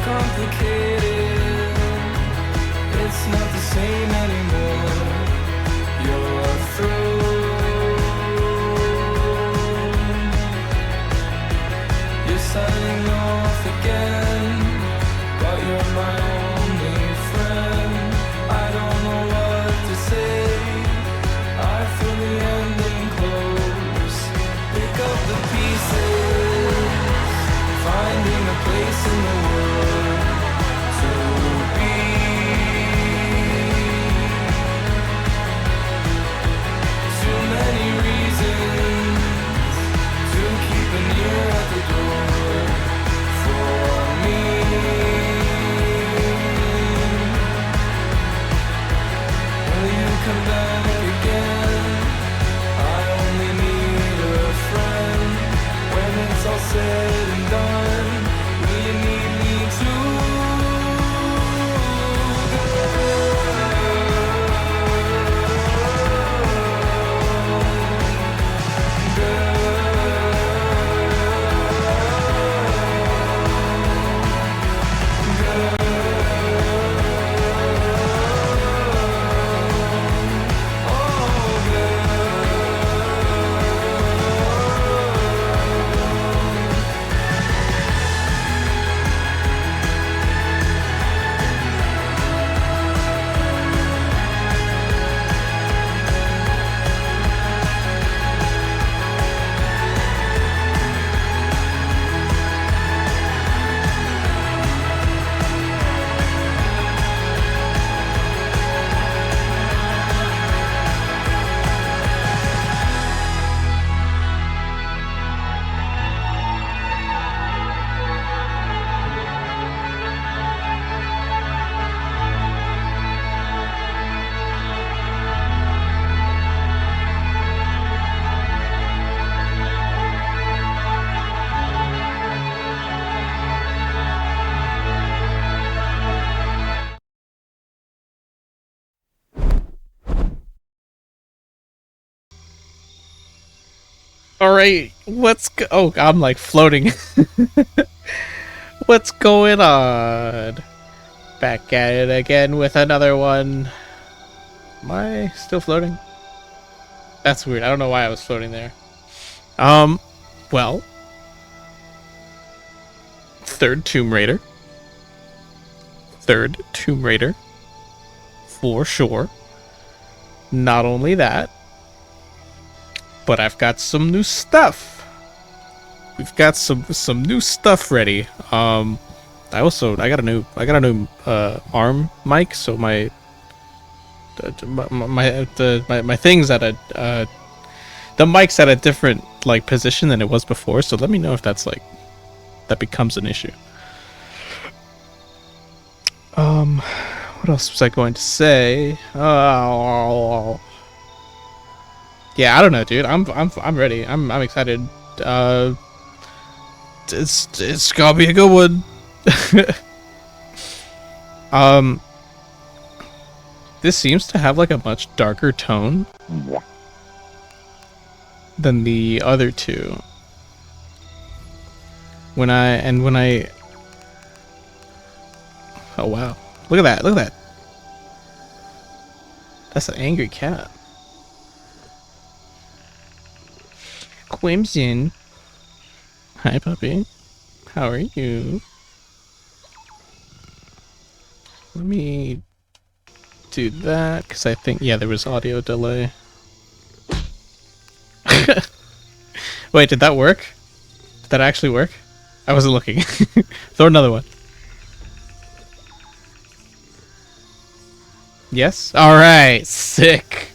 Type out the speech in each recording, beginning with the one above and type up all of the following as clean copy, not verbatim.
complicated. It's not the same anymore. You're through. You're signing off again, but you're my only friend. I don't know what to say. I feel the ending close. Pick up the pieces, finding a place in the world to be. Too many reasons to keep an ear at the door for me. Will you come back again? I only need a friend. When it's all said and done, will you need me to? All right, oh, I'm like floating. What's going on? Back at it again with another one. Am I still floating? That's weird. I don't know why I was floating there. Well, third Tomb Raider. Third Tomb Raider. For sure. Not only that, but I've got some new stuff. We've got some new stuff ready. I got a new arm mic, so my thing's at a the mic's at a different like position than it was before. So let me know if that becomes an issue. What else was I going to say? Yeah, I don't know, dude. I'm ready. I'm excited. It's gonna be a good one. This seems to have like a much darker tone than the other two. When I oh wow. Look at that. Look at that. That's an angry cat. Quimsin. Hi, puppy. How are you? Let me do that, because I think, yeah, there was audio delay. Wait, did that work? Did that actually work? I wasn't looking. Throw another one. Yes? Alright, sick.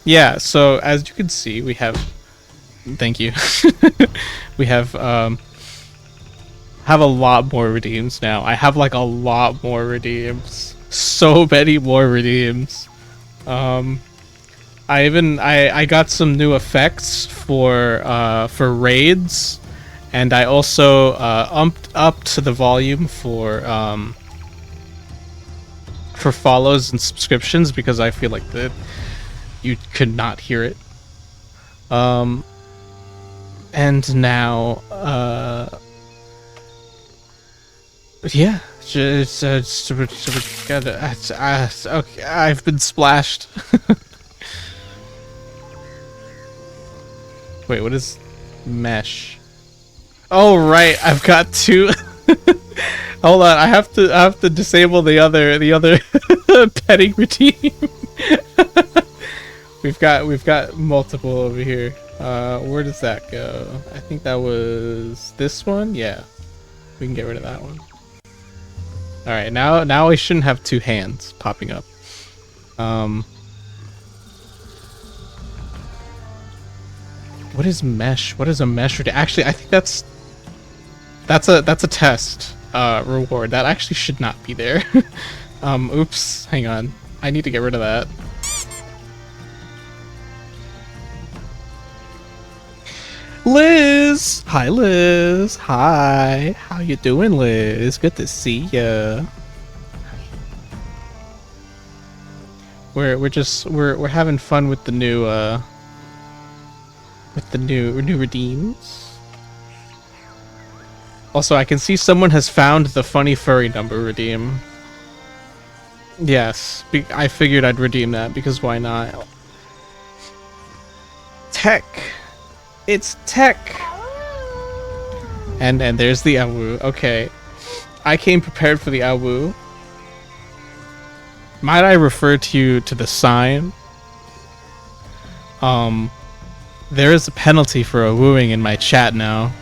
Yeah, so as you can see, we have... Thank you. We have a lot more redeems now. I have like a lot more redeems. So many more redeems. I got some new effects for raids, and I also upped the volume for follows and subscriptions, because I feel like you could not hear it. And now Yeah, okay, I've been splashed. Wait, what is mesh? Oh right, I've got two. Hold on, I have to disable the other petting routine. we've got multiple over here. Where does that go? I think that was this one. Yeah, we can get rid of that one. All right, now we shouldn't have two hands popping up. What is mesh? What is a mesh? Actually, I think that's a test reward. That actually should not be there. Oops. Hang on. I need to get rid of that. Liz! Hi, Liz. Hi. How you doing, Liz? Good to see ya. We're having fun with the new new redeems. Also, I can see someone has found the funny furry number redeem. Yes, I figured I'd redeem that because why not? Tech. It's tech. And there's the Awu. Okay. I came prepared for the Awu. Might I refer to you to the sign? There is a penalty for a wooing in my chat now.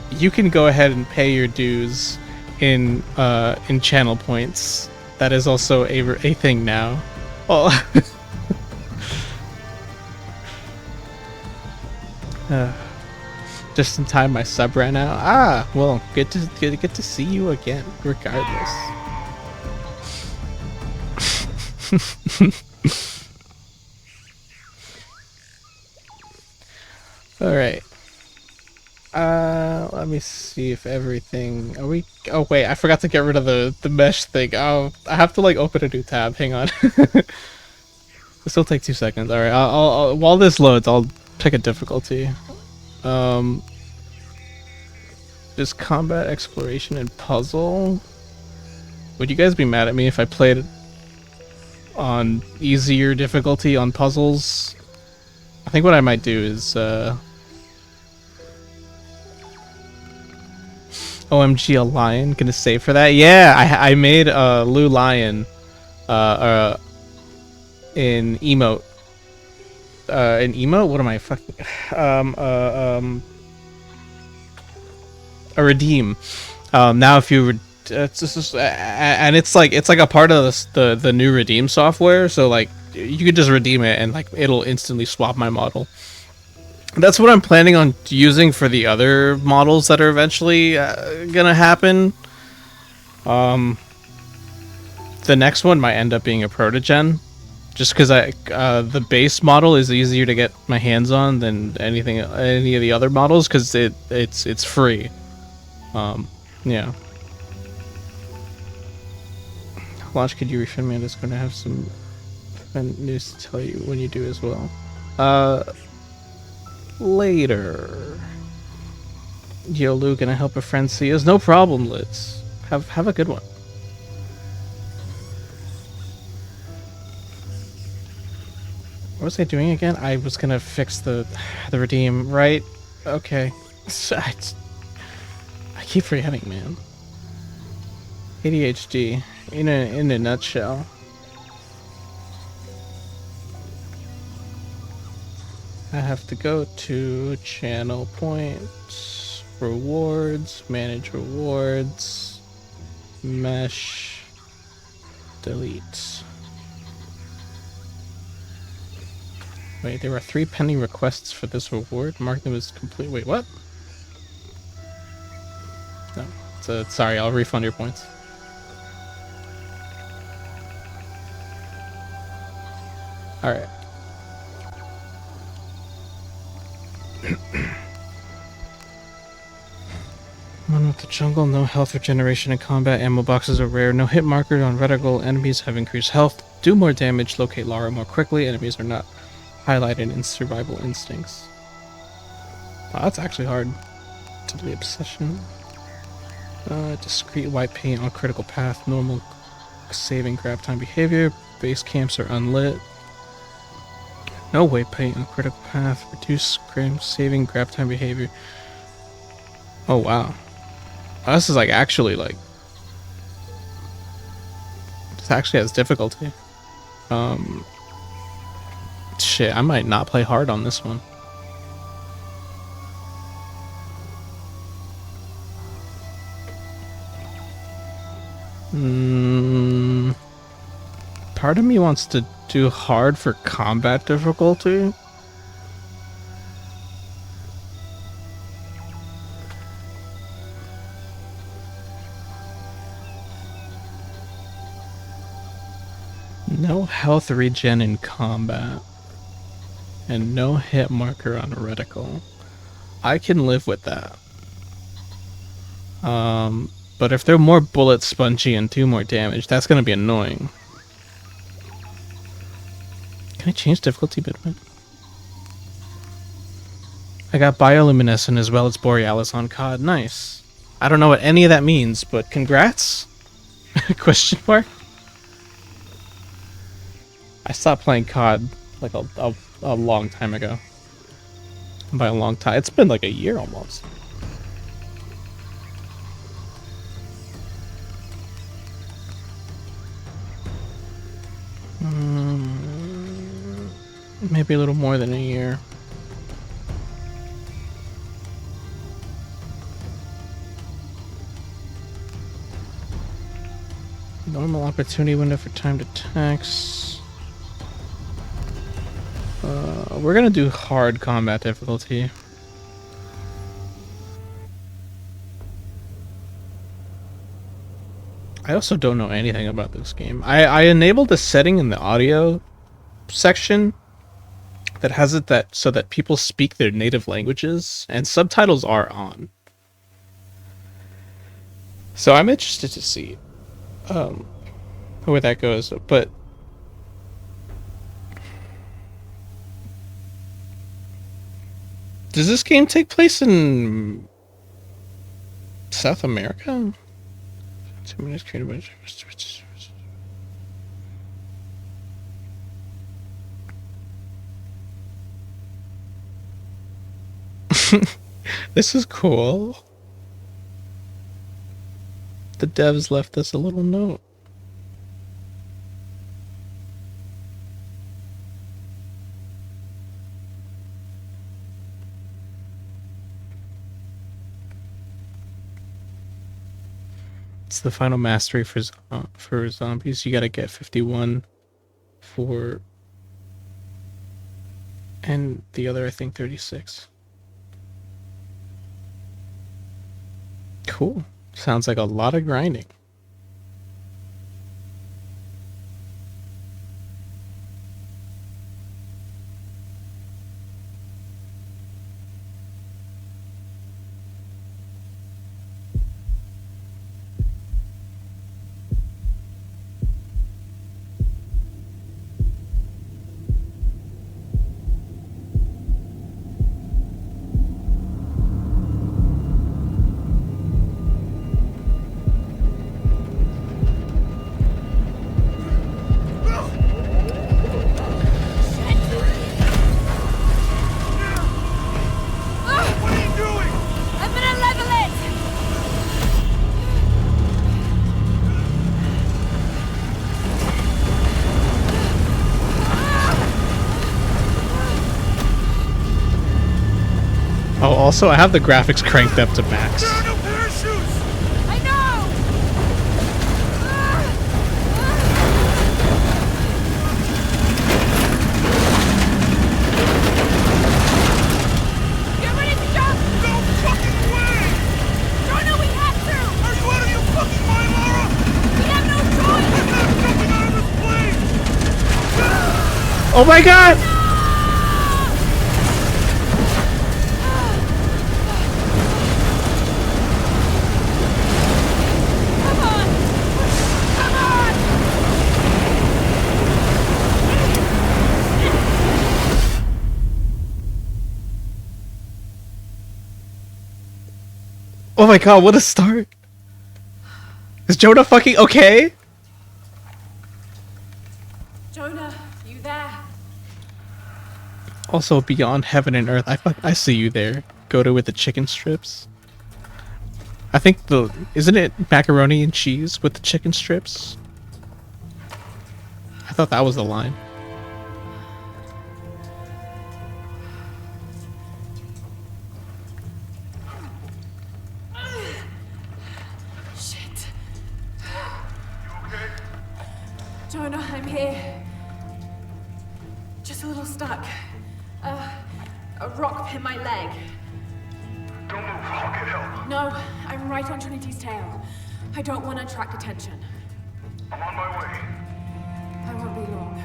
You can go ahead and pay your dues in channel points. That is also a thing now. Well, just in time my sub ran out. Ah, well, good to see you again, regardless. All right. Let me see if everything. Are we? Oh wait, I forgot to get rid of the mesh thing. Oh, I have to like open a new tab. Hang on. This will take 2 seconds. All right. I'll while this loads, I'll pick a difficulty. Just combat, exploration, and puzzle. Would you guys be mad at me if I played on easier difficulty on puzzles? I think what I might do is OMG, a lion? Gonna save for that? Yeah, I made Lou Lion in emote. In emote? What am I fucking a redeem. Now if you it's just, and it's like a part of the new redeem software, so like you could just redeem it and like it'll instantly swap my model. That's what I'm planning on using for the other models that are eventually gonna happen. The next one might end up being a protogen, just because the base model is easier to get my hands on than any of the other models, because it's free. Yeah. Launch, could you refund me? I'm just gonna have some news to tell you when you do as well. Later. Yo, Lou, gonna help a friend see us? No problem, Liz. Have a good one. What was I doing again? I was gonna fix the redeem, right? Okay. I keep forgetting, man. ADHD in a nutshell. I have to go to channel points, rewards, manage rewards, mesh, delete. Wait, there are 3 pending requests for this reward. Mark them as complete. Wait, what? No, sorry, I'll refund your points. Alright. One with the jungle, no health regeneration in combat, ammo boxes are rare, no hit marker on reticle, enemies have increased health, do more damage, locate Lara more quickly, enemies are not highlighted in survival instincts. Wow, that's actually hard. To the obsession. Discrete white paint on critical path. Normal saving grab time behavior. Base camps are unlit. No white paint on critical path. Reduce saving grab time behavior. Oh wow. Oh, this is like actually like. This actually has difficulty. Shit, I might not play hard on this one. Part of me wants to do hard for combat difficulty. No health regen in combat. And no hit marker on a reticle. I can live with that. But if they're more bullet spongy and do more damage, that's gonna be annoying. Can I change difficulty bitmap? I got bioluminescent as well as Borealis on COD. Nice. I don't know what any of that means, but congrats? Question mark? I stopped playing COD like a long time ago. And by a long time, it's been like a year almost. Maybe a little more than a year. Normal opportunity window for timed attacks. We're gonna do hard combat difficulty. I also don't know anything about this game. I enabled a setting in the audio section that has it that so that people speak their native languages and subtitles are on. So I'm interested to see where that goes, but does this game take place in South America? 2 minutes created by This is cool. The devs left us a little note. It's the final mastery for zombies. You gotta get 51 for, and the other I think 36. Cool. Sounds like a lot of grinding. Oh, also, I have the graphics cranked up to max. There are no parachutes! I know! Get ready to jump! No fucking way! Don't know we have to! Are you out of your fucking mind, Lara? We have no choice! I'm not jumping out of this plane! Oh my god! Come on! Come on! Oh my god, what a start! Is Jonah fucking okay? Jonah, you there? Also, beyond heaven and earth, I see you there. Go to with the chicken strips. I think isn't it macaroni and cheese with the chicken strips? I thought that was the line. Shit. You okay? Jonah, I'm here. Just a little stuck. A rock hit my leg. Don't move. I'll get help. No, I'm right on Trinity's tail. I don't want to attract attention. I'm on my way. I won't be long.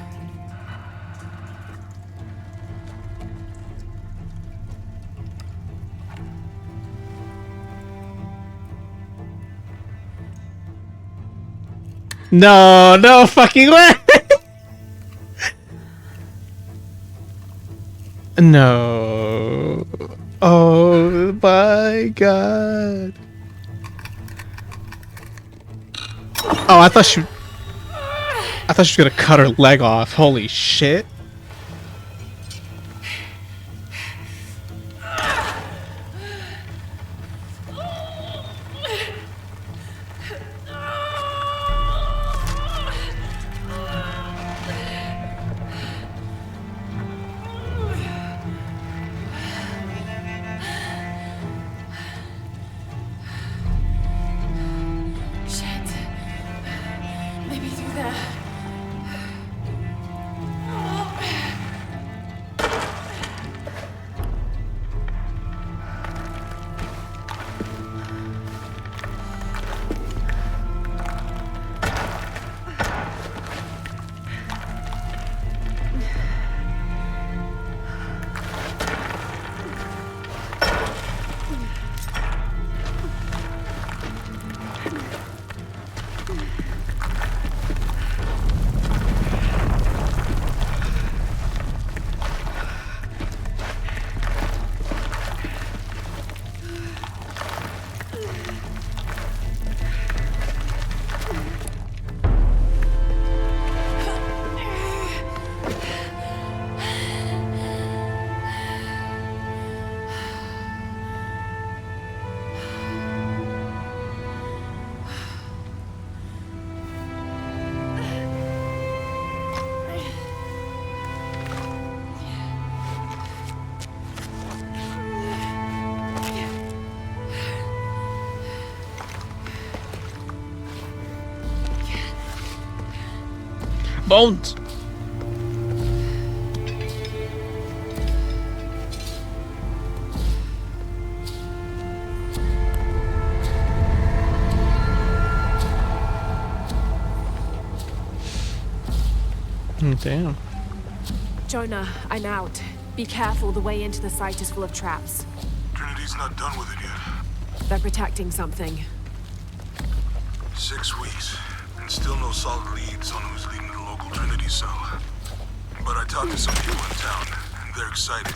No, no fucking way! No. Oh my god. Oh, I thought she was gonna cut her leg off. Holy shit. Shit. Maybe through there. Bones. Damn. Jonah, I'm out. Be careful, the way into the site is full of traps. Trinity's not done with it yet. They're protecting something. 6 weeks, and still no solid leads on who's leading the local Trinity cell. But I talked to some people in town, and they're excited.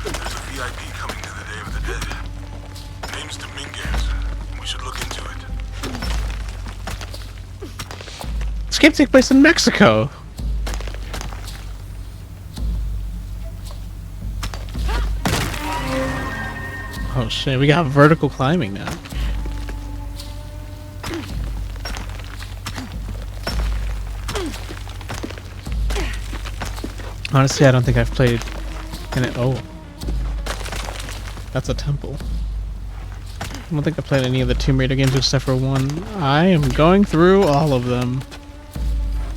There's a VIP coming to the Day of the Dead. Name's Dominguez. We should look into it. This game takes place in Mexico. Oh shit, we got vertical climbing now. Honestly, I don't think I've played in it. Oh. That's a temple. I don't think I played any of the Tomb Raider games except for one. I am going through all of them.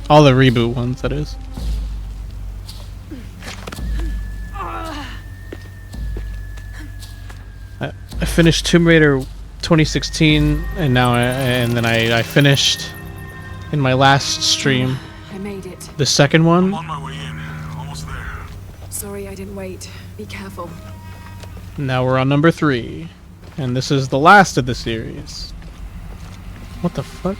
All the reboot ones, that is. I finished Tomb Raider 2016, and now then I finished in my last stream I made it. the second I'm one. on my way in. Almost there. Sorry I didn't wait. Be careful. Now we're on number 3, and this is the last of the series. What the fuck?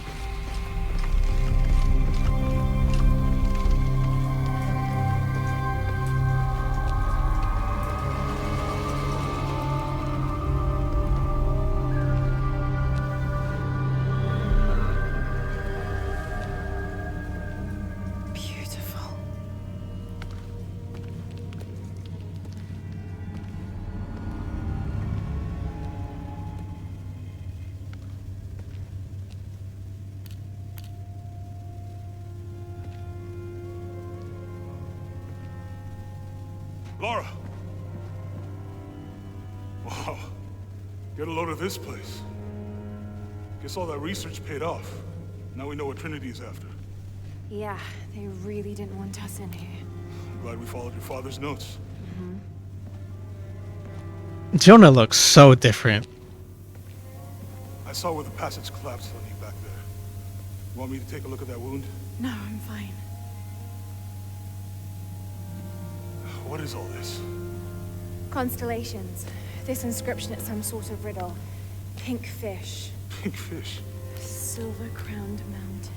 Laura! Wow. Get a load of this place. Guess all that research paid off. Now we know what Trinity is after. Yeah, they really didn't want us in here. I'm glad we followed your father's notes. Jonah looks so different. I saw where the passage collapsed on you back there. You want me to take a look at that wound? No, I'm fine. What is all this? Constellations. This inscription is some sort of riddle. Pink fish. Pink fish. Silver-crowned mountain.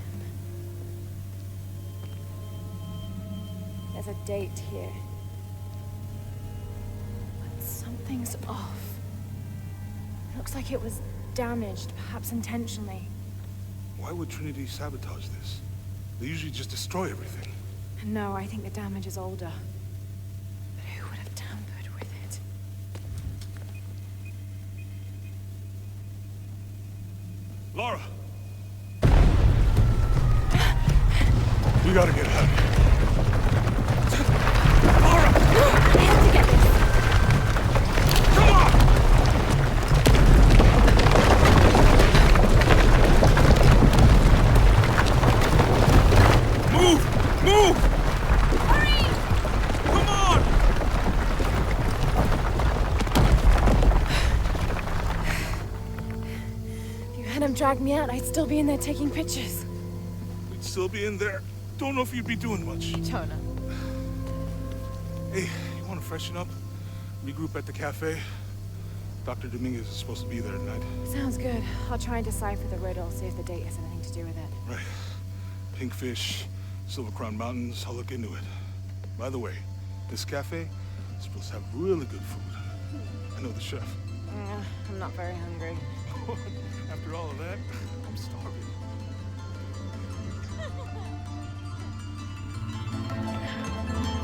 There's a date here. But something's off. It looks like it was damaged, perhaps intentionally. Why would Trinity sabotage this? They usually just destroy everything. No, I think the damage is older. But who would have tampered with it? Laura! We gotta get out of here. Laura! I have to get this. Come on! Move! Move! Hurry! Come on! If you had him drag me out, I'd still be in there taking pictures. We'd still be in there. Don't know if you'd be doing much. Jonah. Hey, you want to freshen up? Regroup at the cafe? Dr. Dominguez is supposed to be there tonight. Sounds good. I'll try and decipher the riddle, see if the date has anything to do with it. Right. Pink fish, Silver Crown Mountains, I'll look into it. By the way, this cafe is supposed to have really good food. I know the chef. I'm not very hungry. After all of that, I'm starving.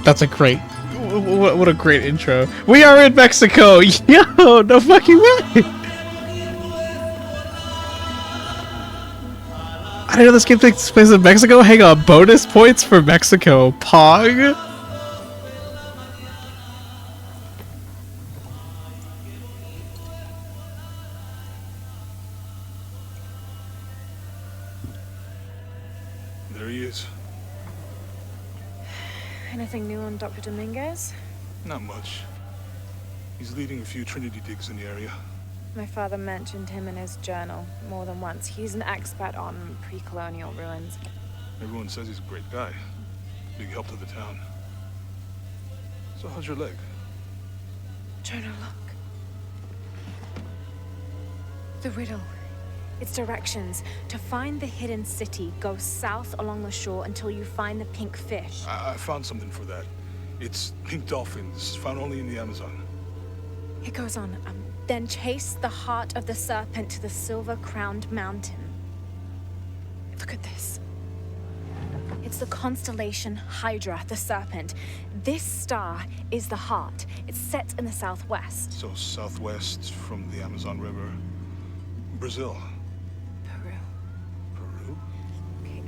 That's a great. What a great intro. We are in Mexico! Yo, no fucking way! I didn't know this game takes place in Mexico. Hang on, bonus points for Mexico. Pog? There he is. Anything new on Dr. Dominguez? Not much. He's leading a few Trinity digs in the area. My father mentioned him in his journal more than once. He's an expert on pre-colonial ruins. Everyone says he's a great guy. Big help to the town. So how's your leg? Jonah, look. The riddle. Its directions. To find the hidden city, go south along the shore until you find the pink fish. I found something for that. It's pink dolphins, found only in the Amazon. It goes on. Then chase the heart of the serpent to the silver-crowned mountain. Look at this. It's the constellation Hydra, the serpent. This star is the heart. It's set in the southwest. So southwest from the Amazon River. Brazil. Peru. Peru? Okay.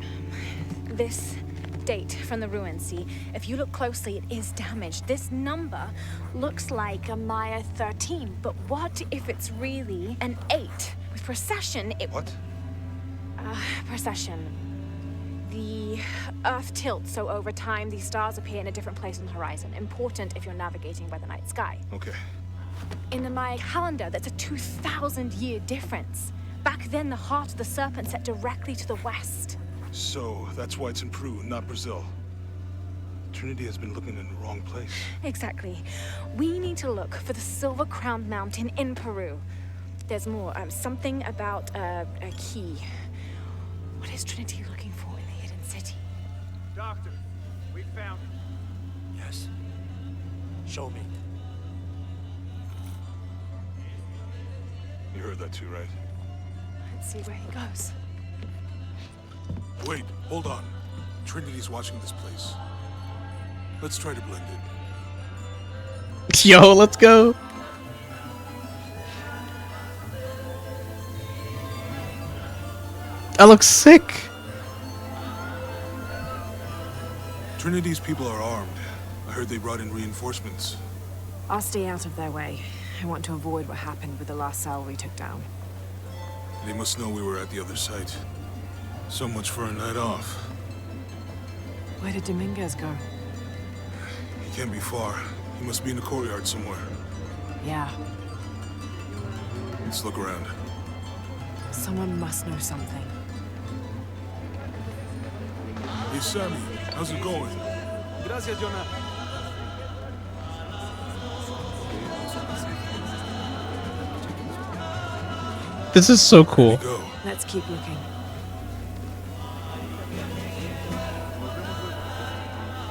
This date from the ruins, see? If you look closely, it is damaged. This number looks like a Maya 13, but what if it's really an 8? With precession, it... What? Precession. The Earth tilts, so over time, these stars appear in a different place on the horizon. Important if you're navigating by the night sky. Okay. In the Maya calendar, that's a 2,000-year difference. Back then, the heart of the serpent set directly to the west. So that's why it's in Peru, not Brazil. Trinity has been looking in the wrong place. Exactly. We need to look for the silver-crowned mountain in Peru. There's more. Something about a key. What is Trinity looking for in the hidden city? Doctor, we found it. Yes. Show me. You heard that too, right? Let's see where he goes. Wait, hold on. Trinity's watching this place. Let's try to blend in. Yo, let's go. That looks sick. Trinity's people are armed. I heard they brought in reinforcements. I'll stay out of their way. I want to avoid what happened with the last cell we took down. They must know we were at the other site. So much for a night off. Where did Dominguez go? He can't be far. He must be in the courtyard somewhere. Yeah, Let's look around. someone must know something. Hey, Sammy, how's it going? Gracias, Jonah. This is so cool. Go. Let's keep looking.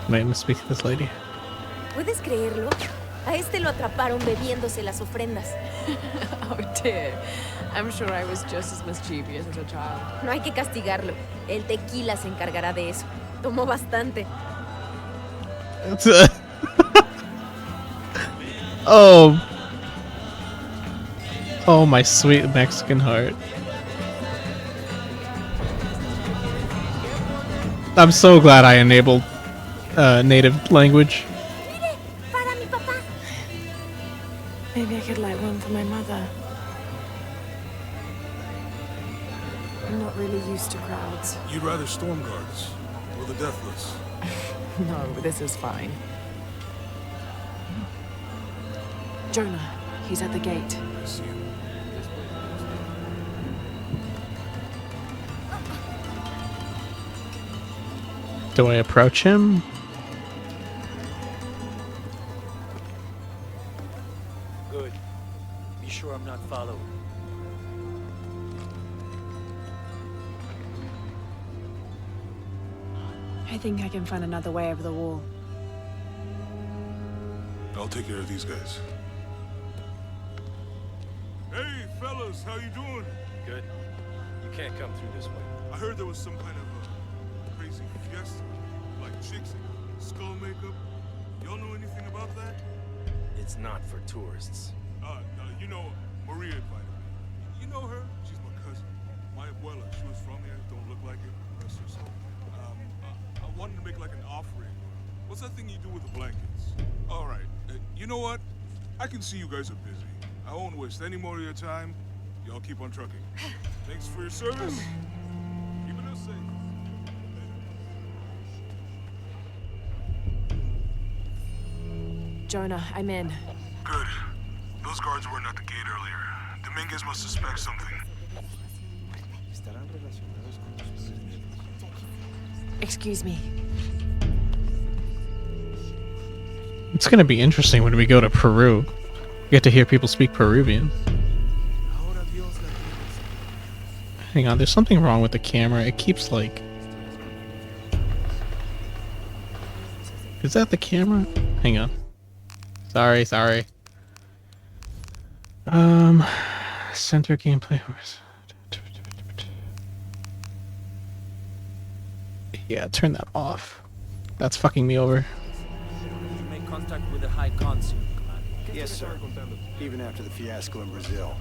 Wait, I'm speaking to this lady. ¿Puedes creerlo? A este lo atraparon bebiéndose las ofrendas. Oh dear. I'm sure I was just as mischievous as a child. No hay que castigarlo. El tequila se encargará de eso. Tomó bastante. Oh. Oh, my sweet Mexican heart. I'm so glad I enabled native language. Mire, para mi papá. Maybe I could light one for my mother. I'm not really used to crowds. You'd rather storm guards or the deathless? No, this is fine. Jonah, he's at the gate. I see him. Do I approach him? Good. Be sure I'm not followed. I think I can find another way over the wall. I'll take care of these guys. Hey, fellas, how you doing? Good. You can't come through this way. I heard there was some kind of crazy fiesta, like chicks in skull makeup. Y'all know anything about that? It's not for tourists. You know, Maria invited me. You know her? She's my cousin. My abuela, she was from here. Don't look like it. Rest her soul. I wanted to make like an offering. What's that thing you do with the blankets? All right. You know what? I can see you guys are busy. I won't waste any more of your time. Y'all keep on trucking. Thanks for your service. Keeping us safe. Jonah, I'm in. Good. Those guards weren't at the gate earlier. Dominguez must suspect something. Excuse me. It's gonna be interesting when we go to Peru. Get to hear people speak Peruvian. Hang on, there's something wrong with the camera. It keeps like... Is that the camera? Hang on. Sorry. Center gameplay. Yeah, turn that off. That's fucking me over. You make contact with the High Consul, Commander. Yes, sir. Even after the fiasco in Brazil.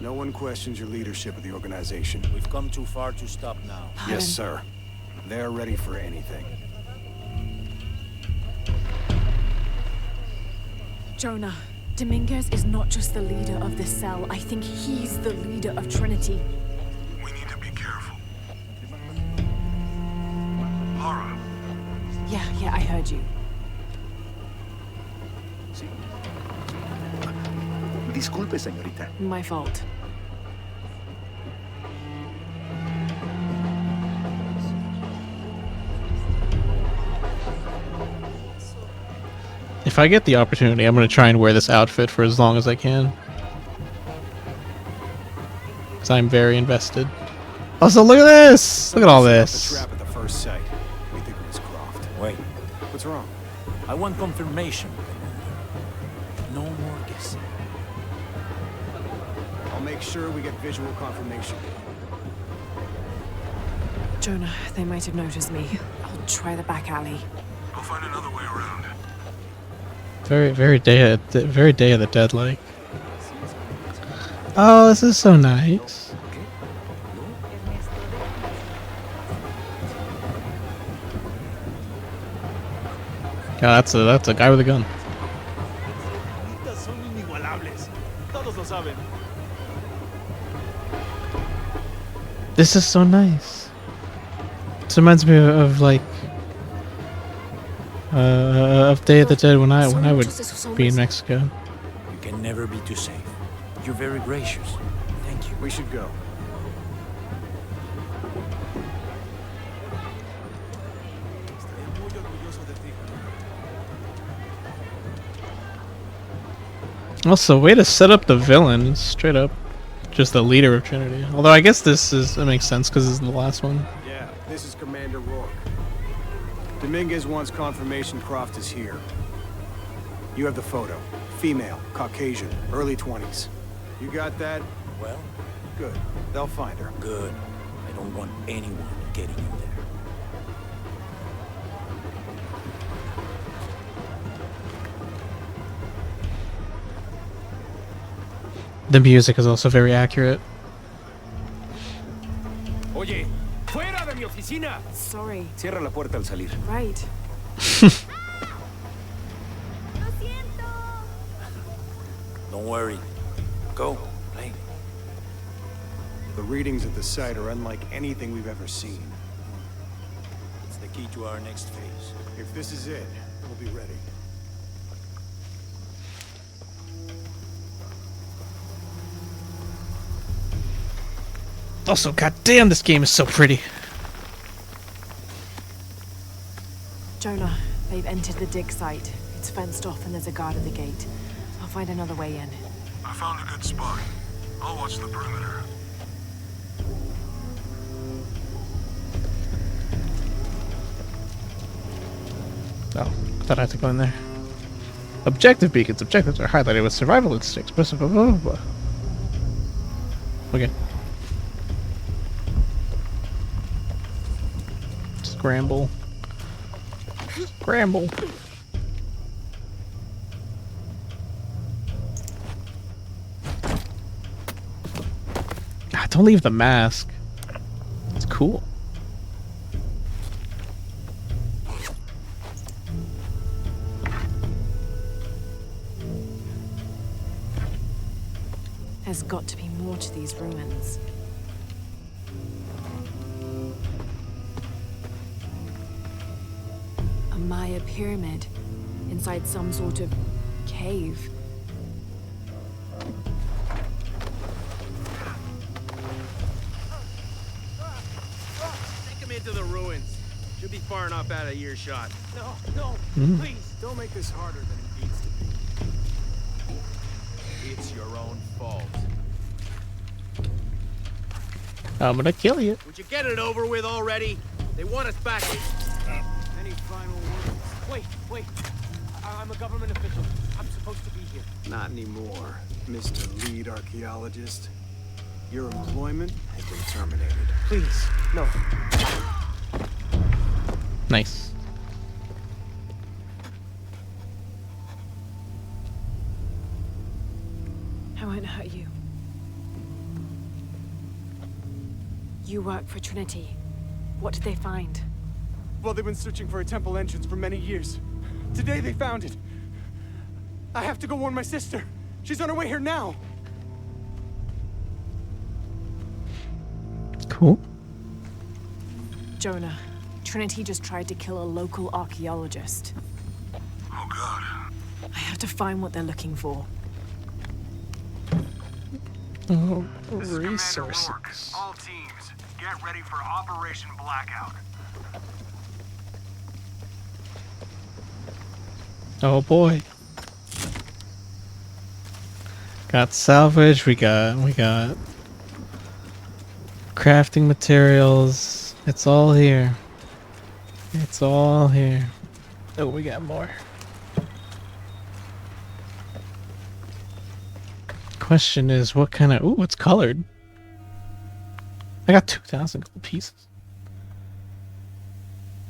No one questions your leadership of the organization. We've come too far to stop now. Pardon? Yes, sir. They're ready for anything. Jonah, Dominguez is not just the leader of this cell. I think he's the leader of Trinity. We need to be careful. Lara, Yeah, I heard you. Disculpe, señorita. My fault. If I get the opportunity, I'm gonna try and wear this outfit for as long as I can. Because I'm very invested. Also, look at this! Look at all The this! trap at the first sight. We think it was Croft. Wait, What's wrong? I want confirmation. No more guessing. I'll make sure we get visual confirmation. Jonah, they might have noticed me. I'll try the back alley. I'll find another way around. Very Day of the Dead like. Oh, this is so nice. Yeah, that's a guy with a gun. Son inigualables. Todos lo saben. This is so nice. This reminds me of like of Day of the Dead when I would be in Mexico. You can never be too safe. You're very gracious. Thank you. We should go. Also, way to set up the villain, straight up, just the leader of Trinity. Although I guess it makes sense because this is the last one. Yeah, this is Commander Rourke. Dominguez wants confirmation Croft is here. You have the photo. Female, Caucasian, early 20s. You got that? Well, Good. They'll find her. good. I don't want anyone getting in there. The music is also very accurate. Oye, fuera de mi oficina. Sorry. Cierra la puerta al salir. Right. Don't worry. Go. Play. The readings at the site are unlike anything we've ever seen. It's the key to our next phase. If this is it, we'll be ready. Also, goddamn, this game is so pretty. Jonah, they've entered the dig site. It's fenced off and there's a guard at the gate. I'll find another way in. I found a good spot. I'll watch the perimeter. Oh, thought I had to go in there. Objective beacons. Objectives are highlighted with survival instincts. Blah, blah, blah, blah. Okay. Scramble. Scramble. Ah, don't leave the mask. It's cool. There's got to be more to these ruins. A Maya pyramid inside some sort of cave. Take him into the ruins. Should be far enough out of earshot. No, please, don't make this harder than it needs to be. It's your own fault. I'm gonna kill you. Would you get it over with already? They want us back. Any final words? Wait. I'm a government official. I'm supposed to be here. Not anymore, Mr. Lead Archaeologist. Your employment has been terminated. Please, no. Nice. I won't hurt you. You work for Trinity. What did they find? Well, they've been searching for a temple entrance for many years. Today they found it. I have to go warn my sister. She's on her way here now. Cool. Jonah, Trinity just tried to kill a local archaeologist. Oh, God. I have to find what they're looking for. Oh, This is Commander Rourke. resources. All teams, get ready for Operation Blackout. Oh boy. Got salvage, we got crafting materials. It's all here. It's all here. Oh, we got more. Question is, what kind of... Ooh, it's colored. I got 2,000 gold pieces.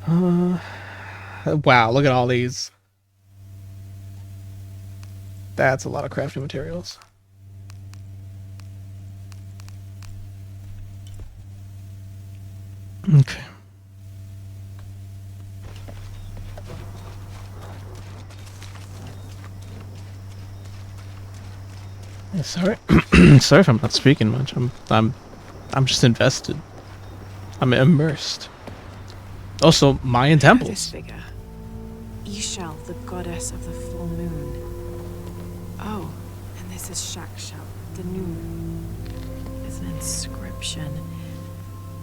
Wow, look at all these. That's a lot of crafting materials. Okay. Sorry, sorry if I'm not speaking much. I'm just invested. I'm immersed. Also, Mayan This temples. figure. Ishel, the goddess of the full moon. Oh, and this is Shakshel, the noon. There's an inscription.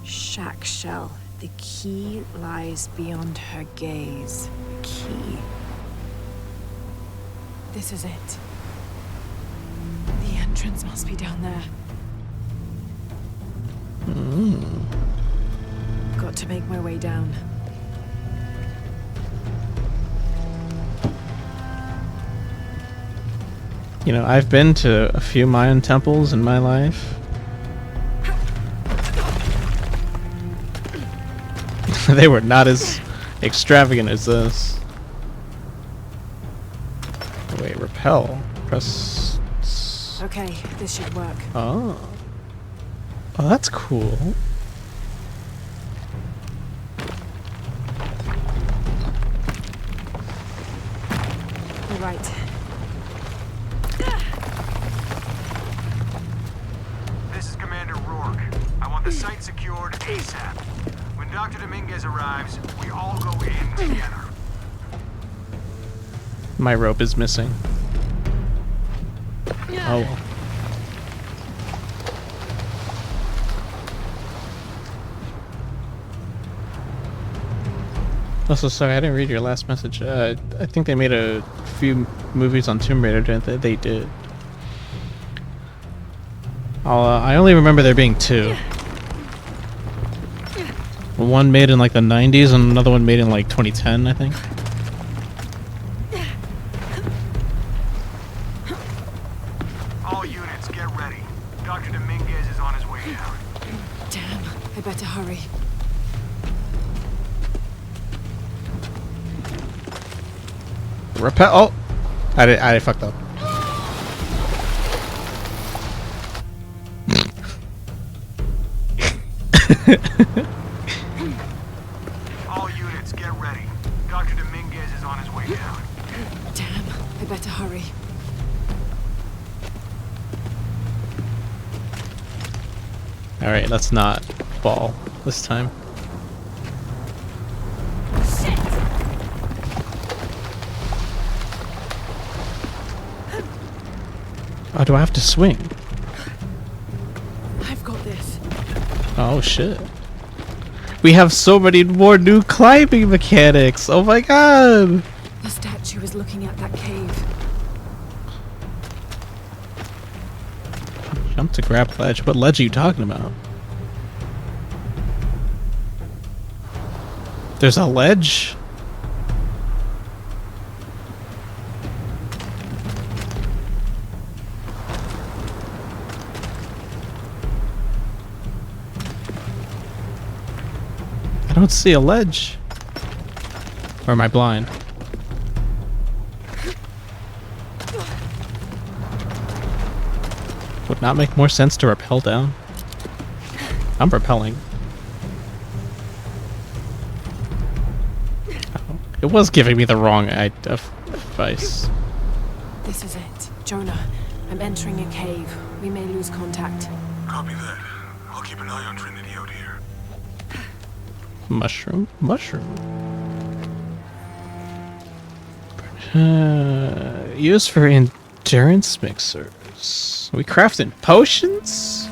Shakshel, the key lies beyond her gaze. Key. This is it. The entrance must be down there. Got to make my way down. You know, I've been to a few Mayan temples in my life. They were not as extravagant as this. Wait, repel. Press. Okay, this should work. Oh. Oh, that's cool. You're right. This is Commander Rourke. I want the site secured ASAP. When Dr. Dominguez arrives, we all go in together. My rope is missing. Oh well. Also, sorry, I didn't read your last message. I think they made a few movies on Tomb Raider, didn't they? They did. I only remember there being two. One made in like the 90s and another one made in like 2010, I think. All units, get ready. Dr. Dominguez is on his way down. Damn, I better hurry. Repel. Oh, I fucked up. All units, get ready. Dr. Dominguez is on his way down. Damn, I better hurry. All right, let's not fall this time. Oh, do I have to swing? I've got this. Oh shit. We have so many more new climbing mechanics. Oh my god. The statue is looking at that cave. Jump to grab ledge. What ledge are you talking about? There's a ledge? I don't see a ledge. Or am I blind? Would not make more sense to rappel down? I'm rappelling. Oh, it was giving me the wrong advice. This is it. Jonah, I'm entering a cave. We may lose contact. Copy that. I'll keep an eye on Trinity out here. Mushroom? Mushroom. Used for endurance mixers. Are we crafting potions?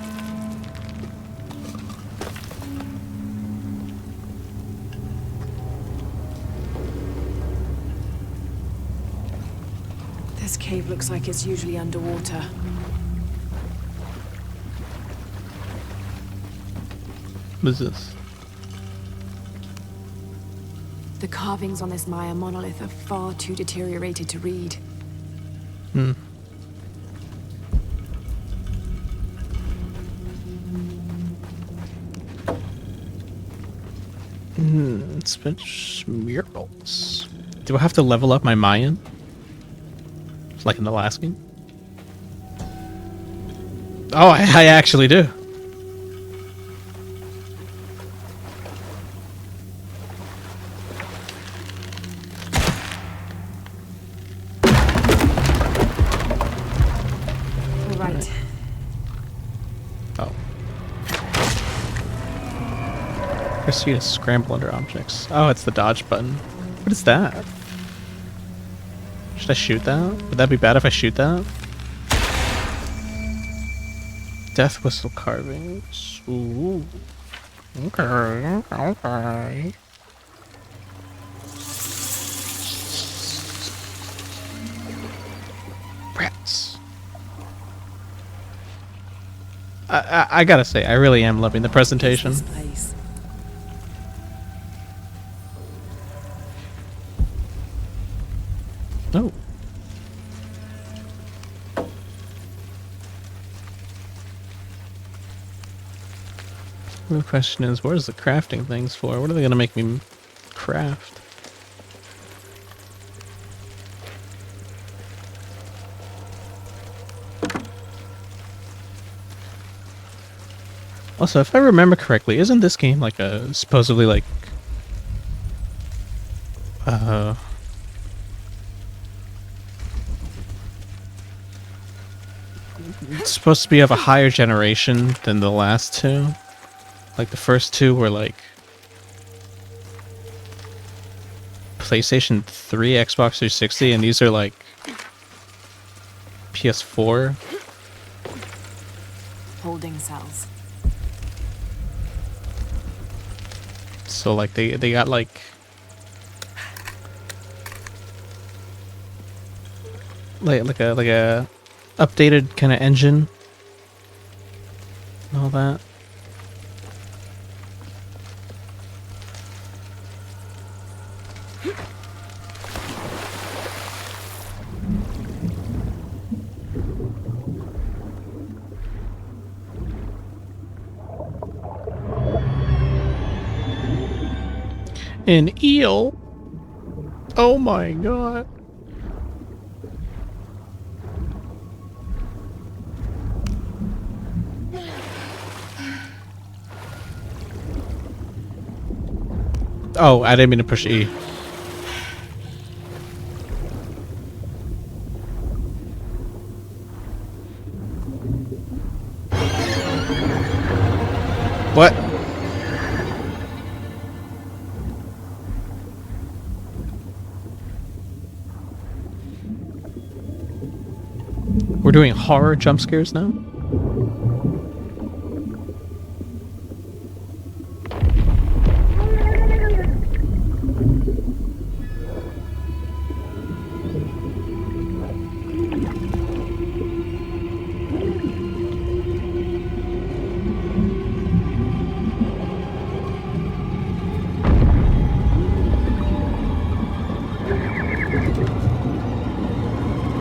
This cave looks like it's usually underwater. What is this? The carvings on this Maya monolith are far too deteriorated to read. Hmm. Spinach murals. Do I have to level up my Mayan? Like in Alaskan? Oh, I actually do. All right. Oh. Press C to scramble under objects. Oh, it's the dodge button. What is that? Should I shoot that? Would that be bad if I shoot that? Death whistle carvings. Ooh. Okay. Okay. Rats. I gotta say, I really am loving the presentation. Oh. The question is, what is the crafting things for? What are they gonna make me craft? Also, if I remember correctly, isn't this game like a supposedly like it's supposed to be of a higher generation than the last two? Like the first two were like PlayStation 3, Xbox 360, and these are like PS4. Holding cells. So like they got like a updated kind of engine and all that. An eel? Oh my god. Oh, I didn't mean to push E. What? We're doing horror jump scares now?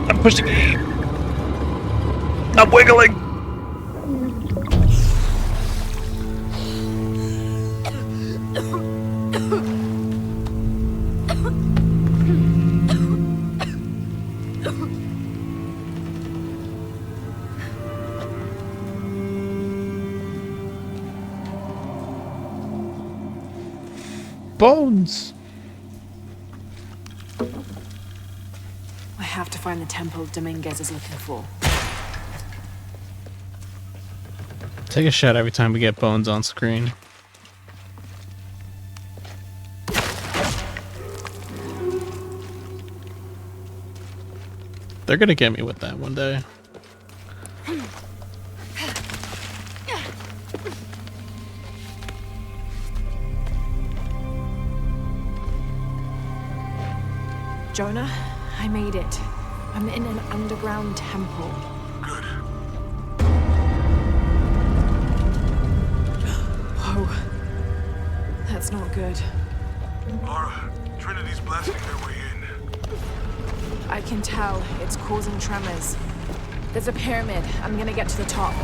I'm pushing E. I'm wiggling. Bones. I have to find the temple Dominguez is looking for. Take a shot every time we get bones on screen. They're gonna get me with that one day. Jonah, I made it. I'm in an underground temple. Good. Whoa. That's not good. Lara, Trinity's blasting their way in. I can tell. It's causing tremors. There's a pyramid. I'm gonna get to the top.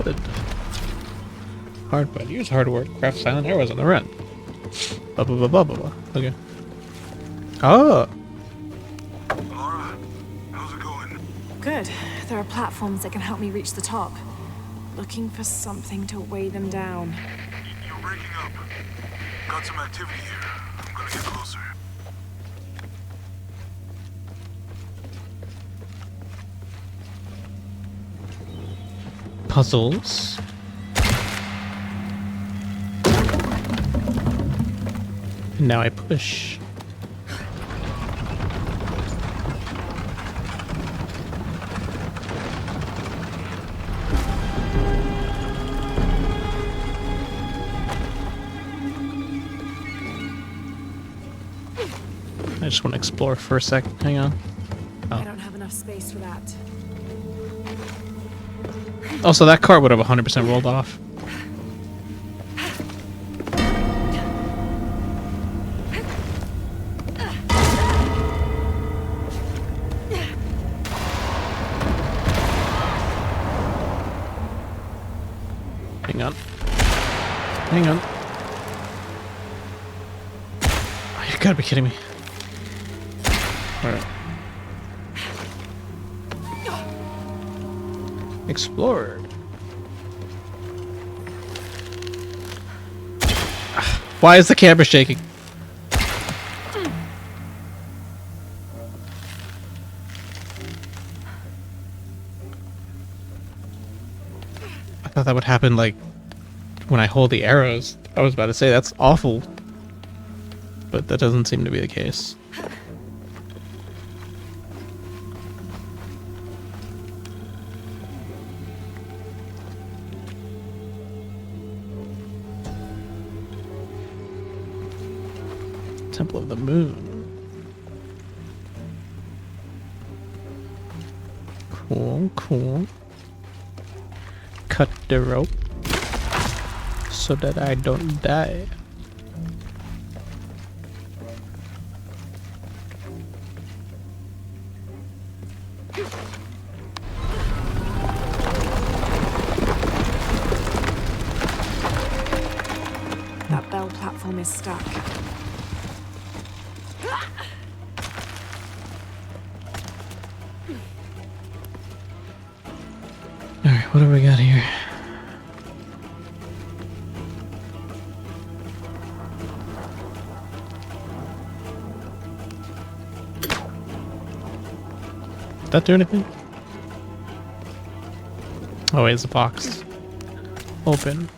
Good. Hard but use hard work. Craft silent arrows on the run. Blah blah blah blah blah. Okay. Oh. Lara, how's it going? Good. There are platforms that can help me reach the top. Looking for something to weigh them down. You're breaking up. Got some activity here. I'm gonna get closer. puzzles. And now I push. I just want to explore for a second. Hang on. I don't have enough space for that. Also, that cart would have 100% rolled off. Hang on. Hang on. Oh, you gotta be kidding me. Alright. Explored. Why is the camera shaking? I thought that would happen like when I hold the arrows. I was about to say that's awful. But that doesn't seem to be the case. Temple of the Moon. Cool, cool. Cut the rope so that I don't die. That bell platform is stuck. Alright, what do we got here? Did that do anything? Oh wait, it's a box. Open.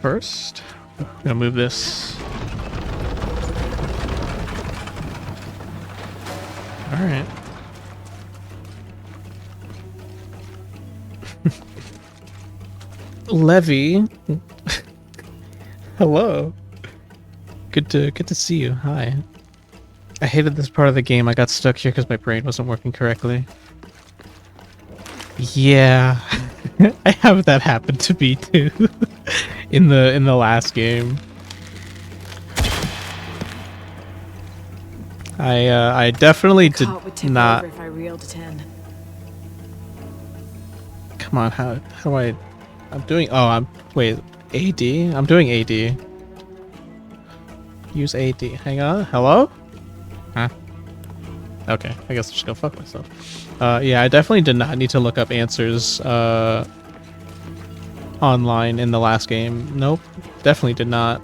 First, I'm gonna move this. Alright. Levy. Hello. Good to see you. Hi. I hated this part of the game. I got stuck here because my brain wasn't working correctly. Yeah. I have that happen to me too. in the last game. I definitely did not. If I reeled it in. Come on, how do I? I'm doing. Oh, wait. AD. I'm doing AD. Use AD. Hang on. Hello? Huh? Okay. I guess I'll just go fuck myself. Yeah, I definitely did not need to look up answers online in the last game. Nope. Definitely did not.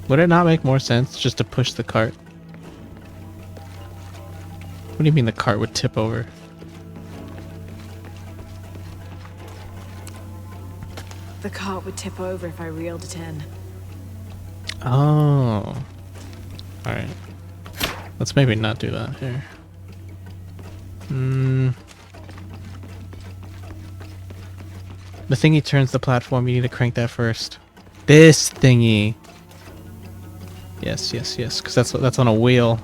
Would it not make more sense just to push the cart? What do you mean the cart would tip over? The cart would tip over if I reeled it in. Oh. Alright. Let's maybe not do that here. The thingy turns the platform. You need to crank that first. This thingy. Yes, yes, yes. Because that's on a wheel.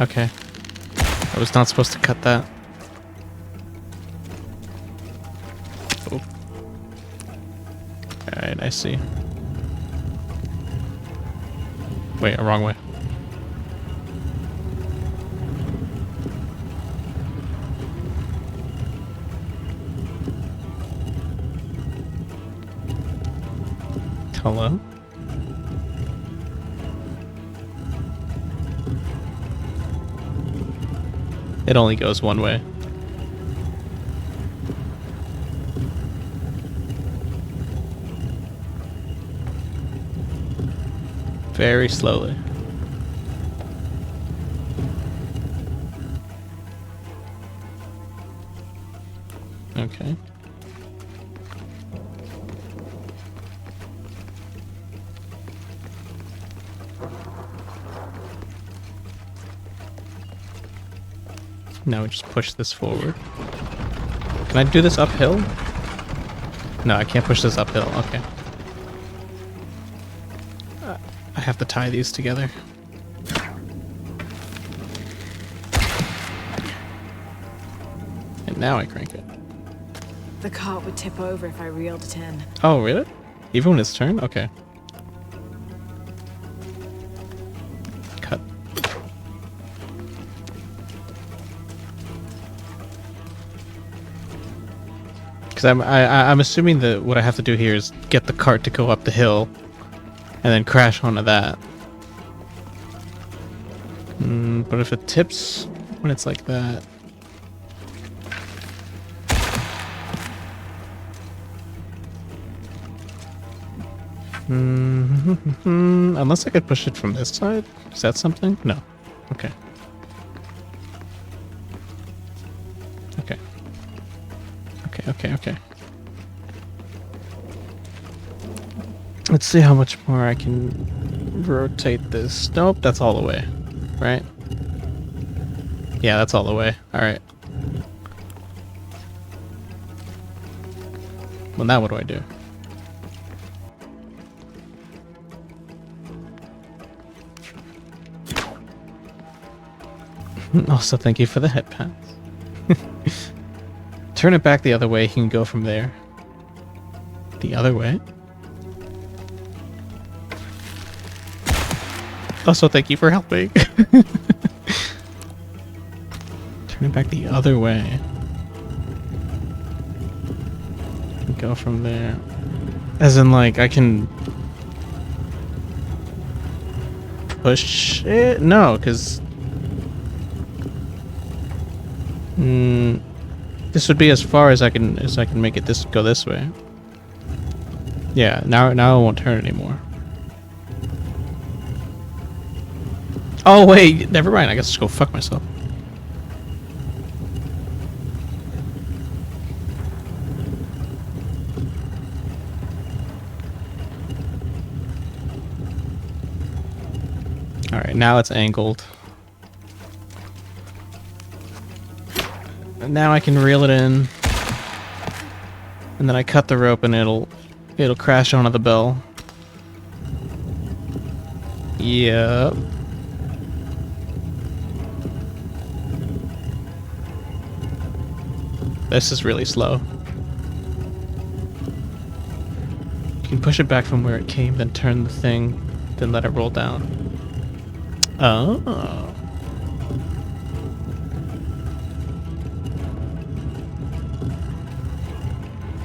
Okay. I was not supposed to cut that. Oh. Alright, I see. Wait, wrong way. Hello? It only goes one way. Very slowly. Okay. Now we just push this forward. Can I do this uphill? No, I can't push this uphill. Okay. I have to tie these together. And now I crank it. The cart would tip over if I reeled it in. Oh, really? Even when it's turned? Okay. Cut. Because I'm assuming that what I have to do here is get the cart to go up the hill and then crash onto that. But if it tips when it's like that... Unless I could push it from this side? Is that something? No. Okay. Okay. Okay. Let's see how much more I can rotate this. Nope, that's all the way. Right? Yeah, that's all the way. Alright. Well, now what do I do? Also, thank you for the headpats. Turn it back the other way, he can go from there. The other way? Also, thank you for helping. Turn it back the other way. Go from there. As in, like, I can... push it? No, because... this would be as far as I can make it go this way. Yeah, now it won't turn anymore. Oh wait, never mind. I guess just go fuck myself. All right, now it's angled. Now I can reel it in, and then I cut the rope and it'll crash onto the bell. Yep. This is really slow. You can push it back from where it came, then turn the thing, then let it roll down. Oh.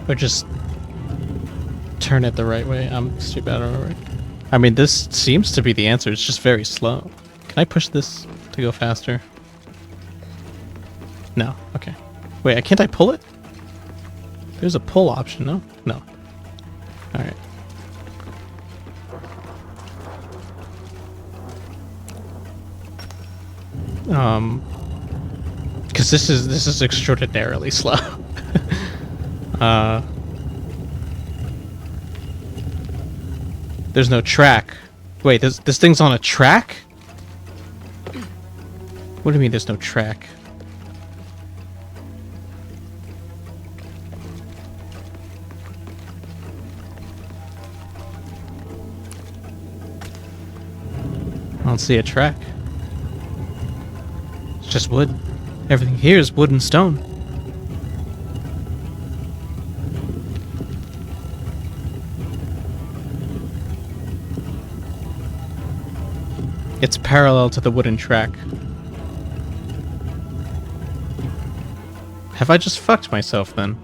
Or just turn it the right way. I'm stupid. I don't know. I mean, this seems to be the answer. It's just very slow. Can I push this to go faster? No. Okay. Wait, can't I pull it? There's a pull option, no? No. Alright. Because this is extraordinarily slow. There's no track. Wait, this thing's on a track? What do you mean there's no track? I don't see a track. It's just wood. Everything here is wood and stone. It's parallel to the wooden track. Have I just fucked myself then?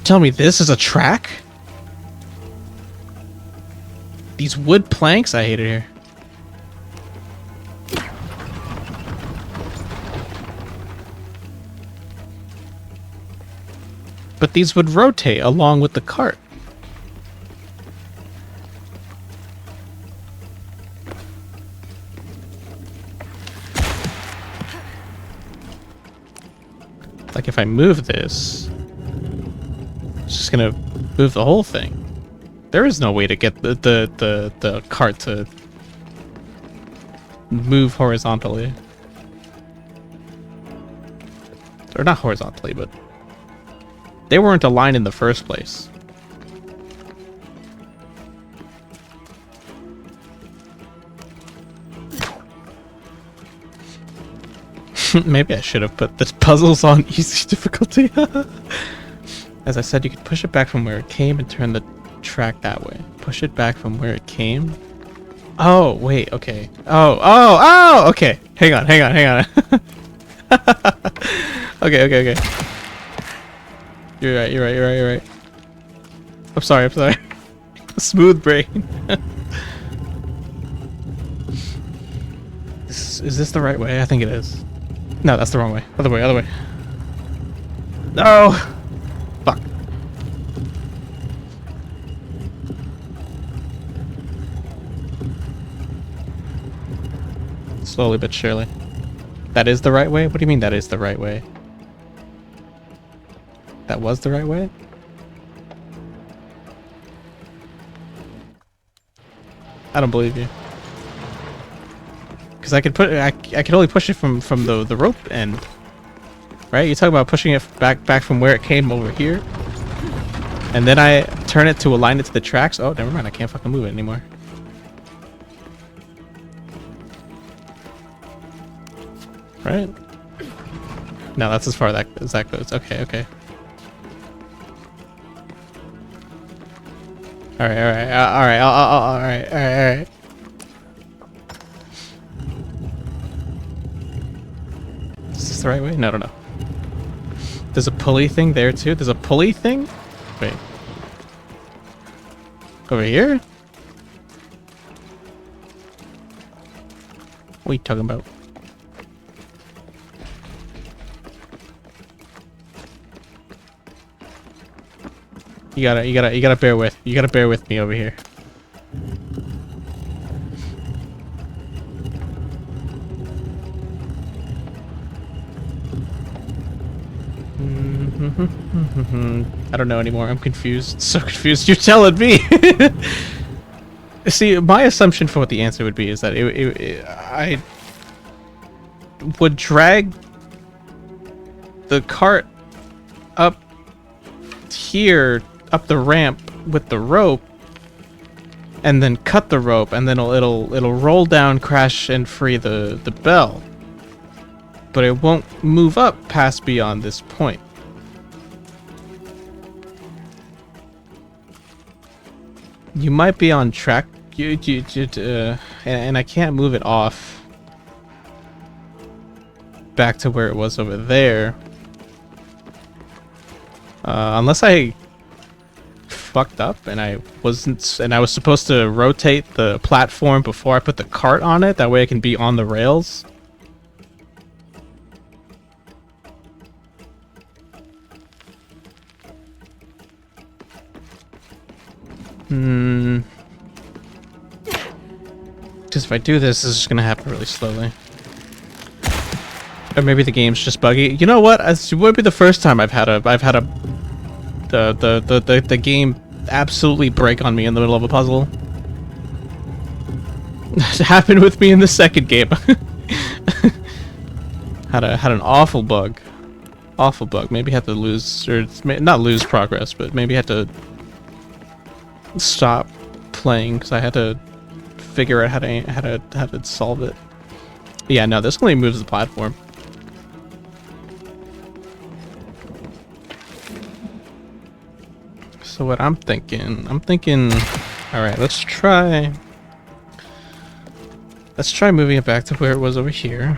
Tell me this is a track? These wood planks? I hate it here. these would rotate along with the cart. Like if I move this, it's just gonna move the whole thing. There is no way to get the cart to move horizontally. Or not horizontally, but they weren't aligned in the first place. Maybe I should have put the puzzles on easy difficulty. As I said, you could push it back from where it came and turn the track that way. Push it back from where it came. Oh, wait, okay. Oh, okay. Hang on. Okay. You're right. I'm sorry. Smooth brain. Is this the right way? I think it is. No, that's the wrong way. Other way. No! Fuck. Slowly but surely. That is the right way? What do you mean that is the right way? That was the right way? I don't believe you. Because I could only push it from the rope end. Right? You're talking about pushing it back from where it came over here. And then I turn it to align it to the tracks. Oh, never mind. I can't fucking move it anymore. Right? No, that's as far as that goes. Okay. Alright. Is this the right way? No. There's a pulley thing there too. There's a pulley thing? Wait. Over here? What are you talking about? You gotta bear with. You gotta bear with me over here. I don't know anymore. I'm confused. So confused. You're telling me. See, my assumption for what the answer would be is that I would drag the cart up here, up the ramp with the rope, and then cut the rope, and then it'll roll down, crash, and free the bell. But it won't move up past beyond this point. You might be on track, and I can't move it off back to where it was over there, unless I fucked up and I was supposed to rotate the platform before I put the cart on it. That way I can be on the rails. Because if I do this, is just gonna happen really slowly. Or maybe the game's just buggy. You know what? It would be the first time I've had the game absolutely break on me in the middle of a puzzle. It happened with me in the second game. had an awful bug. Awful bug. Maybe had to lose, or not lose progress, but maybe had to stop playing because I had to figure out how to solve it. Yeah, no, this only moves the platform. So what I'm thinking, all right, let's try moving it back to where it was over here.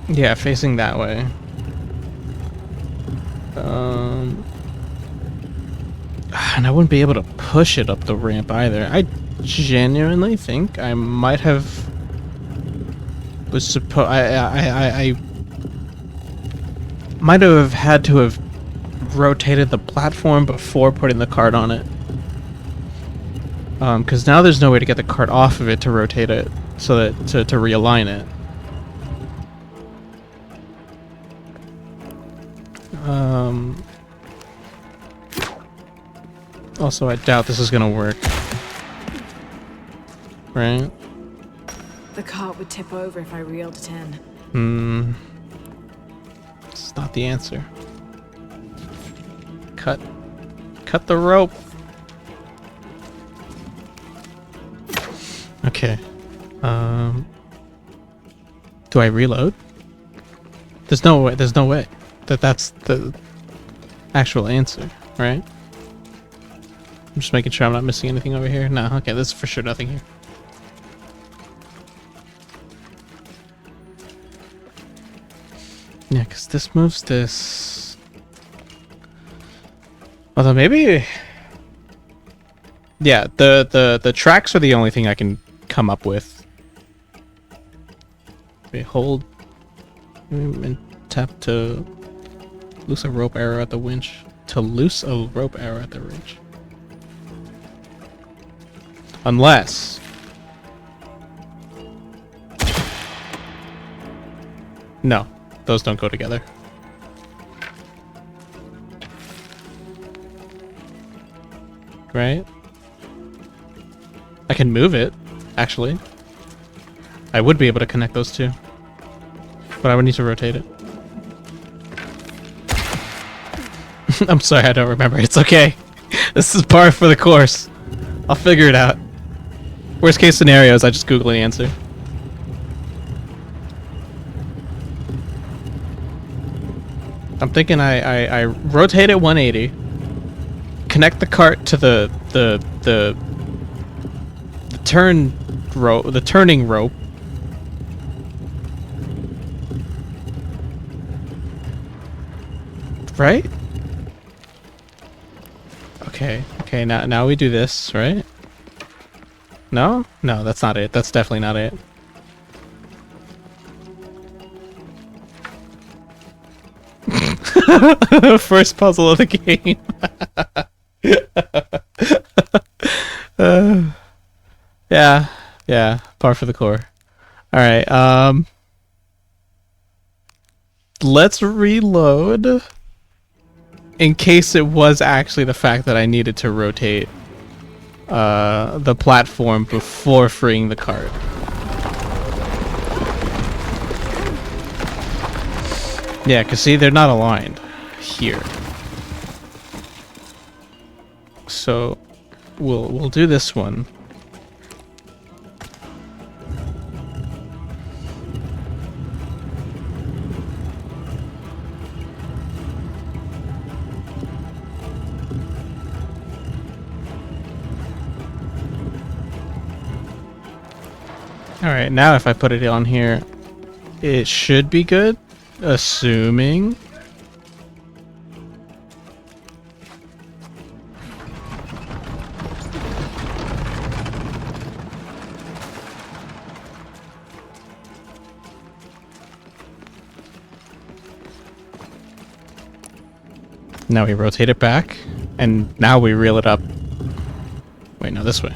Yeah, facing that way. And I wouldn't be able to push it up the ramp either. I genuinely think I might have might have had to have rotated the platform before putting the cart on it. Because now there's no way to get the cart off of it to rotate it, so that to realign it. Also, I doubt this is gonna work. Right? The cart would tip over if I reeled it in. It's not the answer. Cut the rope. Okay. Do I reload? There's no way. There's no way that's the actual answer, right? I'm just making sure I'm not missing anything over here. No, okay, there's for sure nothing here. Yeah, because this moves this. Although maybe... Yeah, the tracks are the only thing I can come up with. Wait, hold and tap to loose a rope arrow at the winch. To loose a rope arrow at the winch. Unless... No, those don't go together. Right? I can move it, actually. I would be able to connect those two. But I would need to rotate it. I'm sorry, I don't remember. It's okay. This is par for the course. I'll figure it out. Worst case scenario is I just Google the answer. I'm thinking I rotate it 180, connect the cart to the turning rope. Right? Okay, now we do this, right? No? No, that's not it. That's definitely not it. First puzzle of the game. Yeah, par for the core. Alright, let's reload. In case it was actually the fact that I needed to rotate the platform before freeing the cart. Yeah, cause see, they're not aligned here. So we'll do this one. Alright, now if I put it on here, it should be good, assuming. Now we rotate it back, and now we reel it up. Wait, no, this way.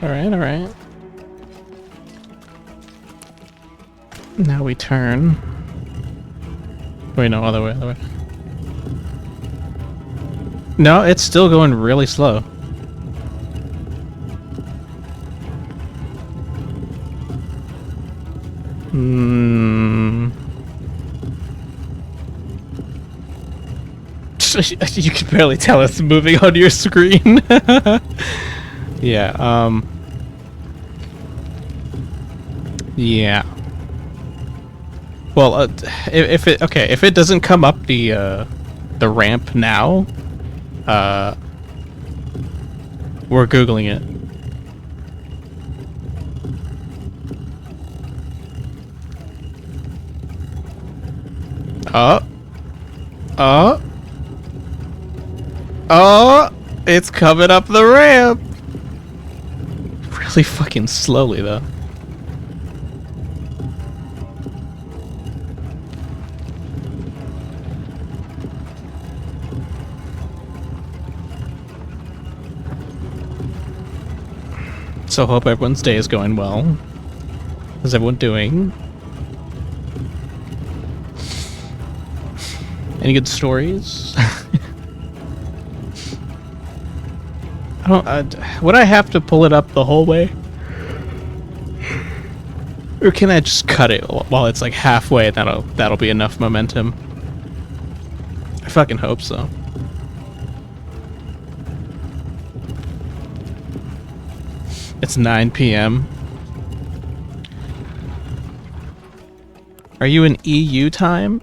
Alright. Now we turn. Wait, no, other way. No, it's still going really slow. You can barely tell it's moving on your screen. Yeah, yeah. Well, if it doesn't come up the ramp now, We're Googling it. Oh, it's coming up the ramp. Really fucking slowly though. So hope everyone's day is going well. How's everyone doing? Any good stories? Would I have to pull it up the whole way? Or can I just cut it while it's like halfway? That'll be enough momentum. I fucking hope so. It's 9 p.m. Are you in EU time?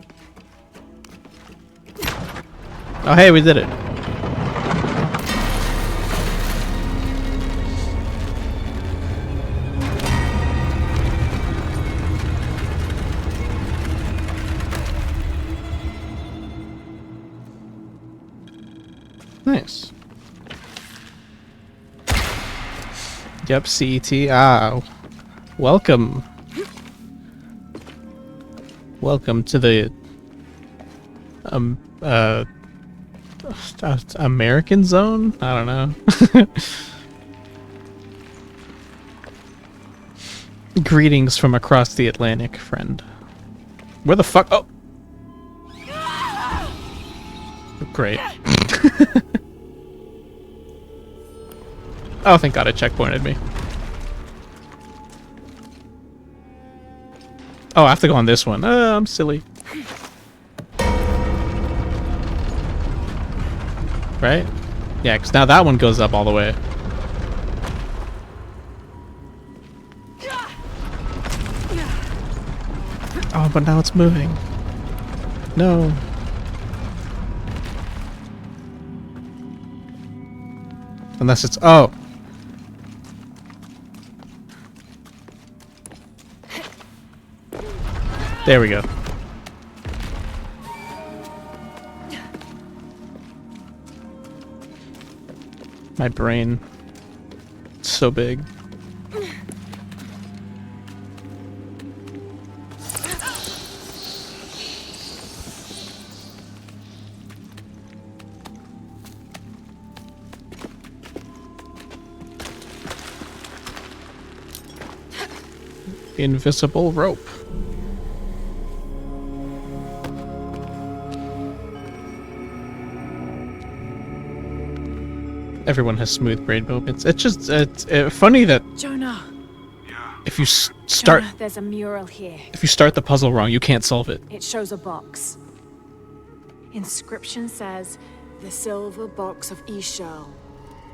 Oh hey, we did it. Nice. Yep, CET. Ah, welcome. Welcome to the American zone? I don't know. Greetings from across the Atlantic, friend. Where the fuck? Oh! Great. Oh, thank God it checkpointed me. Oh, I have to go on this one. I'm silly. Right? Yeah, because now that one goes up all the way. Oh, but now it's moving. No. Unless it's... Oh. There we go. My brain. It's so big. Invisible rope. Everyone has smooth brain movements. It's just it's funny that Jonah. Yeah. if you start Jonah, there's a mural here. if you start the puzzle wrong, you can't solve it. It shows a box. Inscription says, "The silver box of Ishal."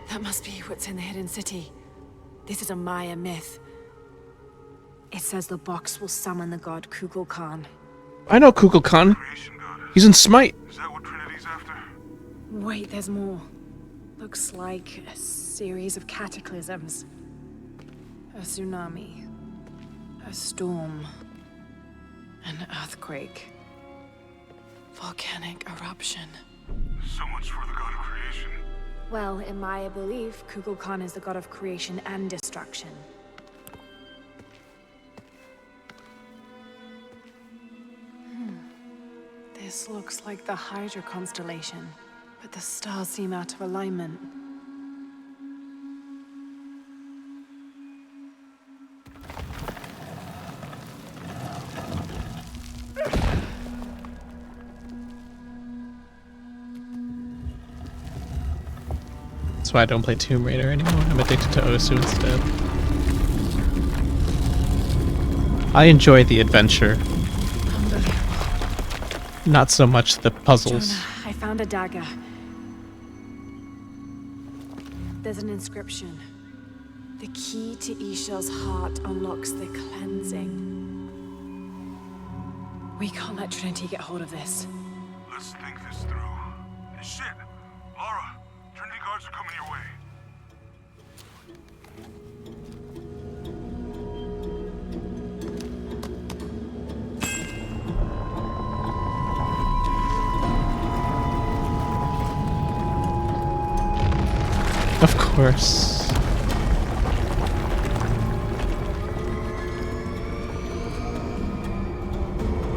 That must be what's in the hidden city. This is a Maya myth. It says the box will summon the god Kukulkan. I know Kukulkan. He's in Smite. Is that what Trinity's after? Wait, there's more. Looks like a series of cataclysms. A tsunami. A storm. An earthquake. Volcanic eruption. So much for the god of creation. Well, in Maya belief, Kukulkan is the god of creation and destruction. This looks like the Hydra constellation, but the stars seem out of alignment. That's why I don't play Tomb Raider anymore. I'm addicted to Osu instead. I enjoy the adventure. Not so much the puzzles. Jonah, I found a dagger. There's an inscription. The key to Ishal's heart unlocks the cleansing. We can't let Trinity get hold of this. Let's think this through. Shit! Lara! course.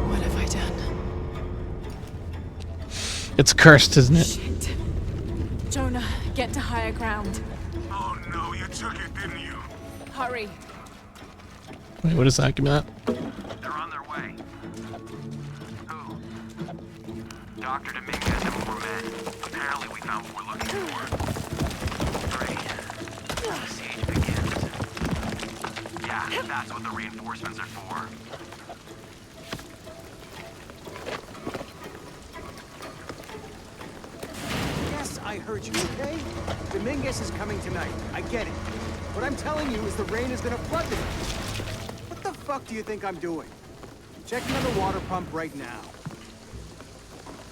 What have I done? It's cursed, isn't it? Shit. Jonah, get to higher ground. Oh no, you took it, didn't you? Hurry. Wait, what is that? Give me that. They're on their way. Who? Dr. Dominguez and more men. Apparently we found what we're looking for. Great. The siege begins. Yeah, that's what the reinforcements are for. Yes, I heard you, okay? Dominguez is coming tonight. I get it. What I'm telling you is the rain is gonna flood the beach. What the fuck do you think I'm doing? Checking on the water pump right now.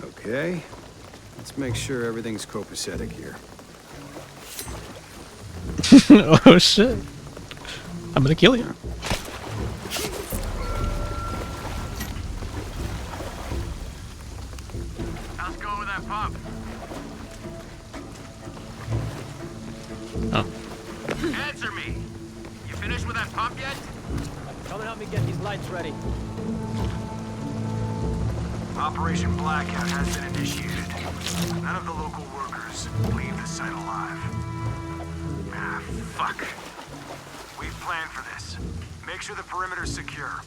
Okay. Let's make sure everything's copacetic here. Oh shit. I'm gonna kill you. How's it going with that pump? Oh. Answer me! You finished with that pump yet? Come and help me get these lights ready. Operation Blackout has been initiated. None of the local workers leave the site alive. Ah, fuck. We've planned for this. Make sure the perimeter's secure.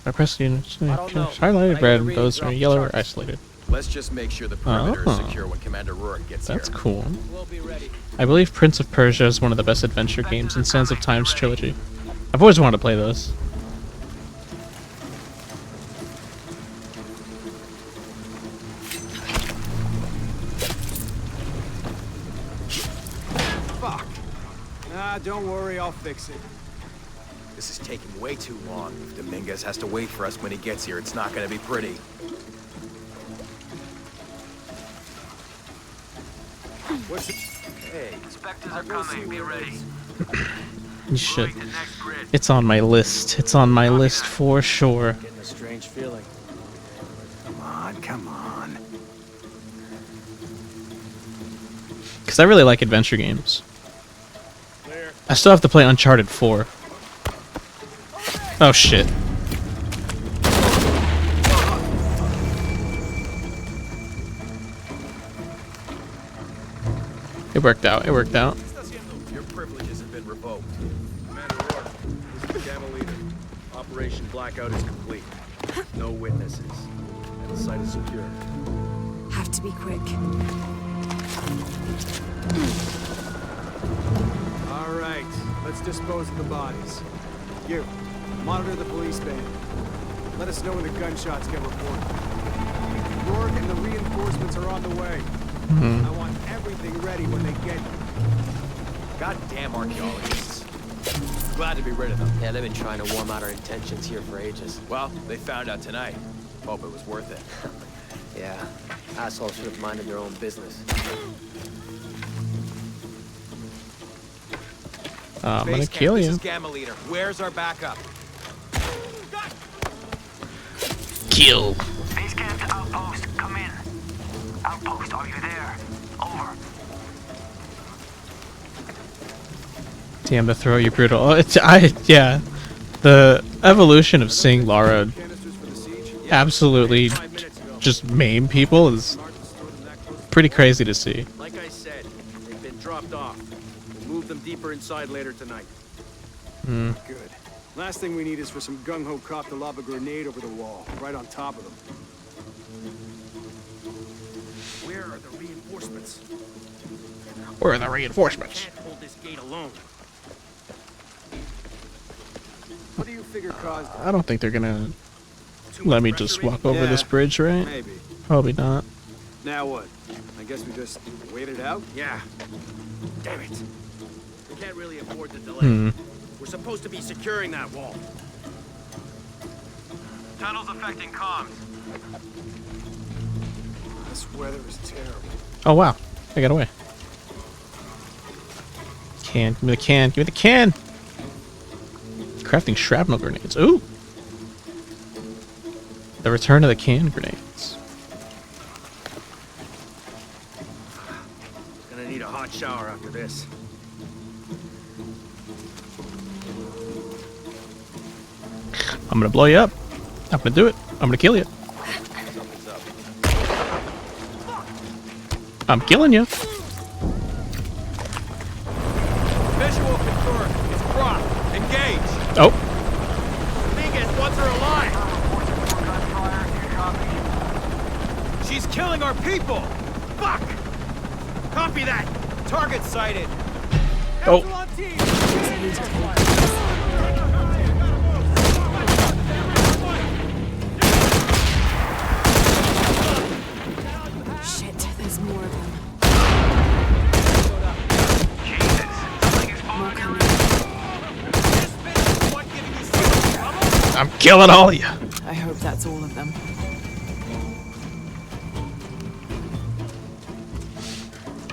I press the units. don't know. Highlighted I red, gotta read those the are off yellow or charts. isolated. Let's just make sure the perimeter Oh. is secure when Commander Rourke gets That's here. cool. We'll be ready. I believe Prince of Persia is one of the best adventure games in Sands of Time's trilogy. I've always wanted to play those. Fuck. Nah, don't worry, I'll fix it. This is taking way too long. If Dominguez has to wait for us when he gets here, it's not gonna be pretty. What's the... Hey, Inspectors are coming. Be ready. You should. Moving to next grid. It's on my list. It's on my list for sure. Getting a strange feeling. Come on, come on. Because I really like adventure games. I still have to play Uncharted 4. Oh shit. It worked out. It worked out. your privileges have been revoked. Commander Rourke, this is Gamma Leader. Operation Blackout is complete. No witnesses. And the site is secure. Have to be quick. All right, let's dispose of the bodies. You, monitor the police band. Let us know when the gunshots get reported. Rourke and the reinforcements are on the way. I want everything ready when they get here. Goddamn archaeologists. Glad to be rid of them. Yeah, they've been trying to warm out our intentions here for ages. Well, they found out tonight. Hope it was worth it. Yeah, assholes should have minded their own business. I'm gonna Base kill camp, you. This is Gamma Leader. Where's our backup? Kill. Base camp to outpost. Come in. Outpost, are you there? Over. Damn, the throw you brutal. Oh, yeah. The evolution of seeing Lara Canisters for the siege? absolutely just maim people is pretty crazy to see. Like I said, they've been dropped off. We'll move them deeper inside later tonight. Hmm. Good. Last thing we need is for some gung-ho cop to lob a grenade over the wall, right on top of them. Where are the reinforcements? Where are the reinforcements? Can't hold this gate alone. What do you figure caused it? I don't think they're gonna Too let much me pressure just in? walk over Yeah, this bridge, right? Maybe. Probably not. Now what? I guess we just wait it out? Yeah. Damn it. We can't really afford the delay. Hmm. We're supposed to be securing that wall. Tunnels affecting comms. This weather is terrible. Oh wow, I got away. Can, give me the can, give me the can! Crafting shrapnel grenades. Ooh! The return of the can grenades. hot shower after this. I'm gonna blow you up. I'm gonna do it. I'm gonna kill you. Something's up. I'm killing you. Visual confirmed. It's Croft. Engage. Oh. Dominguez wants her alive. She's killing our people. Fuck. Copy that. Target sighted. Oh. Epsilon team. Shit, there's more of them. I'm killing all of you. I hope that's all of them.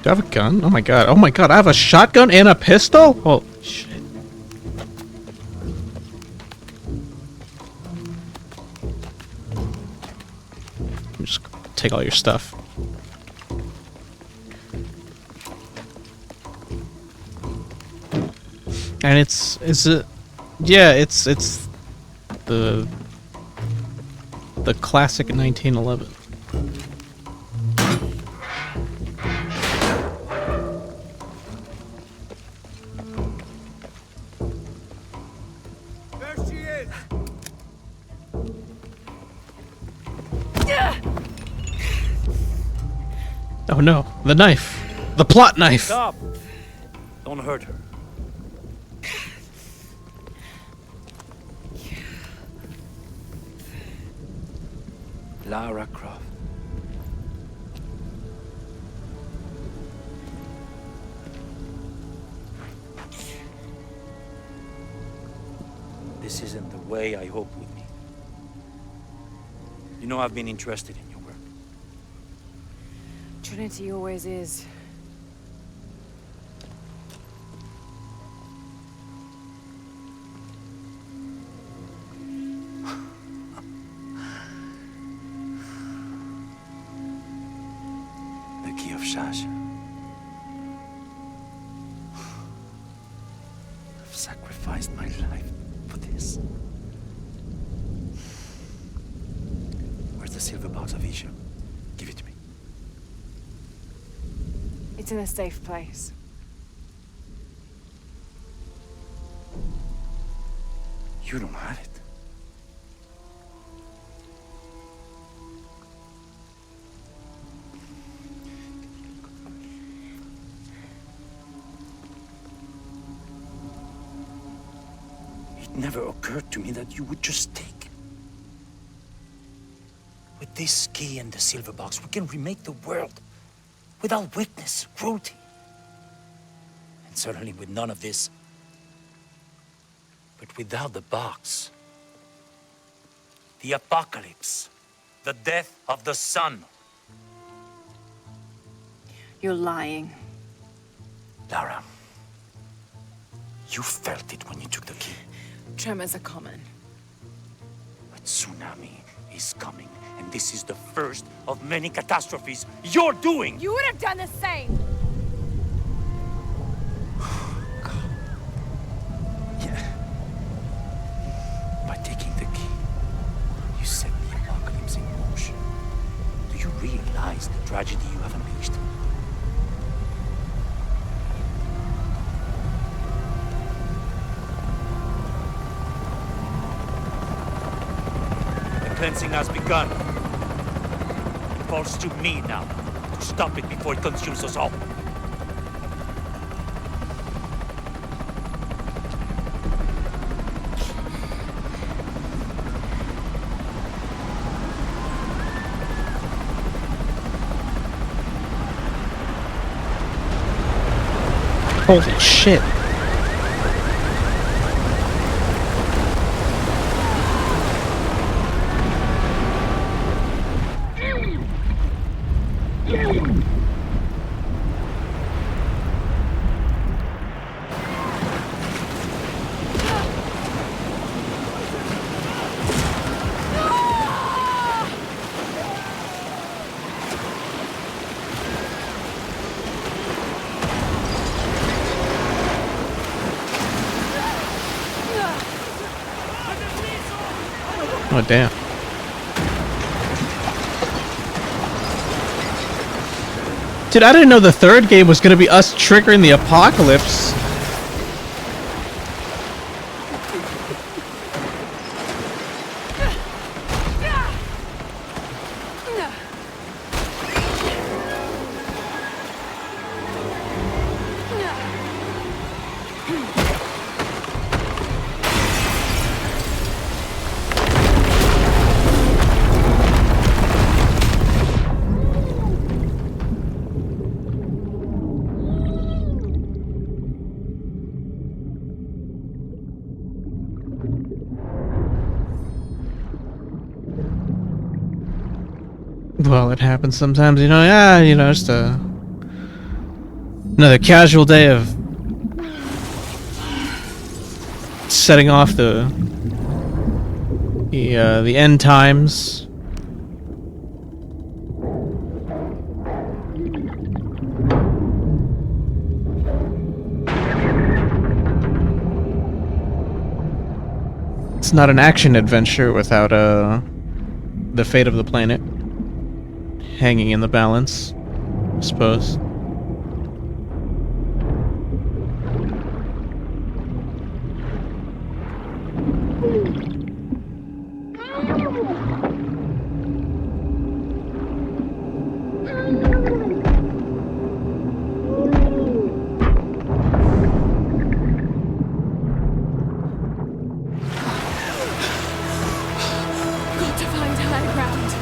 Do I have a gun? Oh my god. Oh my god. I have a shotgun and a pistol? Oh, shit. Just take all your stuff. And is it? Yeah, it's the classic 1911. There she is. Oh no, the knife. The plot knife. Stop! Don't hurt her. Lara Croft. This isn't the way I hoped would be. You know I've been interested in your work. Trinity always is. The key of Shasha. I've sacrificed my life for this. Where's the silver box of Isha? Give it to me. It's in a safe place. You don't have it. It never occurred to me that you would just take it. With this key and the silver box, we can remake the world without weakness, cruelty. And certainly with none of this. But without the box, the apocalypse, the death of the sun. You're lying. Lara, you felt it when you took the key. Tremors are common. But tsunami is coming, and this is the first of many catastrophes you're doing! You would have done the same! By taking the key, you set the apocalypse in motion. Do you realize the tragedy you have unleashed? The cleansing has begun. It falls to me now to stop it before it consumes us all. Holy shit. Oh, damn. Dude, I didn't know the third game was gonna be us triggering the apocalypse. Well, it happens sometimes, you know. Yeah, you know, just another casual day of setting off the end times. It's not an action adventure without the fate of the planet hanging in the balance, I suppose. Got to find high ground.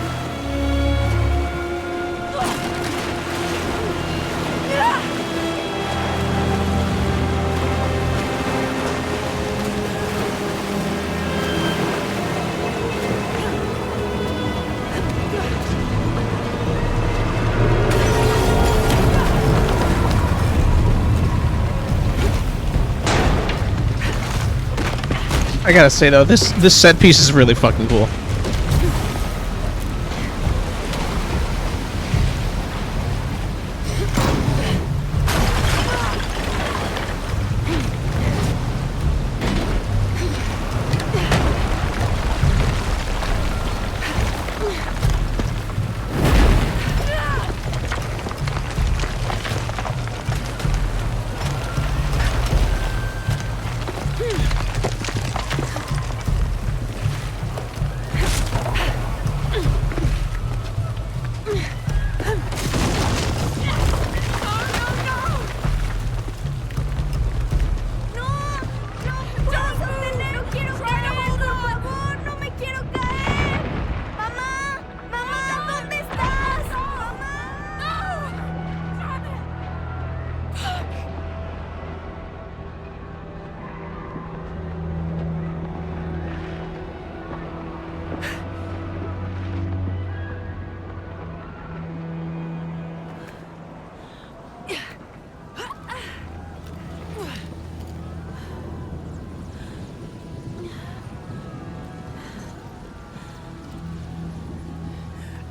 I gotta say though, this set piece is really fucking cool.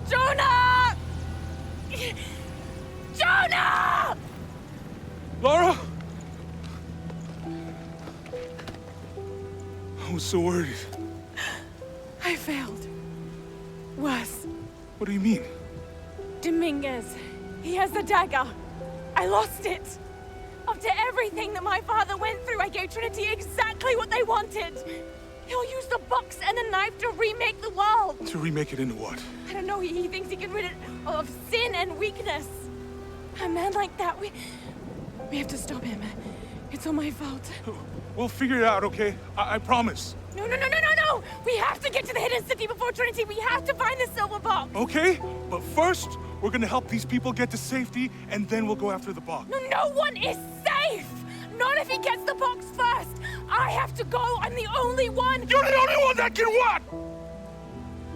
Jonah! Jonah! Lara? I was so worried. I failed. Worse. What do you mean? Dominguez. He has the dagger. I lost it. After everything that my father went through, I gave Trinity exactly what they wanted. He'll use the box and the knife to remake the world. To remake it into what? I don't know, he thinks he can rid it of sin and weakness. A man like that, we have to stop him. It's all my fault. We'll figure it out, okay? I promise. No. We have to get to the hidden city before Trinity. We have to find the silver box. Okay, but first, we're gonna help these people get to safety, and then we'll go after the box. No one is safe! Not if he gets the box first! I have to go! I'm the only one! You're the only one that can what?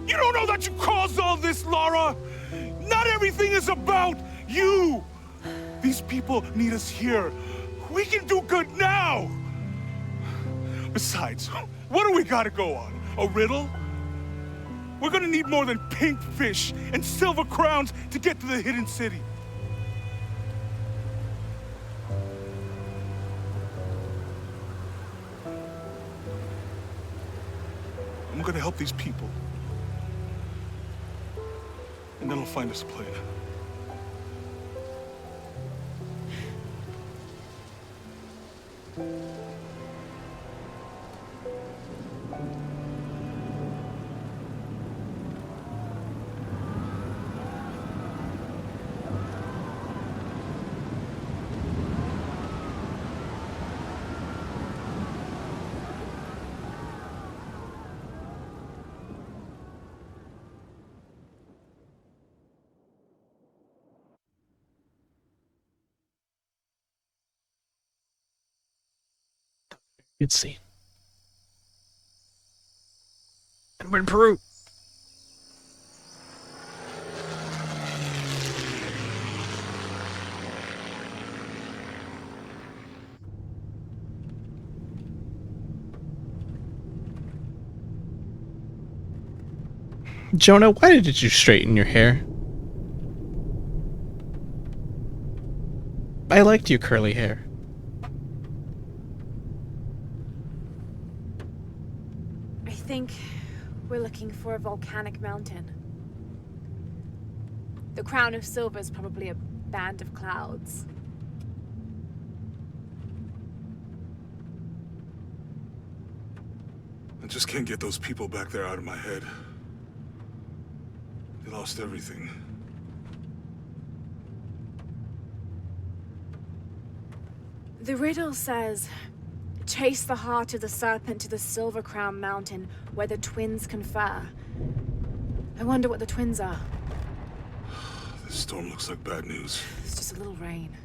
You don't know that you caused all this, Lara! Not everything is about you! These people need us here. We can do good now! Besides, what do we gotta go on? A riddle? We're gonna need more than pink fish and silver crowns to get to the hidden city. I'm gonna help these people. And then I'll find us a plane. Good scene. And we're in Peru. Jonah, why did you straighten your hair? I liked your curly hair. I think we're looking for a volcanic mountain. The crown of silver is probably a band of clouds. I just can't get those people back there out of my head. They lost everything. The riddle says, chase the heart of the serpent to the Silver Crown Mountain where the twins confer. I wonder what the twins are. This storm looks like bad news. It's just a little rain.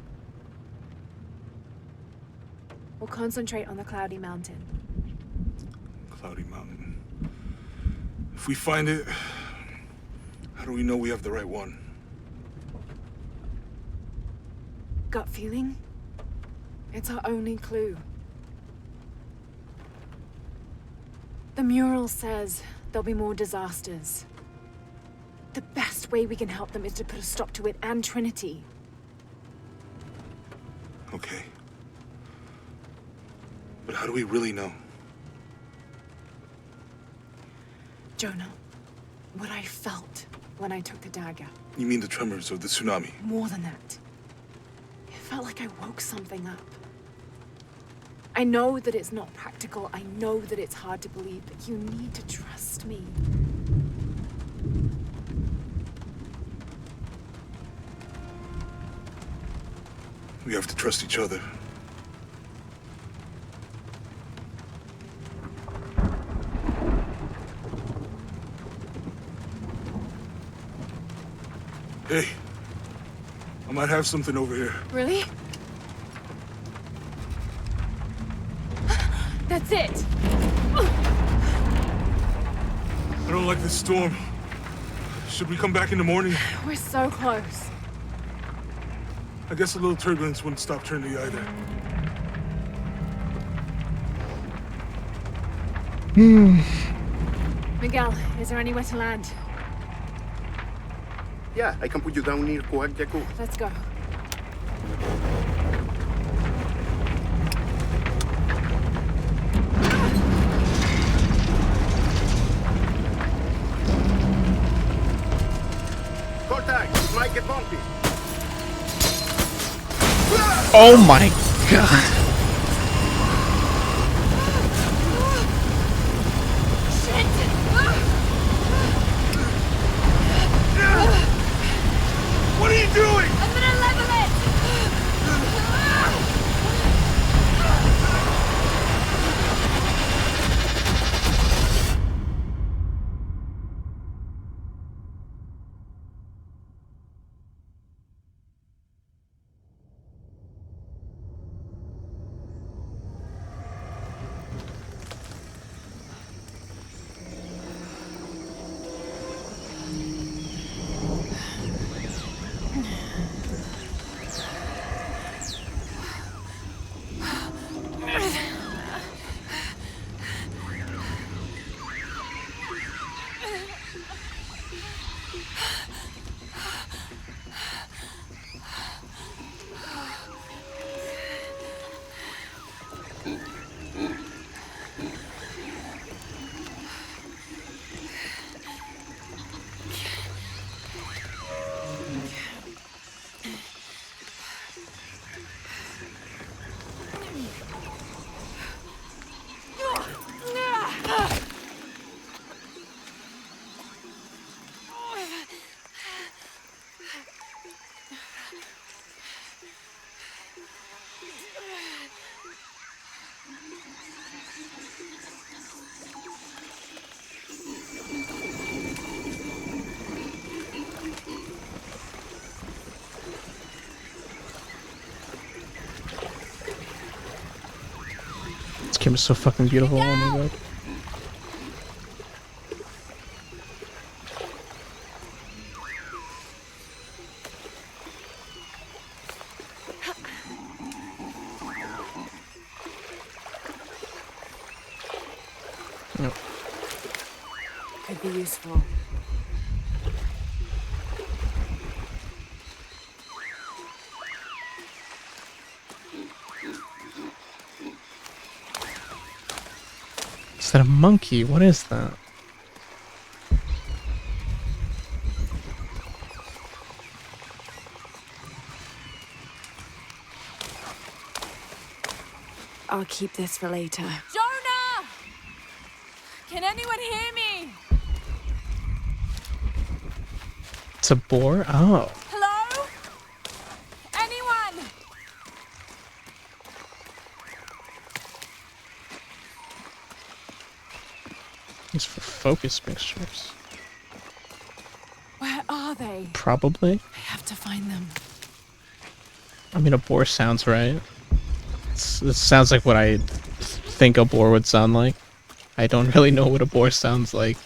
We'll concentrate on the Cloudy Mountain. Cloudy Mountain. If we find it, how do we know we have the right one? Gut feeling? It's our only clue. The mural says there'll be more disasters. The best way we can help them is to put a stop to it and Trinity. Okay. But how do we really know? Jonah, what I felt when I took the dagger. You mean the tremors of the tsunami? More than that. It felt like I woke something up. I know that it's not practical. I know that it's hard to believe, but you need to trust me. We have to trust each other. Hey, I might have something over here. Really? That's it! I don't like this storm. Should we come back in the morning? We're so close. I guess a little turbulence wouldn't stop Trinity either. Miguel, is there anywhere to land? Yeah, I can put you down near Coac Yaku. Let's go. Contact! It might get bumpy. Oh my god. What are you doing? I'm gonna level it! This camera's so fucking beautiful. Oh my god. Yep. Could be useful. Is that a monkey? What is that? I'll keep this for later. Jonah! Can anyone hear me? It's a boar? Oh. Hello? Anyone? It's for focus mixtures. Where are they? Probably. I have to find them. I mean, a boar sounds right. It sounds like what I think a boar would sound like. I don't really know what a boar sounds like.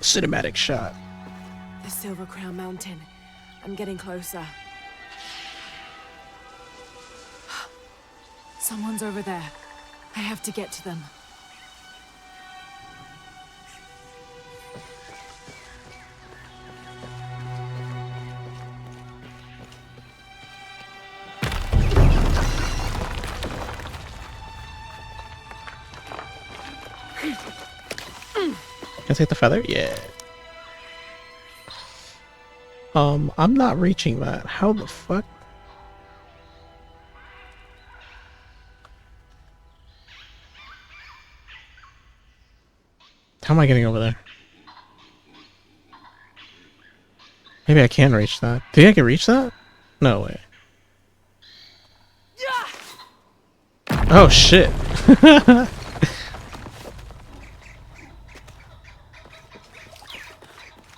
Cinematic shot. The Silver Crown Mountain. I'm getting closer. Someone's over there. I have to get to them. Can I take the feather? Yeah. I'm not reaching that. How the fuck? How am I getting over there? Maybe I can reach that. Do you think I can reach that? No way. Oh shit.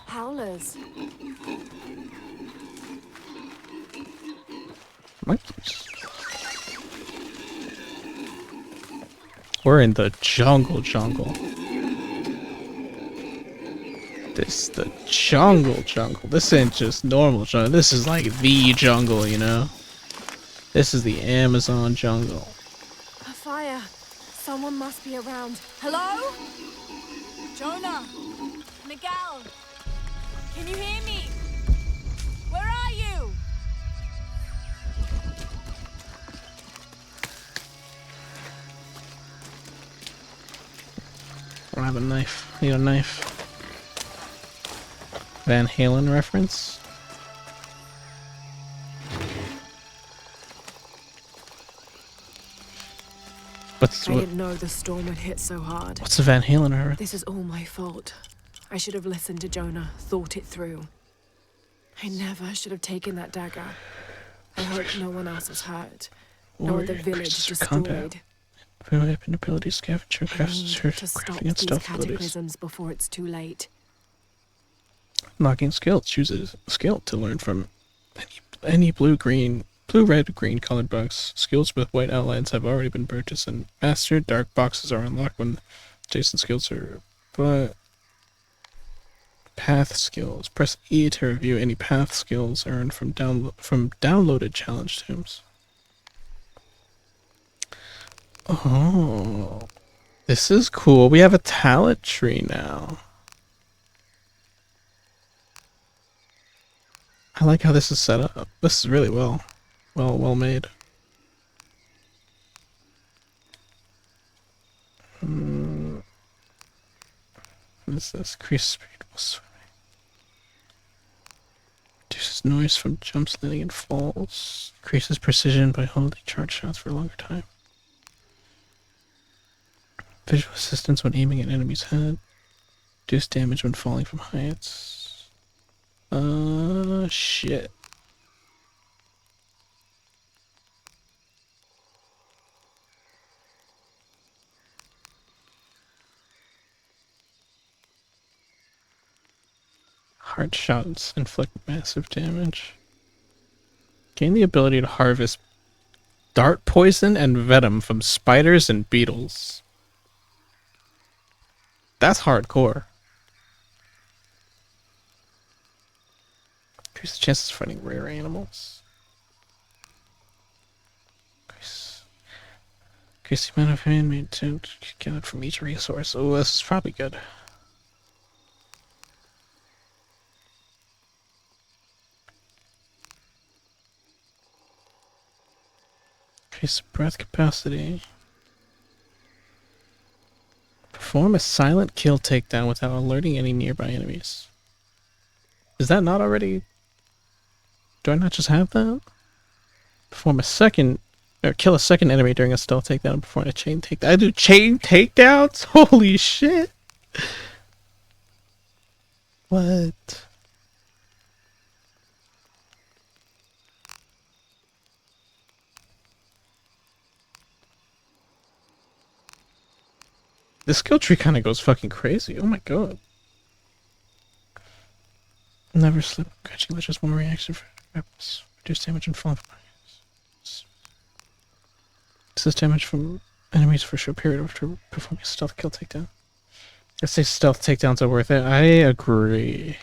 Howlers. Monkeys. We're in the jungle. This the jungle. This ain't just normal jungle. This is like the jungle, you know? This is the Amazon jungle. A fire. Someone must be around. Hello? Jonah? Miguel? Can you hear me? Where are you? I don't have a knife. I need a knife. Van Halen reference. I didn't know the storm would hit so hard. What's the Van Halen reference? This is all my fault. I should have listened to Jonah, thought it through. I never should have taken that dagger. I hope no one else was hurt. Nor the village destroyed. Weapon ability, scavenger, I need to stop crafting, and these stealth abilities. cataclysms before it's too late. Unlocking skills. Choose a skill to learn from any blue, red, green colored box. Skills with white outlines have already been purchased and mastered. Dark boxes are unlocked when adjacent skills are. But path skills. Press E to review any path skills earned from downloaded challenge tombs. Oh, this is cool. We have a talent tree now. I like how this is set up. This is really well made. What is this? Increase speed while swimming. Reduces noise from jumps, landing, and falls. Increases precision by holding charge shots for a longer time. Visual assistance when aiming at enemy's head. Reduce damage when falling from heights. Shit. Hard shots inflict massive damage. Gain the ability to harvest dart poison and venom from spiders and beetles. That's hardcore. Increase the chances of fighting rare animals. Increase the amount of handmade to get it from each resource. Oh, this is probably good. Increase the breath capacity. Perform a silent kill takedown without alerting any nearby enemies. Is that not already? Do I not just have that? Perform a second, or kill a second enemy during a stealth takedown and perform a chain takedown. I do chain takedowns? Holy shit! What? This skill tree kind of goes fucking crazy. Oh my god. Never slip. Catching just one reaction for weapons. Reduce damage and fall. Assist damage from enemies for a short period after performing a stealth kill takedown. I say stealth takedowns are worth it. I agree.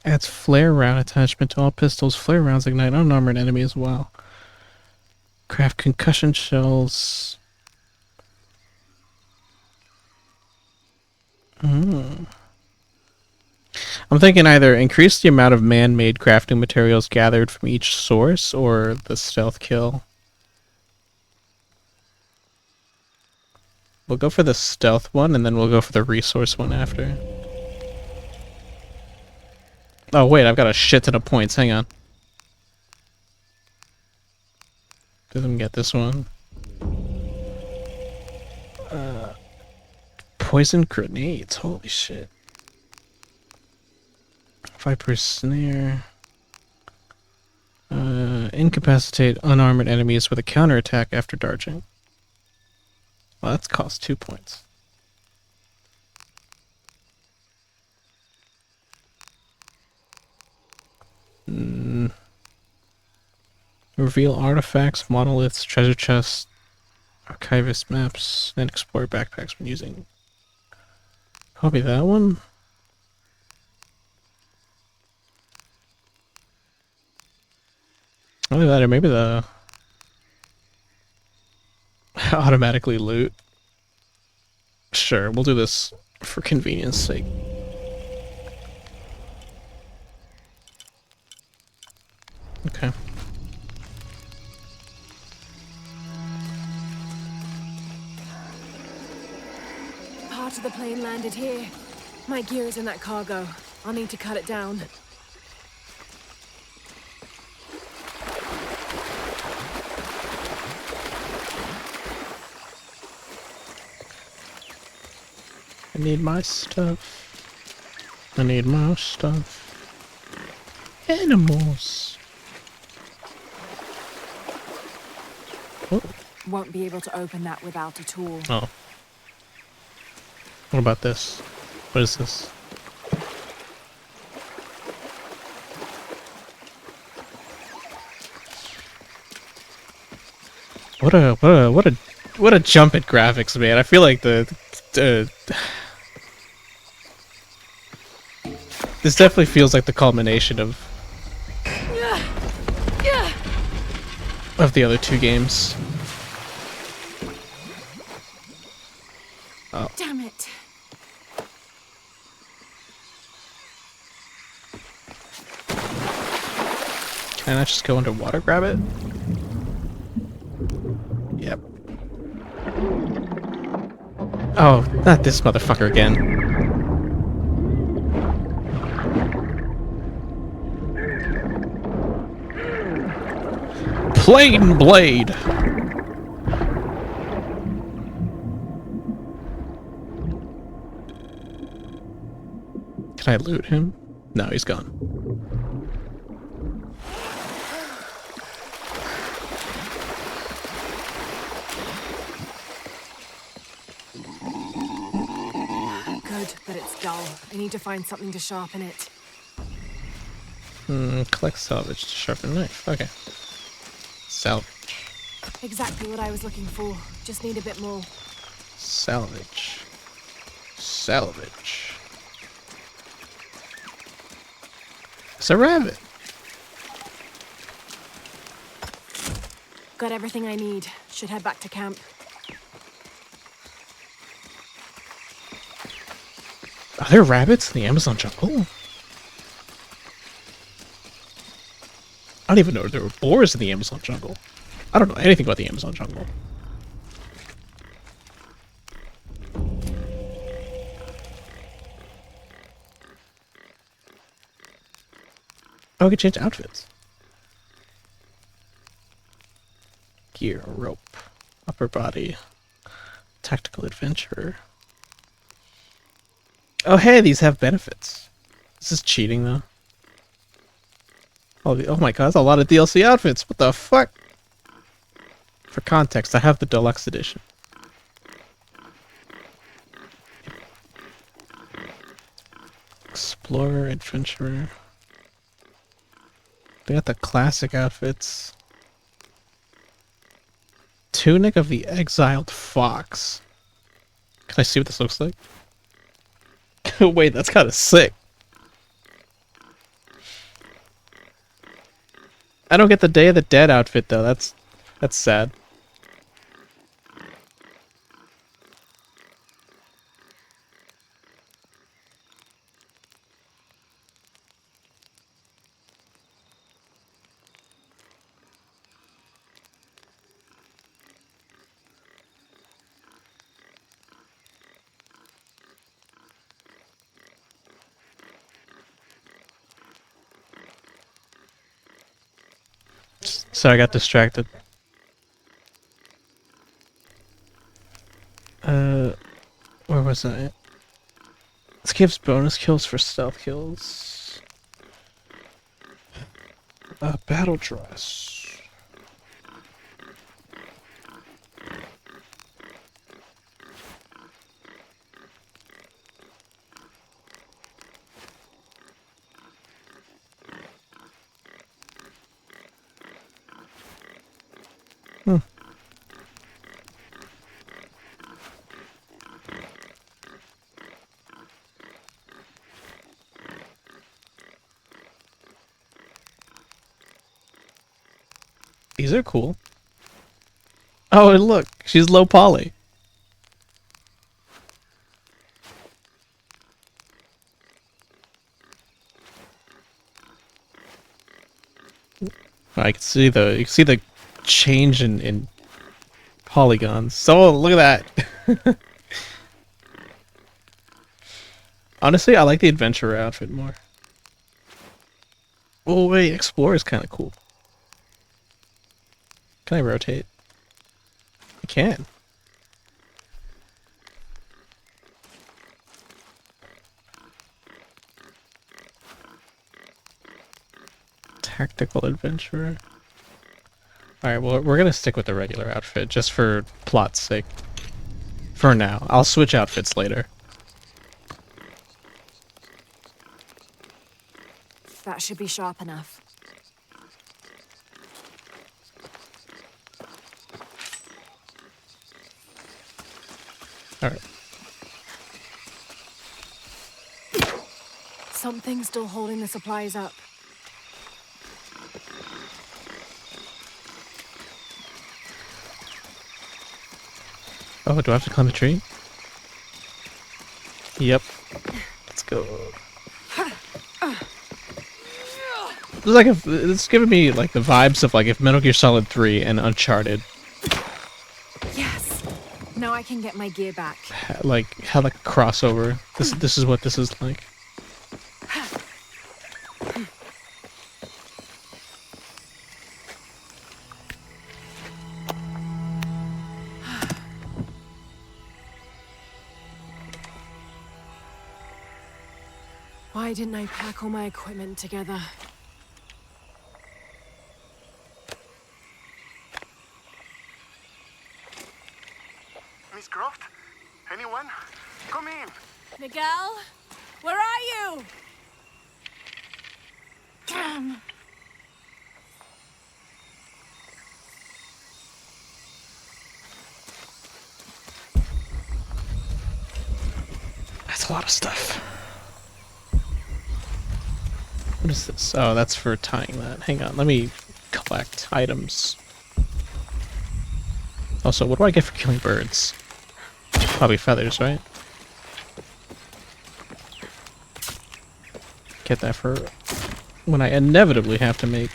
Adds flare round attachment to all pistols. Flare rounds ignite unarmored enemy as well. Craft concussion shells. I'm thinking either increase the amount of man-made crafting materials gathered from each source or the stealth kill. We'll go for the stealth one and then we'll go for the resource one after. Oh wait, I've got a shit ton of points. Hang on. Doesn't get this one. Poison grenades. Holy shit. Viper snare. Incapacitate unarmored enemies with a counterattack after dodging. Well, that's cost 2 points. Reveal artifacts, monoliths, treasure chests, archivist maps, and explore backpacks when using. Probably that one. Either that or maybe the automatically loot. Sure, we'll do this for convenience sake. Okay. Part of the plane landed here. My gear is in that cargo. I'll need to cut it down. I need my stuff. I need my stuff. Animals. Oh. Won't be able to open that without a tool. Oh. What about this? What is this? What a jump at graphics, man. I feel like this definitely feels like the culmination of the other two games. Oh. Damn it. Can I just go underwater, grab it? Yep. Oh, not this motherfucker again. Plane blade! Can I loot him? No, he's gone. It's dull. I need to find something to sharpen it. Collect salvage to sharpen a knife. Okay. Salvage. Exactly what I was looking for. Just need a bit more. Salvage. Salvage. It's a rabbit. Got everything I need. Should head back to camp. Are there rabbits in the Amazon jungle? I don't even know if there were boars in the Amazon jungle. I don't know anything about the Amazon jungle. Oh, I can change outfits. Gear, rope, upper body, tactical adventurer. Oh, hey, these have benefits. This is cheating, though. Oh my god, that's a lot of DLC outfits. What the fuck? For context, I have the deluxe edition. Explorer, adventurer. They got the classic outfits. Tunic of the Exiled Fox. Can I see what this looks like? Wait, that's kind of sick. I don't get the Day of the Dead outfit though. That's sad. So I got distracted. Where was I? This gives bonus kills for stealth kills. Battle dress. These are cool. Oh, and look, she's low poly. I can see the change in polygons. So look at that. Honestly, I like the adventurer outfit more. Oh wait, explorer is kind of cool. Can I rotate? I can. Tactical adventurer. Alright, well, we're gonna stick with the regular outfit, just for plot's sake. For now. I'll switch outfits later. That should be sharp enough. Alright. Something's still holding the supplies up. Oh, do I have to climb a tree? Yep. Let's go. It's like it's giving me like the vibes of like if Metal Gear Solid 3 and Uncharted. Yes. Now I can get my gear back. Like had like a crossover. This is what this is like. Why didn't I pack all my equipment together? Miss Croft? Anyone? Come in. Miguel? Where are you? Damn. That's a lot of stuff. What is this? Oh, that's for tying that. Hang on, let me collect items. Also, what do I get for killing birds? Probably feathers, right? Get that for when I inevitably have to make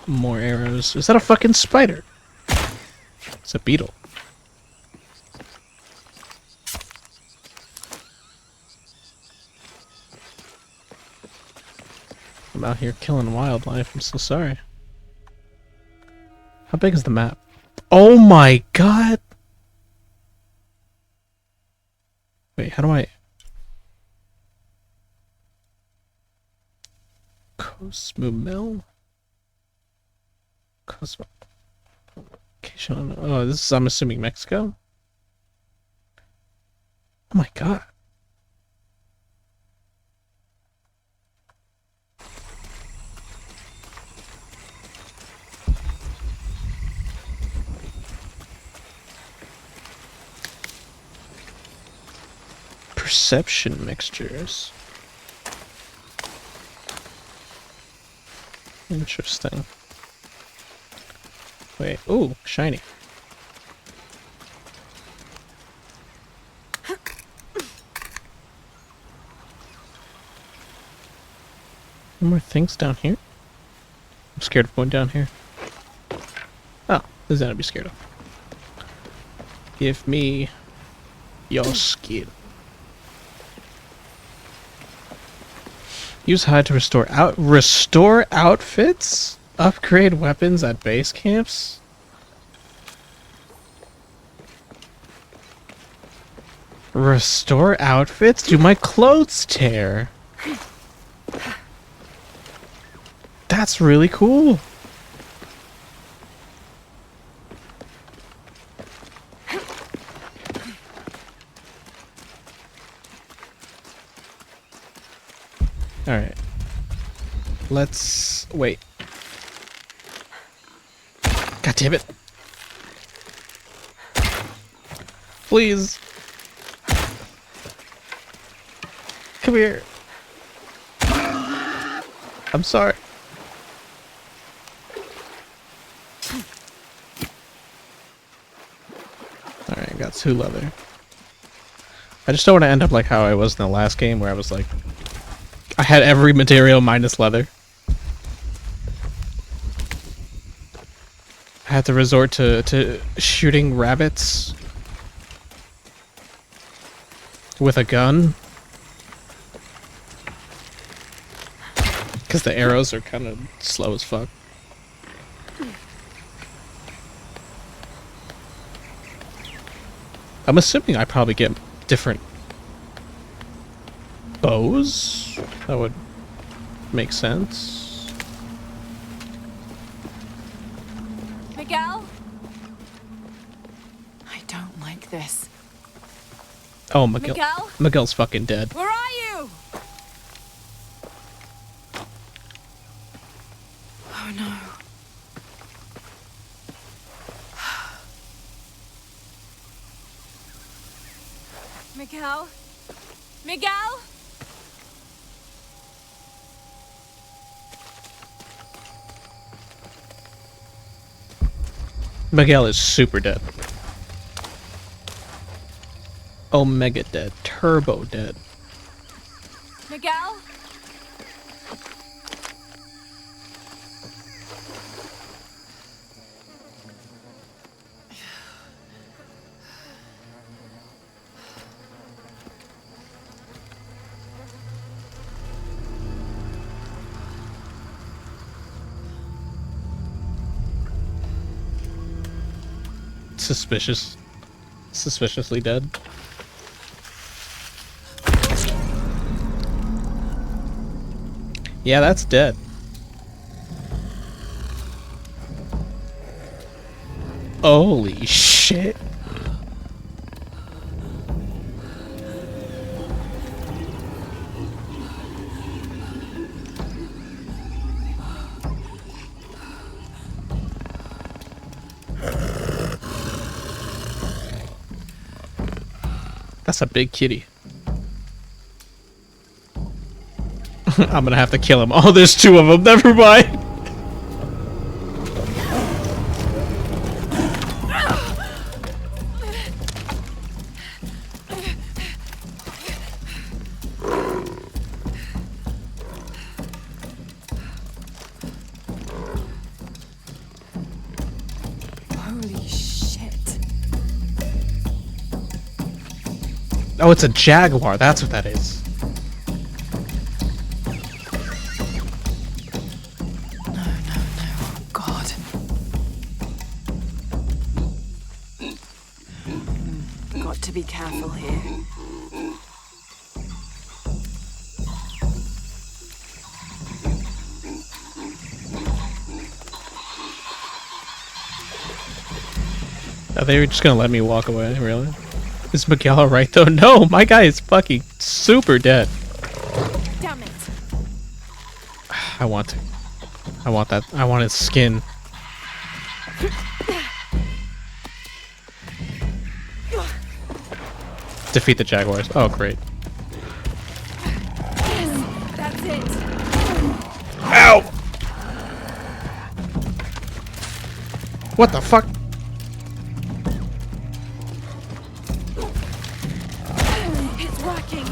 more arrows. Is that a fucking spider? It's a beetle. I'm out here killing wildlife. I'm so sorry. How big is the map? Oh my god! Wait, how do I... Cosmomel? Cosmo... Oh, this is, I'm assuming, Mexico? Oh my god. Perception mixtures. Interesting. Wait, ooh, shiny. Any more things down here? I'm scared of going down here. Oh, there's nothing to be scared of. Give me your skin. Use hide to restore outfits? Upgrade weapons at base camps? Restore outfits? Do my clothes tear? That's really cool. Alright. Let's... wait. God damn it. Please. Come here. I'm sorry. Alright, I got 2 leather. I just don't want to end up like how I was in the last game where I was like... I had every material minus leather. I had to resort to shooting rabbits with a gun. Because the arrows are kind of slow as fuck. I'm assuming I probably get different bows? That would make sense. Miguel? I don't like this. Oh, Miguel. Miguel? Miguel's fucking dead. Where are you? Oh no. Miguel? Miguel? Miguel is super dead. Omega dead. Turbo dead. Miguel? Suspicious. Suspiciously dead. Yeah, that's dead. Holy shit. That's a big kitty. I'm gonna have to kill him. Oh, there's two of them. Never mind. Holy shit. Oh, it's a jaguar. That's what that is. God. Got to be careful here. Are they just gonna let me walk away? Really? Is Miguel alright though? No, my guy is fucking super dead. Damn it. I want to. I want that. I want his skin. Defeat the jaguars. Oh, great. That's it. Ow! What the fuck? It's working.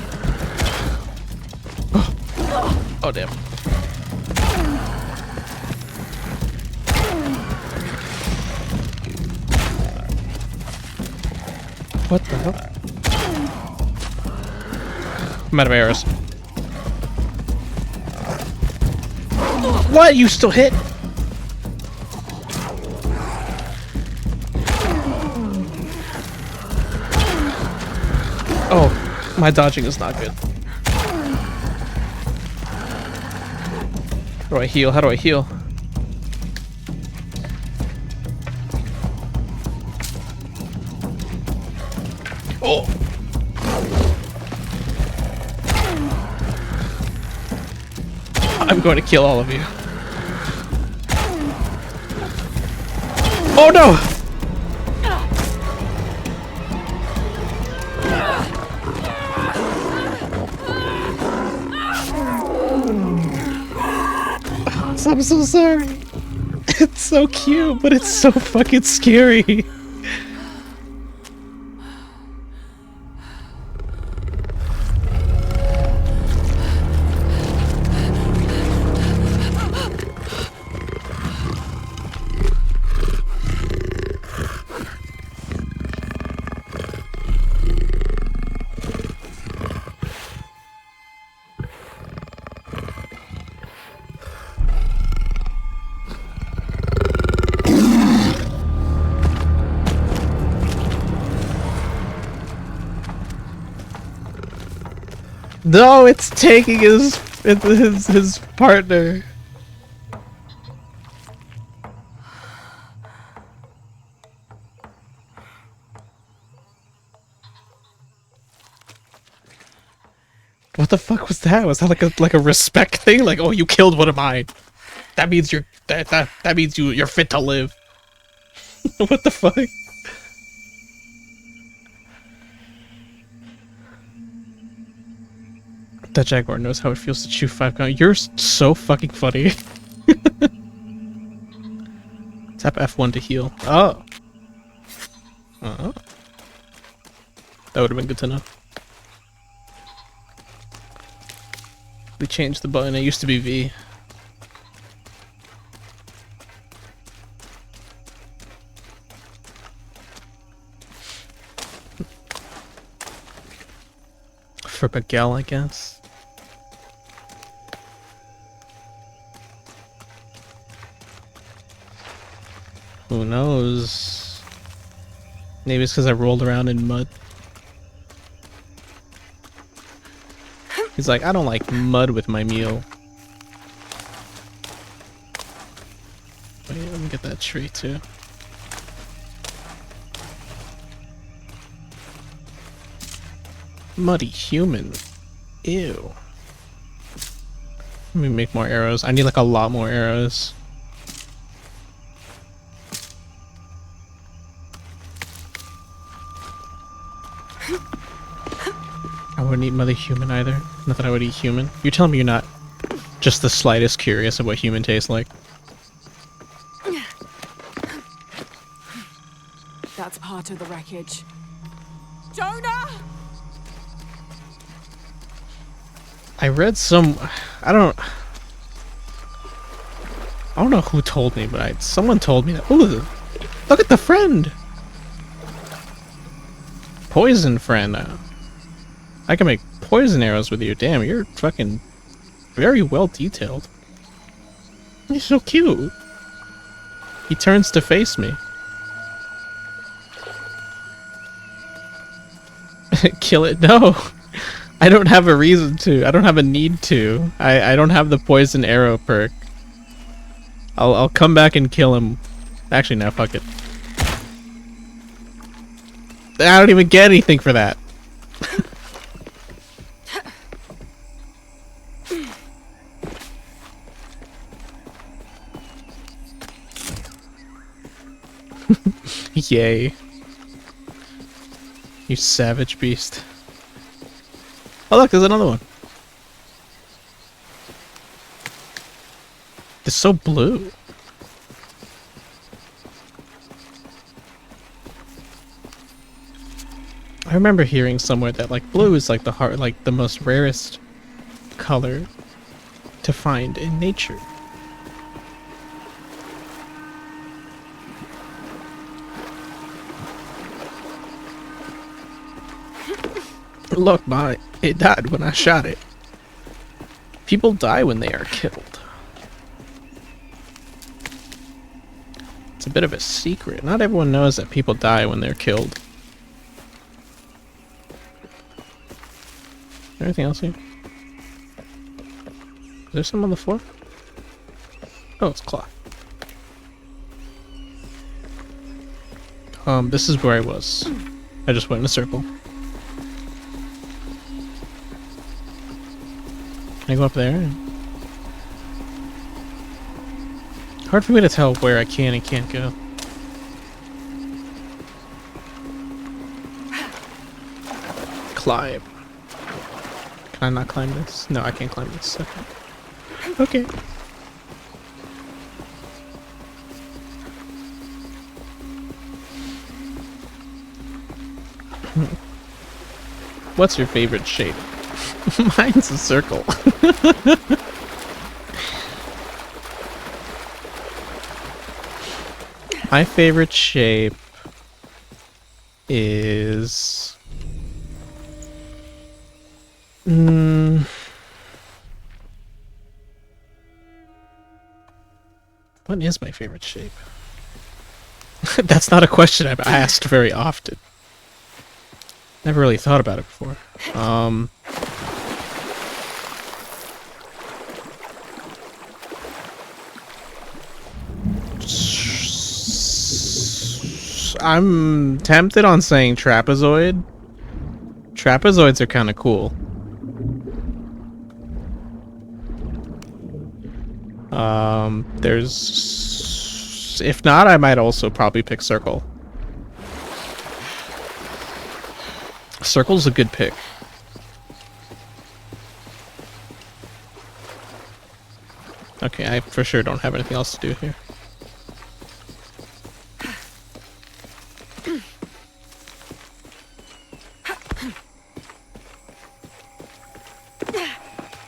Oh, damn. What the hell? I'm out of arrows. What? You still hit? Oh, my dodging is not good. How do I heal? How do I heal? Oh! I'm going to kill all of you. Oh no! I'm so sorry. It's so cute, but it's so fucking scary. No, it's taking his partner. What the fuck was that? Was that like a respect thing? Like, oh, you killed one of mine. That means you're that means you're fit to live. What the fuck? That jaguar knows how it feels to chew 5 pounds. You're so fucking funny. Tap F1 to heal. Oh. Oh. That would have been good to know. We changed the button. It used to be V. For Miguel, I guess. Who knows? Maybe it's because I rolled around in mud. He's like, I don't like mud with my meal. Wait, let me get that tree too. Muddy human. Ew. Let me make more arrows. I need like a lot more arrows. wouldn't eat Mother Human either. Not that I would eat human. You're telling me you're not just the slightest curious of what human tastes like? That's part of the wreckage. Jonah! I read some... I don't know who told me, but someone told me that... Ooh, look at the friend! Poison friend. I can make poison arrows with you. Damn, you're fucking very well detailed. You're so cute. He turns to face me. Kill it? No. I don't have a reason to. I don't have a need to. I don't have the poison arrow perk. I'll come back and kill him. Actually, no, fuck it. I don't even get anything for that. Yay. You savage beast. Oh look, there's another one. It's so blue. I remember hearing somewhere that like blue is like the most rarest color to find in nature. Look, it died when I shot it. People die when they are killed. It's a bit of a secret. Not everyone knows that people die when they're killed. Anything else here? Is there some on the floor? Oh, it's cloth. This is where I was. I just went in a circle. Can I go up there? Hard for me to tell where I can and can't go. Climb. Can I not climb this? No, I can't climb this. Okay. What's your favorite shape? Mine's a circle. My favorite shape is... What is my favorite shape? That's not a question I've asked very often. Never really thought about it before. I'm tempted on saying trapezoid. Trapezoids are kind of cool. There's... If not, I might also probably pick circle. Circle's a good pick. Okay, I for sure don't have anything else to do here.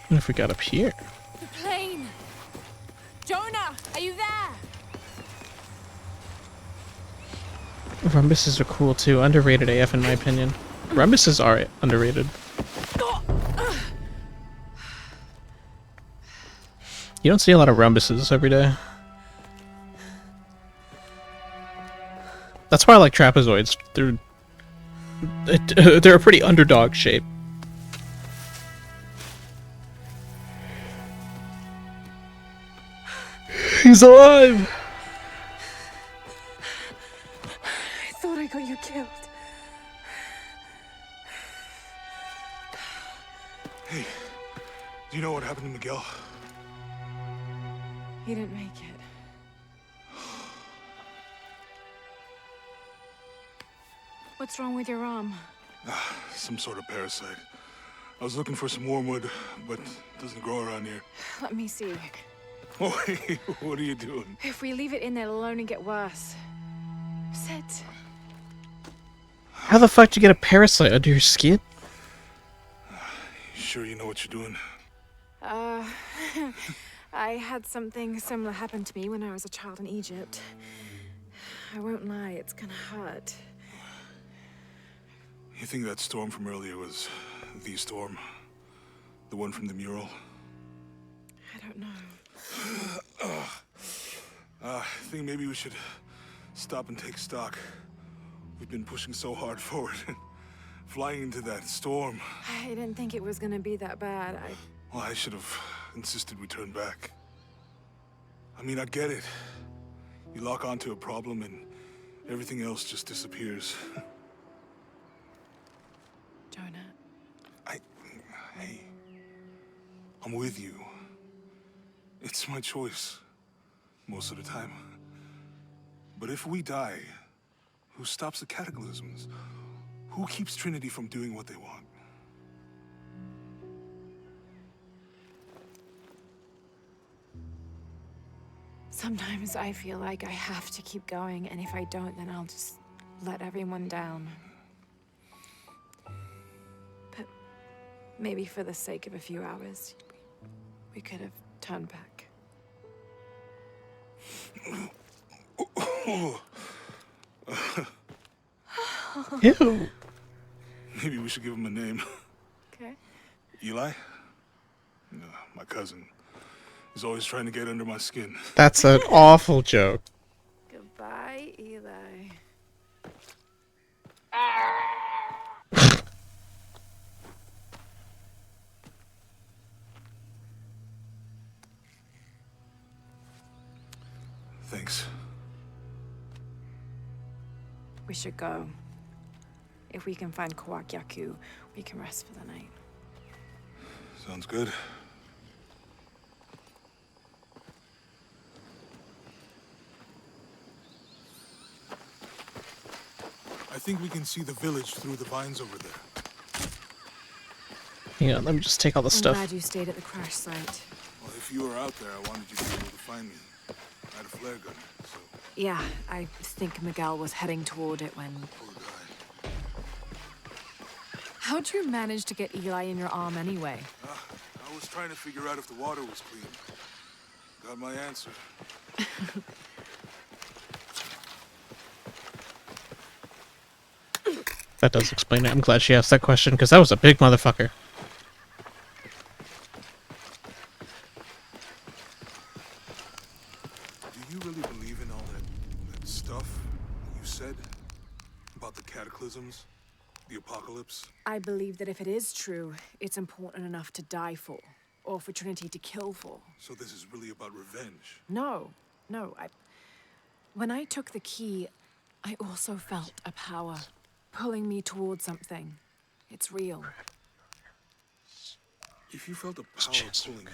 What if we got up here? The plane! Jonah, are you there? Rumbuses are cool too. Underrated AF in my opinion. Rumbuses are underrated. You don't see a lot of rumbuses every day. That's why I like trapezoids. They're a pretty underdog shape. He's alive! I thought I got you killed. Hey, do you know what happened to Miguel? He didn't make it. What's wrong with your arm? Some sort of parasite. I was looking for some wormwood, but it doesn't grow around here. Let me see. Oh, hey, what are you doing? If we leave it in there, it'll only get worse. Sit. How the fuck do you get a parasite under your skin? You sure you know what you're doing? I had something similar happen to me when I was a child in Egypt. I won't lie, it's gonna hurt. You think that storm from earlier was the storm? The one from the mural? I don't know. I think maybe we should stop and take stock. We've been pushing so hard forward, flying into that storm. I didn't think it was gonna be that bad. Well, I should have insisted we turn back. I mean, I get it. You lock onto a problem and everything else just disappears. Jonah. Hey, I'm with you. It's my choice, most of the time. But if we die, who stops the cataclysms? Who keeps Trinity from doing what they want? Sometimes I feel like I have to keep going, and if I don't, then I'll just let everyone down. But maybe for the sake of a few hours, we could have turned back. Ew. Maybe we should give him a name. Okay. Eli? No, my cousin. He's always trying to get under my skin. That's an awful joke. Goodbye, Eli. Thanks. We should go. If we can find Kawak Yaku, we can rest for the night. Sounds good. I think we can see the village through the vines over there. Hang on, let me just take all the I'm stuff. glad you stayed at the crash site. Well, if you were out there, I wanted you to be able to find me. I had a flare gun, so... Yeah, I think Miguel was heading toward it when... Poor guy. How'd you manage to get Eli in your arm anyway? I was trying to figure out if the water was clean. Got my answer. That does explain it. I'm glad she asked that question, because that was a big motherfucker. Do you really believe in all that stuff you said? About the cataclysms? The apocalypse? I believe that if it is true, it's important enough to die for. Or for Trinity to kill for. So this is really about revenge? No. When I took the key, I also felt a power pulling me towards something. It's real. If you felt a power pulling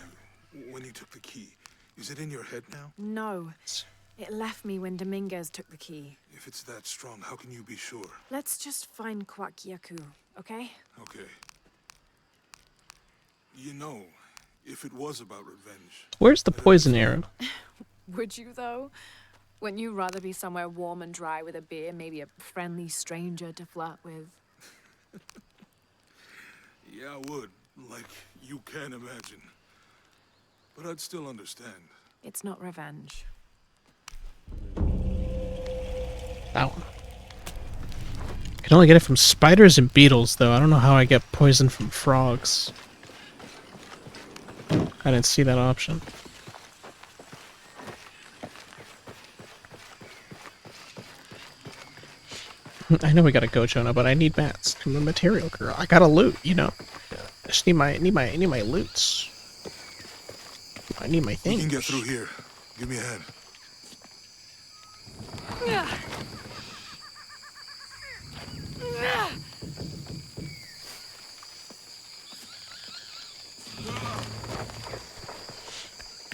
you when you took the key, is it in your head now? No. It left me when Dominguez took the key. If it's that strong, how can you be sure? Let's just find Kawak Yaku, okay? Okay. You know, if it was about revenge... Where's the poison arrow? Would you, though? Wouldn't you rather be somewhere warm and dry with a beer, maybe a friendly stranger to flirt with? Yeah, I would. Like, you can imagine. But I'd still understand. It's not revenge. That one. I can only get it from spiders and beetles, though. I don't know how I get poison from frogs. I didn't see that option. I know we gotta go, Jonah, but I need mats. I'm a material girl. I gotta loot, you know. I just need my loots. I need my things. You can get through here. Give me a hand.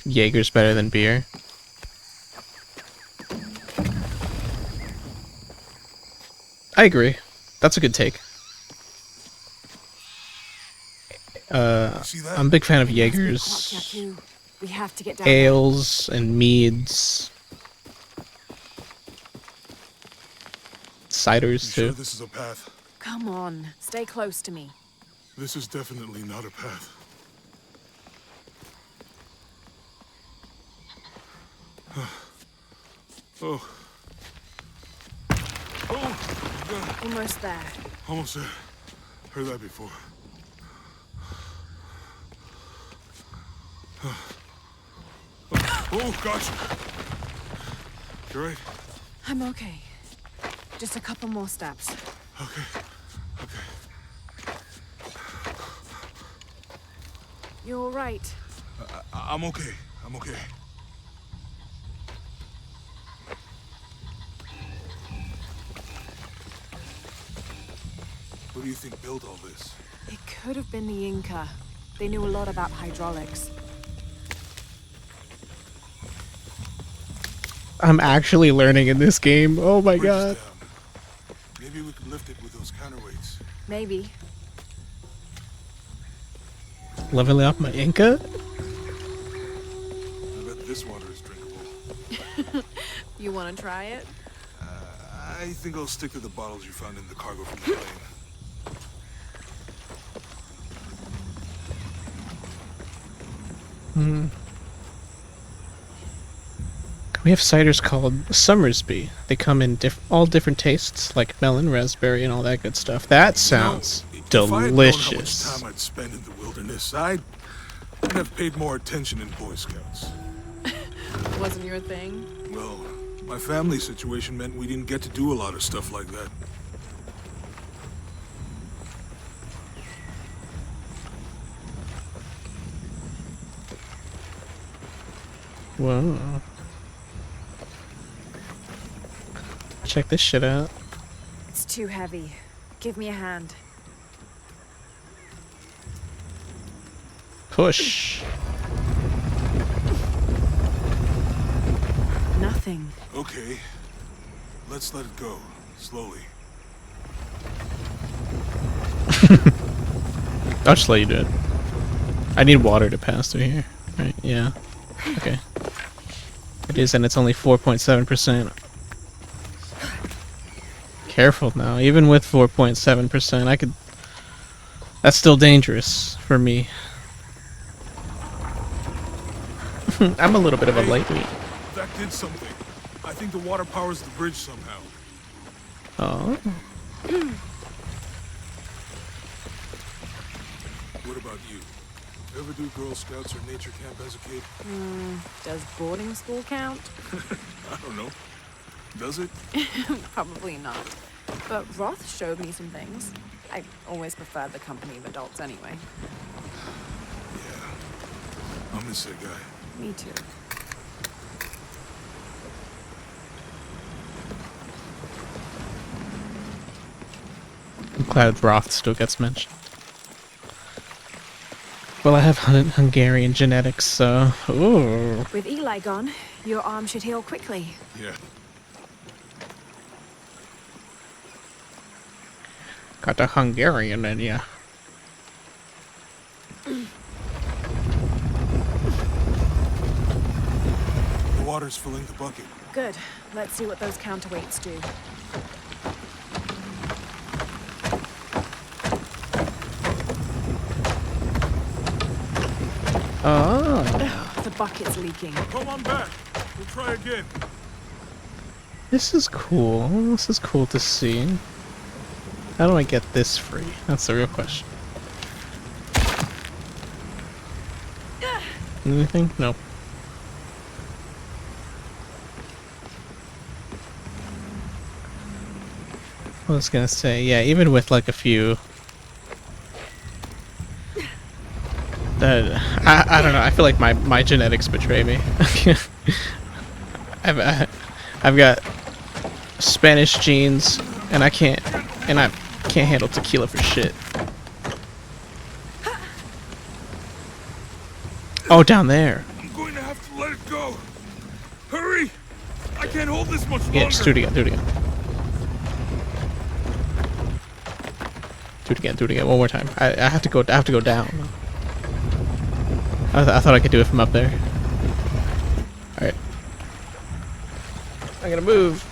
Jaeger's better than beer. I agree. That's a good take. See that? I'm a big fan of Clock, Jaegers, Jakku. We have to get down. ales, and meads. Ciders, You sure too. this is a path? Come on, stay close to me. This is definitely not a path. Oh. Oh, God. Almost there. Almost there. Heard that before. Oh, gotcha. You right? I'm okay. Just a couple more steps. Okay. Okay. You're all right. I'm okay. I'm okay. Who do you think built all this? It could have been the Inca. They knew a lot about hydraulics. I'm actually learning in this game. Oh my god. Down. Maybe we can lift it with those counterweights. Maybe. Leveling up my Inca? I bet this water is drinkable. You want to try it? I think I'll stick to the bottles you found in the cargo from the plane. We have ciders called Summersby. They come in all different tastes, like melon, raspberry, and all that good stuff. That sounds If I had known how much delicious. time I'd spend in the wilderness, I'd have paid more attention in Boy Scouts. Wasn't your thing? Well, my family situation meant we didn't get to do a lot of stuff like that. Whoa. Check this shit out. It's too heavy. Give me a hand. Push. Nothing. Okay. Let's let it go. Slowly. I'll just let you do it. I need water to pass through here. Right, yeah. Okay. It is, and it's only 4.7%. Careful now. Even with 4.7%, I could... That's still dangerous for me. I'm a little bit of a lightweight. That did something. I think the water powers the bridge somehow. Oh. What about you? Ever do Girl Scouts or nature camp as a kid? Does boarding school count? I don't know. Does it? Probably not. But Roth showed me some things. I always preferred the company of adults anyway. Yeah. I miss that guy. Me too. I'm glad Roth still gets mentioned. Well, I have Hungarian genetics, so... Ooh. With Eli gone, your arm should heal quickly. Yeah. Got a Hungarian in ya. The water's filling the bucket. Good. Let's see what those counterweights do. Oh. The bucket's leaking. Come on back. We'll try again. This is cool. This is cool to see. How do I get this free? That's the real question. Anything? No. I was gonna say, yeah, even with like a few... I don't know, I feel like my genetics betray me. I've got Spanish genes, and I can't handle tequila for shit. Oh, down there. I'm going to have to let it go. Hurry! I can't hold this much longer. Yeah, just do it again, do it again. Do it again, one more time. I have to go down. I thought I could do it from up there. Alright. I'm gonna move.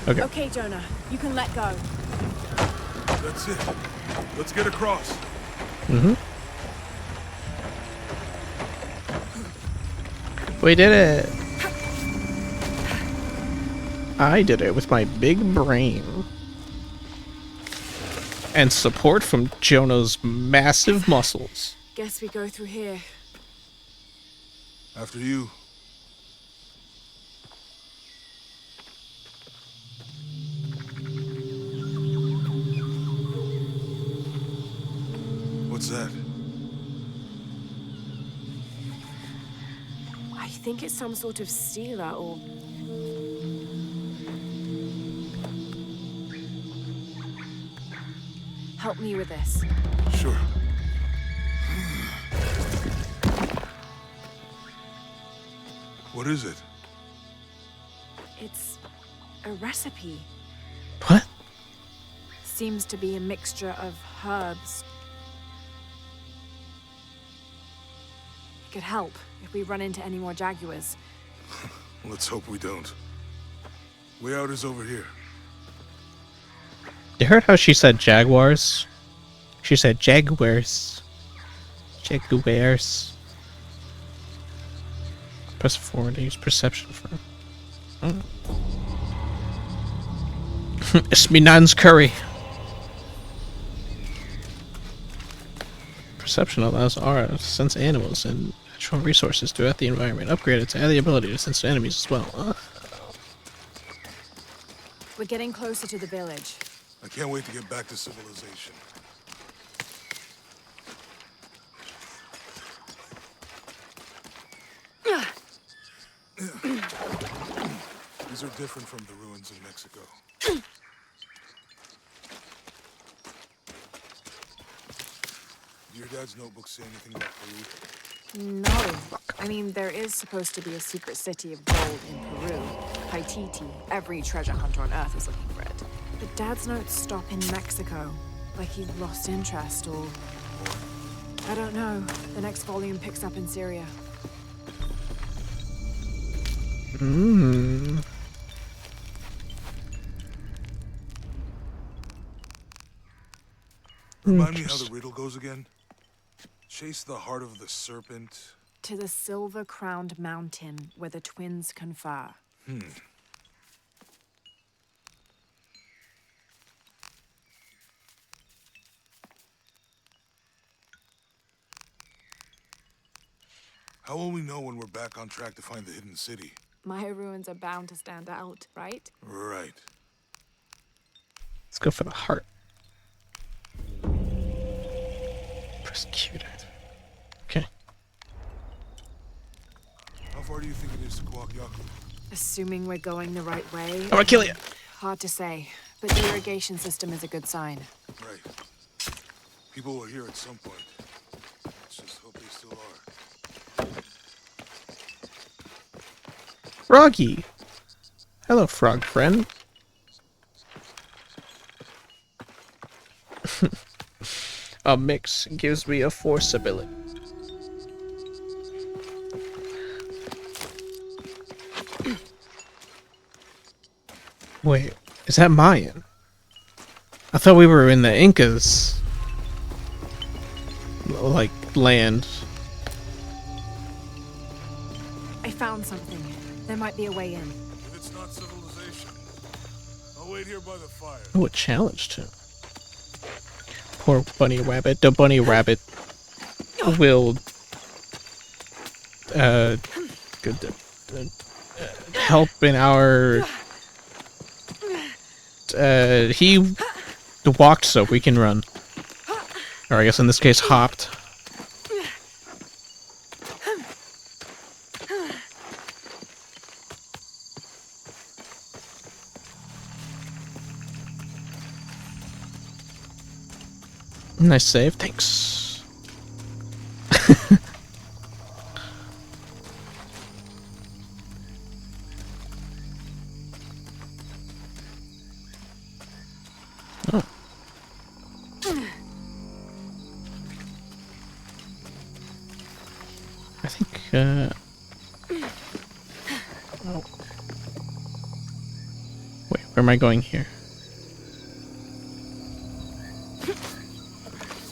Okay. Okay, Jonah, you can let go. That's it. Let's get across. Mm-hmm. We did it. I did it with my big brain. And support from Jonah's massive muscles. Guess we go through here. After you. What's that? I think it's some sort of sealer or... Help me with this. Sure. What is it? It's a recipe. What? Seems to be a mixture of herbs. It could help if we run into any more jaguars. Let's hope we don't. Way out is over here. You heard how she said jaguars? She said jaguars. Jaguars. Press forward to use perception for... Oh. It's me Nan's curry. Perception allows Aura to sense animals and natural resources throughout the environment. Upgraded to add the ability to sense enemies as well. We're getting closer to the village. I can't wait to get back to civilization. These are different from the ruins in Mexico. Did your dad's notebook say anything about Peru? No. I mean, there is supposed to be a secret city of gold in Peru. Paititi. Every treasure hunter on Earth is looking for it. But Dad's notes stop in Mexico. Like he lost interest or... I don't know. The next volume picks up in Syria. Mmm. Remind me how the riddle goes again? Chase the heart of the serpent. To the silver-crowned mountain where the twins confer. How will we know when we're back on track to find the hidden city? Maya ruins are bound to stand out, right? Right. Let's go for the heart. Persecuted. Okay. How far do you think it is to Coahuila? Assuming we're going the right way. I'm gonna kill you. Hard to say, but the irrigation system is a good sign. Right. People were here at some point. Let's just hope they still are. Froggy. Hello, frog friend. A mix gives me a force ability. Wait, is that Mayan? I thought we were in the Incas, like, land. I found something. There might be a way in. If it's not civilization, I'll wait here by the fire. Oh, a challenge too. Poor bunny rabbit. The bunny rabbit will help in our he walked so we can run, or I guess in this case hopped. Nice save, thanks. Oh. Wait, where am I going here?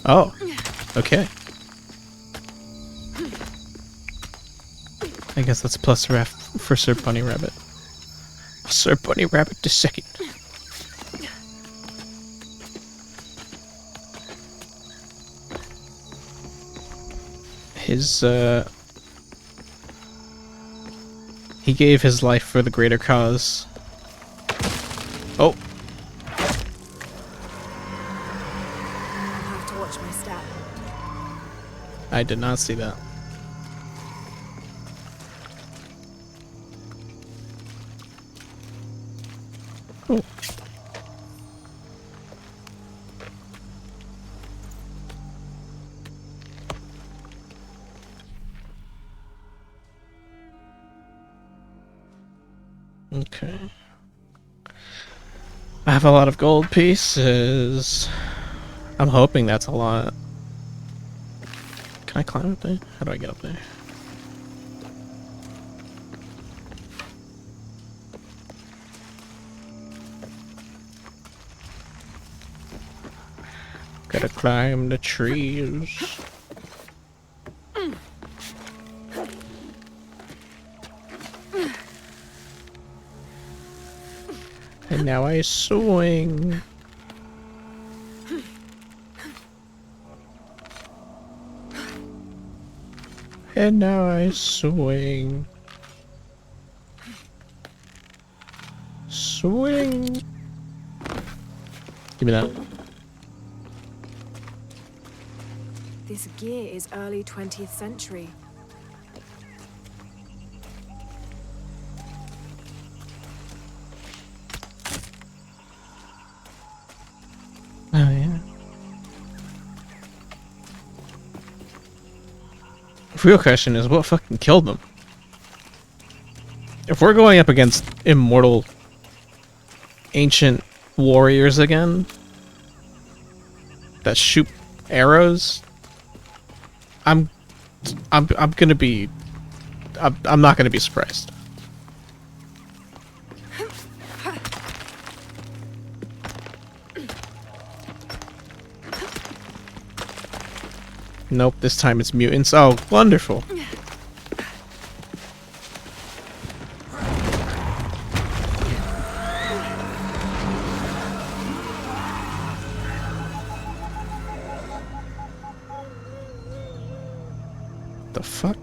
Oh, okay. I guess that's plus ref for Sir Bunny Rabbit. Sir Bunny Rabbit the second. His, he gave his life for the greater cause. Oh. I have to watch my step. I did not see that. Oh. Okay. I have a lot of gold pieces. I'm hoping that's a lot. Can I climb up there? How do I get up there? Gotta climb the trees. And now I swing. And now I swing. Swing. Give me that. This gear is early 20th century. Oh, yeah. The real question is, what fucking killed them? If we're going up against immortal ancient warriors again that shoot arrows, I'm gonna be, I'm not gonna be surprised. Nope, this time it's mutants. Oh, wonderful. The fuck?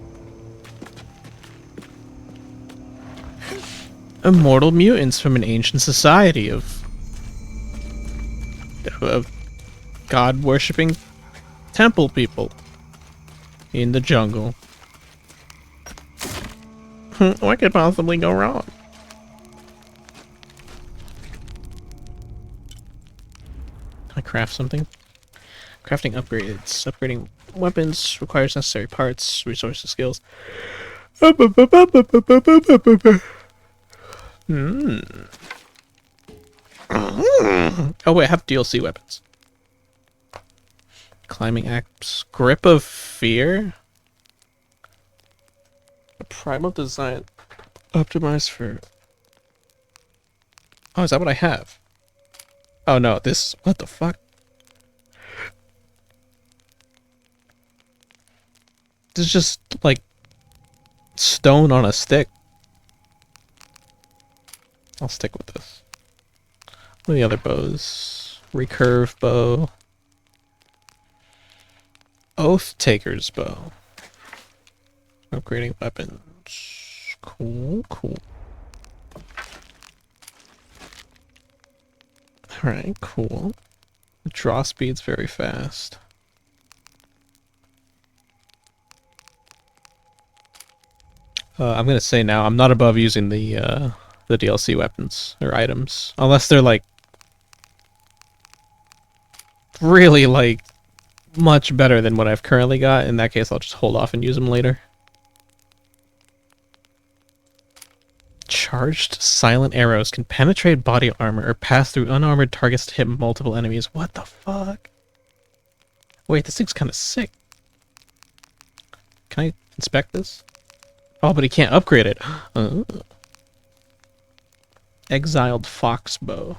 Immortal mutants from an ancient society of god-worshipping temple people in the jungle. What could possibly go wrong? Can I craft something? Crafting upgrades. Upgrading weapons requires necessary parts, resources, skills. Oh wait, I have DLC weapons. Climbing axe. Grip of Fear? A primal design. Optimized for... Oh, is that what I have? Oh no, this... What the fuck? This is just, like, stone on a stick. I'll stick with this. What are the other bows? Recurve bow. Oath Taker's bow. Upgrading weapons. Cool, cool. Alright, cool. The draw speed's very fast. I'm gonna say now, I'm not above using the DLC weapons or items. Unless they're like really like much better than what I've currently got. In that case, I'll just hold off and use them later. Charged silent arrows can penetrate body armor or pass through unarmored targets to hit multiple enemies. What the fuck? Wait, this thing's kind of sick. Can I inspect this? Oh, but he can't upgrade it. Exiled fox bow.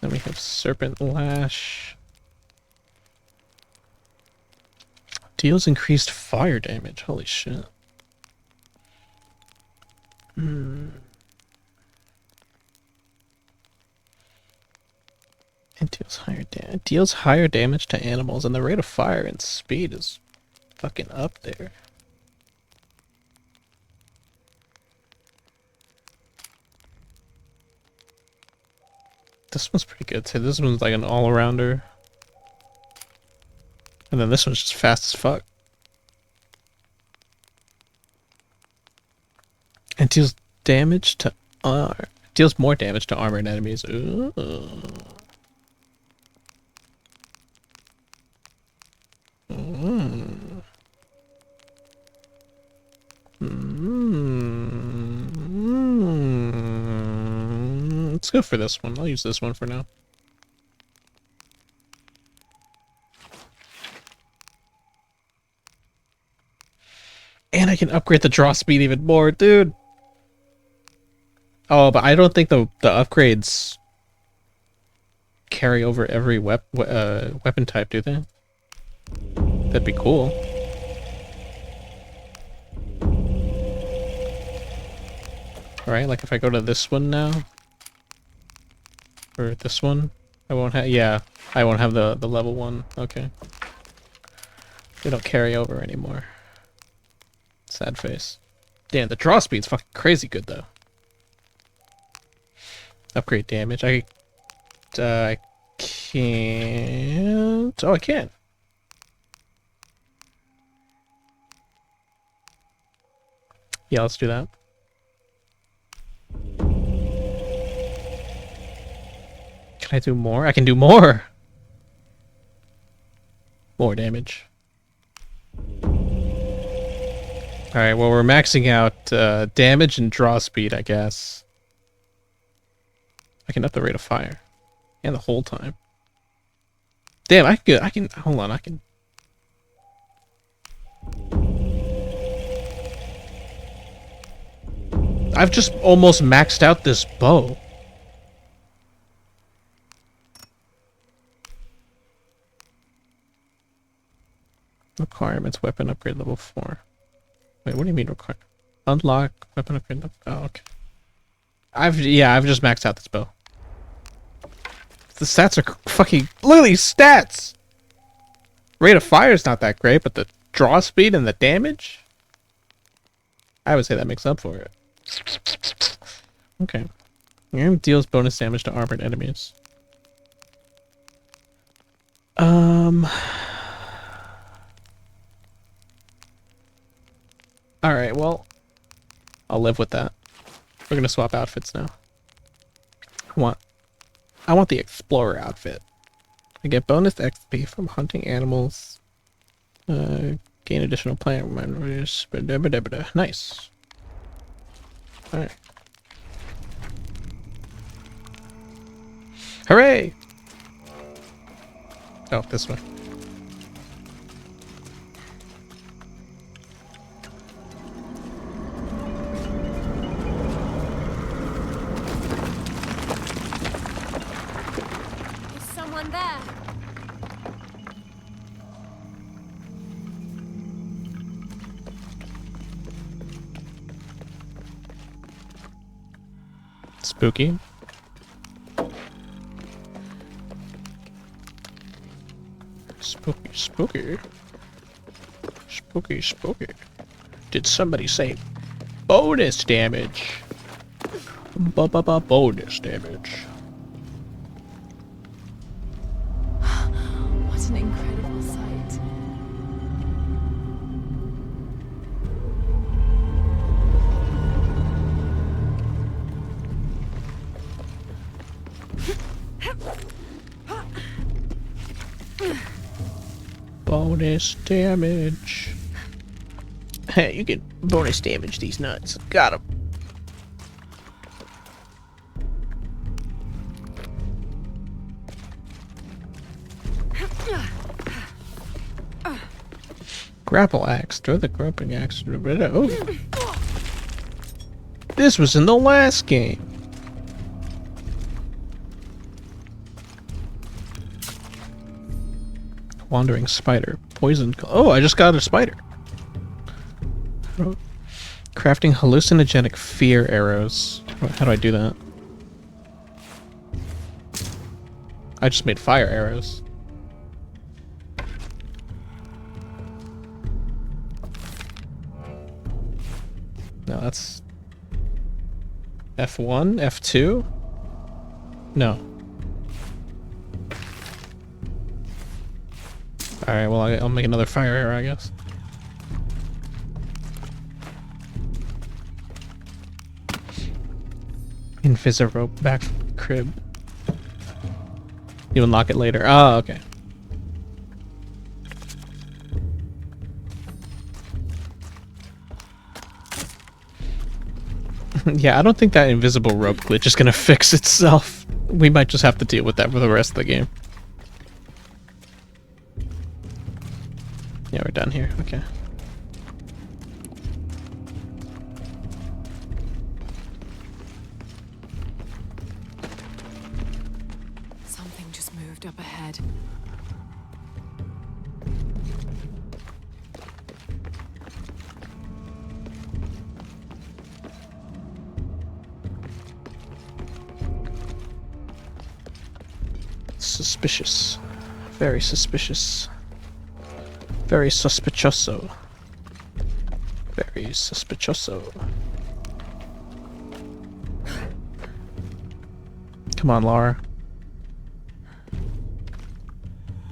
Then we have serpent lash. Deals increased fire damage. Holy shit. And deals higher damage to animals, and the rate of fire and speed is fucking up there. This one's pretty good too. This one's like an all-arounder. And then this one's just fast as fuck. And deals damage to deals more damage to armored enemies. Ooh. Let's go for this one. I'll use this one for now. And I can upgrade the draw speed even more, dude. Oh, but I don't think the upgrades carry over every weapon type, do they? That'd be cool. Alright, like if I go to this one now, or this one, I won't have, yeah, I won't have the level 1, okay. They don't carry over anymore. Sad face. Damn, the draw speed's fucking crazy good though. Upgrade damage, I can't, oh I can. Yeah, let's do that. Can I do more? I can do more! More damage. Alright, well we're maxing out damage and draw speed, I guess. I can up the rate of fire. And the whole time. Damn, I can, hold on, I can... I've just almost maxed out this bow. Requirements, weapon upgrade level 4. Wait, what do you mean require? Unlock weapon upgrade level, oh, okay. I've just maxed out this bow. The stats are fucking, look at these stats! Rate of fire is not that great, but the draw speed and the damage? I would say that makes up for it. Okay. And deals bonus damage to armored enemies. Alright, well, I'll live with that. We're gonna swap outfits now. I want the Explorer outfit. I get bonus XP from hunting animals. Gain additional plant reminders. Nice. Alright. Hooray! Oh, this way. Is someone there? Spooky. Spooky, spooky. Spooky, spooky. Did somebody say bonus damage? Bonus damage. What an incredible sight. Bonus damage. Hey, you can bonus damage these nuts. Got 'em. Grapple axe. Throw the grappling axe. Oh. This was in the last game. Wandering spider. Poison. Oh, I just got a spider. Crafting hallucinogenic fear arrows. How do I do that? I just made fire arrows. No, that's F1, F2? No. Alright, well, I'll make another fire arrow, I guess. Invisirope back crib. You unlock it later. Oh, okay. Yeah, I don't think that invisible rope glitch is gonna fix itself. We might just have to deal with that for the rest of the game. Yeah, we're done here. Okay. Something just moved up ahead. Suspicious. Very suspicious. Very suspicioso. Very suspicioso. Come on, Laura.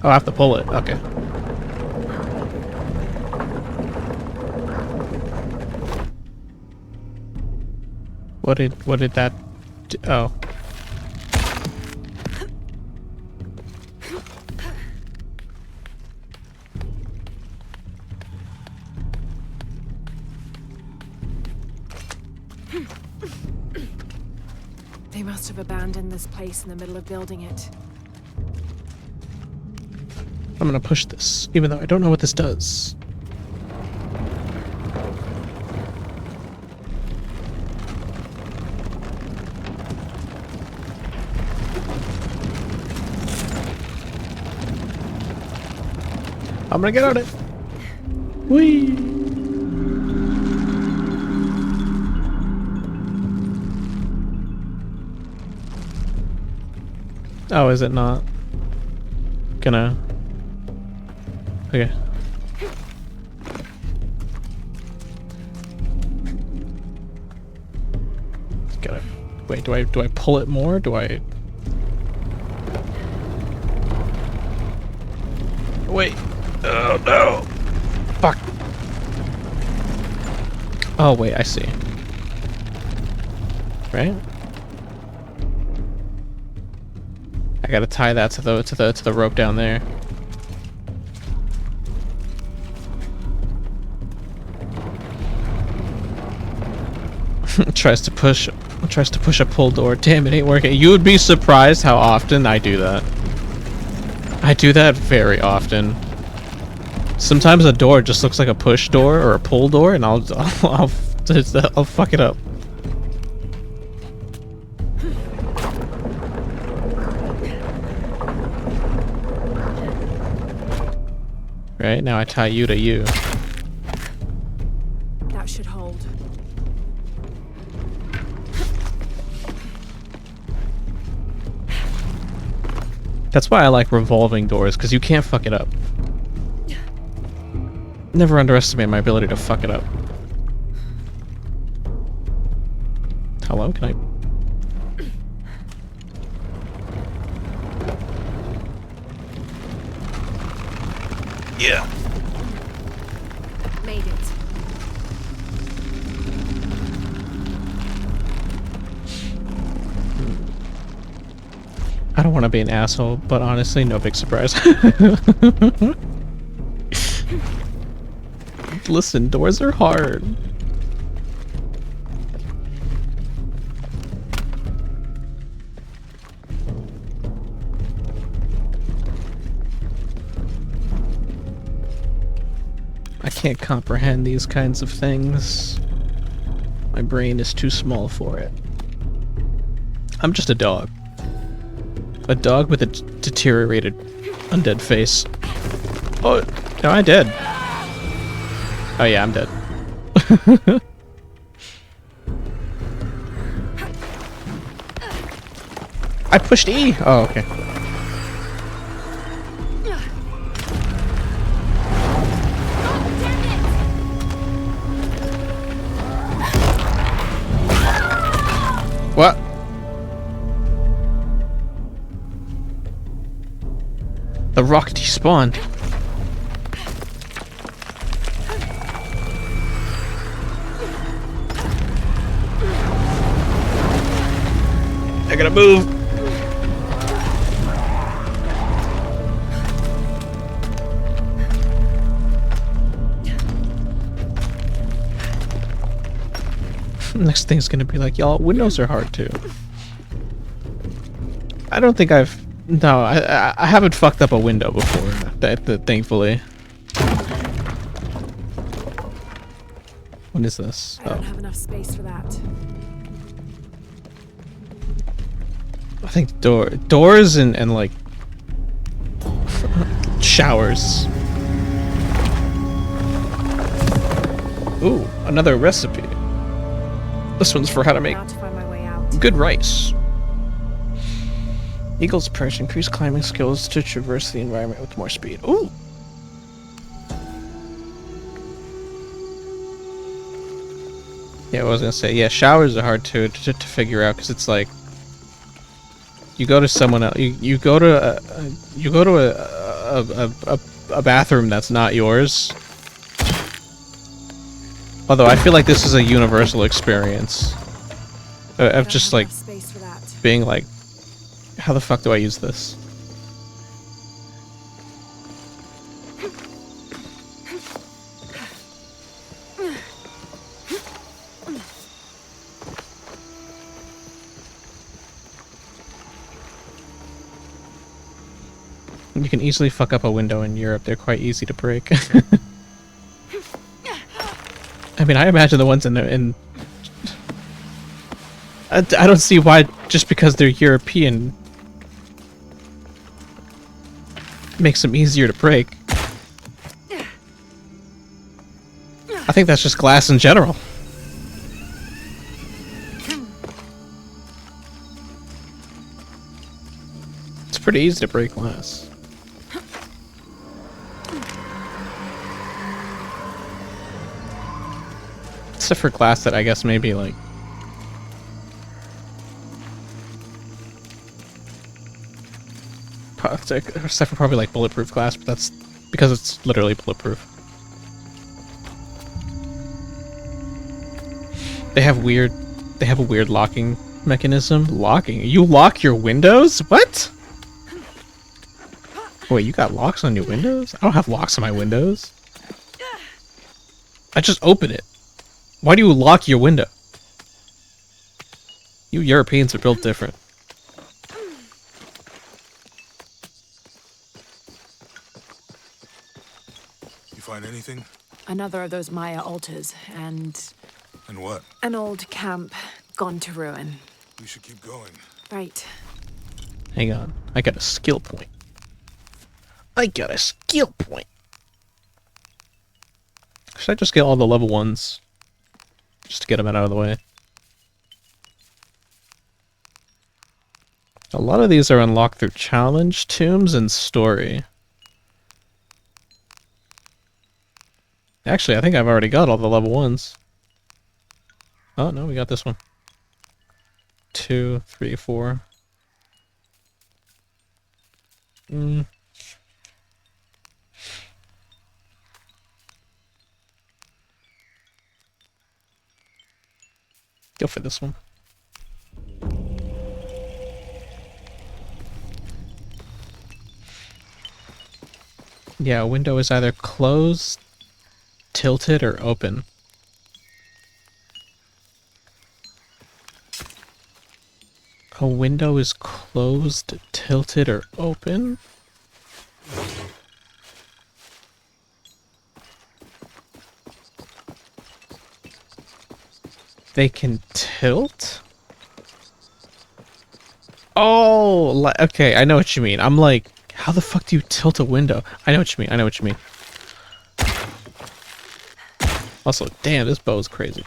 Oh, I have to pull it. Okay. What did that do? Oh. They must have abandoned this place in the middle of building it. I'm gonna push this, even though I don't know what this does. I'm gonna get on it. Whee! Oh, is it not gonna? Okay. Gotta wait. Do I pull it more? Do I? Wait. Oh no! Fuck. Oh wait, I see. Right? I gotta tie that to the rope down there. tries to push a pull door. Damn, it ain't working. You would be surprised how often I do that. I do that very often. Sometimes a door just looks like a push door or a pull door, and I'll fuck it up. Right, now I tie you to you. That should hold. That's why I like revolving doors, because you can't fuck it up. Never underestimate my ability to fuck it up. Hello, can I... Yeah. Made it. I don't want to be an asshole, but honestly, no big surprise. Listen, doors are hard. can't comprehend these kinds of things. My brain is too small for it. I'm just a dog. A dog with a deteriorated undead face. Oh, no, I did. Oh yeah, I'm dead. I pushed E! Oh, okay. What? The rock despawned. I gotta move. Next thing's gonna be like, y'all, windows are hard too. I don't think I haven't fucked up a window before, thankfully. What is this? I don't have enough space for that. I think doors and like showers. Ooh, another recipe. This one's for how to make good rice. Eagle's perch increase climbing skills to traverse the environment with more speed. Ooh. Yeah, I was gonna say, yeah, showers are hard to figure out because it's like you go to someone else, you go to a bathroom that's not yours. Although I feel like this is a universal experience of just like being like, how the fuck do I use this? You can easily fuck up a window in Europe. They're quite easy to break. I mean, I imagine the ones in I don't see why, just because they're European, makes them easier to break. I think that's just glass in general. It's pretty easy to break glass. Except for glass that I guess maybe like except for probably like bulletproof glass, but that's because it's literally bulletproof. They have a weird locking mechanism. Locking? You lock your windows? What? Wait, you got locks on your windows? I don't have locks on my windows. I just open it. Why do you lock your window? You Europeans are built different. You find anything? Another of those Maya altars, and... And what? An old camp gone to ruin. We should keep going. Right. Hang on. I got a skill point. I got a skill point. Should I just get all the level 1s? Just to get them out of the way. A lot of these are unlocked through challenge, tombs, and story. Actually, I think I've already got all the level 1s. Oh, no, we got this one. 2, 3, 4. Go for this one. Yeah, a window is either closed, tilted, or open. A window is closed, tilted, or open? They can tilt? Oh, okay, I know what you mean. I'm like, how the fuck do you tilt a window? I know what you mean. I know what you mean. Also, damn, this bow is crazy.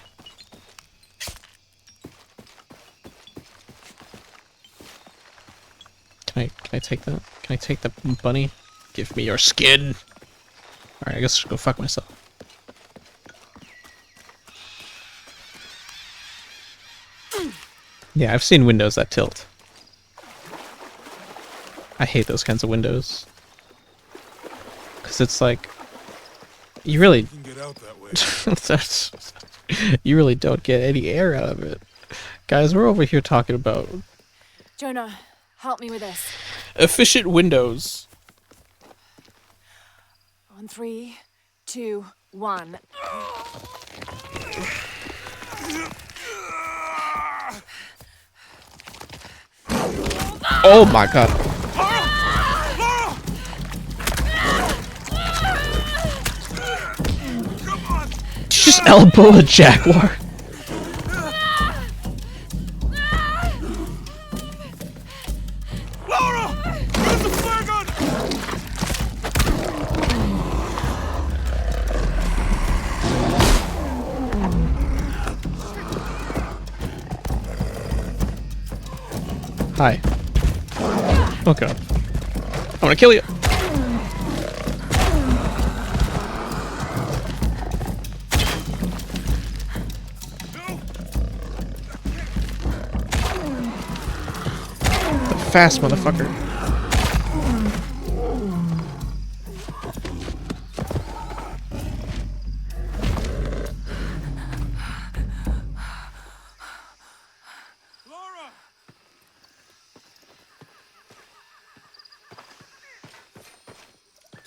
Can I take that? Can I take the bunny? Give me your skin. Alright, I guess I'll go fuck myself. Yeah, I've seen windows that tilt. I hate those kinds of windows. Cause it's like you really You can get out that way. you really don't get any air out of it. Guys, we're over here talking about Jonah, help me with this. efficient windows. On 3, 2, 1. Oh my god. Did you just elbow a jaguar? Laura! Where's the flare gun? Hi. Oh god. I'm gonna kill you. Fast, motherfucker. Laura!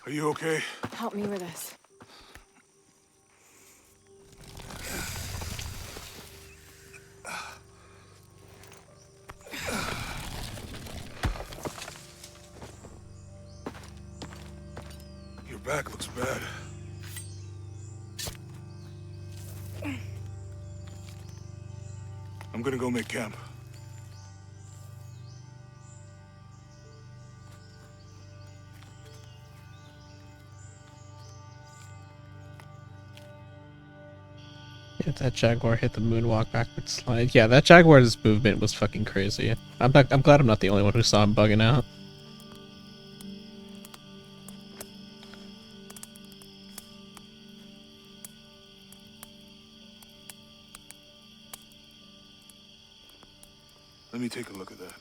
Are you okay? Help me with this. Your back looks bad. I'm gonna go make camp. Yeah, that jaguar hit the moonwalk backward slide. Yeah, that jaguar's movement was fucking crazy. I'm glad I'm not the only one who saw him bugging out. Let me take a look at that.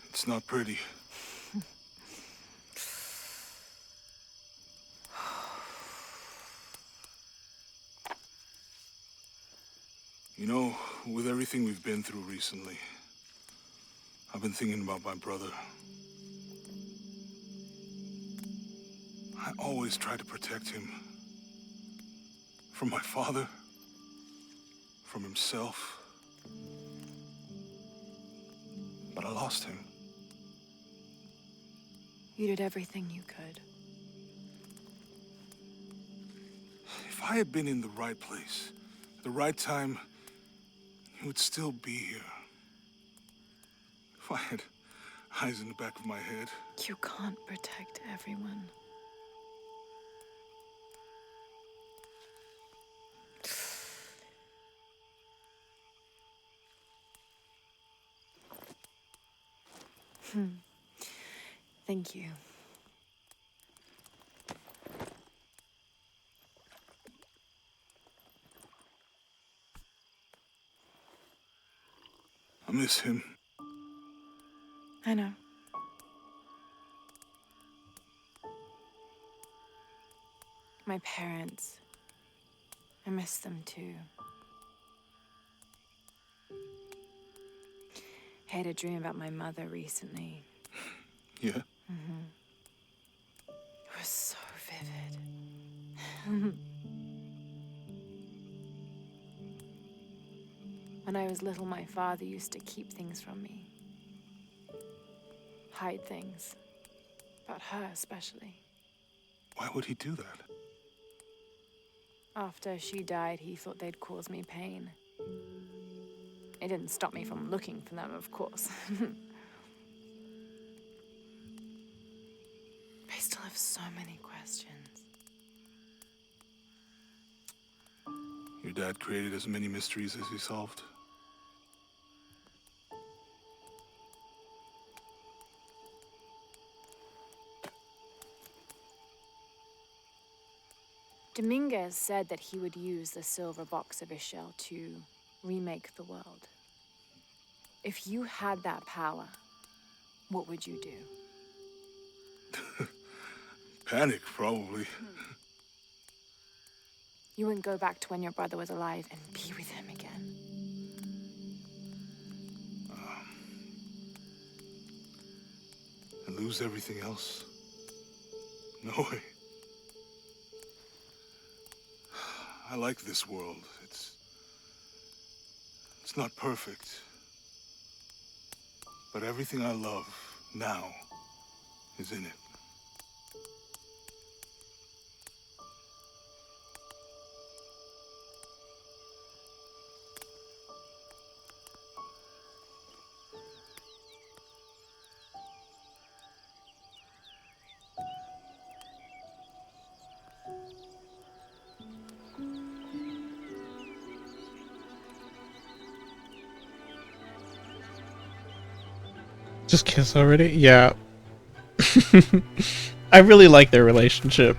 It's not pretty. You know, with everything we've been through recently, I've been thinking about my brother. I always tried to protect him. From my father. From himself. But I lost him. You did everything you could. If I had been in the right place, at the right time, he would still be here. If I had eyes in the back of my head. You can't protect everyone. Thank you. I miss him. I know. My parents. I miss them too. I had a dream about my mother recently. Yeah? Mm-hmm. It was so vivid. When I was little, my father used to keep things from me. Hide things. About her, especially. Why would he do that? After she died, he thought they'd cause me pain. It didn't stop me from looking for them, of course. I still have so many questions. Your dad created as many mysteries as he solved. Dominguez said that he would use the silver box of Ishel to remake the world. If you had that power, what would you do? Panic, probably. You wouldn't go back to when your brother was alive and be with him again. And lose everything else? No way. I like this world. It's not perfect. But everything I love now is in it. Just kiss already? Yeah. I really like their relationship.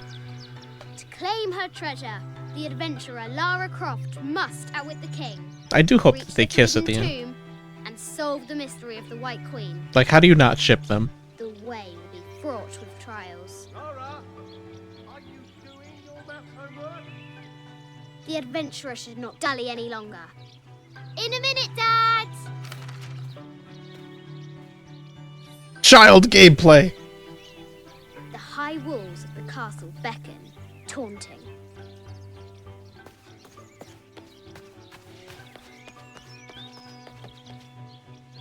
To claim her treasure, the adventurer Lara Croft must outwit the king. I do hope reach that they the kiss at the hidden end. tomb, and solve the mystery of the White Queen. Like, how do you not ship them? The way will be fraught with trials. Lara, are you doing all that homework? The adventurer should not dally any longer. In a minute, Dad! Child gameplay! The high walls of the castle beckon, taunting.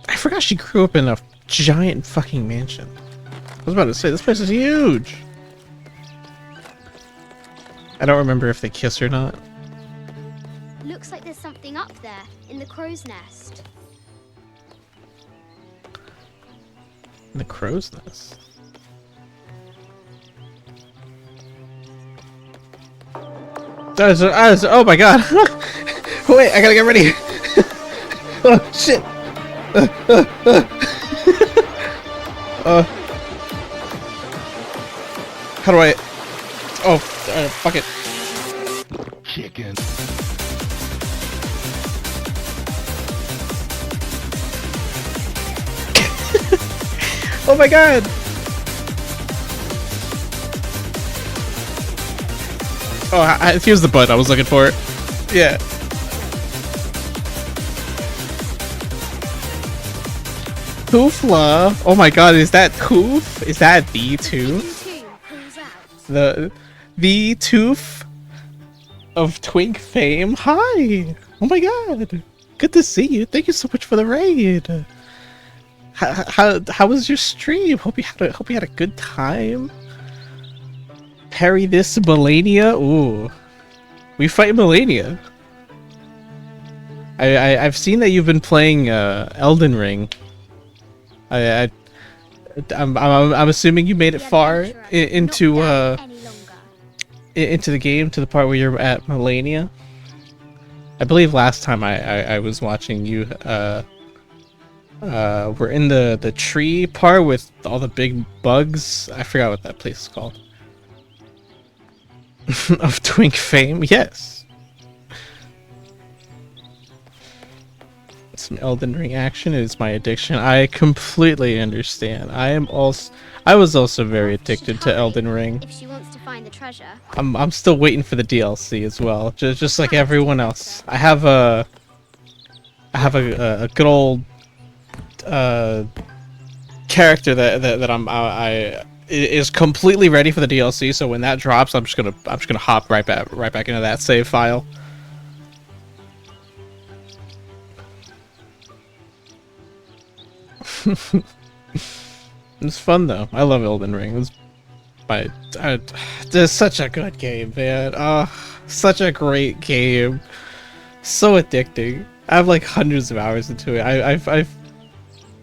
I forgot she grew up in a giant fucking mansion. I was about to say, this place is huge! I don't remember if they kiss or not. Looks like there's something up there, in the crow's nest. In the crow's nest. Oh my god! Wait, I gotta get ready! Oh shit! How do I... Oh, fuck it. Chicken. Oh my god! Oh, here's the button I was looking for. Yeah. Koofla. Oh my god, is that Koof? Is that the Tooth? The Tooth of Twink fame? Hi! Oh my god! Good to see you. Thank you so much for the raid. How was your stream? Hope you had a good time. Parry this Melania. Ooh, we fight Melania. I've seen that you've been playing Elden Ring. I'm assuming you made it far into the game, to the part where you're at Melania. I believe last time I was watching you, we're in the tree part with all the big bugs. I forgot what that place is called. Of Twink fame, yes. Some Elden Ring action is my addiction. I completely understand. I was also very addicted to Elden Ring. If she wants to find the treasure. I'm still waiting for the DLC as well, just like everyone else. I have a good old character that is completely ready for the DLC. So when that drops, I'm just gonna hop right back into that save file. It's fun though. I love Elden Ring. This is such a good game, man. Such a great game. So addicting. I have like hundreds of hours into it. I've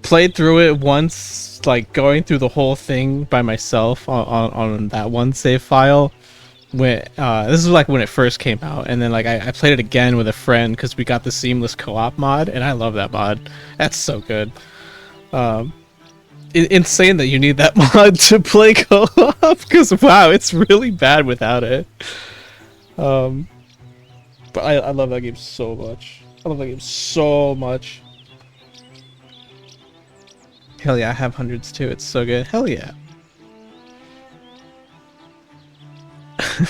played through it once, like going through the whole thing by myself on that one save file. When this is like when it first came out, and then like I played it again with a friend because we got the seamless co-op mod, and I love that mod. That's so good. Insane that you need that mod to play co-op, because wow, it's really bad without it. But I love that game so much. I love that game so much. Hell yeah, I have hundreds too. It's so good. Hell yeah.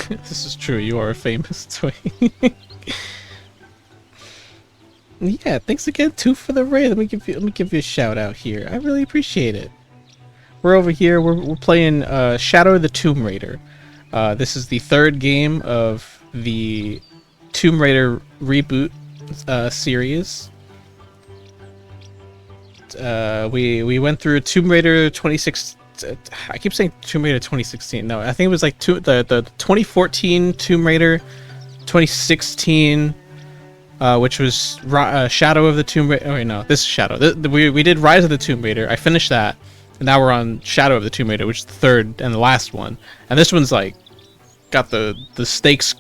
This is true. You are a famous toy. Yeah, thanks again too for the raid. Let me give you a shout out here. I really appreciate it. We're over here. We're playing Shadow of the Tomb Raider. This is the third game of the Tomb Raider reboot series. We went through Tomb Raider 26. I keep saying Tomb Raider 2016. No, I think it was like the 2014 Tomb Raider, 2016. Which was Shadow of the Tomb Raider. Oh wait, no, this is Shadow. We did Rise of the Tomb Raider. I finished that, and now we're on Shadow of the Tomb Raider, which is the third and the last one. And this one's like got the stakes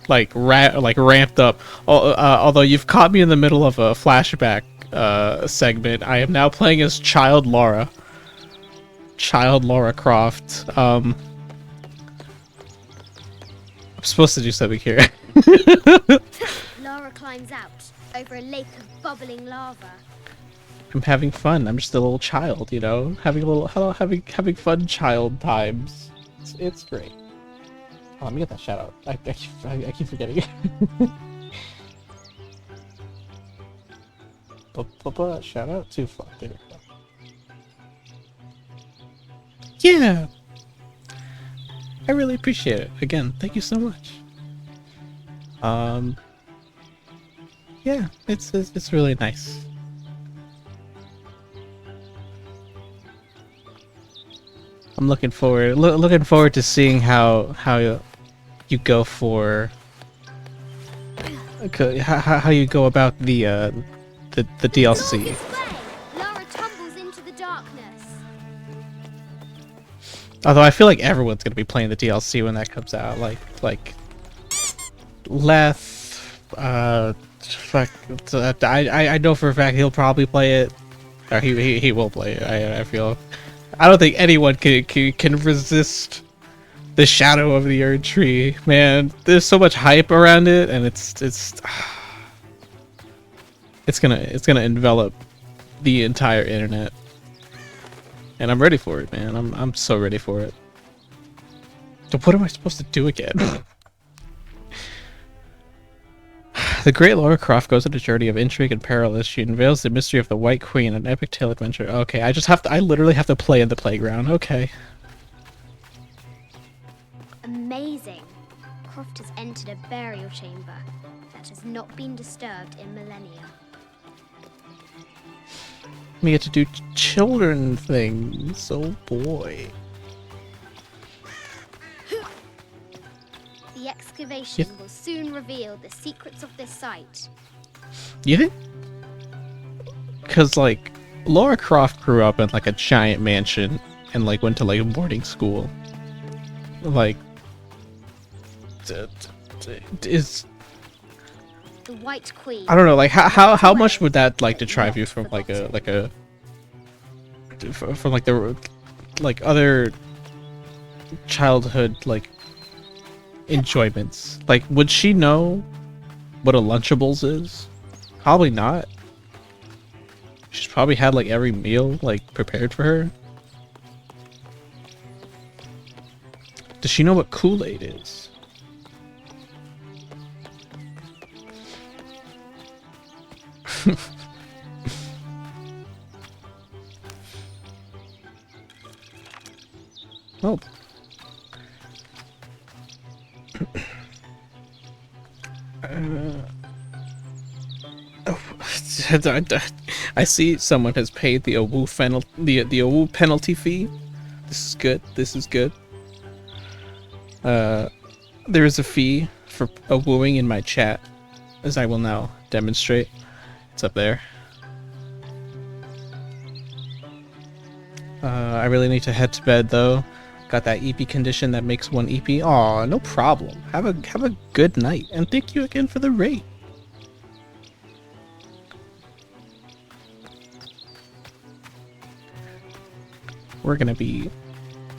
like ramped up. Although you've caught me in the middle of a flashback segment, I am now playing as Child Lara Croft. I'm supposed to do something here. Lara climbs out over a lake of bubbling lava. I'm having fun. I'm just a little child, you know, having fun child times. It's great. Oh, let me get that shout out. I keep forgetting it. Shout out to Fuck. There we go. Yeah. I really appreciate it. Again, thank you so much. Yeah, it's really nice. I'm looking forward to seeing how you go for how you go about the DLC. Lara tumbles into the darkness. Although I feel like everyone's gonna be playing the DLC when that comes out, like Leth, fuck. I know for a fact he'll probably play it, or he will play it. I feel. I don't think anyone can resist the Shadow of the Erd Tree, man. There's so much hype around it, and it's gonna envelop the entire internet, and I'm ready for it, man. I'm so ready for it. So what am I supposed to do again? The great Lara Croft goes on a journey of intrigue and peril as she unveils the mystery of the White Queen, an epic tale adventure. Okay, I literally have to play in the playground. Okay. Amazing. Croft has entered a burial chamber that has not been disturbed in millennia. We get to do children things. Oh boy. The excavation will soon reveal the secrets of this site. You think? Because like Lara Croft grew up in like a giant mansion and like went to like boarding school. Like, is the White Queen. I don't know. Like how much would that like deprive you from like the other childhood like enjoyments? Like, would she know what a Lunchables is? Probably not. She's probably had like every meal like prepared for her. Does she know what Kool-Aid is? Oh. I see someone has paid the AWU penalty fee. This is good. This is good. There is a fee for a wooing in my chat, as I will now demonstrate. It's up there. I really need to head to bed though. Got that EP condition that makes one EP. Aw, no problem. Have a good night, and thank you again for the rate. We're gonna be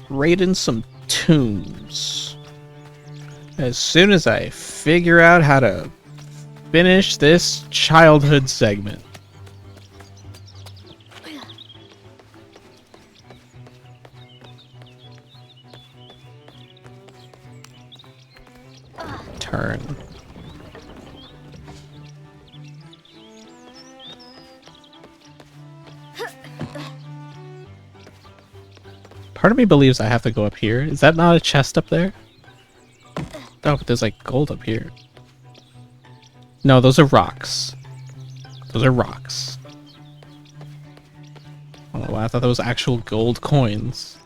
raiding some tombs as soon as I figure out how to finish this childhood segment. Turn. Part of me believes I have to go up here. Is that not a chest up there? Oh, but there's like gold up here. No, those are rocks. Those are rocks. Oh, I thought that was actual gold coins.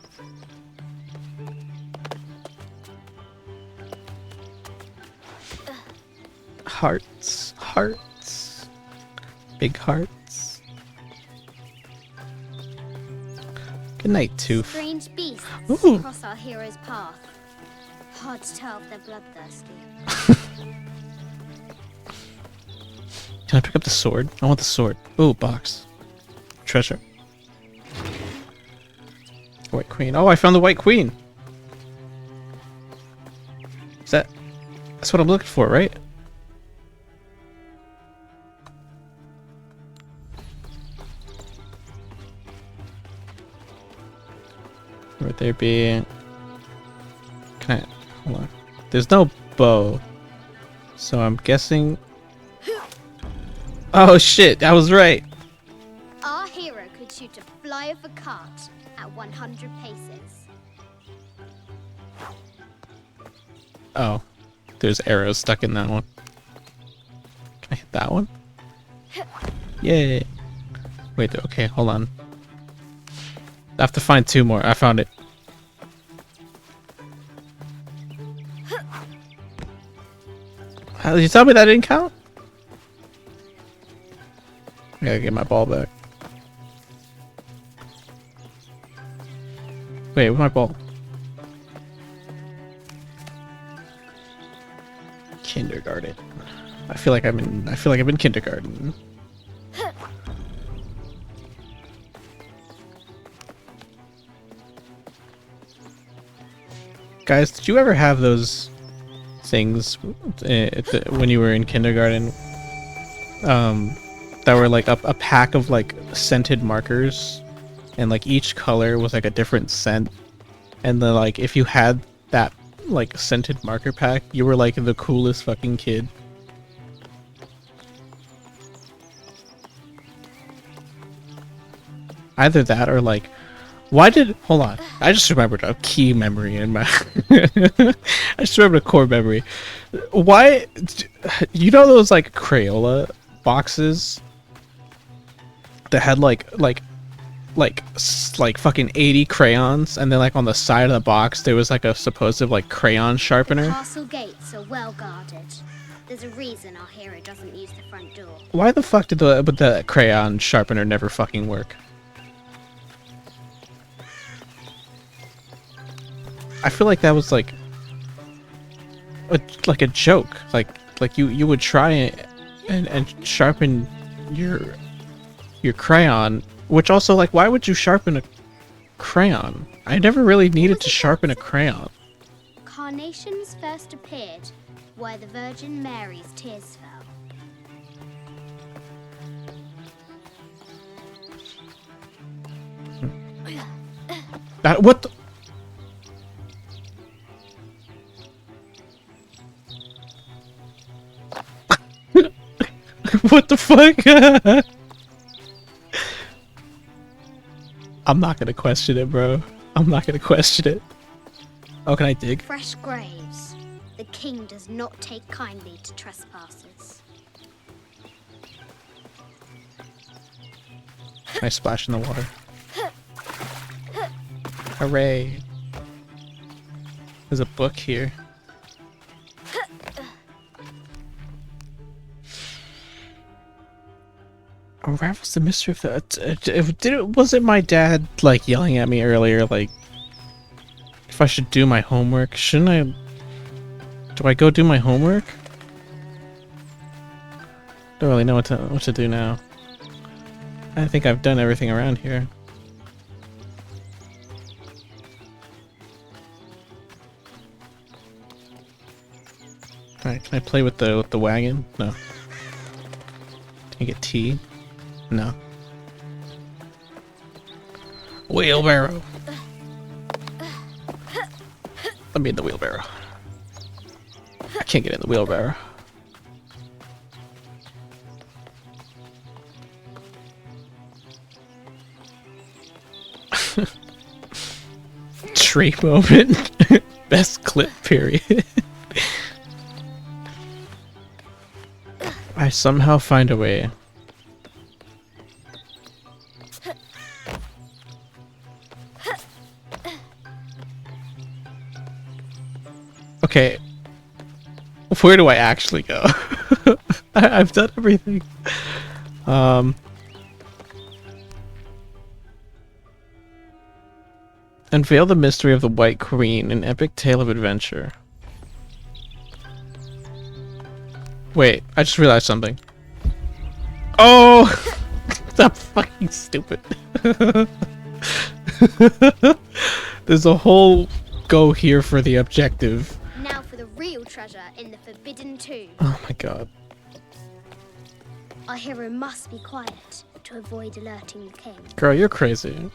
Hearts. Hearts. Big hearts. Good night, Tooth. Strange beasts Ooh. cross our hero's path. Hard to tell if they're bloodthirsty. Can I pick up the sword? I want the sword. Ooh, box. Treasure. White Queen. Oh, I found the White Queen. That's what I'm looking for, right? Would there be... Can I... Hold on. There's no bow. So I'm guessing... Oh shit, I was right. Our hero could shoot a fly of a cart at 100 paces. Oh. There's arrows stuck in that one. Can I hit that one? Yay. Wait, okay, hold on. I have to find two more. I found it. Did you tell me that didn't count? I gotta get my ball back. Wait, where's my ball? Kindergarten. I feel like I'm in kindergarten. Guys, did you ever have those things when you were in kindergarten? That were like a pack of like scented markers, and like each color was like a different scent, and then like if you had that like scented marker pack, you were like the coolest fucking kid. Either that or like, hold on, I just remembered a key memory in my I just remembered a core memory. Why, you know those like Crayola boxes that had like fucking 80 crayons, and then like on the side of the box there was like a supposed like crayon sharpener? The castle gates are well guarded. There's a reason our hero doesn't use the front door. Why the fuck did the crayon sharpener never fucking work? I feel like that was like a joke. Like you would try and sharpen your crayon, which also, like, why would you sharpen a crayon? I never really needed to sharpen a crayon. Carnations first appeared where the Virgin Mary's tears fell. What the? What the fuck? I'm not gonna question it, bro. I'm not gonna question it. Oh, can I dig? Fresh graves. The king does not take kindly to trespassers. Can I splash in the water? Hooray. There's a book here. Unravels the mystery of the... Was it my dad, like, yelling at me earlier, like, if I should do my homework? Shouldn't I... Do I go do my homework? Don't really know what to do now. I think I've done everything around here. Alright, can I play with the wagon? No. Can I get tea? No. Wheelbarrow. Let me in the wheelbarrow. I can't get in the wheelbarrow. Tree moment. Best clip, period. I somehow find a way. Okay. Where do I actually go? I've done everything. Unveil the mystery of the White Queen, an epic tale of adventure. Wait, I just realized something. Oh! That's fucking stupid. There's a whole go here for the objective. Now for the real treasure in the Forbidden Tomb. Oh my god. Our hero must be quiet to avoid alerting the king. Girl, you're crazy.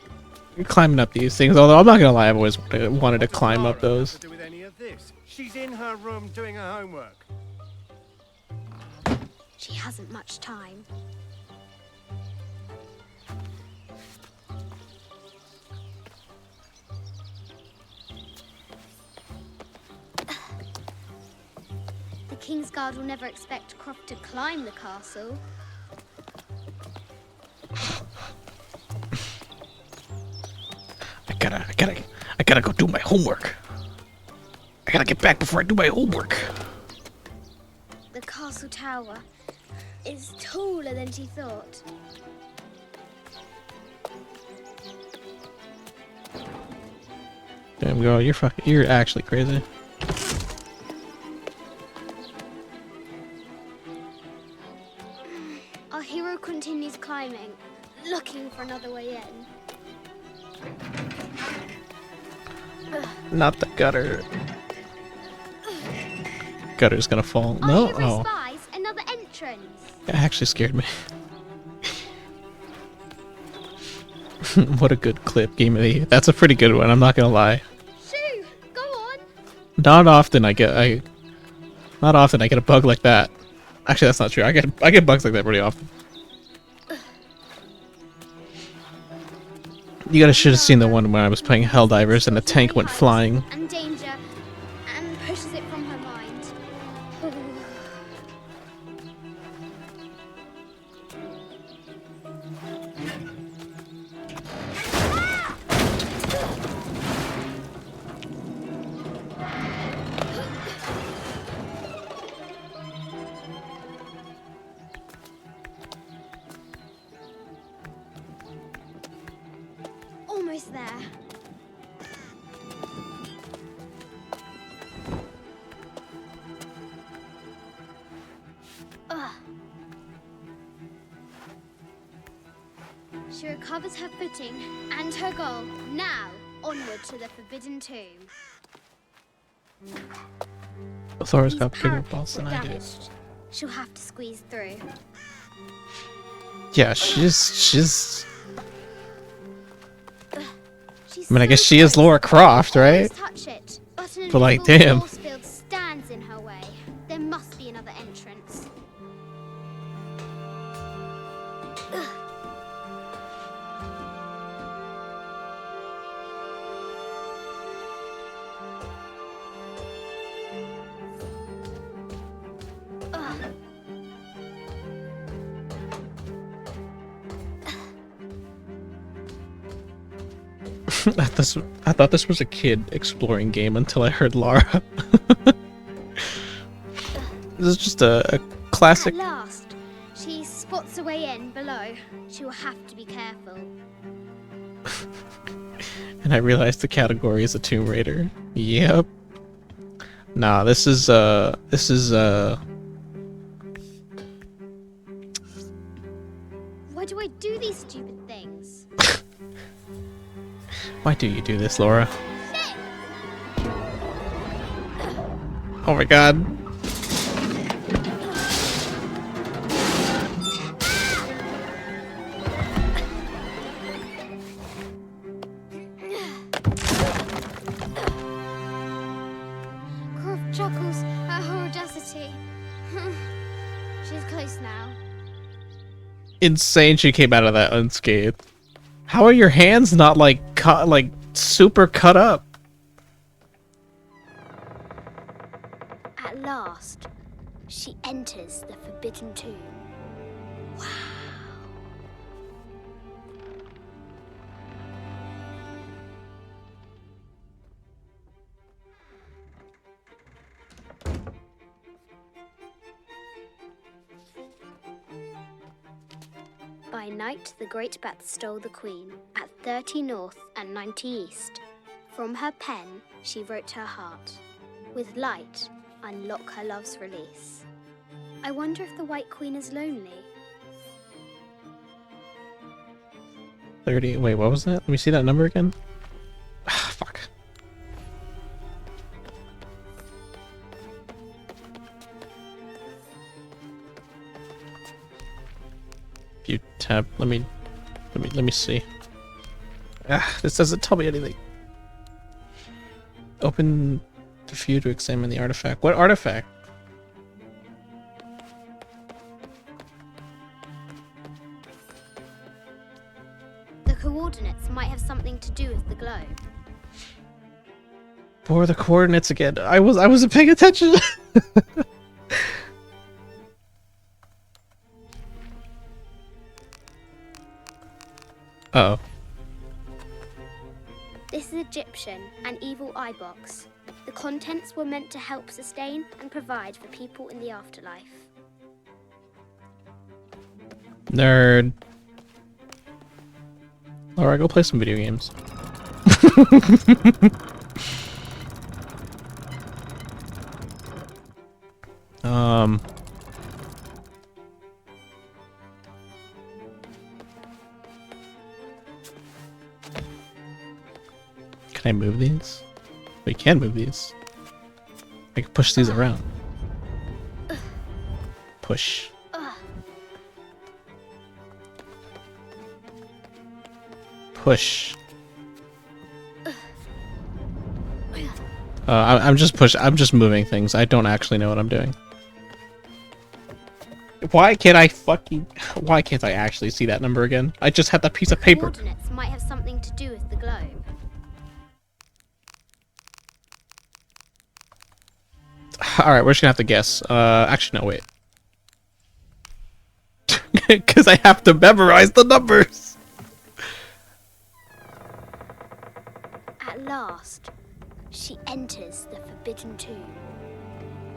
You're climbing up these things, although I'm not gonna lie, I've always wanted to climb up those. Do with any of this? She's in her room doing her homework. She hasn't much time. The Kingsguard will never expect Croft to climb the castle. I gotta go do my homework. I gotta get back before I do my homework. The castle tower is taller than she thought. Damn girl, you're actually crazy. Our hero continues climbing, looking for another way in. Not the gutter. Gutter's gonna fall. Our No? hero Oh. spies another entrance. That actually scared me. What a good clip, Game of the Year. That's a pretty good one, I'm not gonna lie. Shoo! Go on! Not often I get a bug like that. Actually, that's not true. I get bugs like that pretty often. You should have seen the one when I was playing Helldivers and the tank went flying. And danger, and pushes it from her mind. Almost there. Ugh. She recovers her footing and her goal. Now, onward to the Forbidden Tomb. Thor's got bigger balls than I do. Damaged. She'll have to squeeze through. Yeah, she's I mean, I guess she is Laura Croft, right? Touch it, but an But, like, invisible damn. force field stands in her way. There must be another entrance. I thought this was a kid exploring game until I heard Lara. This is just a classic. At last, she spots a way in below. She will have to be careful. And I realized the category is a Tomb Raider. Yep. Nah, this is Why do I do these stupid things? Why do you do this, Laura? Oh my god. Croft chuckles at her audacity. She's close now. Insane she came out of that unscathed. How are your hands not like cut, like super cut up? At last, she enters the Forbidden Tomb. Wow. By night, the Great Bat stole the Queen at 30 North and 90 East. From her pen, she wrote her heart. With light, unlock her love's release. I wonder if the White Queen is lonely. 30. Wait, what was that? Let me see that number again. Ah, fuck. If you tab, let me see. Ah, this doesn't tell me anything. Open the view to examine the artifact. What artifact? The coordinates might have something to do with the globe. What were the coordinates again? I wasn't paying attention. Uh-oh. This is Egyptian, an evil eye box. The contents were meant to help sustain and provide for people in the afterlife. Nerd. Alright, go play some video games. Can I move these? We can move these. I can push these around. Push. Push. I'm just moving things. I don't actually know what I'm doing. Why can't I actually see that number again? I just had that piece of paper. Coordinates might have something to do with the globe. Alright, we're just gonna have to guess. Actually, no, wait. Because I have to memorize the numbers! At last, she enters the Forbidden Tomb.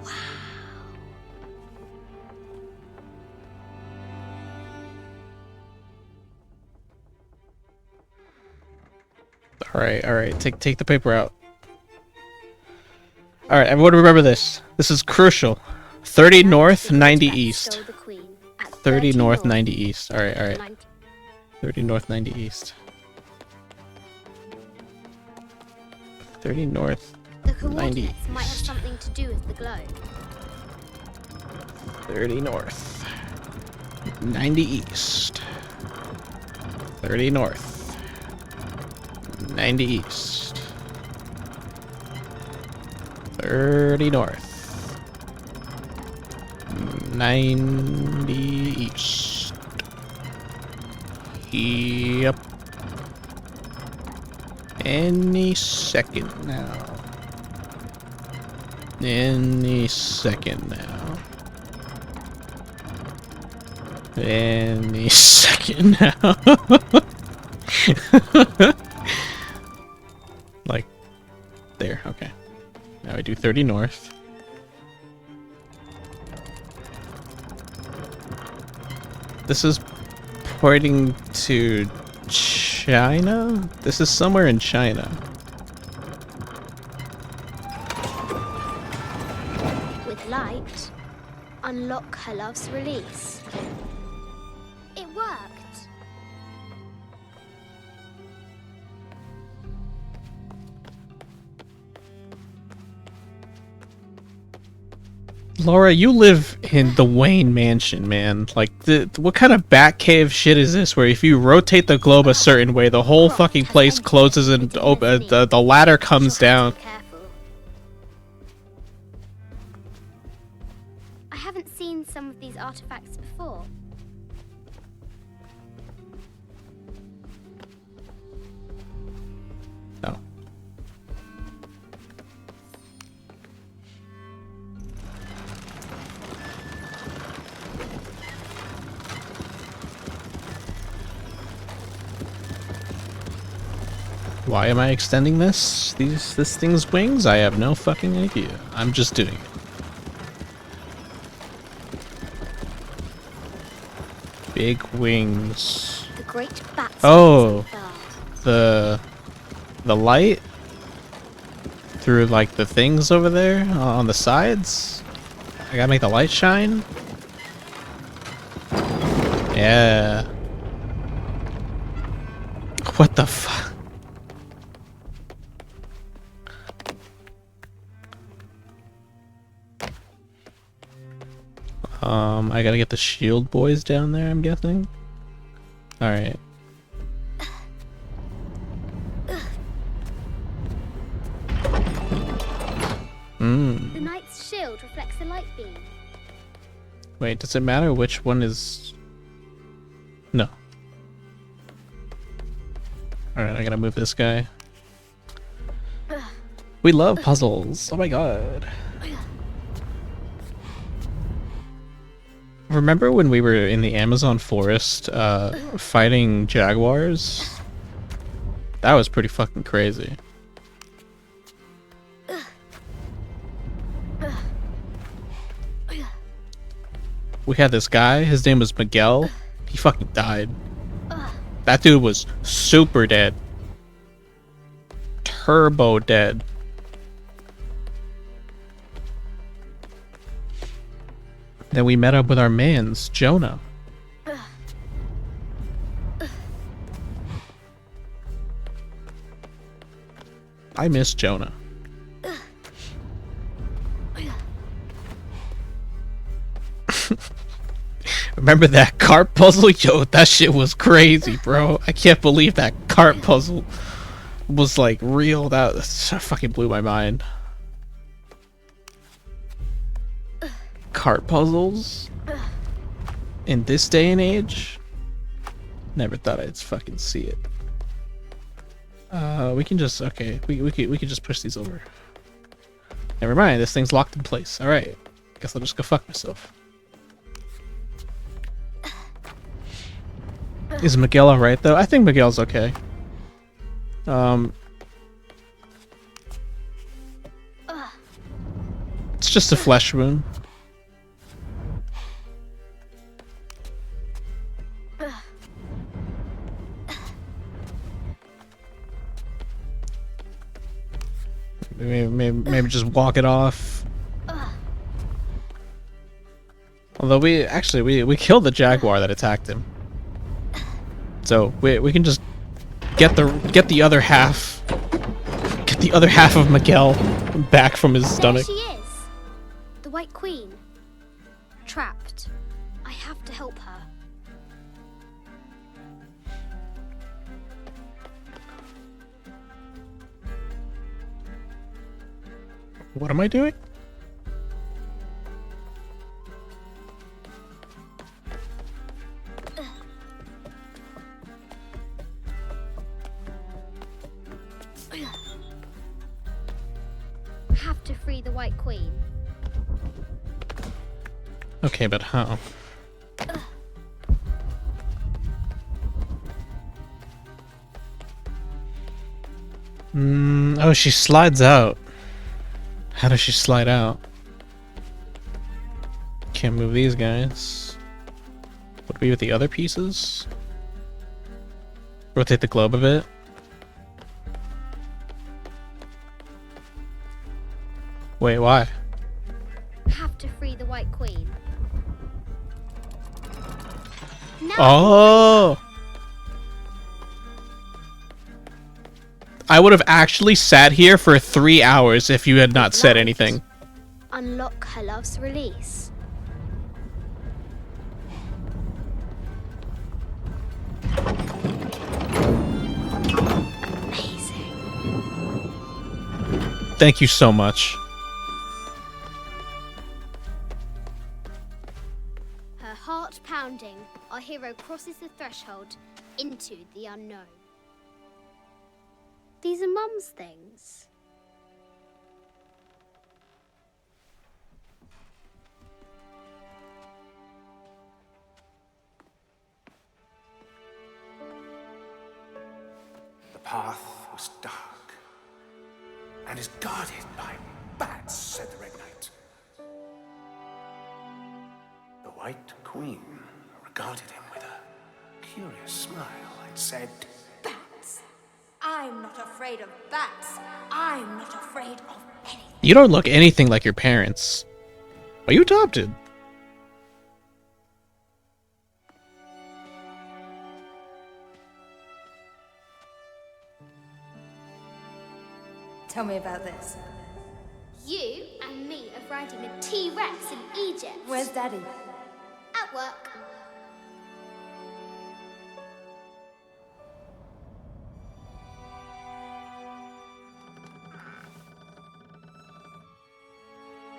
Wow. Alright, take the paper out. Alright, everyone remember this. This is crucial. 30 north, 90 east. 30 north, 90 east. Alright. 30 north, 90 east. 30 north, The 90 coordinates might have something to do with the globe. 30 north, 90 east. 30 north, 90 east. 30 north, 90 east. Yep. Any second now. Any second now. Any second now. There, okay. Now I do 30 north. This is pointing to China? This is somewhere in China. With light, unlock her love's release. It worked. Laura, you live in the Wayne Mansion, man. Like, what kind of Batcave shit is this? Where if you rotate the globe a certain way, the whole fucking place closes and the ladder comes down. I haven't seen some of these artifacts before. No. Why am I extending this? This thing's wings? I have no fucking idea. I'm just doing it. Big wings. The great bats. Oh, the light through like the things over there on the sides. I gotta make the light shine. Yeah. What the fuck? I gotta get the shield boys down there, I'm guessing. Alright. The knight's shield reflects the light beam. Wait, does it matter which one is... No. Alright, I gotta move this guy. We love puzzles. Oh my god. Remember when we were in the Amazon forest fighting jaguars? That was pretty fucking crazy. We had this guy, his name was Miguel. He fucking died. That dude was super dead. Turbo dead. Then we met up with our mans, Jonah. I miss Jonah. Remember that cart puzzle? Yo, that shit was crazy, bro. I can't believe that cart puzzle was like real. That fucking blew my mind. Cart puzzles in this day and age? Never thought I'd fucking see it. We can just we can just push these over. Never mind, this thing's locked in place. All right, guess I'll just go fuck myself. Is Miguel alright though? I think Miguel's okay. It's just a flesh wound. Maybe just walk it off. Although we killed the jaguar that attacked him, so we can just get the other half of Miguel back from his stomach. There she is, the White Queen, trapped. I have to help her. What am I doing? Have to free the White Queen. Okay, but how? Oh, she slides out. How does she slide out? Can't move these guys. What do we do with the other pieces? Rotate the globe a bit. Wait, why? Have to free the White Queen. No. Oh! I would have actually sat here for 3 hours if you had not said anything. Unlock her love's release. Thank you so much. Her heart pounding, our hero crosses the threshold into the unknown. These are Mum's things. The path was dark and is guarded by bats, said the Red Knight. The White Queen regarded him with a curious smile and said, Bats. I'm not afraid of bats. I'm not afraid of anything. You don't look anything like your parents. Are you adopted? Tell me about this. You and me are riding a T-Rex in Egypt. Where's Daddy? At work.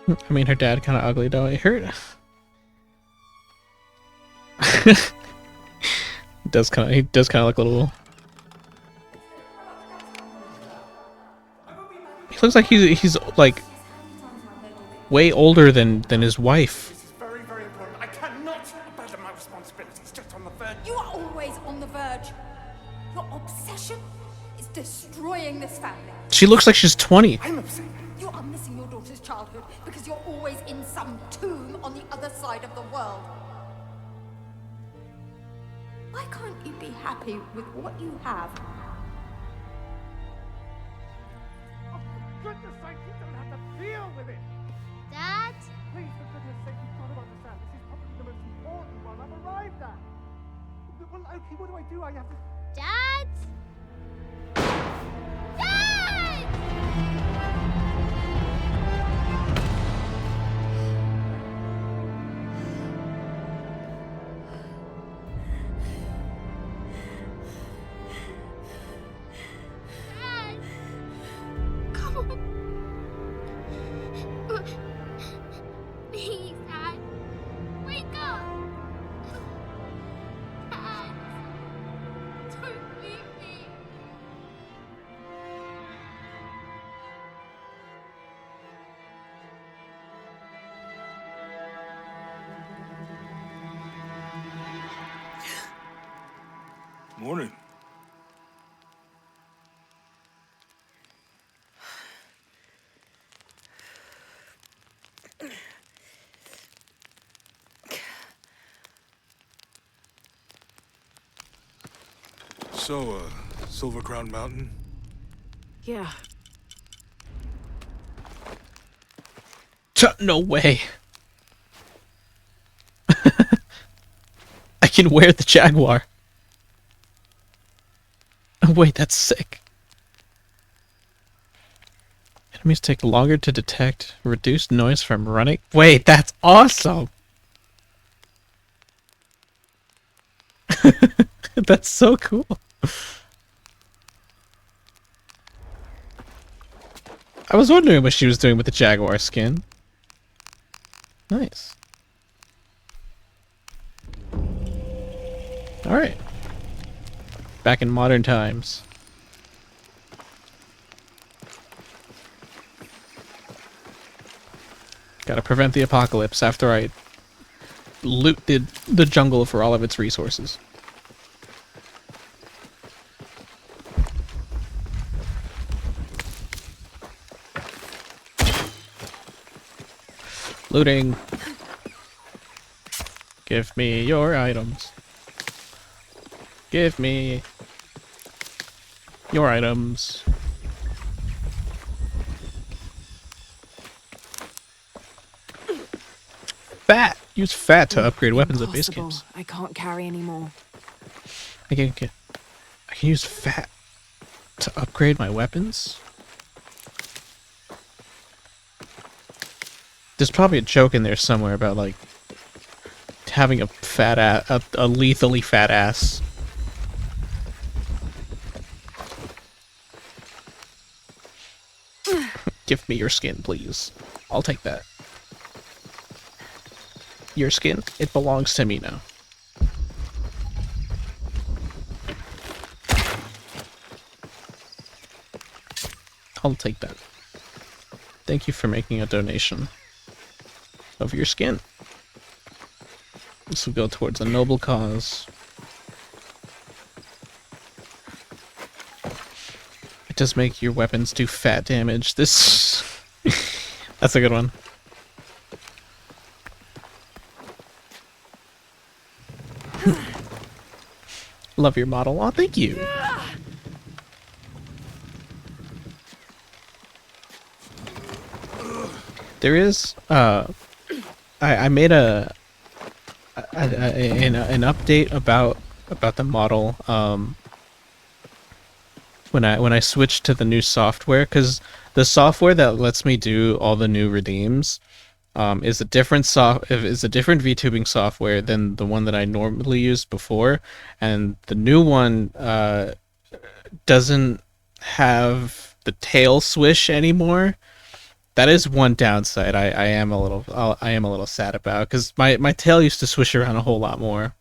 I mean, her dad kind of ugly though. It hurt. He does kind of look a little. He looks like he's like way older than his wife. This is very, very important. I cannot abandon my responsibilities just on the verge. You are always on the verge. Your obsession is destroying this family. She looks like she's 20. I'm upset. You are missing your daughter's childhood because you're always in some tomb on the other side of the world. Why can't you be happy with what you have? Oh, for goodness sake, you don't have to deal with it. Dad? Please, for goodness sake, you've got to understand. This is probably the most important one I've arrived at. Well, okay, what do I do? I have to... Dad? Come on. Please, Dad. Wake up. Dad. Don't leave me. Morning. So, Silver Crown Mountain? Yeah. No way. I can wear the Jaguar. Oh, wait, that's sick. Enemies take longer to detect. Reduced noise from running. Wait, that's awesome. That's so cool. I was wondering what she was doing with the Jaguar skin. Nice. Alright. Back in modern times. Gotta prevent the apocalypse after I looted the jungle for all of its resources. Looting. Give me your items. Give me your items. Fat! Use fat to upgrade weapons at base Impossible. camps. I can't carry anymore. I can use fat to upgrade my weapons? There's probably a joke in there somewhere about, like, having a fat ass, a lethally fat ass. Give me your skin, please. I'll take that. Your skin, it belongs to me now. I'll take that. Thank you for making a donation of your skin. This will go towards a noble cause. It does make your weapons do fat damage. This... That's a good one. Love your model. Aw, thank you. There is, I made an update about the model, when I switched to the new software, because the software that lets me do all the new redeems, is a different VTubing software than the one that I normally used before, and the new one, doesn't have the tail swish anymore. That is one downside I am a little sad about, because my tail used to swish around a whole lot more.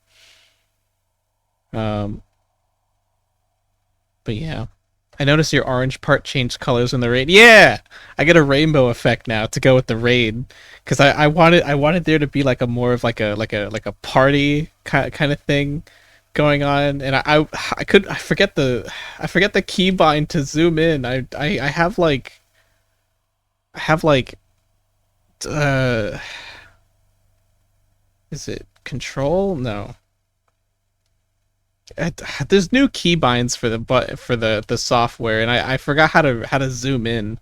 But yeah. I noticed your orange part changed colors in the raid. Yeah! I get a rainbow effect now to go with the raid. Because I wanted there to be like a more of like a party kind of thing going on, and I forget the keybind to zoom in. I have like is it control? No. There's new keybinds for the software, and I forgot how to zoom in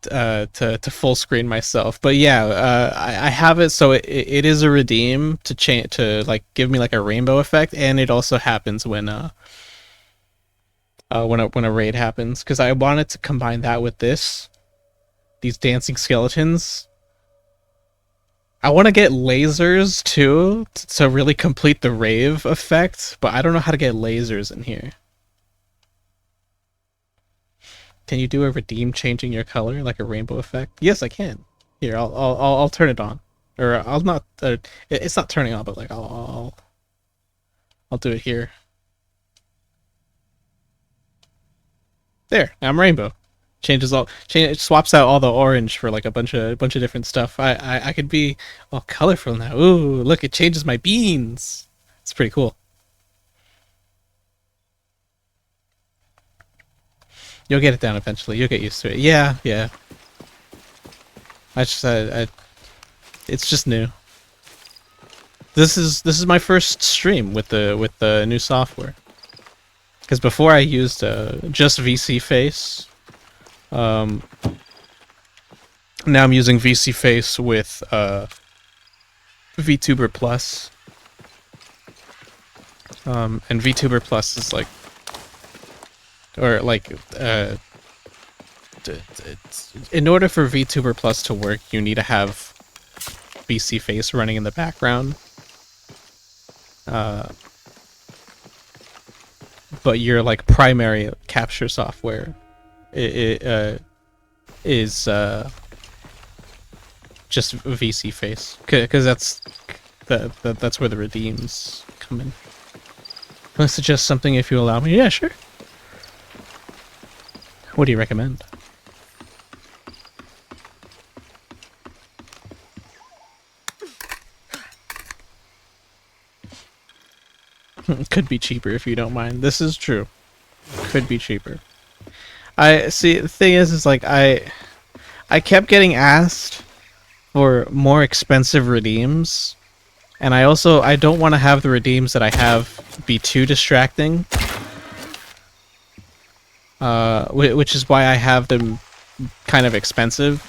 to full screen myself. But yeah, I have it so it is a redeem to change to like give me like a rainbow effect, and it also happens when a raid happens, because I wanted to combine that with these dancing skeletons. I want to get lasers too to really complete the rave effect, but I don't know how to get lasers in here. Can you do a redeem changing your color like a rainbow effect? Yes, I can. Here, I'll turn it on, or I'll not. It's not turning on, but like I'll do it here. There, I'm rainbow. It swaps out all the orange for like a bunch of different stuff. I could be all colorful now. Ooh, look, it changes my beans. It's pretty cool. You'll get it down eventually. You'll get used to it. Yeah. It's just new. This is my first stream with the new software. Because before I used just VC Face. Now I'm using VC Face with VTuber Plus. And VTuber Plus is like, or like, in order for VTuber Plus to work, you need to have VC Face running in the background. But your like primary capture software is just VC Face, because that's where the redeems come in. Want to suggest something if you allow me? Yeah, sure. What do you recommend? Could be cheaper if you don't mind. This is true. Could be cheaper. I see. The thing is like I I kept getting asked for more expensive redeems, and I don't want to have the redeems that I have be too distracting. Which is why I have them kind of expensive.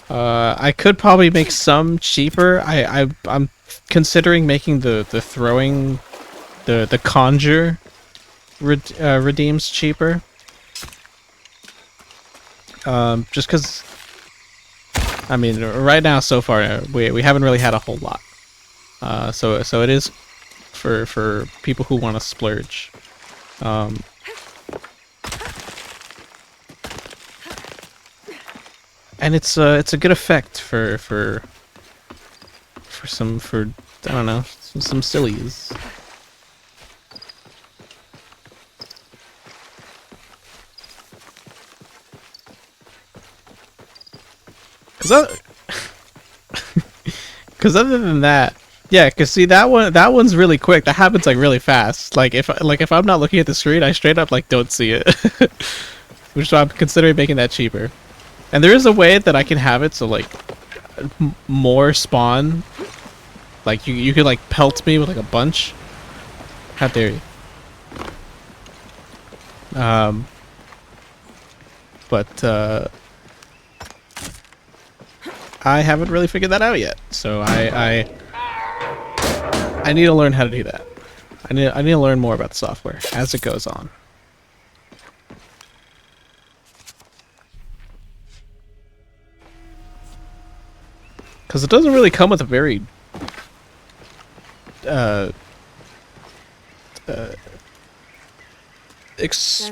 I could probably make some cheaper. I'm considering making the throwing, the conjure redeems cheaper. Just because, I mean, right now so far we haven't really had a whole lot. So it is for people who want to splurge. And it's a good effect for I don't know, some sillies. Cause other than that, yeah, cause see that one's really quick. That happens like really fast. Like if I'm not looking at the screen, I straight up like don't see it. Which is why I'm considering making that cheaper. And there is a way that I can have it so like more spawn. Like you could like pelt me with like a bunch. How dare you? But I haven't really figured that out yet. So I need to learn how to do that. I need to learn more about the software as it goes on. Because it doesn't really come with a very There's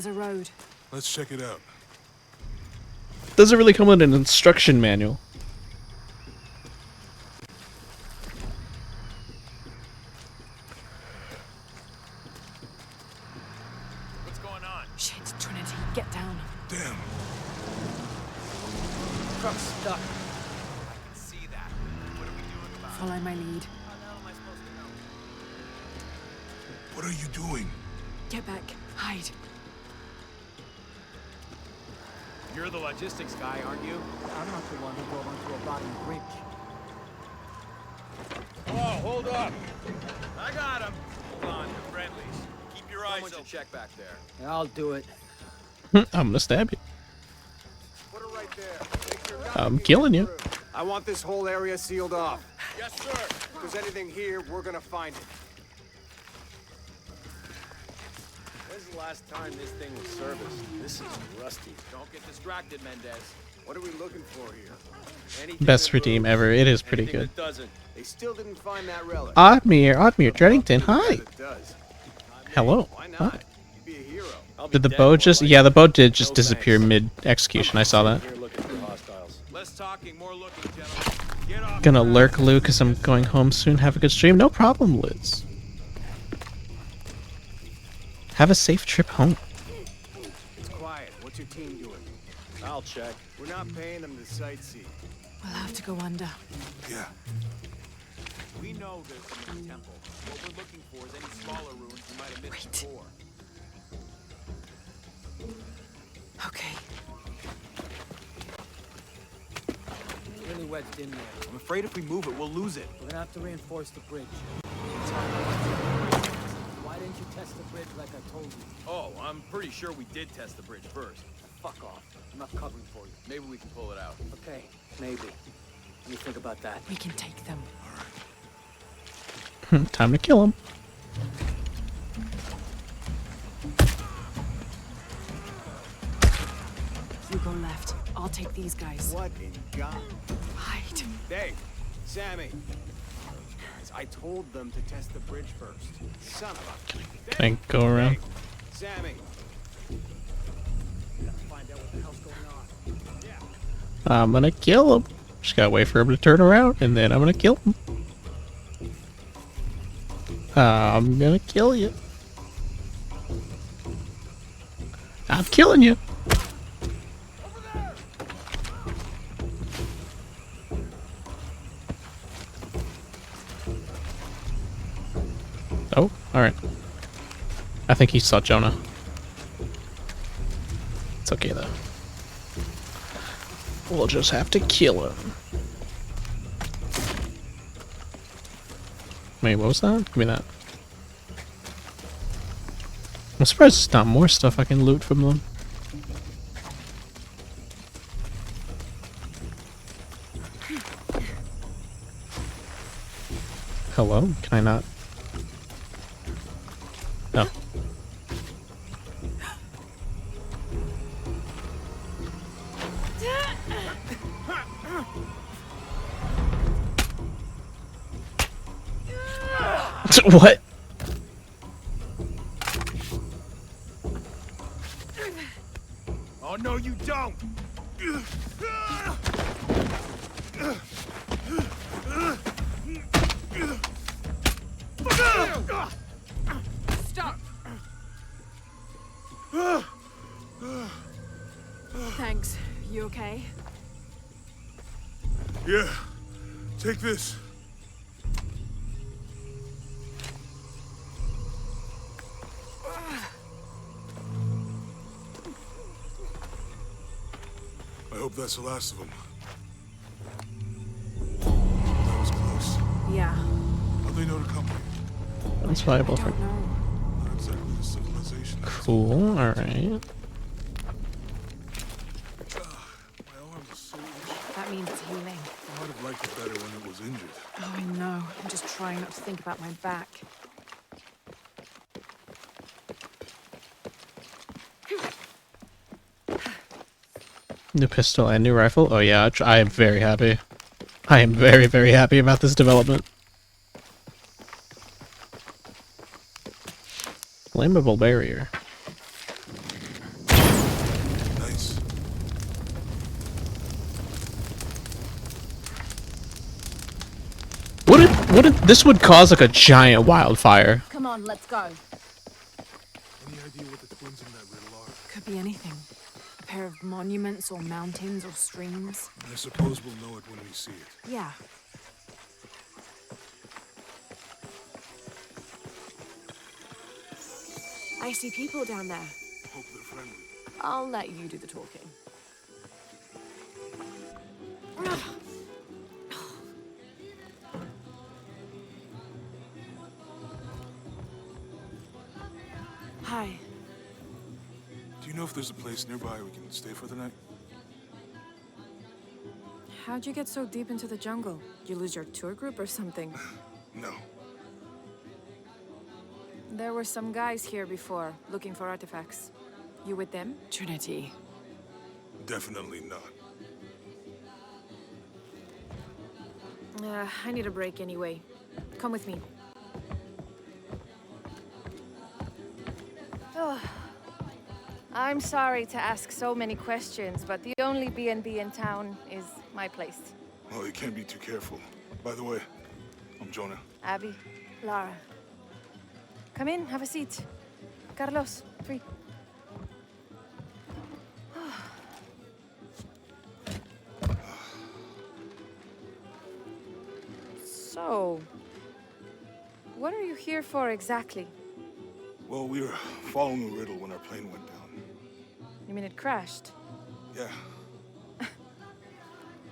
a road. Let's check it out. Doesn't really come with an instruction manual. What's going on? Shit, Trinity, get down. Damn. Truck's stuck. I can see that. What are we doing about it? Follow my lead. How the hell am I supposed to know? What are you doing? Get back. Hide. You're the logistics guy, aren't you? I'm not the one who drove onto a bottom bridge. Whoa, hold up. I got him. Hold on, you're friendlies. Keep your eyes open. Check back there. Yeah, I'll do it. I'm gonna stab you. Put it right there. Make sure I'm killing you. I want this whole area sealed off. Yes, sir. If there's anything here, we're gonna find it. When's the last time this thing was serviced? This is rusty. Don't get distracted, Mendez. What are we looking for here? Best redeem ever. It is pretty good. That doesn't. They still didn't find that relic. Oddmere Dreddington, hi. It does. Hello. Why not? Hi. You'd be a hero. Did the boat just? Yeah, the boat did just disappear mid-execution. I saw that. Less talking, more looking, gentlemen. Get off. Gonna lurk, Lou, because I'm going home soon. Have a good stream. No problem, Liz. Have a safe trip home. It's quiet. What's your team doing? I'll check. We're not paying them to sightsee. We'll have to go under. Yeah. We know there's some in the temple. What we're looking for is any smaller ruins we might have missed before. Okay. Really wedged in there. I'm afraid if we move it, we'll lose it. We're gonna have to reinforce the bridge. Why didn't you test the bridge like I told you? Oh, I'm pretty sure we did test the bridge first. Fuck off. I'm not covering for you. Maybe we can pull it out. Okay, maybe. Let me think about that. We can take them. Time to kill him. You go left. I'll take these guys. What in God? Hide. Hey, Sammy. I told them to test the bridge first. Son of a... Can I go around? Hey, Sammy. Find out what the hell's going on. Yeah. I'm gonna kill him. Just gotta wait for him to turn around, and then I'm gonna kill him. I'm gonna kill you. I'm killing you. Oh, alright. I think he saw Jonah. It's okay though. We'll just have to kill him. Wait, what was that? Give me that. I'm surprised there's not more stuff I can loot from them. Hello? Can I not? No. What? Oh, no, you don't! Stop! Thanks. You okay? Yeah. Take this. I hope that's the last of them. That was close. Yeah. How'd they know to come here? That's viable for. Not exactly the civilization. Cool. All right. My arm is so itchy. That means it's healing. I might have liked it better when it was injured. Oh, I know. I'm just trying not to think about my back. New pistol and new rifle. Oh yeah, I am very happy. I am very, very happy about this development. Flammable barrier. Nice. What if this would cause like a giant wildfire? Come on, let's go. Any idea what the twins in that riddle are? Could be anything. A pair of monuments or mountains or streams. I suppose we'll know it when we see it. Yeah. I see people down there. Hope they're friendly. I'll let you do the talking. Hi. Do you know if there's a place nearby we can stay for the night? How'd you get so deep into the jungle? You lose your tour group or something? No. There were some guys here before, looking for artifacts. You with them? Trinity. Definitely not. I need a break anyway. Come with me. Oh. I'm sorry to ask so many questions, but the only B&B in town is my place. Well, you can't be too careful. By the way, I'm Jonah. Abby, Lara. Come in, have a seat. Carlos, free. So, what are you here for exactly? Well, we were following a riddle when our plane went down. You mean it crashed? Yeah.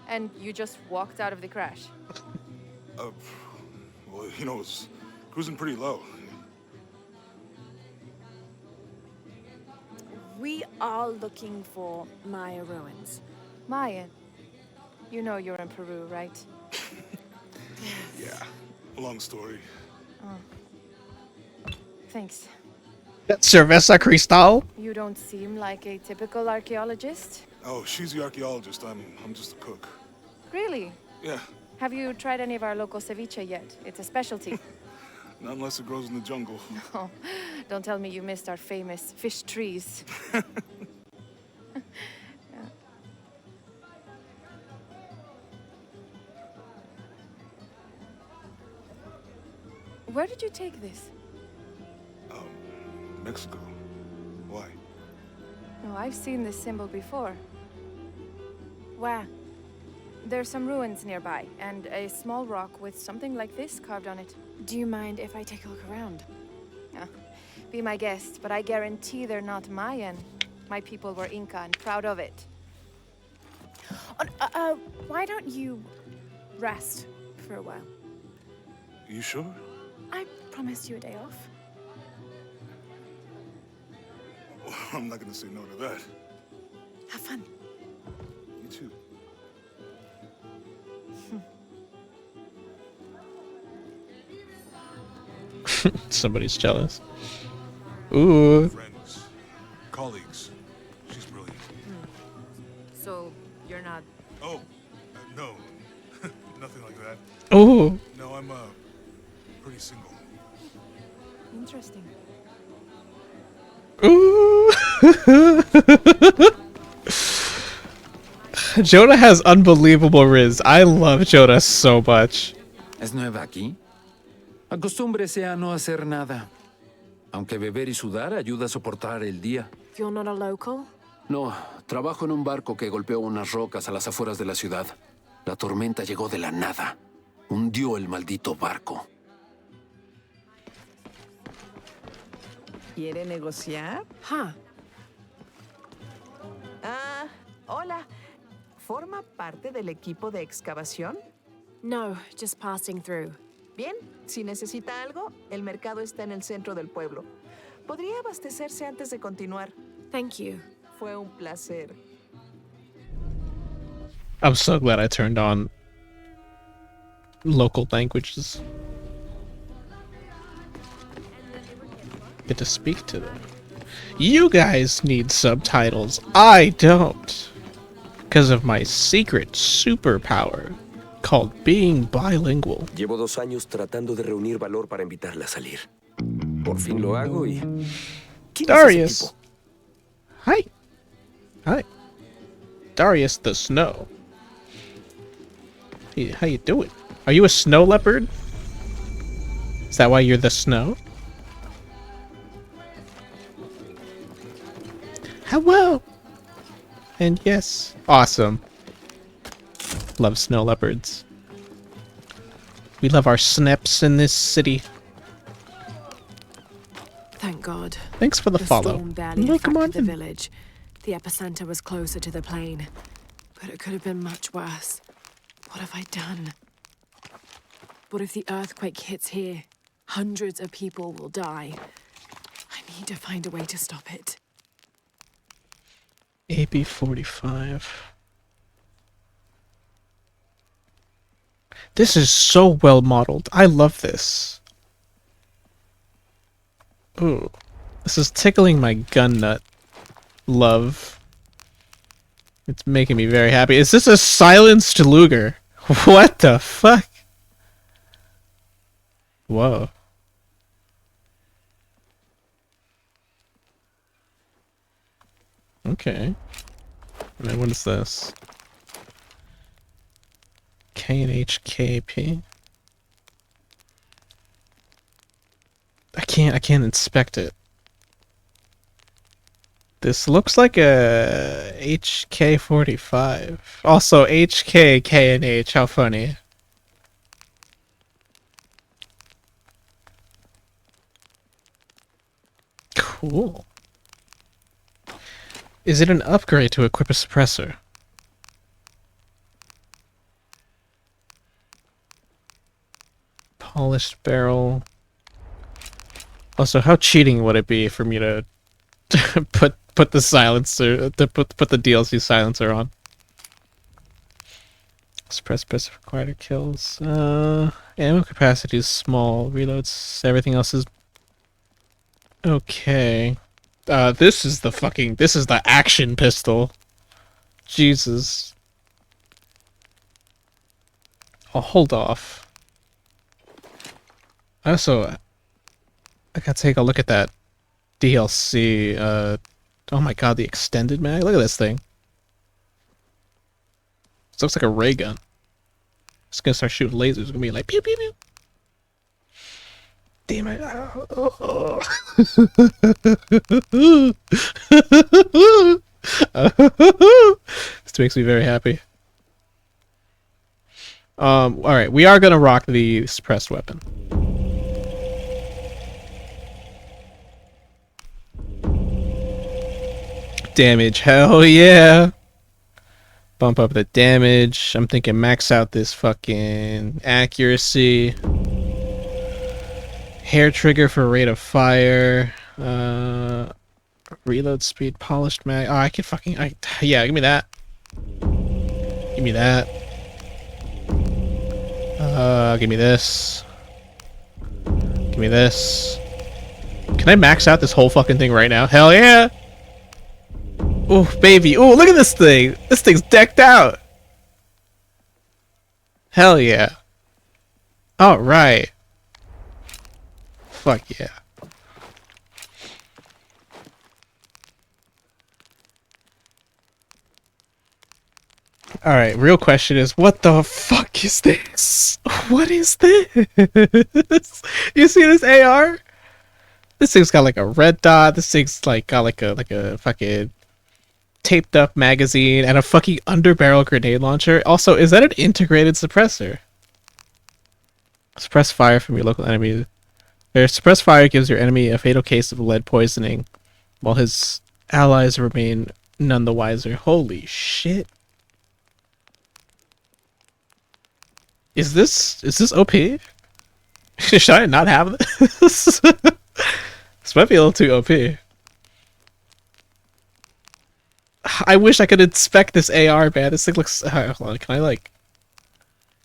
And you just walked out of the crash? Well, you know, it was cruising pretty low. We are looking for Maya ruins. Maya? You know you're in Peru, right? Yeah. Long story. Oh. Thanks. Cerveza Cristal? You don't seem like a typical archaeologist. Oh, she's the archaeologist. I'm just a cook. Really? Yeah. Have you tried any of our local ceviche yet? It's a specialty. Not unless it grows in the jungle. Oh, don't tell me you missed our famous fish trees. Yeah. Where did you take this? Mexico. Why? Oh, I've seen this symbol before. Where? There's some ruins nearby, and a small rock with something like this carved on it. Do you mind if I take a look around? Be my guest, but I guarantee they're not Mayan. My people were Inca and proud of it. Why don't you rest for a while? You sure? I promised you a day off. I'm not gonna say no to that. Have fun. You too. Somebody's jealous. Ooh. Friends, colleagues. She's brilliant. So, you're not... Oh, no. Nothing like that. Ooh. No, I'm pretty single. Interesting. Ooh. Jonah has unbelievable riz. I love Jonah so much. ¿Es nueva aquí? Acostúmbrese a no hacer nada. Aunque beber y sudar ayuda a soportar el día. You're not a local? No, trabajo en un barco que golpeó unas rocas a las afueras de la ciudad. La tormenta llegó de la nada. Hundió el maldito barco. ¿Quiere negociar? Hola. ¿Forma parte del equipo de excavación? No, just passing through. Bien, si necesita algo, el mercado está en el centro del pueblo. Podría abastecerse antes de continuar. Thank you. Fue un placer. I'm so glad I turned on local languages. Get to speak to them. You guys need subtitles. I don't. Because of my secret superpower called being bilingual. Llevo 2 años tratando de reunir valor para invitarla a salir. Por fin lo hago y... ¿Quién es ese tipo? Darius. Hi. Hi. Darius the Snow. Hey, how you doing? Are you a snow leopard? Is that why you're the snow? Hello. And yes, awesome. Love snow leopards. We love our snips in this city. Thank God. Thanks for the follow. Storm barely affected the village. The epicenter was closer to the plain, but it could have been much worse. What have I done? What if the earthquake hits here? Hundreds of people will die. I need to find a way to stop it. AB-45. This is so well modeled. I love this. Ooh. This is tickling my gun nut. Love. It's making me very happy. Is this a silenced Luger? What the fuck? Whoa. Okay. And then what is this? K&H-KP? I can't inspect it. This looks like a HK-45. Also HK, K&H, how funny. Cool. Is it an upgrade to equip a suppressor? Polished barrel. Also, how cheating would it be for me to put the silencer to put the DLC silencer on? Suppress required kills. Ammo capacity is small. Reloads. Everything else is okay. This is the action pistol. Jesus. I'll hold off. Also, I gotta take a look at that DLC. Oh my god, the extended mag. Look at this thing. This looks like a ray gun. It's gonna start shooting lasers. It's gonna be like pew pew pew. Damn it. This makes me very happy. Alright, we are gonna rock the suppressed weapon. Damage, hell yeah. Bump up the damage. I'm thinking max out this fucking accuracy. Hair trigger for rate of fire. Reload speed, polished mag. Oh, I can fucking... yeah, give me that. Give me that. Give me this. Give me this. Can I max out this whole fucking thing right now? Hell yeah! Ooh, baby. Ooh, look at this thing. This thing's decked out. Hell yeah. Alright. Fuck yeah. Alright, real question is, what the fuck is this? What is this? You see this AR? This thing's got like a red dot. This thing's like got like a fucking taped up magazine and a fucking underbarrel grenade launcher. Also, is that an integrated suppressor? Suppress fire from your local enemy. Suppress fire gives your enemy a fatal case of lead poisoning, while his allies remain none the wiser. Holy shit. Is this OP? Should I not have this? This might be a little too OP. I wish I could inspect this AR, man. This thing looks... hold on, can I, like...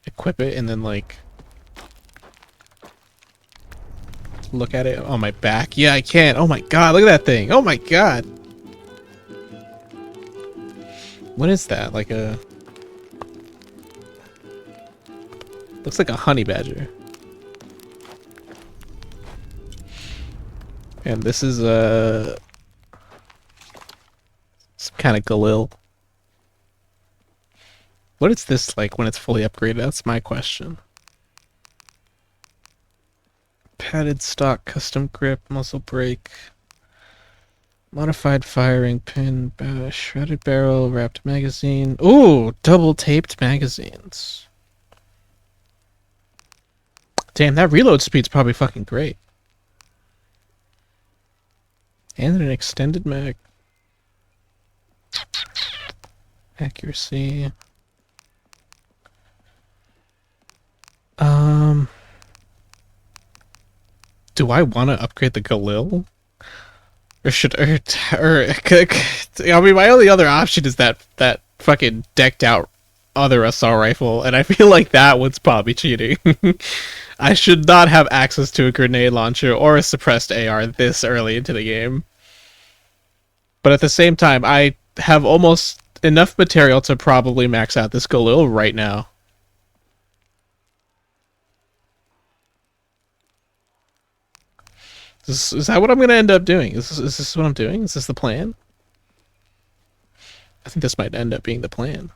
equip it and then, like... look at it on my back? Yeah, I can. Oh my god, look at that thing. Oh my god. What is that? Like a... looks like a honey badger. And this is some kind of Galil. What is this like when it's fully upgraded? That's my question. Padded stock, custom grip, muzzle brake, modified firing pin, shredded barrel, wrapped magazine. Ooh, double taped magazines. Damn, that reload speed's probably fucking great. And an extended mag. Accuracy. Do I want to upgrade the Galil? Or should I mean, my only other option is that fucking decked out other assault rifle, and I feel like that one's probably cheating. I should not have access to a grenade launcher or a suppressed AR this early into the game. But at the same time, I have almost enough material to probably max out this Galil right now. Is that what I'm going to end up doing? Is this what I'm doing? Is this the plan? I think this might end up being the plan.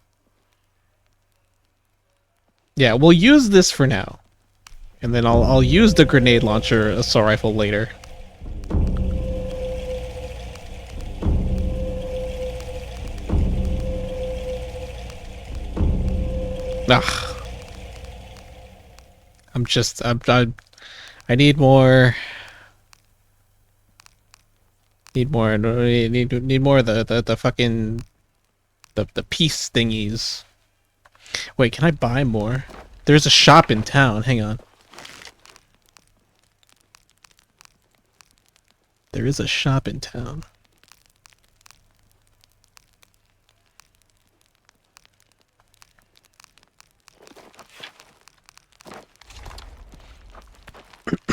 Yeah, we'll use this for now. And then I'll use the grenade launcher assault rifle later. Ugh. I need more. Need more of the fucking the piece thingies. Wait, can I buy more? There's a shop in town. Hang on. There is a shop in town.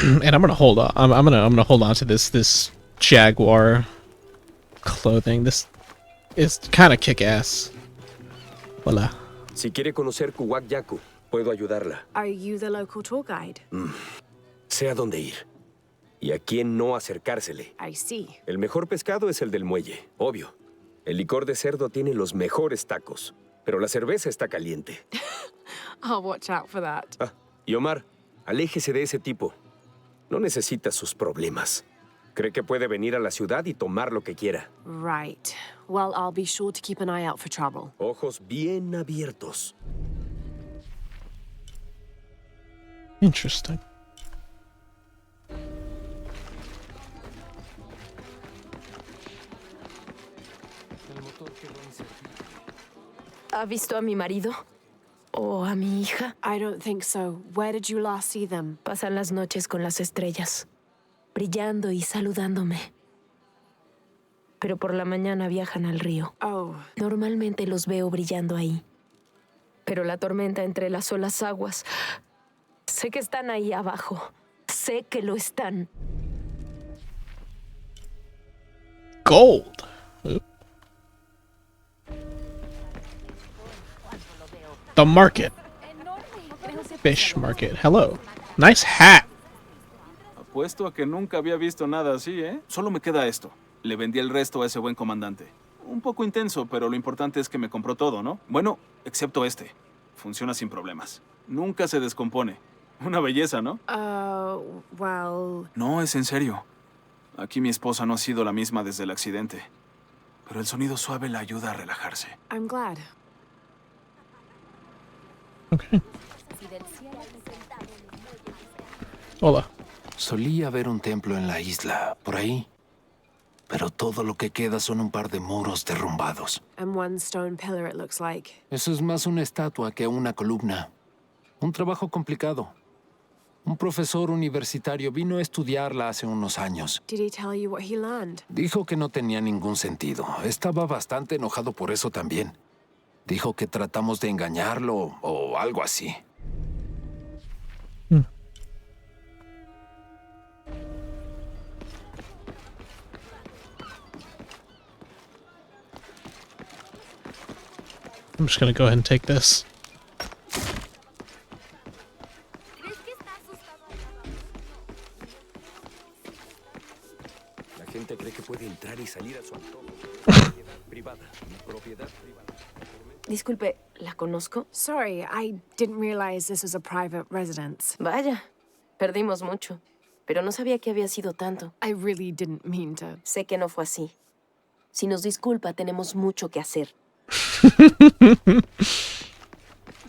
And I'm gonna hold on. I'm gonna hold on to this Jaguar clothing. This is kind of kick-ass. Hola. Si quiere conocer Kuwak Yaku, puedo ayudarla. Are you the local tour guide? Sé a dónde ir. Y a quién no acercársele. I see. El mejor pescado es el del muelle, obvio. El licor de cerdo tiene los mejores tacos, pero la cerveza está caliente. I'll watch out for that. Ah, y Omar, aléjese de ese tipo. No necesita sus problemas. Cree que puede venir a la ciudad y tomar lo que quiera. Right. Well, I'll be sure to keep an eye out for trouble. Ojos bien abiertos. Interesting. ¿Ha visto a mi marido? ¿O a mi hija? I don't think so. Where did you last see them? Pasan las noches con las estrellas, brillando y saludándome. Pero por la mañana viajan al río. Oh. Normalmente los veo brillando ahí. Pero la tormenta entrelazó las aguas. Sé que están ahí abajo. Sé que lo están. Gold. Oop. The market. Fish market. Hello. Nice hat. Apuesto a que nunca había visto nada así, ¿eh? Solo me queda esto. Le vendí el resto a ese buen comandante. Un poco intenso, pero lo importante es que me compró todo, ¿no? Bueno, excepto este. Funciona sin problemas. Nunca se descompone. Una belleza, ¿no? Well... No, es en serio. Aquí mi esposa no ha sido la misma desde el accidente. Pero el sonido suave la ayuda a relajarse. I'm glad. Okay. Hola. Solía haber un templo en la isla, por ahí. Pero todo lo que queda son un par de muros derrumbados. And one stone pillar, it looks like. Eso es más una estatua que una columna. Un trabajo complicado. Un profesor universitario vino a estudiarla hace unos años. Did he tell you what he learned? Dijo que no tenía ningún sentido. Estaba bastante enojado por eso también. Dijo que tratamos de engañarlo o algo así. I'm just gonna go ahead and take this. La gente cree que puede entrar y salir a su antojo. Propiedad privada. Disculpe, ¿la conozco? Sorry, I didn't realize this was a private residence. Vaya, perdimos mucho. Pero no sabía que había sido tanto. I really didn't mean to. Sé que no fue así. Si nos disculpa, tenemos mucho que hacer.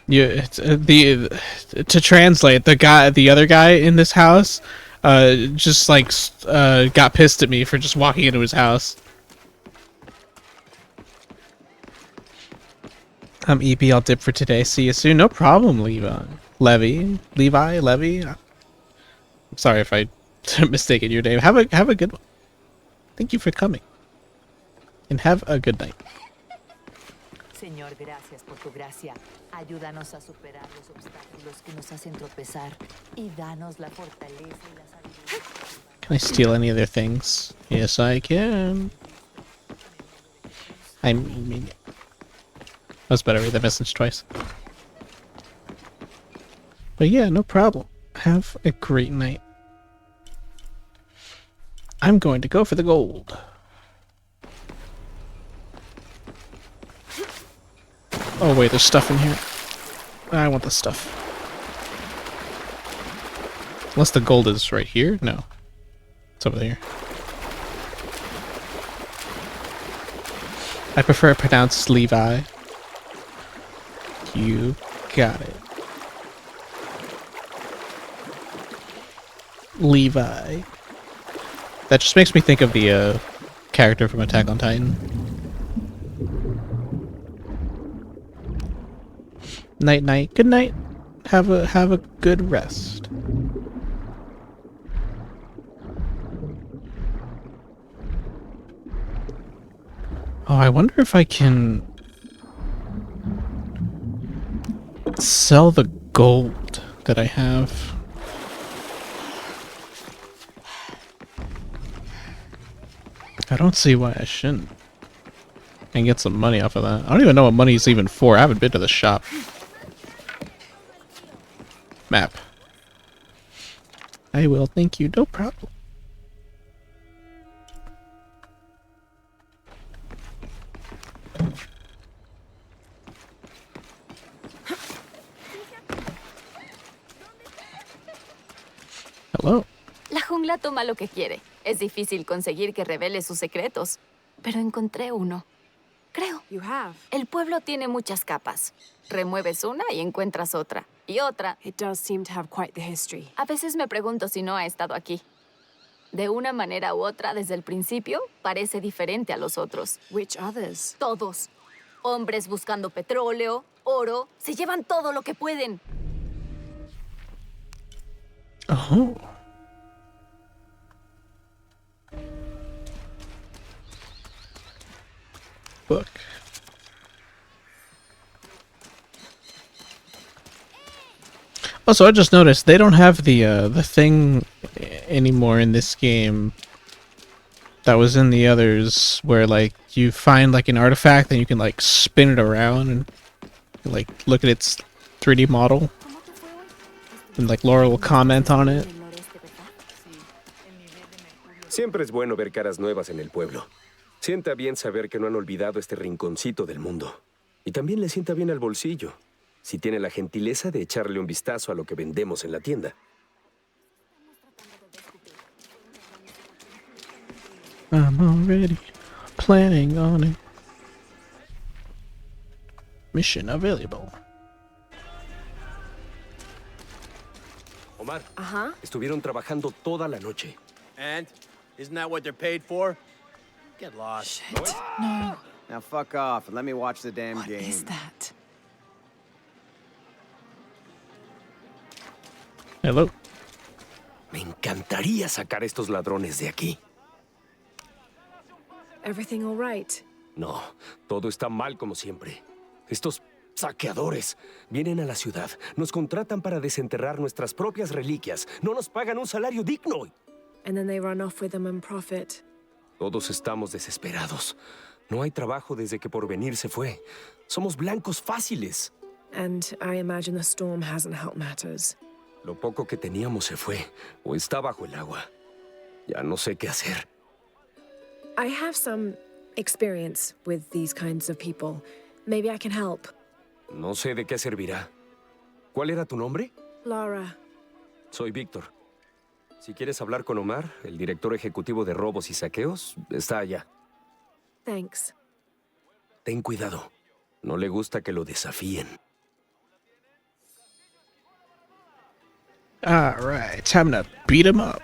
Yeah, to translate, the other guy in this house, just like got pissed at me for just walking into his house. I'm EP. I'll dip for today. See you soon. No problem, Levi. I'm sorry if I mistaken your name. Have a good one. Thank you for coming, and have a good night. Señor, gracias por tu gracia. Ayúdanos a superar los obstáculos que nos hacen tropezar y danos la fortaleza y la sabiduría. Can I steal any of their things? Yes, I can. I mean, that's better. Read the message twice. But yeah, no problem. Have a great night. I'm going to go for the gold. Oh wait, there's stuff in here. I want the stuff. Unless the gold is right here? No. It's over there. I prefer it pronounced Levi. You got it. Levi. That just makes me think of the character from Attack on Titan. Night night. Good night. Have a good rest. Oh, I wonder if I can sell the gold that I have. I don't see why I shouldn't. And get some money off of that. I don't even know what money is even for. I haven't been to the shop. Map. I will, thank you, no problem. Hello. La jungla toma lo que quiere. Es difícil conseguir que revele sus secretos, pero encontré uno. Creo. You have. El pueblo tiene muchas capas. Remueves una y encuentras otra. Y otra. It does seem to have quite the history. A veces me pregunto si no ha estado aquí. De una manera u otra, desde el principio, parece diferente a los otros. Which others? Todos. Hombres buscando petróleo, oro, se llevan todo lo que pueden. Oh. Book. Also, I just noticed they don't have the thing anymore in this game that was in the others, where like you find like an artifact and you can like spin it around and like look at its 3D model, and like Laura will comment on it. Siempre es bueno ver caras nuevas en el pueblo. Sienta bien saber que no han olvidado este rinconcito del mundo. Y también le sienta bien al bolsillo, si tiene la gentileza de echarle un vistazo a lo que vendemos en la tienda. I'm already planning on it. Mission available. Omar, estuvieron trabajando toda la noche. And? Isn't that what they're paid for? Get lost. Shit. No. Now fuck off and let me watch the damn game. What is that? Hello. Me encantaría sacar a estos ladrones de aquí. Everything all right? No, todo está mal como siempre. Estos saqueadores vienen a la ciudad, nos contratan para desenterrar nuestras propias reliquias, no nos pagan un salario digno. And then they run off with them and profit. Todos estamos desesperados. No hay trabajo desde que Porvenir se fue. Somos blancos fáciles. And I imagine the storm hasn't helped matters. Lo poco que teníamos se fue, o está bajo el agua. Ya no sé qué hacer. I have some experience with these kinds of people. Maybe I can help. No sé de qué servirá. ¿Cuál era tu nombre? Laura. Soy Víctor. Si quieres hablar con Omar, el director ejecutivo de robos y saqueos, está allá. Thanks. Ten cuidado. No le gusta que lo desafíen. Alright, time to beat him up.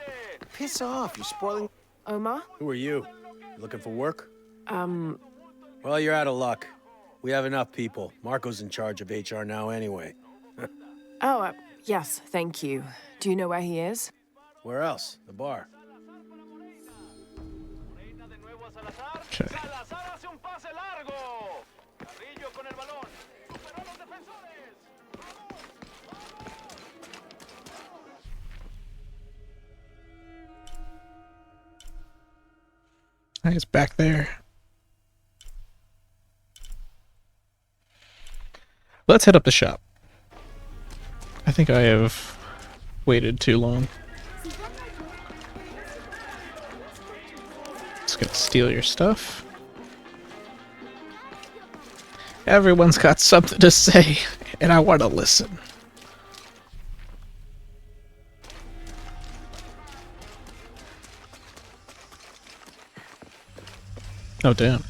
Piss off, you're spoiling... Omar? Who are you? You looking for work? Well, you're out of luck. We have enough people. Marco's in charge of HR now anyway. Oh, yes, thank you. Do you know where he is? Where else? The bar. Okay. It's back there. Let's head up the shop. I think I have waited too long. Just gonna steal your stuff. Everyone's got something to say, and I want to listen. Oh, damn.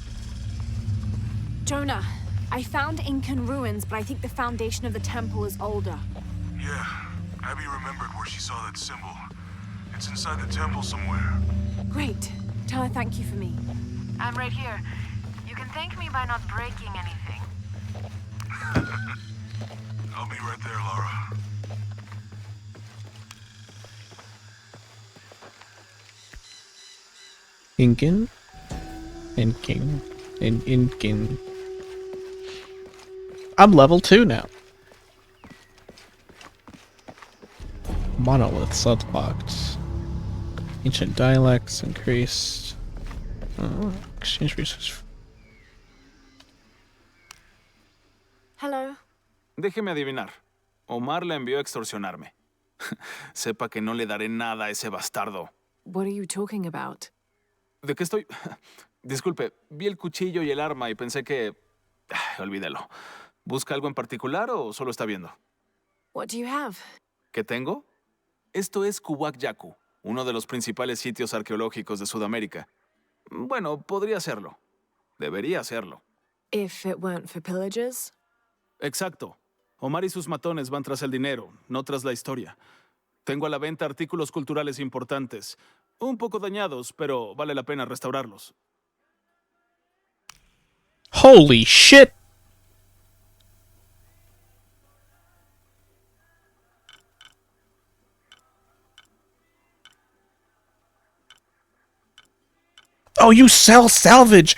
Jonah, I found Incan ruins, but I think the foundation of the temple is older. Yeah, Abby remembered where she saw that symbol. It's inside the temple somewhere. Great. Tell her thank you for me. I'm right here. You can thank me by not breaking anything. I'll be right there, Laura. Incan? Incan. I'm level 2 now. Monoliths unlocked. Ancient dialects increased. Exchange resources. Hello. Déjeme adivinar. Omar la envió a extorsionarme. Sepa que no le daré nada a ese bastardo. What are you talking about? ¿De qué estoy? Disculpe, vi el cuchillo y el arma y pensé que... olvídelo. ¿Busca algo en particular o solo está viendo? What do you have? ¿Qué tengo? Esto es Kuwak Yaku, uno de los principales sitios arqueológicos de Sudamérica. Bueno, podría serlo. Debería serlo. If it weren't for pillagers? Exacto. Omar y sus matones van tras el dinero, no tras la historia. Tengo a la venta artículos culturales importantes. Un poco dañados, pero vale la pena restaurarlos. Holy shit! Oh, you sell salvage!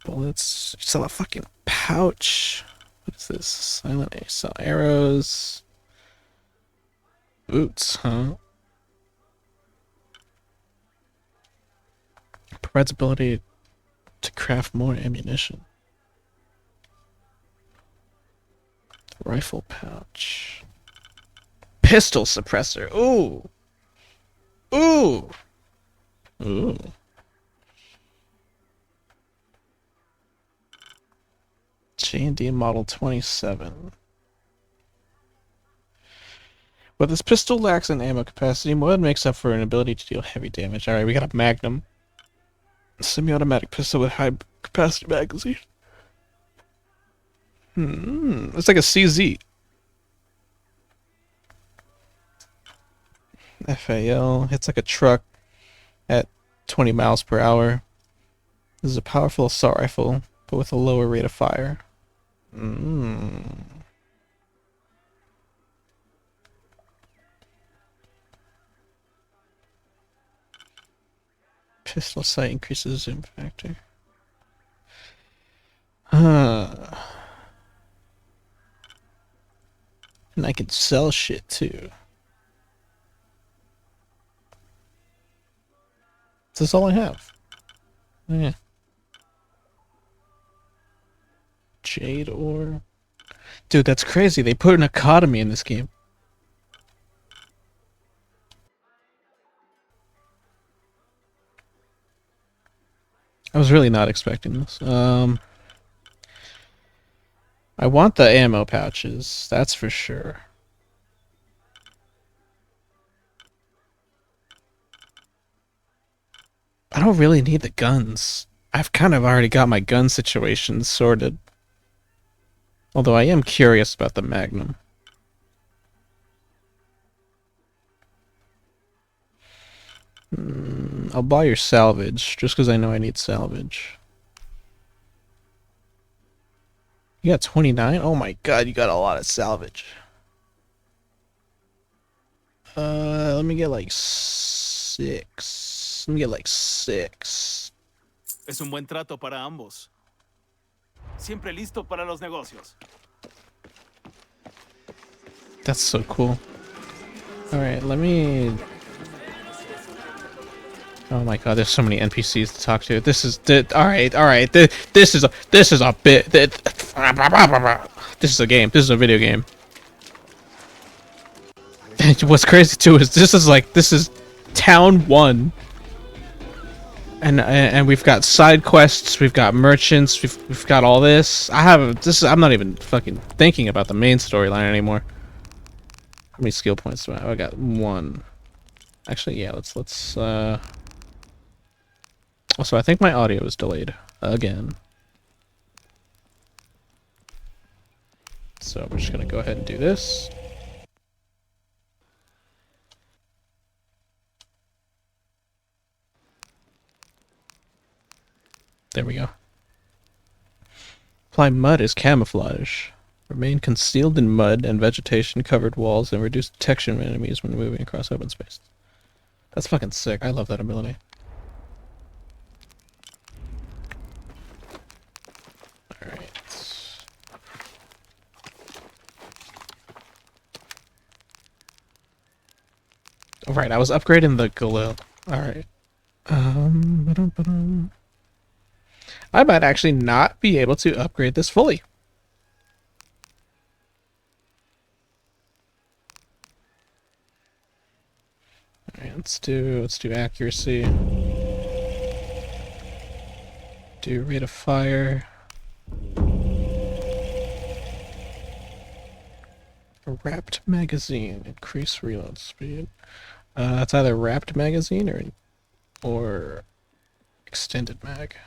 Bullets. You sell a fucking pouch. What is this? Silent A. Sell arrows. Boots, huh? Provides ability to craft more ammunition. Rifle pouch. Pistol suppressor. Ooh. Ooh. Ooh. J&D Model 27. But this pistol lacks an ammo capacity. More than makes up for an ability to deal heavy damage. Alright, we got a Magnum. Semi-automatic pistol with high capacity magazine. It's like a CZ. FAL. It's like a truck at 20 miles per hour. This is a powerful assault rifle, but with a lower rate of fire. Pistol sight increases zoom factor. And I can sell shit too. This is all I have. Oh, yeah. Jade ore. Dude, that's crazy. They put an economy in this game. I was really not expecting this. I want the ammo pouches, that's for sure. I don't really need the guns. I've kind of already got my gun situation sorted. Although I am curious about the Magnum. I'll buy your salvage, just because I know I need salvage. You got 29? Oh my god, you got a lot of salvage. Let me get like 6. Let me get like 6. Es un buen trato para ambos. Siempre listo para los negocios. That's so cool. Alright, let me... Oh my god, there's so many NPCs to talk to. This is... Alright. This is a bit... This is a game. This is a video game. And what's crazy too is this is Town 1. And we've got side quests, we've got merchants, we've got all this. I'm not even fucking thinking about the main storyline anymore. How many skill points do I have? I got 1. Actually, yeah, let's also, I think my audio is delayed again. So we're just gonna go ahead and do this. There we go. Apply mud as camouflage. Remain concealed in mud and vegetation-covered walls and reduce detection of enemies when moving across open space. That's fucking sick. I love that ability. Alright. Alright, I was upgrading the Galil. Alright. I might actually not be able to upgrade this fully. Alright, let's do accuracy. Do rate of fire. A wrapped magazine. Increase reload speed. It's either wrapped magazine or extended mag.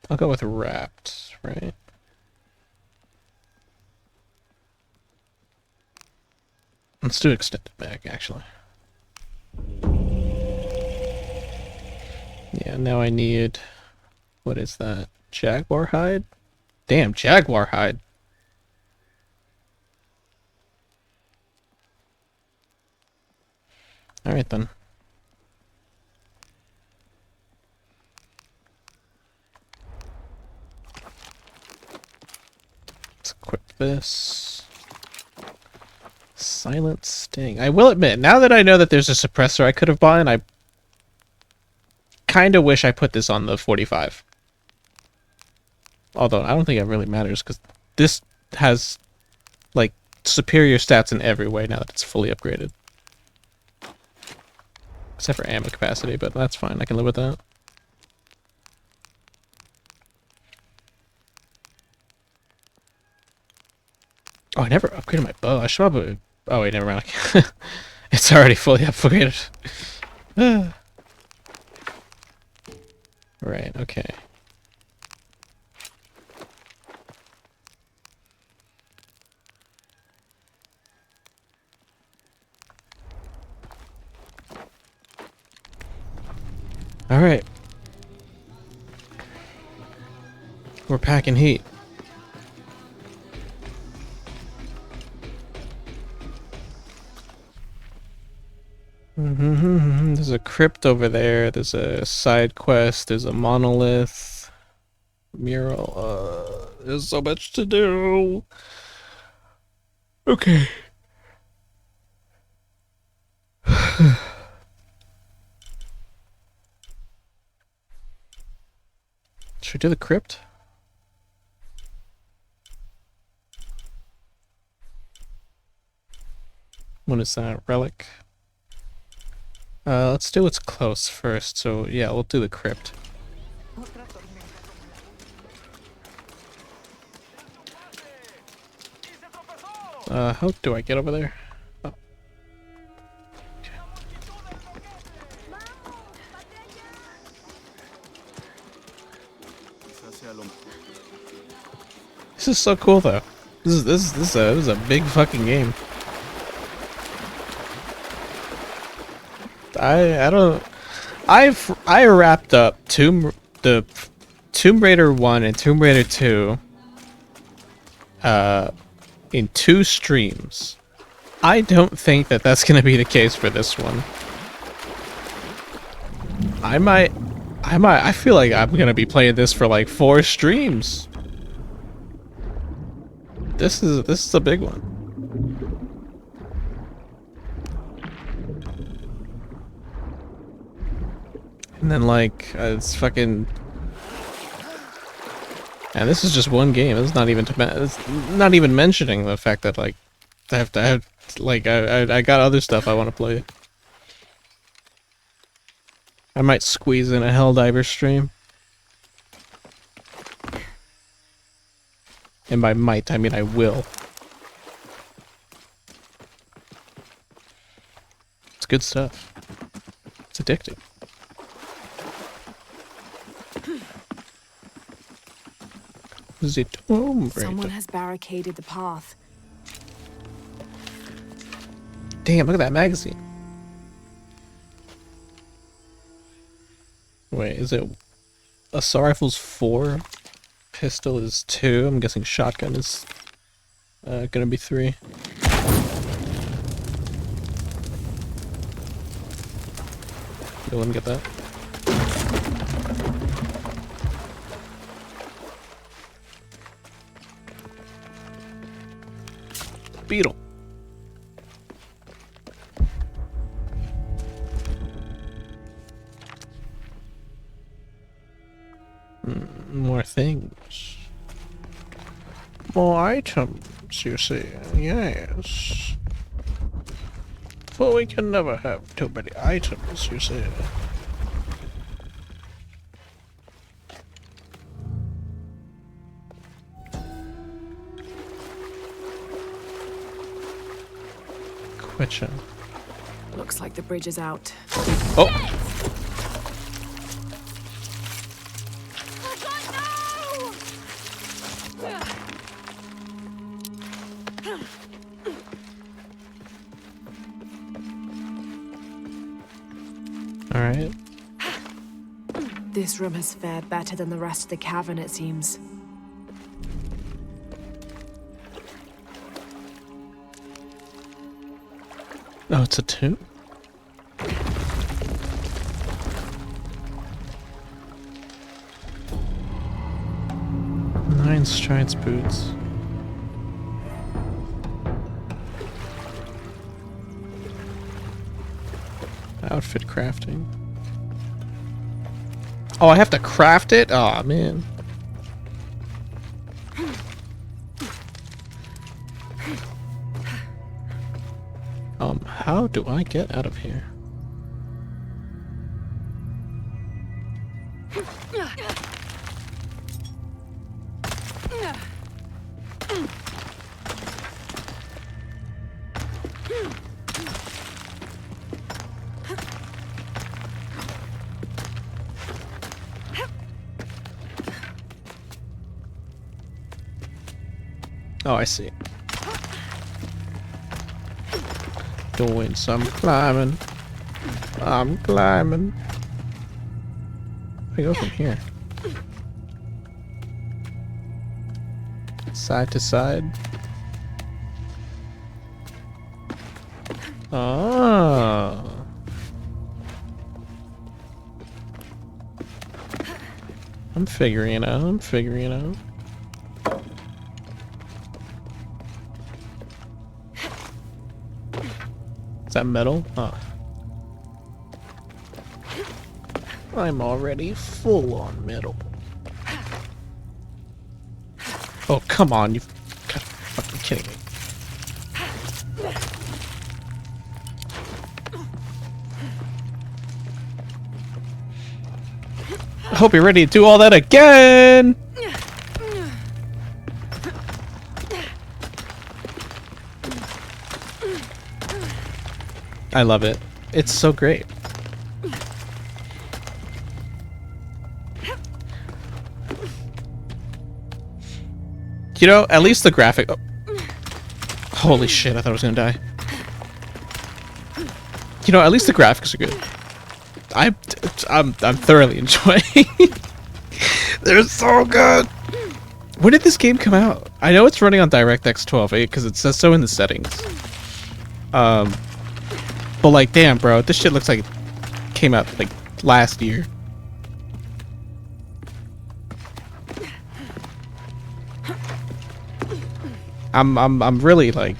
I'll go with wrapped, right? Let's do extended mag, actually. Yeah, now I need... What is that? Jaguar hide? Damn, jaguar hide. Alright then. Let's equip this. Silent Sting. I will admit, now that I know that there's a suppressor I could have bought, I kind of wish I put this on the 45. Although, I don't think it really matters, because this has, like, superior stats in every way now that it's fully upgraded. Except for ammo capacity, but that's fine. I can live with that. Oh, I never upgraded my bow. I should probably... Oh, wait, never mind. It's already fully upgraded. Right, okay. Alright. We're packing heat. There's a crypt over there. There's a side quest. There's a monolith. Mural. There's so much to do. Okay. Should we do the crypt? What is that? Relic? Let's do what's close first. So, yeah, we'll do the crypt. How do I get over there? Oh. This is so cool, though. This is a big fucking game. I wrapped up the Tomb Raider 1 and Tomb Raider 2 in 2 streams. I don't think that that's gonna be the case for this one. I feel like I'm gonna be playing this for like 4 streams. This is a big one. And then like it's fucking, and this is just one game. It's not even it's not even mentioning the fact that like I have like I got other stuff I want to play. I might squeeze in a Helldiver stream. And by might, I mean I will. It's good stuff. It's addictive. The Tomb Raider. Someone has barricaded the path. Damn, look at that magazine. Wait, is it assault rifle's 4? Pistol is 2. I'm guessing shotgun is gonna be 3. Go let me get that. Beetle. More things. More items, you see. Yes. For we can never have too many items, you see. Question. Looks like the bridge is out. Oh! Alright. This room has fared better than the rest of the cavern, it seems. Oh, it's a tomb? Nine strides boots. Outfit crafting. Oh, I have to craft it? Aw, man. How do I get out of here? Oh, I see. Doing some climbing. I'm climbing. I go from here. Side to side. Oh. I'm figuring it out. I'm figuring it out. Is that metal? Oh. I'm already full on metal. Oh, come on. You've got to be fucking kidding me. I hope you're ready to do all that again! I love it. It's so great. You know, at least the graphic... Oh. Holy shit, I thought I was gonna die. You know, at least the graphics are good. I'm thoroughly enjoying. They're so good. When did this game come out? I know it's running on DirectX 12 because it says so in the settings. But like, damn, bro, this shit looks like it came out like last year. I'm really like,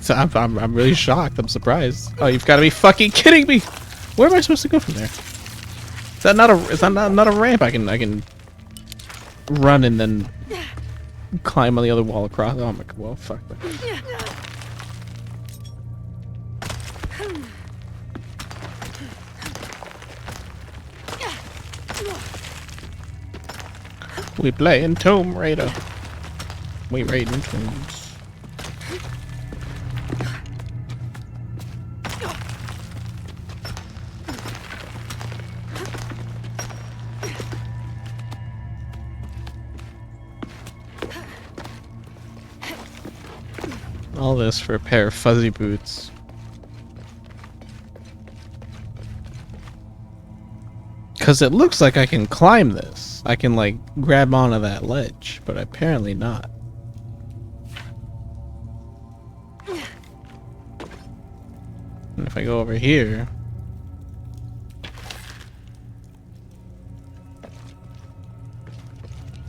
I'm really shocked. I'm surprised. Oh, you've got to be fucking kidding me! Where am I supposed to go from there? Is that not a? Is that not a ramp? I can run and then climb on the other wall across. Oh my god! Well, fuck that. We playing Tomb Raider. We raiding tombs. All this for a pair of fuzzy boots. Because it looks like I can climb this. I can like grab onto that ledge, but apparently not. And if I go over here...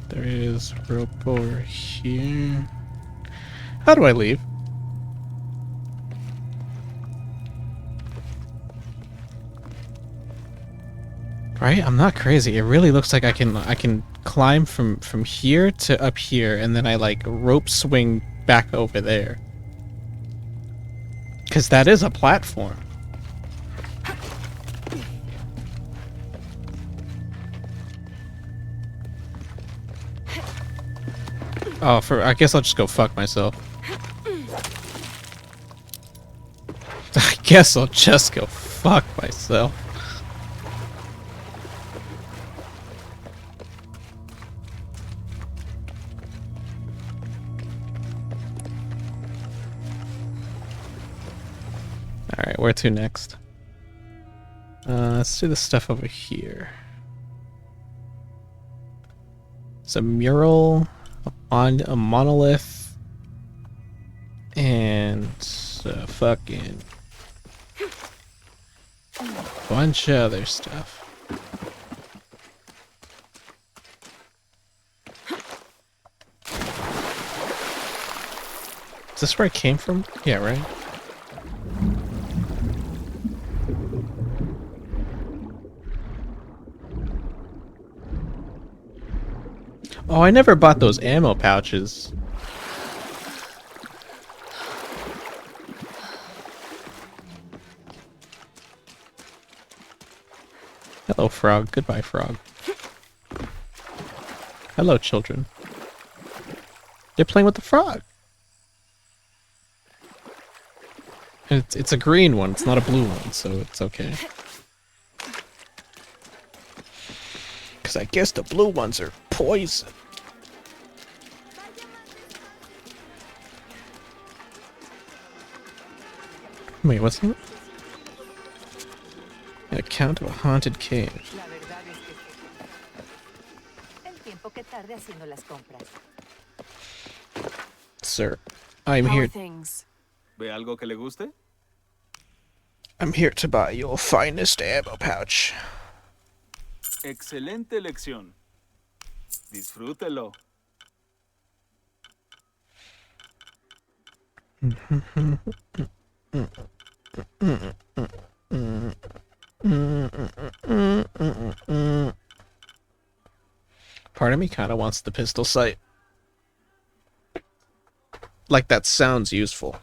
There is rope over here. How do I leave? Right? I'm not crazy. It really looks like I can climb from here to up here and then I like rope swing back over there. Cause that is a platform. Oh, I guess I'll just go fuck myself. I guess I'll just go fuck myself. Alright, where to next? Let's do the stuff over here. It's a mural on a monolith and a fucking bunch of other stuff. Is this where I came from? Yeah, right? Oh, I never bought those ammo pouches. Hello, frog. Goodbye, frog. Hello, children. They're playing with the frog. It's a green one. It's not a blue one, so it's okay. Because I guess the blue ones are poison. Wait, what's that? An account of a haunted cave. Sir, I'm here. ¿Ve algo que le guste? I'm here to buy your finest ammo pouch. Excelente elección. Disfrútelo. Part of me kind of wants the pistol sight. Like, that sounds useful.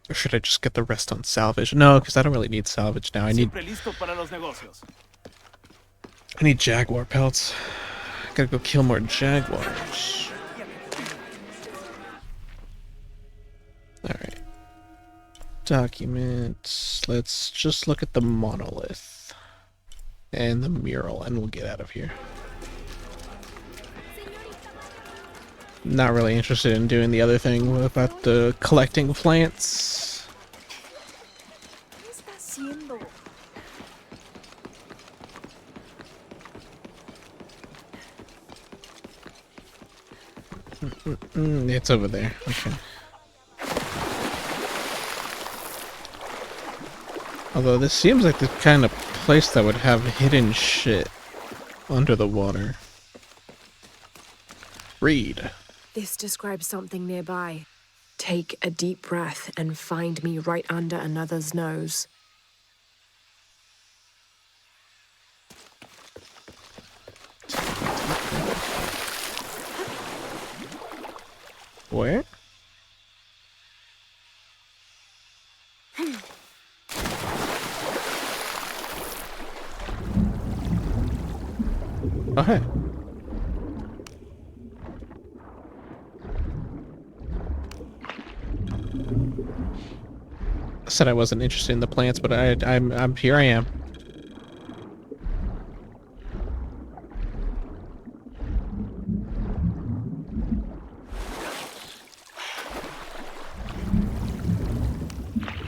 Or should I just get the rest on salvage? No, because I don't really need salvage now. I need jaguar pelts. Gotta go kill more jaguars. Alright. Documents. Let's just look at the monolith. And the mural, and we'll get out of here. Not really interested in doing the other thing about the collecting plants. ¿Qué está haciendo? It's over there. Okay. Although this seems like the kind of place that would have hidden shit under the water. Read. This describes something nearby. Take a deep breath and find me right under another's nose. Where? Oh, hey. I said I wasn't interested in the plants, but I'm here. I am.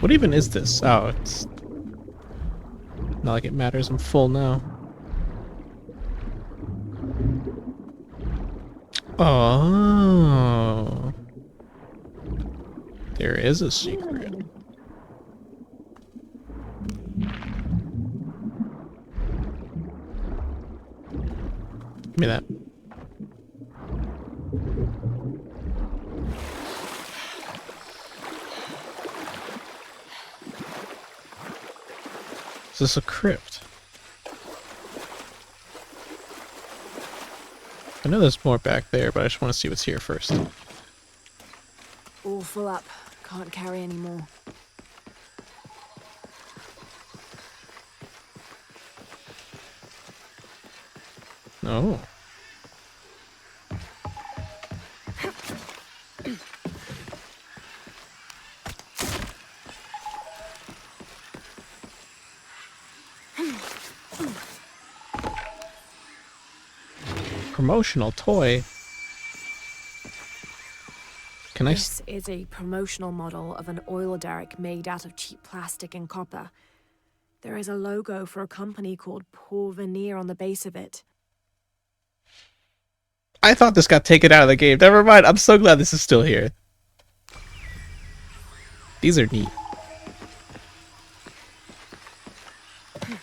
What even is this? Oh, it's not like it matters. I'm full now. Oh, there is a secret. Give me that. Is this a crypt? I know there's more back there, but I just want to see what's here first. All full up. Can't carry any more. Oh. Promotional toy? Can I... This is a promotional model of an oil derrick made out of cheap plastic and copper. There is a logo for a company called Porvenir on the base of it. I thought this got taken out of the game. Never mind. I'm so glad this is still here. These are neat.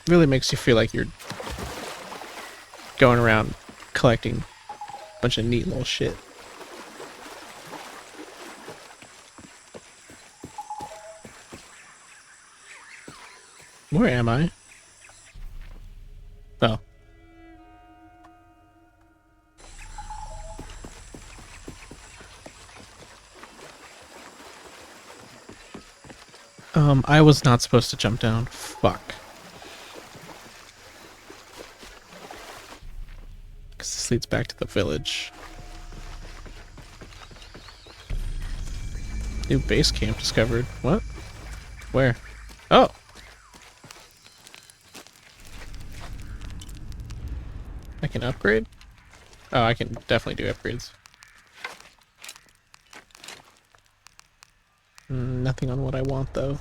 Really makes you feel like you're going around collecting a bunch of neat little shit. Where am I? Oh. I was not supposed to jump down. Fuck. Because this leads back to the village. New base camp discovered. What? Where? Oh! I can upgrade? Oh, I can definitely do upgrades. Nothing on what I want, though.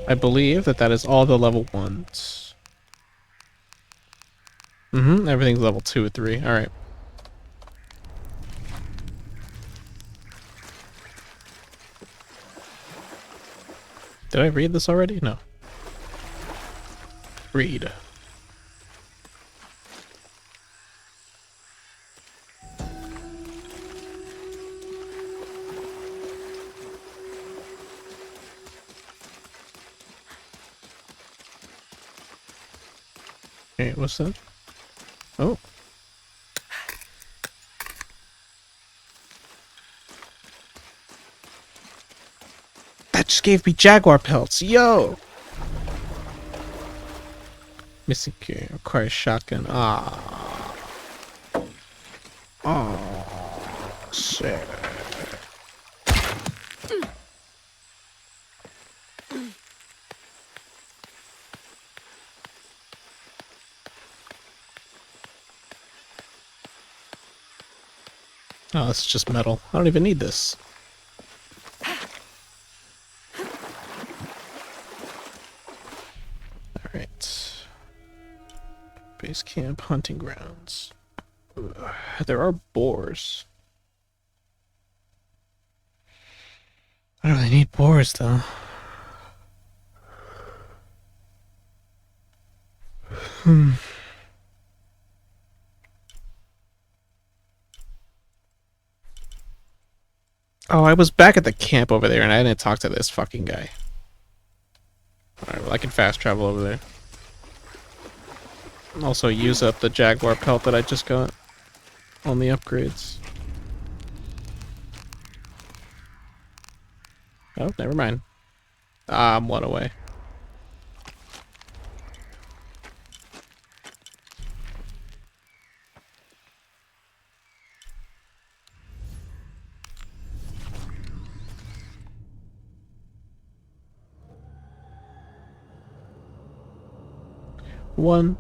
I believe that is all the level 1s. Everything's level 2 or 3. Alright. Did I read this already? No. Read. Okay, what's that? Oh. That just gave me jaguar pelts. Yo! Missing gear. Requires shotgun. Ah. Oh. Shit. Oh, it's just metal. I don't even need this. Alright. Base camp, hunting grounds. Ugh, there are boars. I don't really need boars, though. Oh, I was back at the camp over there and I didn't talk to this fucking guy. Alright, well I can fast travel over there. Also use up the jaguar pelt that I just got on the upgrades. Oh, never mind. I'm one away. One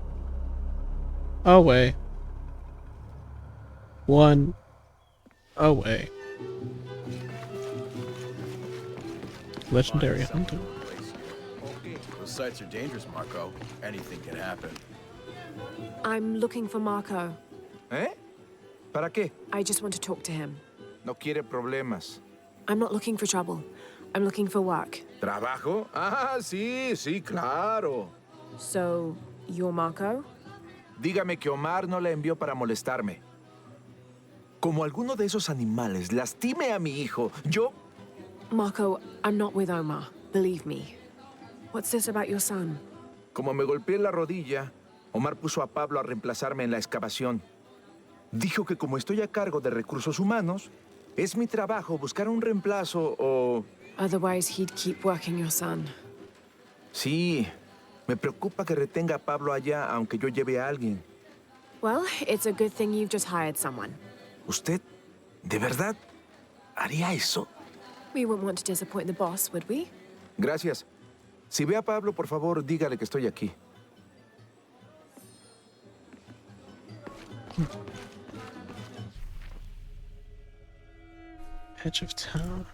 away. One away. Legendary hunter. Those sites are dangerous, Marco. Anything can happen. I'm looking for Marco. ¿Eh? ¿Para qué? I just want to talk to him. No quiere problemas. I'm not looking for trouble. I'm looking for work. ¿Trabajo? Ah, sí, sí, claro. So, you're Marco? Dígame que Omar no le envió para molestarme. Como alguno de esos animales lastime a mi hijo, yo... Marco, I'm not with Omar. Believe me. What's this about your son? Como me golpeé la rodilla, Omar puso a Pablo a reemplazarme en la excavación. Dijo que como estoy a cargo de recursos humanos, es mi trabajo buscar un reemplazo o... Otherwise, he'd keep working your son. Sí, me preocupa que retenga a Pablo allá aunque yo lleve a alguien. Well, it's a good thing you've just hired someone. ¿Usted, de verdad, haría eso? We wouldn't want to disappoint the boss, would we? Gracias. Si ve a Pablo, por favor, dígale que estoy aquí. Edge of town.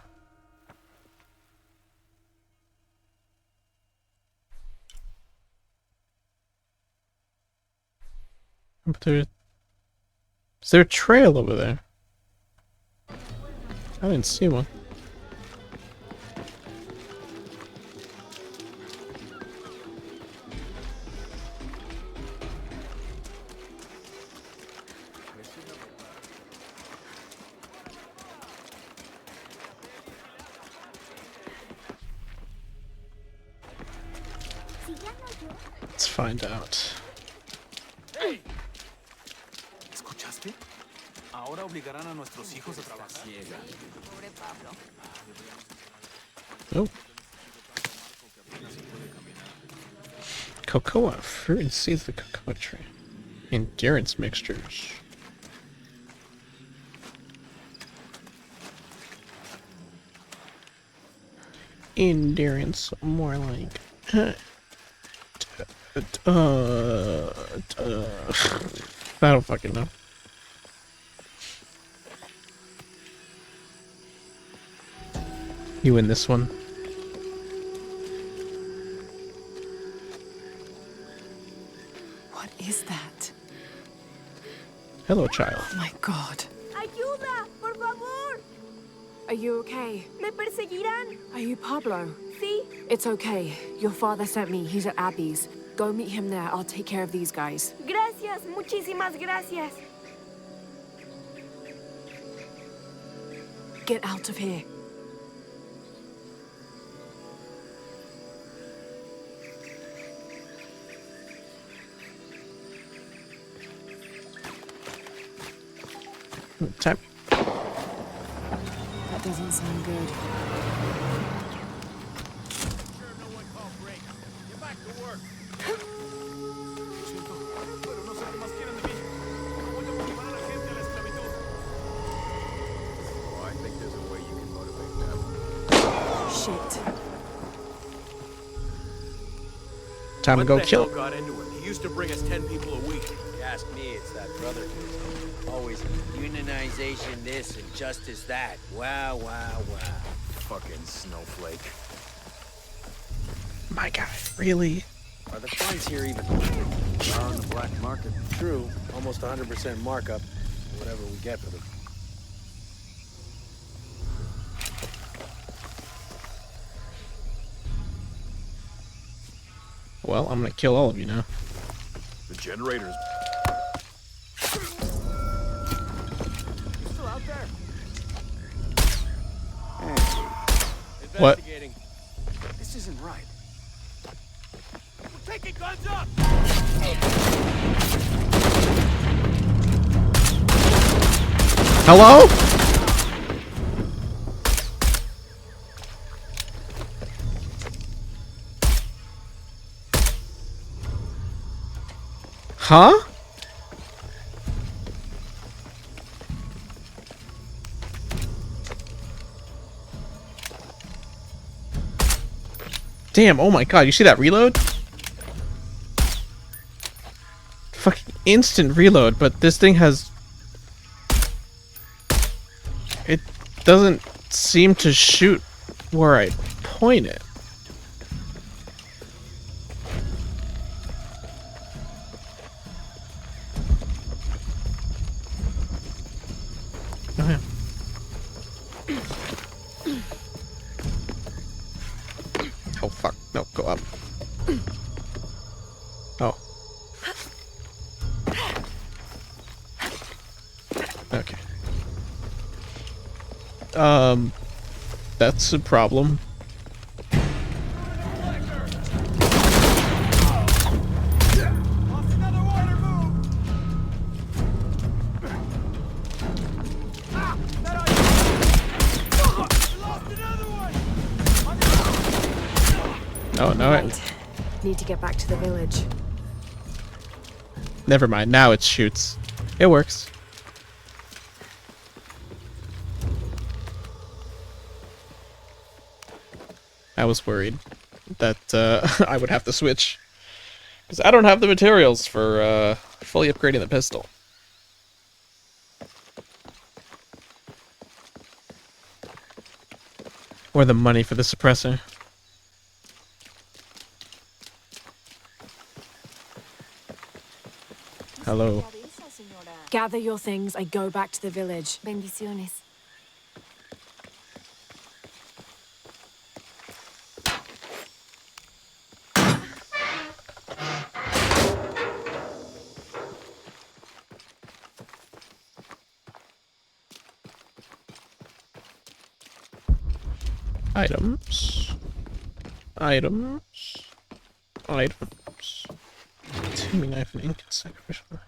But is there a trail over there? I didn't see one. Let's find out. Hey. ¿Escuchaste? Ahora obligarán a nuestros hijos a trabajar. Pobre Pablo. Oh. Cocoa, fruit and seeds of the cocoa tree. Endurance mixtures. Endurance, more like. I don't fucking know. You win this one. What is that? Hello, child. Oh my god. ¡Ayuda! ¡Por favor! Are you okay? ¿Me perseguirán? Are you Pablo? Sí. It's okay. Your father sent me. He's at Abby's. Go meet him there. I'll take care of these guys. Gracias, muchísimas gracias. Get out of here. Time. That doesn't sound good. Shit. Time to go kill him. Got into it. He used to bring us 10 people a week. If you ask me, it's that brother of his. Always unionization this and justice that. Wow, wow, wow. Fucking snowflake. My God, really? Are the fines here even? We are on the black market. True. Almost 100% markup. Whatever we get for them. Well, I'm gonna kill all of you now. The generator's... Still out there? What? This isn't right. We're taking guns up! Hello? Huh? Damn, oh my god, you see that reload? Fucking instant reload, but this thing has... It doesn't seem to shoot where I point it. Oh, yeah. Oh, fuck. No, go up. Oh. Okay. That's a problem. Oh, no. Right. Need to get back to the village. Never mind. Now it shoots. It works. I was worried that I would have to switch. Because I don't have the materials for fully upgrading the pistol. Or the money for the suppressor. Hello. Gather your things and go back to the village. Bendiciones. Items. Items. Items. Teaming knife and ink. Sacrificial.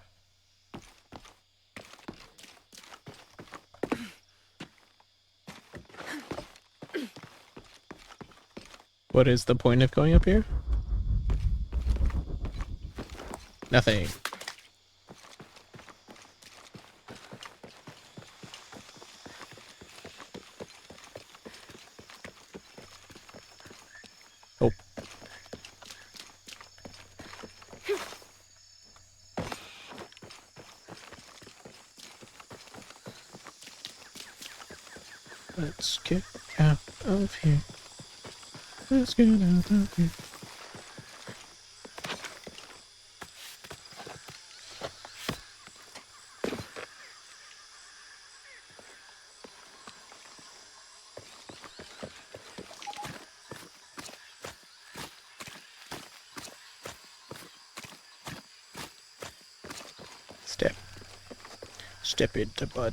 What is the point of going up here? Nothing. Oh. Let's get out of here. Let's get out of here. Step into bud.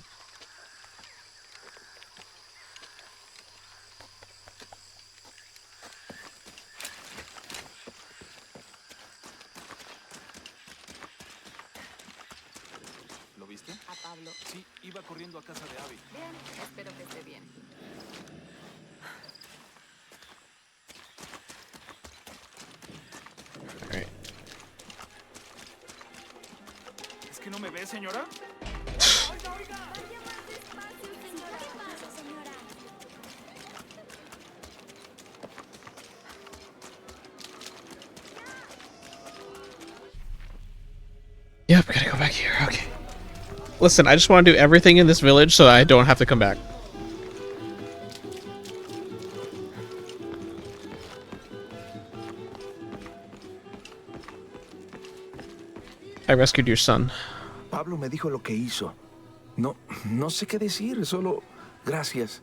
¿Lo viste? A Pablo. Sí, iba corriendo a casa de Abby. Bien, espero que esté bien. Alright. ¿Es que no me ve, señora? Yep, gotta go back here. Okay. Listen, I just want to do everything in this village so I don't have to come back. I rescued your son. Pablo me dijo lo que hizo. No sé qué decir, solo gracias.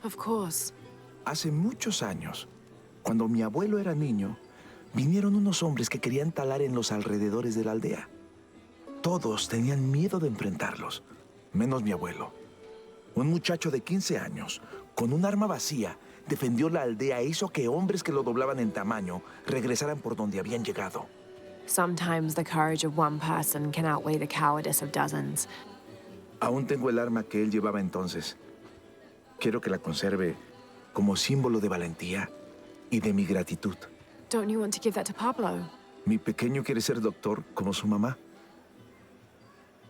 Of course. Hace muchos años, cuando mi abuelo era niño, vinieron unos hombres que querían talar en los alrededores de la aldea. Todos tenían miedo de enfrentarlos, menos mi abuelo. Un muchacho de 15 años, con un arma vacía, defendió la aldea e hizo que hombres que lo doblaban en tamaño regresaran por donde habían llegado. Sometimes the courage of one person can outweigh the cowardice of dozens. Aún tengo el arma que él llevaba entonces. Quiero que la conserve como símbolo de valentía y de mi gratitud. Don't you want to give that to Pablo? Mi pequeño quiere ser doctor como su mamá.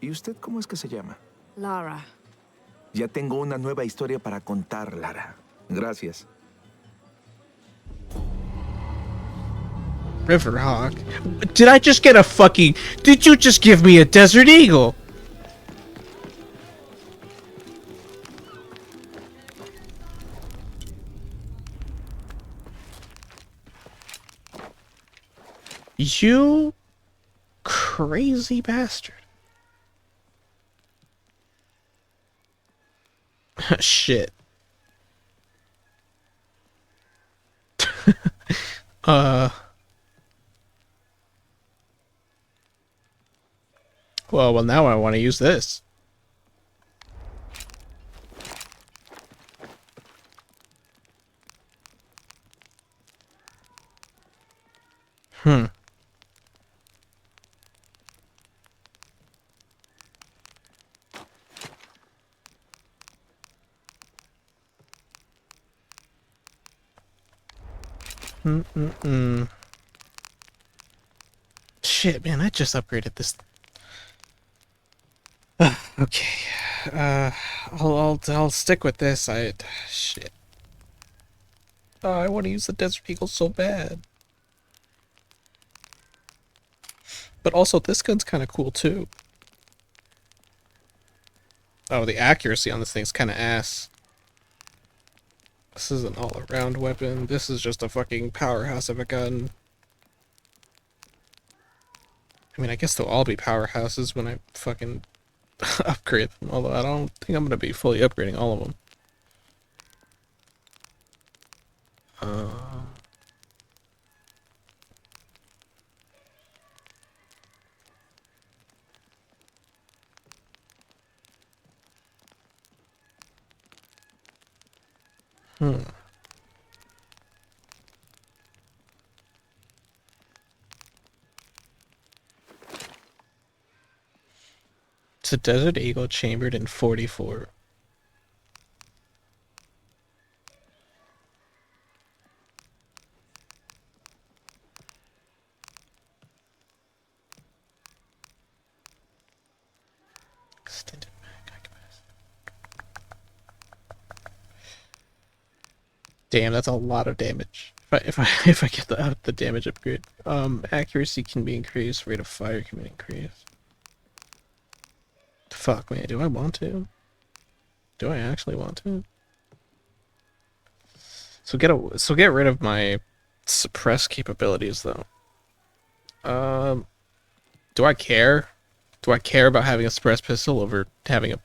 ¿Y usted cómo es que se llama? Lara. Ya tengo una nueva historia para contar, Lara. Gracias. Riverhawk? Did I just get a fucking... Did you just give me a Desert Eagle? You crazy bastard. Shit. Well, now I want to use this. Shit, man, I just upgraded this. Okay. I'll stick with this. Shit. Oh, I want to use the Desert Eagle so bad. But also, this gun's kind of cool, too. Oh, the accuracy on this thing's kind of ass. This is an all-around weapon. This is just a fucking powerhouse of a gun. I mean, I guess they'll all be powerhouses when I fucking upgrade them. Although I don't think I'm going to be fully upgrading all of them. It's a Desert Eagle chambered in 44. Extended mag capacity. Damn, that's a lot of damage. If I get the damage upgrade, accuracy can be increased. Rate of fire can be increased. Fuck, man, do I want to? Do I actually want to? So get rid of my suppress capabilities, though. Do I care? Do I care about having a suppressed pistol over having a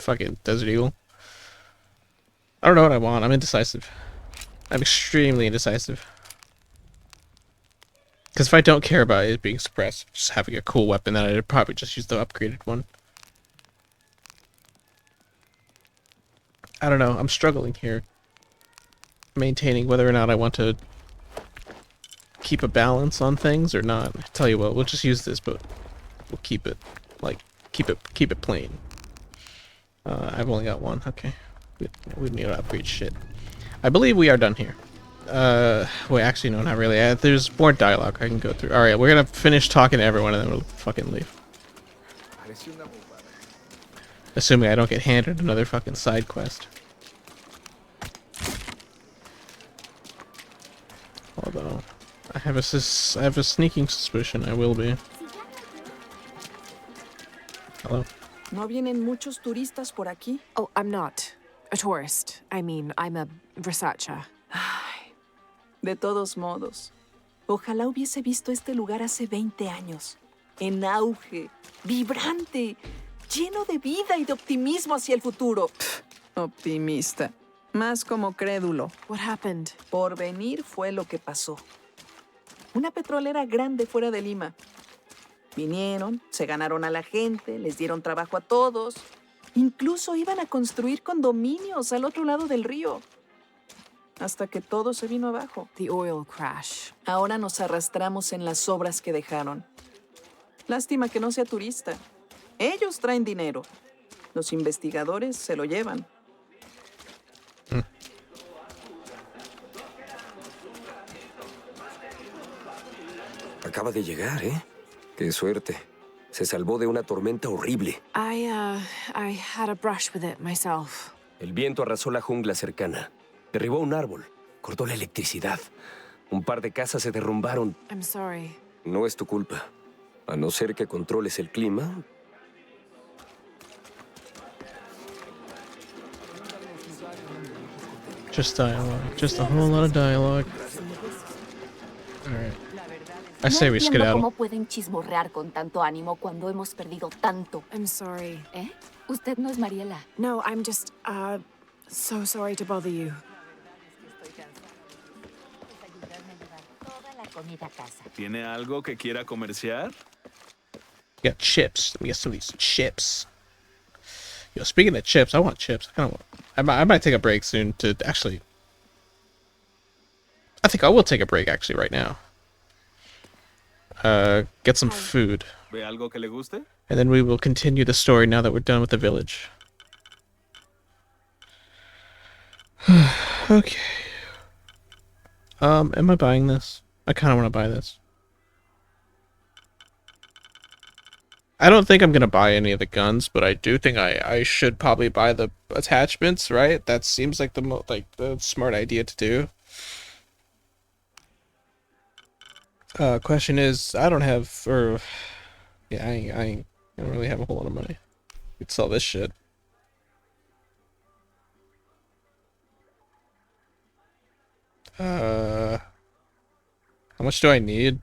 fucking Desert Eagle? I don't know what I want. I'm indecisive. I'm extremely indecisive. Because if I don't care about it being suppressed, just having a cool weapon, then I'd probably just use the upgraded one. I don't know, I'm struggling here. Maintaining whether or not I want to keep a balance on things or not. I tell you what, we'll just use this, but we'll keep it, like, keep it plain. I've only got one, okay. We need to upgrade shit. I believe we are done here. Wait, actually, no, not really. There's more dialogue I can go through. Alright, we're gonna finish talking to everyone and then we'll fucking leave. Assuming I don't get handed another fucking side quest. Although, I have a sneaking suspicion I will be. Hello? ¿No vienen muchos turistas por aquí? Oh, I'm not a tourist. I mean, I'm a researcher. Ay, de todos modos, ojalá hubiese visto este lugar hace 20 años. En auge, vibrante, lleno de vida y de optimismo hacia el futuro. Optimista. Más como crédulo. What happened? Por venir fue lo que pasó. Una petrolera grande fuera de Lima. Vinieron, se ganaron a la gente, les dieron trabajo a todos. Incluso iban a construir condominios al otro lado del río. Hasta que todo se vino abajo. The oil crash. Ahora nos arrastramos en las obras que dejaron. Lástima que no sea turista. Ellos traen dinero. Los investigadores se lo llevan. Acaba de llegar, ¿eh? Qué suerte. Se salvó de una tormenta horrible. I had a brush with it myself. El viento arrasó la jungla cercana. Derribó un árbol. Cortó la electricidad. Un par de casas se derrumbaron. I'm sorry. No es tu culpa. A no ser que controles el clima. Just dialogue. Just a whole lot of dialogue. Alright. I say we skedaddle. ¿Cómo pueden chismorrear con tanto ánimo cuando hemos perdido tanto? I'm sorry. ¿Eh? Usted no es Mariela. No, I'm just, so sorry to bother you. ¿Tiene algo que quiera comerciar? Got chips. Let me get some of these chips. Yo, speaking of chips, I want chips. I might take a break soon to actually. I think I will take a break actually right now. Get some food. ¿Ve algo que le guste? And then we will continue the story now that we're done with the village. Okay. Am I buying this? I kind of want to buy this. I don't think I'm going to buy any of the guns, but I do think I should probably buy the attachments, right? That seems like the smart idea to do. Question is, I don't have, or yeah, I don't really have a whole lot of money. Could sell this shit. How much do I need?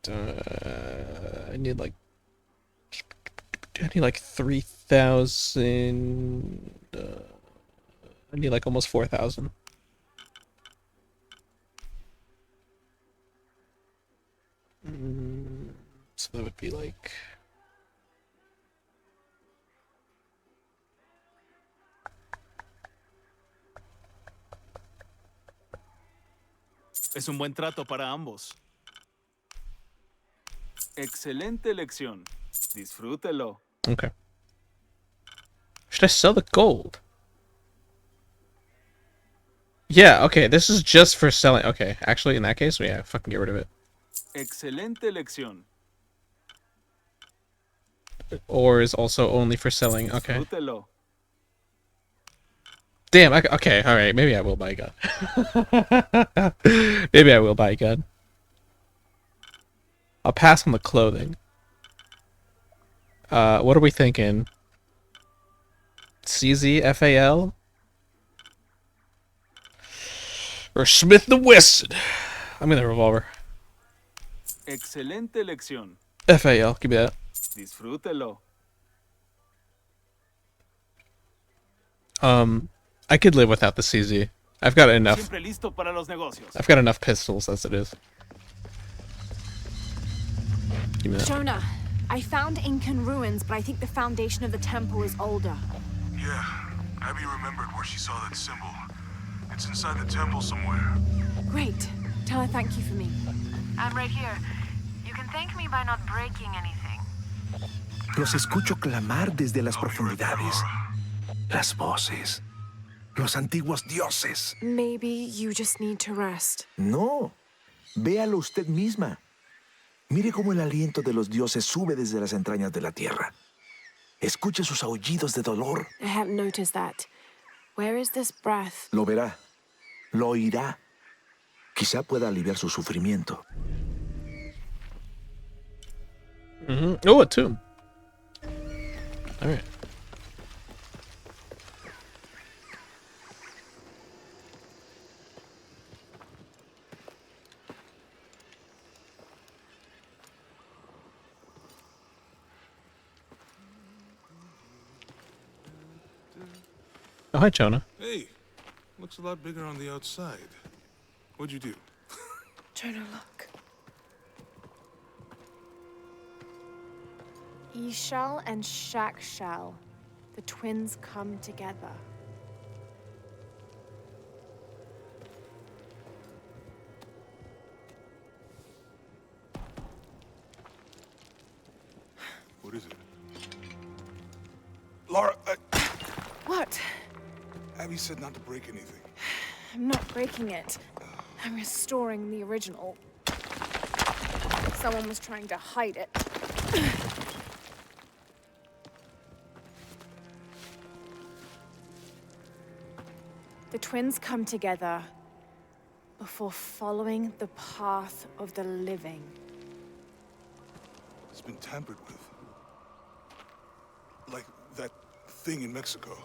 I need like 3,000. I need like almost 4,000. So that would be like. Es un buen trato para ambos. Excelente elección. Disfrútelo. Okay. Should I sell the gold? Yeah, okay, this is just for selling. Okay, actually, in that case, yeah, fucking get rid of it. Excelente elección. Or is also only for selling. Okay. Disfrútelo. Damn, okay, alright, maybe I will buy a gun. Maybe I will buy a gun. I'll pass on the clothing. What are we thinking? CZ, FAL? Or Smith & Wesson? I'm gonna revolver. Excelente elección. FAL, give me that. Disfrútelo. I could live without the CZ. I've got enough. Siempre listo para los negocios. I've got enough pistols as it is. Give me that. Jonah, I found Incan ruins, but I think the foundation of the temple is older. Yeah, Abby remembered where she saw that symbol. It's inside the temple somewhere. Great. Tell her thank you for me. I'm right here. You can thank me by not breaking anything. Los escucho clamar desde las profundidades. Las voces. Los antiguos dioses. Maybe you just need to rest. No. Véalo usted misma. Mire cómo el aliento de los dioses sube desde las entrañas de la tierra. Escuche sus aullidos de dolor. I hadn't noticed that. Where is this breath? Lo verá. Lo oirá. Quizá pueda aliviar su sufrimiento. Oh, a tomb. Alright. Oh, hi, Jonah. Hey, looks a lot bigger on the outside. What'd you do? Jonah, look. Ishal and Shakshal, the twins come together. What is it? Laura, What? Abby said not to break anything. I'm not breaking it. I'm restoring the original. Someone was trying to hide it. The twins come together before following the path of the living. It's been tampered with. Like that thing in Mexico.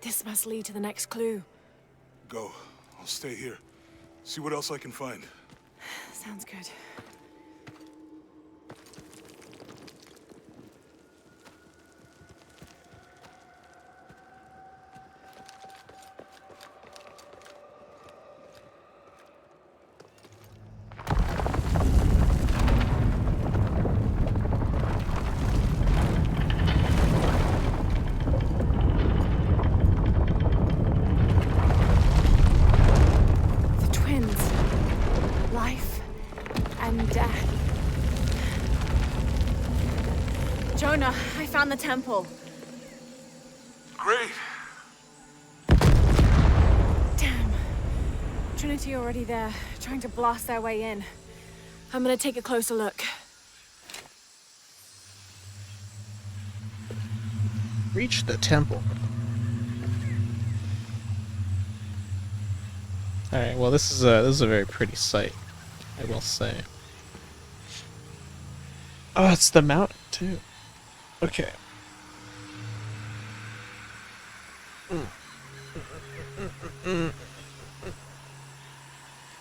This must lead to the next clue. Go. I'll stay here. See what else I can find. Sounds good. Jonah, I found the temple. Great. Damn. Trinity already there, trying to blast their way in. I'm gonna take a closer look. Reach the temple. Alright, well this is a very pretty sight, I will say. Oh, it's the mountain too. Okay.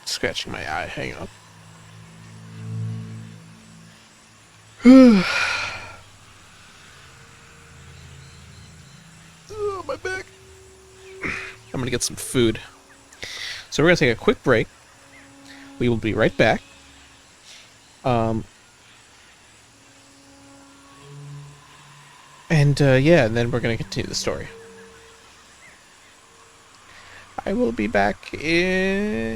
Scratching my eye, hang on. Oh, my back. I'm gonna get some food. So we're gonna take a quick break. We will be right back. Yeah, and then we're gonna continue the story. I will be back in...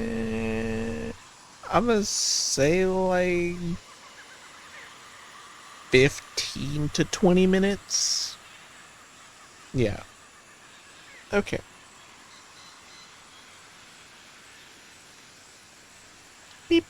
I'm gonna say like 15 to 20 minutes. Yeah. Okay. Beep.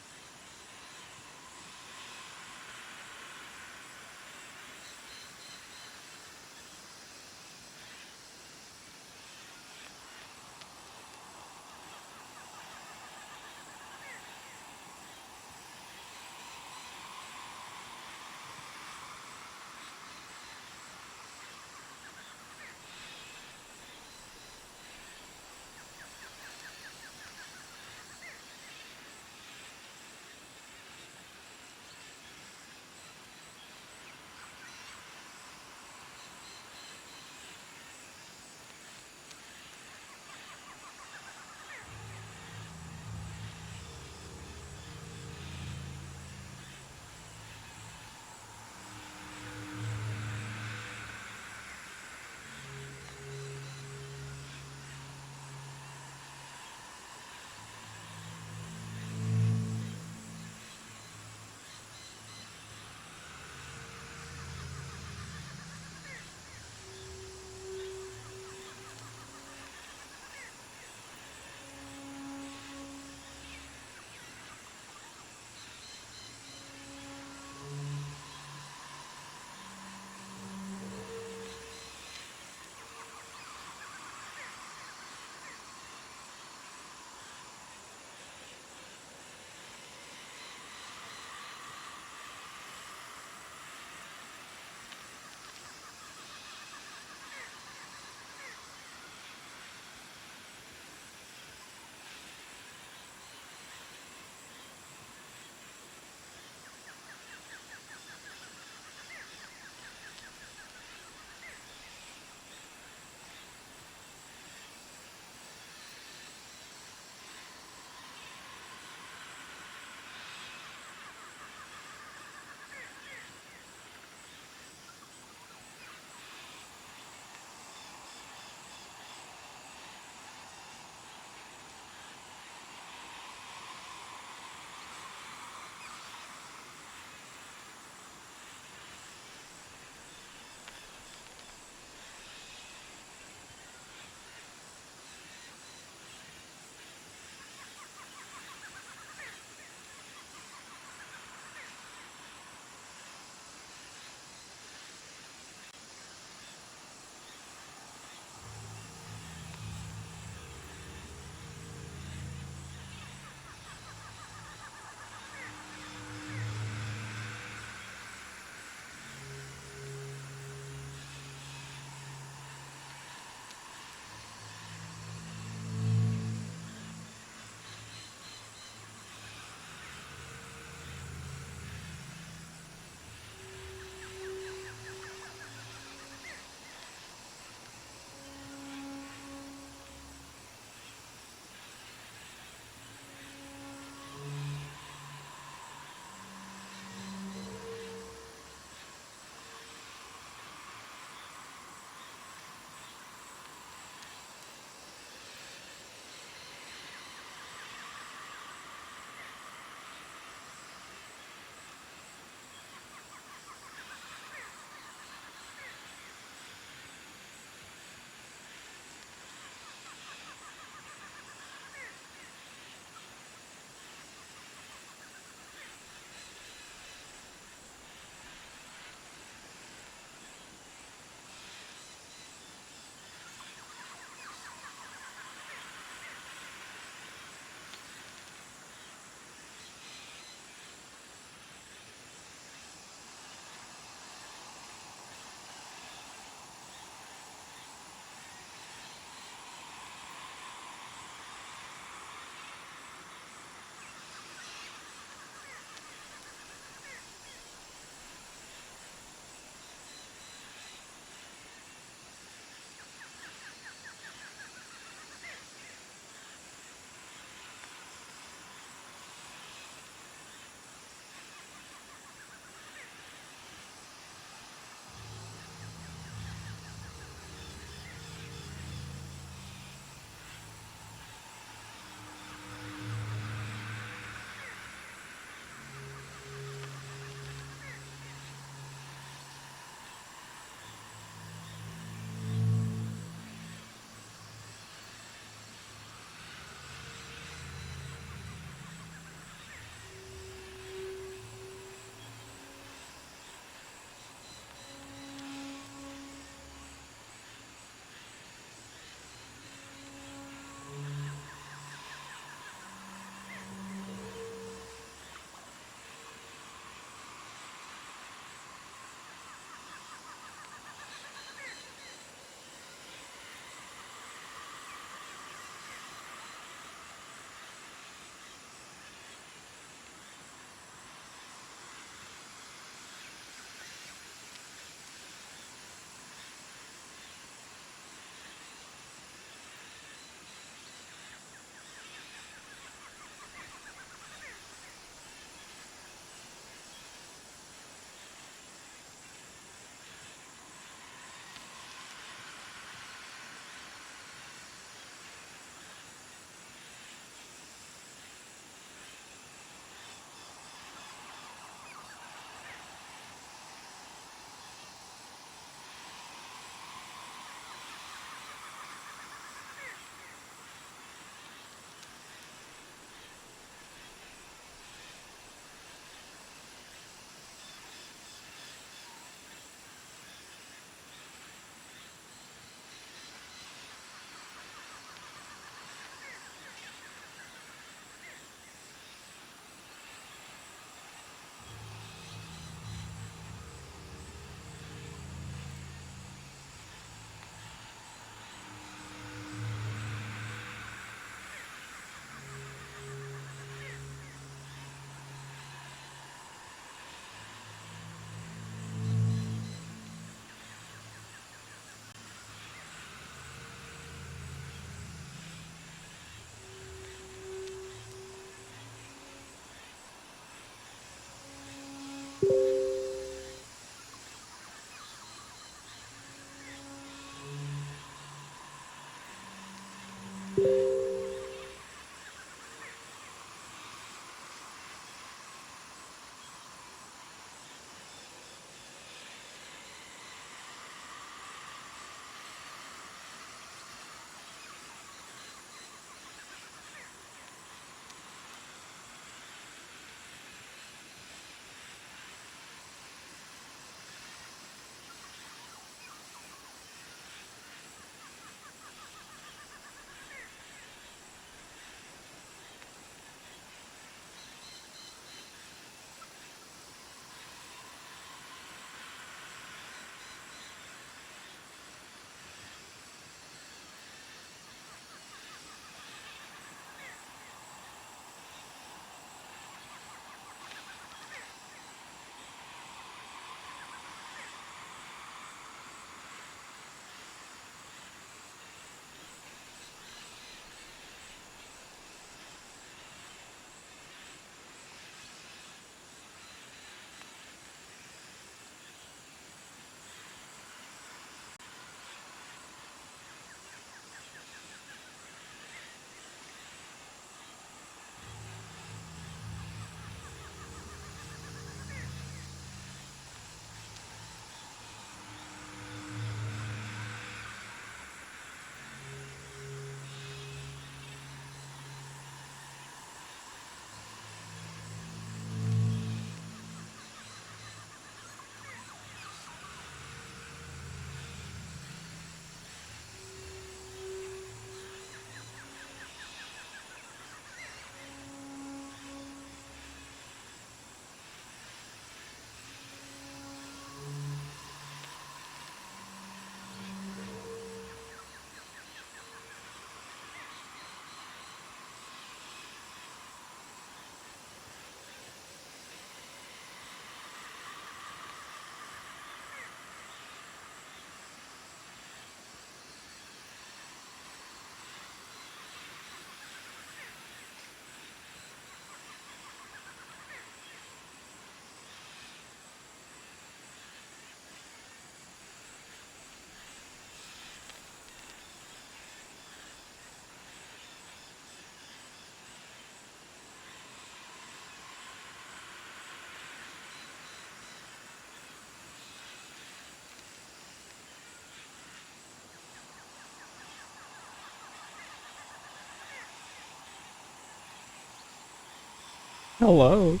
Hello.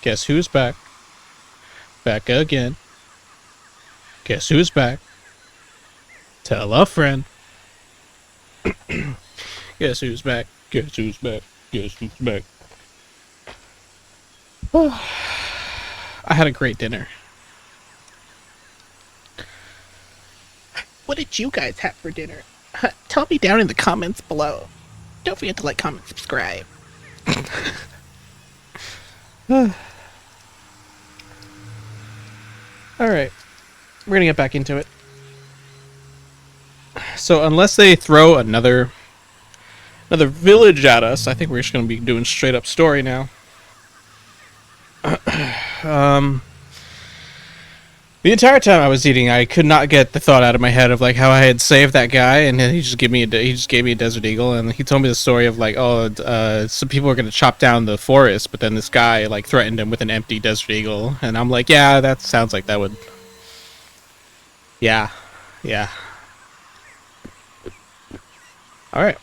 Guess who's back? Back again. Guess who's back? Tell a friend. Guess who's back? Guess who's back? Guess who's back? I had a great dinner. What did you guys have for dinner? Tell me down in the comments below. Don't forget to like, comment, subscribe. Alright. We're gonna get back into it. So unless they throw another village at us, I think we're just gonna be doing straight up story now. The entire time I was eating, I could not get the thought out of my head of like how I had saved that guy, and then he just gave me a Desert Eagle, and he told me the story of like, some people were gonna chop down the forest, but then this guy like threatened him with an empty Desert Eagle, and I'm like, yeah, that sounds like that would. Yeah. All right.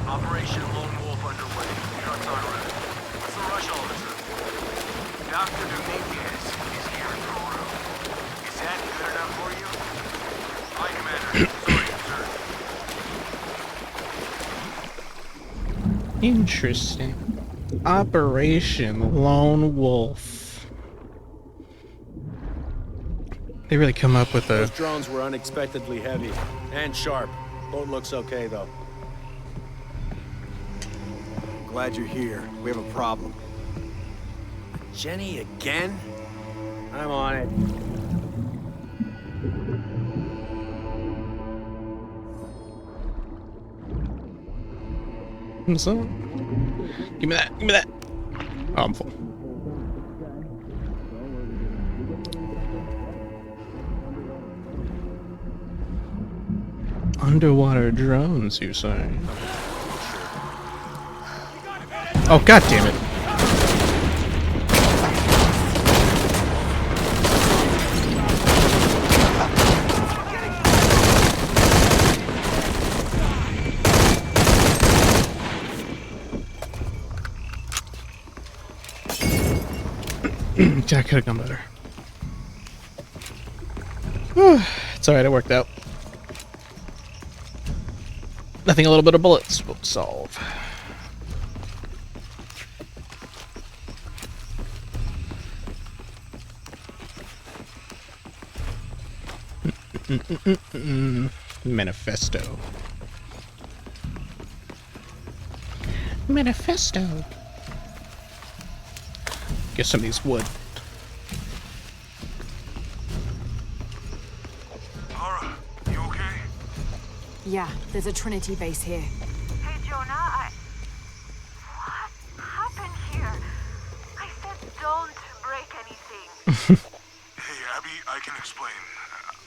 Operation Lone Wolf underway. Trucks en route. What's the rush, officer? Dr. Dominguez is here in Peru. Is that good enough for you? Hi, Commander. Sorry, sir. Interesting. Operation Lone Wolf. They really come up with a... Those drones were unexpectedly heavy and sharp. Boat looks okay, though. Glad you're here. We have a problem. Jenny again? I'm on it. So, give me that. Give me that. Oh, I'm full. Underwater drones, you say? Oh, god damn it. That could have gone better. It's alright, it worked out. Nothing a little bit of bullets won't solve. Manifesto. Manifesto. Get some of these wood. Lara, you okay? Yeah, there's a Trinity base here. Hey, Jonah, what happened here? I said don't break anything. Hey, Abby, I can explain.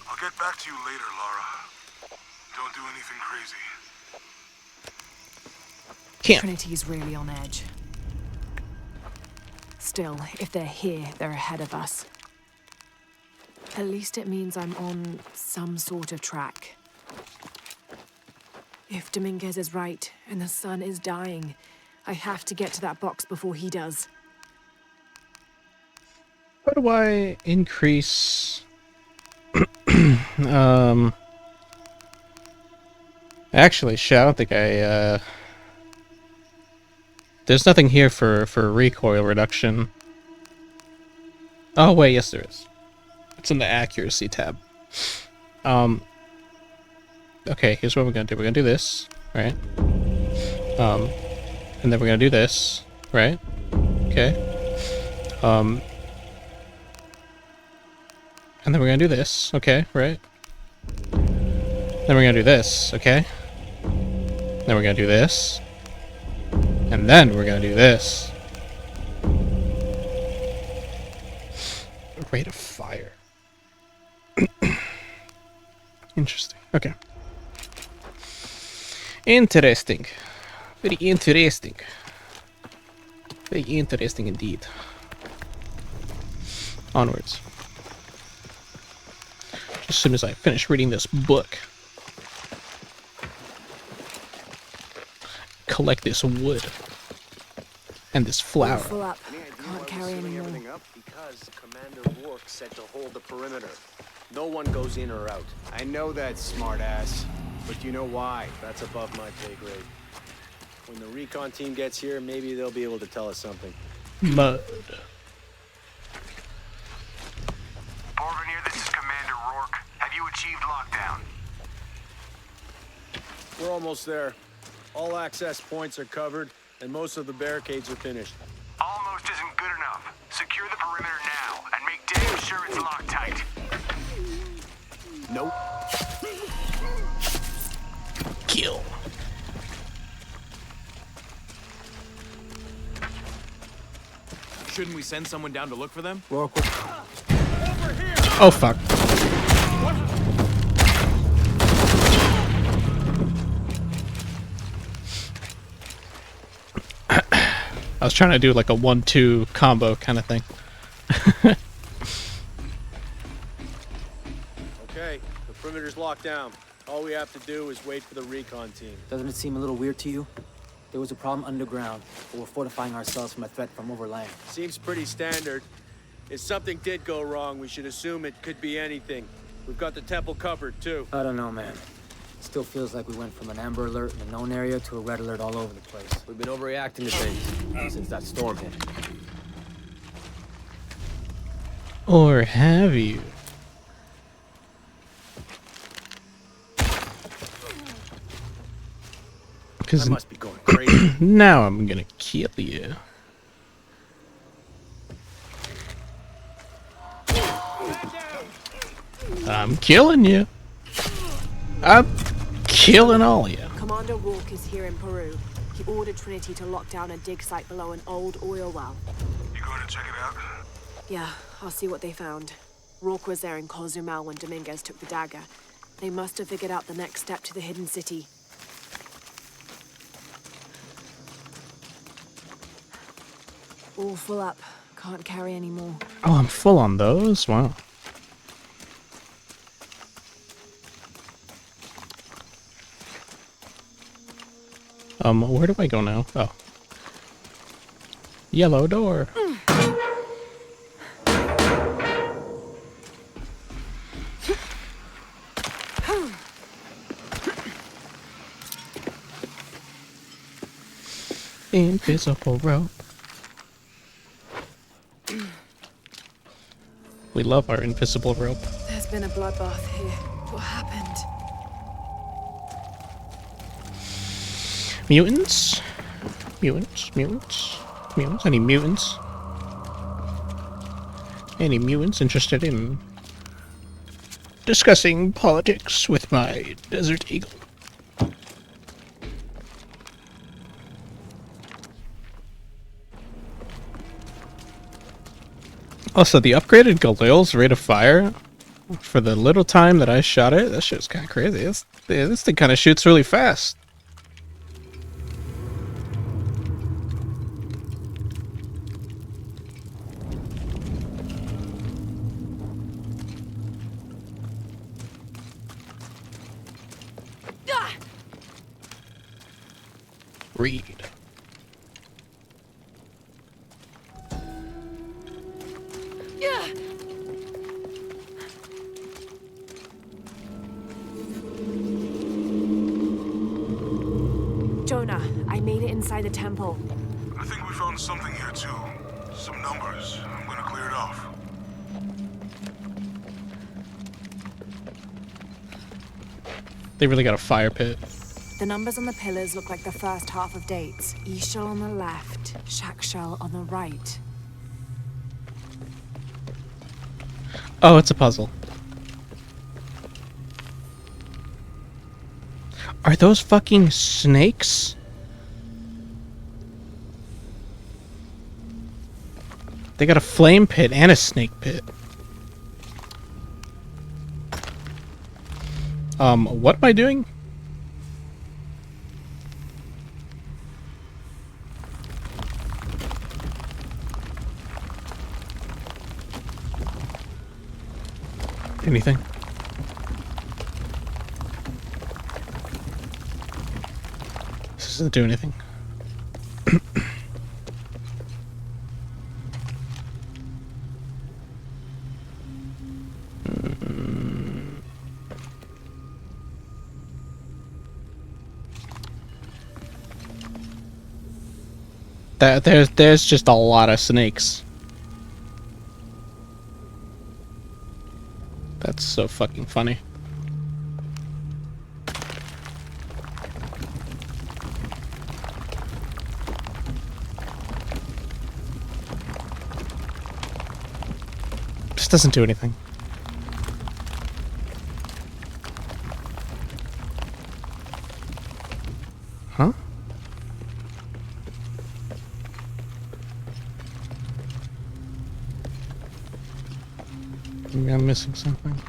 I'll get back to you later, Lara. Don't do anything crazy. Trinity's really on edge. Still, if they're here, they're ahead of us. At least it means I'm on some sort of track. If Dominguez is right, and the sun is dying, I have to get to that box before he does. How do I increase... Actually, shit, I don't think I, There's nothing here for recoil reduction. Oh, wait, yes there is. It's in the accuracy tab. Okay, here's what we're gonna do. We're gonna do this, right? And then we're gonna do this, right? Okay. And then we're gonna do this, okay, right? Then we're gonna do this, okay? Then we're gonna do this. And then we're gonna do this. Rate of fire. Interesting. Okay. Interesting. Very interesting. Very interesting indeed. Onwards. As soon as I finish reading this book. Collect this wood. And this flour. Full up. Can't carry any more. Everything up because Commander Rourke said to hold the perimeter. No one goes in or out. I know that, smartass. But you know why? That's above my pay grade. When the recon team gets here, maybe they'll be able to tell us something. Mud. Porvenir, this is Commander Rourke. Have you achieved lockdown? We're almost there. All access points are covered, and most of the barricades are finished. Almost isn't good enough. Secure the perimeter now, and make damn sure it's locked tight. Nope. Kill. Shouldn't we send someone down to look for them? Oh fuck. I was trying to do like a 1-2 combo kind of thing. Okay, the perimeter's locked down. All we have to do is wait for the recon team. Doesn't it seem a little weird to you? There was a problem underground, but we're fortifying ourselves from a threat from overland. Seems pretty standard. If something did go wrong, we should assume it could be anything. We've got the temple covered, too. I don't know, man. It still feels like we went from an amber alert in a known area to a red alert all over the place. We've been overreacting to things since that storm hit. Or have you? Because I must be going crazy. Now I'm gonna kill you. I'm killing you. I'm killing all of you. Commander Rourke is here in Peru. He ordered Trinity to lock down a dig site below an old oil well. You going to check it out? Yeah, I'll see what they found. Rourke was there in Cozumel when Dominguez took the dagger. They must have figured out the next step to the hidden city. All full up. Can't carry any more. Oh, I'm full on those? Wow. Where do I go now? Oh. Yellow door. Invisible rope. We love our invisible rope. There's been a bloodbath here. What happened? Mutants? Mutants? Mutants? Mutants? Any mutants? Any mutants interested in discussing politics with my Desert Eagle? Also, the upgraded Galil's rate of fire, for the little time that I shot it, that shit's kind of crazy. This thing kind of shoots really fast. Read. Jonah, I made it inside the temple. I think we found something here too. Some numbers. I'm gonna clear it off. They really got a fire pit. The numbers on the pillars look like the first half of dates. Ishal on the left, Shakshal on the right. Oh, it's a puzzle. Are those fucking snakes? They got a flame pit and a snake pit. What am I doing? Anything? This doesn't do anything. There's just a lot of snakes. That's so fucking funny. This doesn't do anything. Huh? Maybe I'm missing something.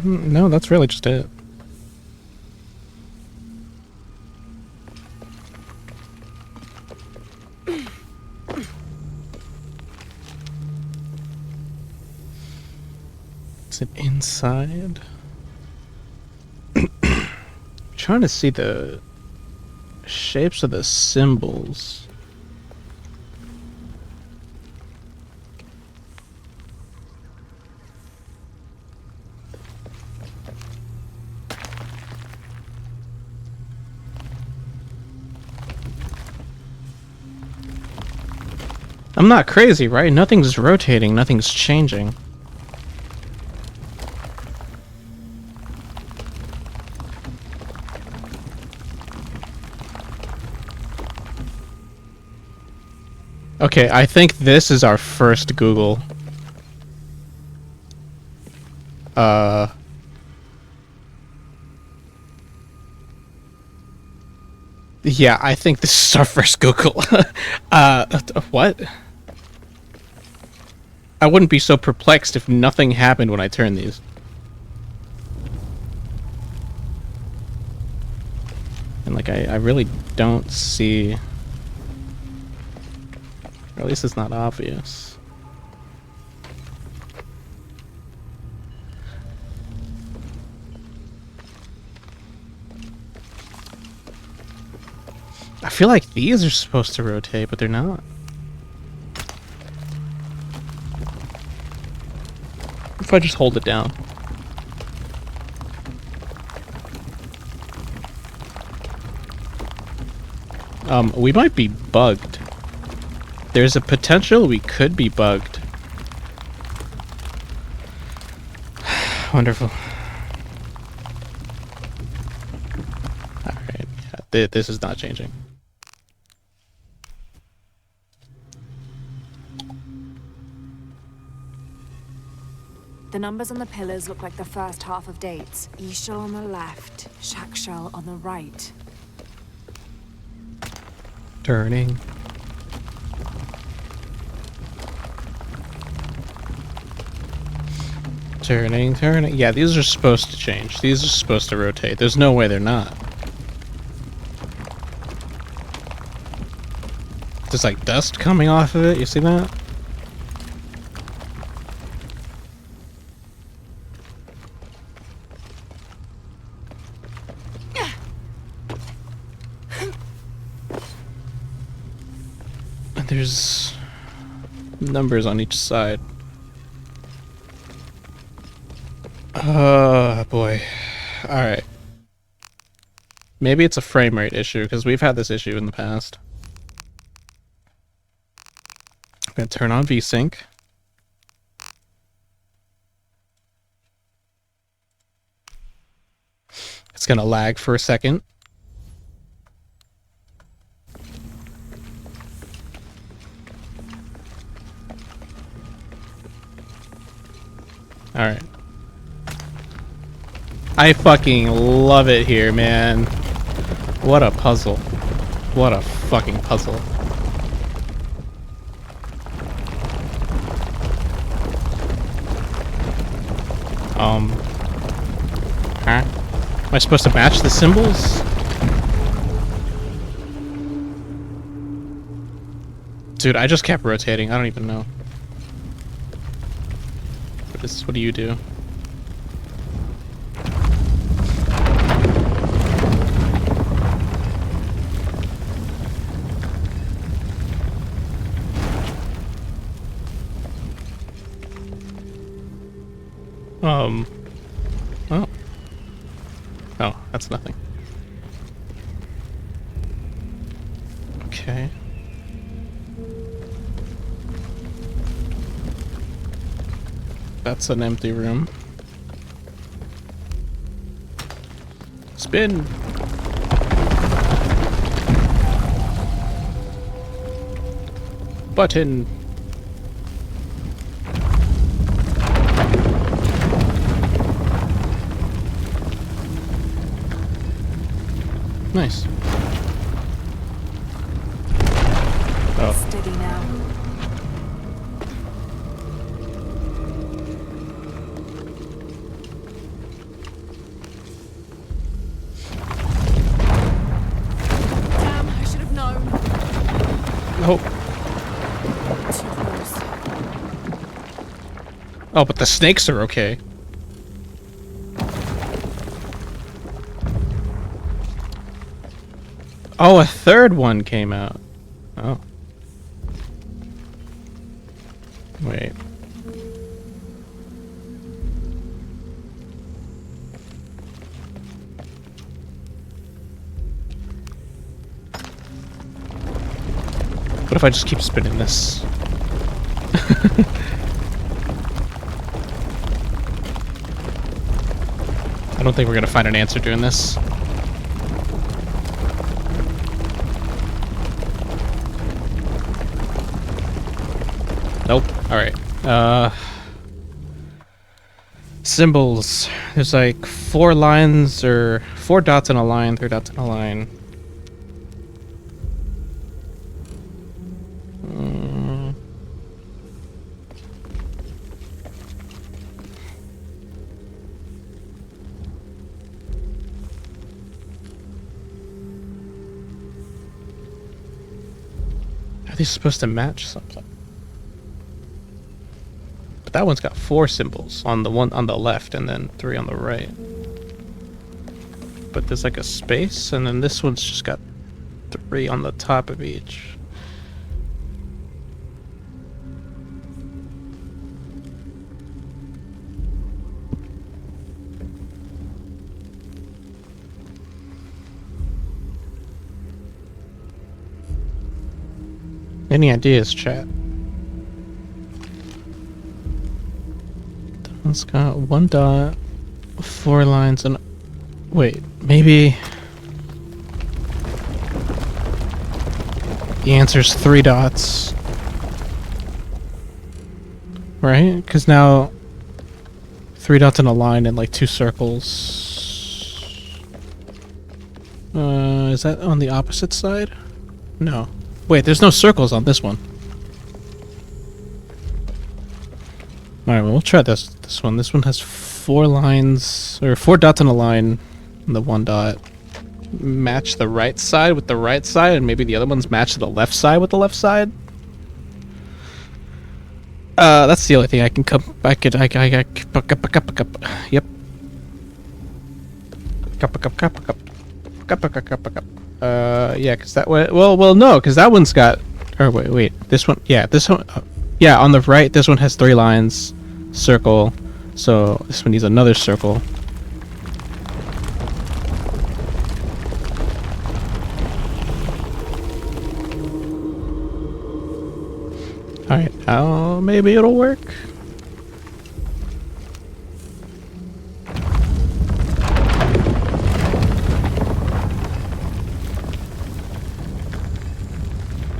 No, that's really just it. Is it inside? Trying to see the shapes of the symbols. I'm not crazy, right? Nothing's rotating, nothing's changing. Okay, I think this is our first Google. Yeah, I think this is our first Google. What? I wouldn't be so perplexed if nothing happened when I turned these. And like, I really don't see... Or at least it's not obvious. I feel like these are supposed to rotate, but they're not. If I just hold it down. We might be bugged. There's a potential we could be bugged. Wonderful. Alright, yeah, this is not changing. The numbers on the pillars look like the first half of dates. Ishal on the left, Shakshal on the right. Turning. Turning. Yeah, these are supposed to change. These are supposed to rotate. There's no way they're not. There's like dust coming off of it. You see that? And there's numbers on each side. Oh boy. Alright. Maybe it's a frame rate issue, because we've had this issue in the past. I'm gonna turn on VSync. It's gonna lag for a second. Alright. I fucking love it here, man. What a puzzle. What a fucking puzzle. Huh? Am I supposed to match the symbols? Dude, I just kept rotating. I don't even know. What do you do? Oh. Oh, that's nothing. Okay. That's an empty room. Spin! Button! Nice. Oh. Steady now. Damn, I should have known. Oh. Too close. Oh, but the snakes are okay. Oh, a third one came out. Oh. Wait. What if I just keep spinning this? I don't think we're gonna find an answer doing this. Nope. Alright. Symbols. There's like 4 lines or 4 dots in a line, 3 dots in a line. Are these supposed to match something? But that one's got 4 symbols on the one on the left and then 3 on the right. But there's like a space, and then this one's just got 3 on the top of each. Any ideas, chat? That one's got 1 dot, 4 lines, and... Wait, maybe... The answer's 3 dots. Right? Because now... 3 dots in a line and like 2 circles. Is that on the opposite side? No. Wait, there's no circles on this one. Alright, well, we'll try this one. This one has 4 lines, or 4 dots in a line, and the 1 dot. Match the right side with the right side, and maybe the other ones match the left side with the left side. That's the only thing I can come. Yep. Yeah, because that way. Well, no, because that one's got. Or wait, this one. Yeah, this one. Yeah, on the right, this one has 3 lines, circle. So this one needs another circle. All right, now maybe it'll work.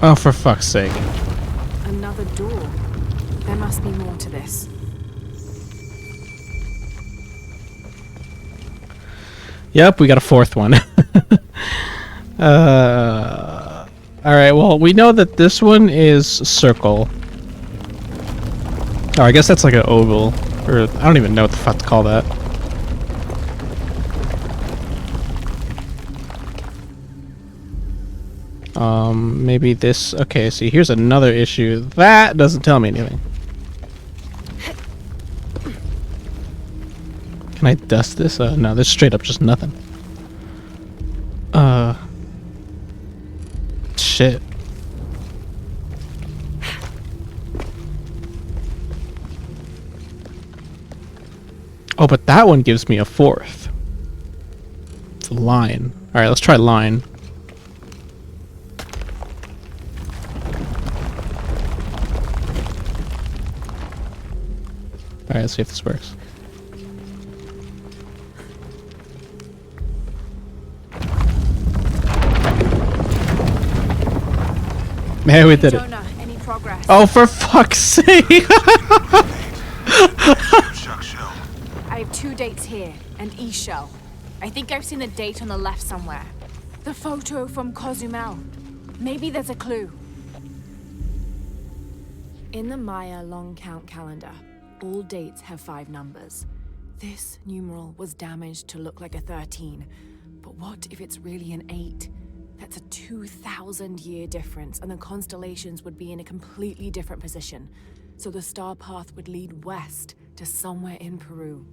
Oh, for fuck's sake. Another door. There must be more to this. Yep, we got a 4th one. Alright, well, we know that this one is circle. Oh, I guess that's like an oval. Or, I don't even know what the fuck to call that. Maybe this. Okay, see, here's another issue. That doesn't tell me anything. Can I dust this? No, this is straight up just nothing. Shit. Oh, but that one gives me a 4th. It's a line. Alright, let's try line. Alright, let's see if this works. Man, we did it. Jonah, any progress? Oh, for fuck's sake! I have 2 dates here, and E-shell. I think I've seen the date on the left somewhere. The photo from Cozumel. Maybe there's a clue. In the Maya long count calendar, all dates have 5 numbers. This numeral was damaged to look like a 13. But what if it's really an 8? That's a 2,000-year difference, and the constellations would be in a completely different position. So the star path would lead west to somewhere in Peru.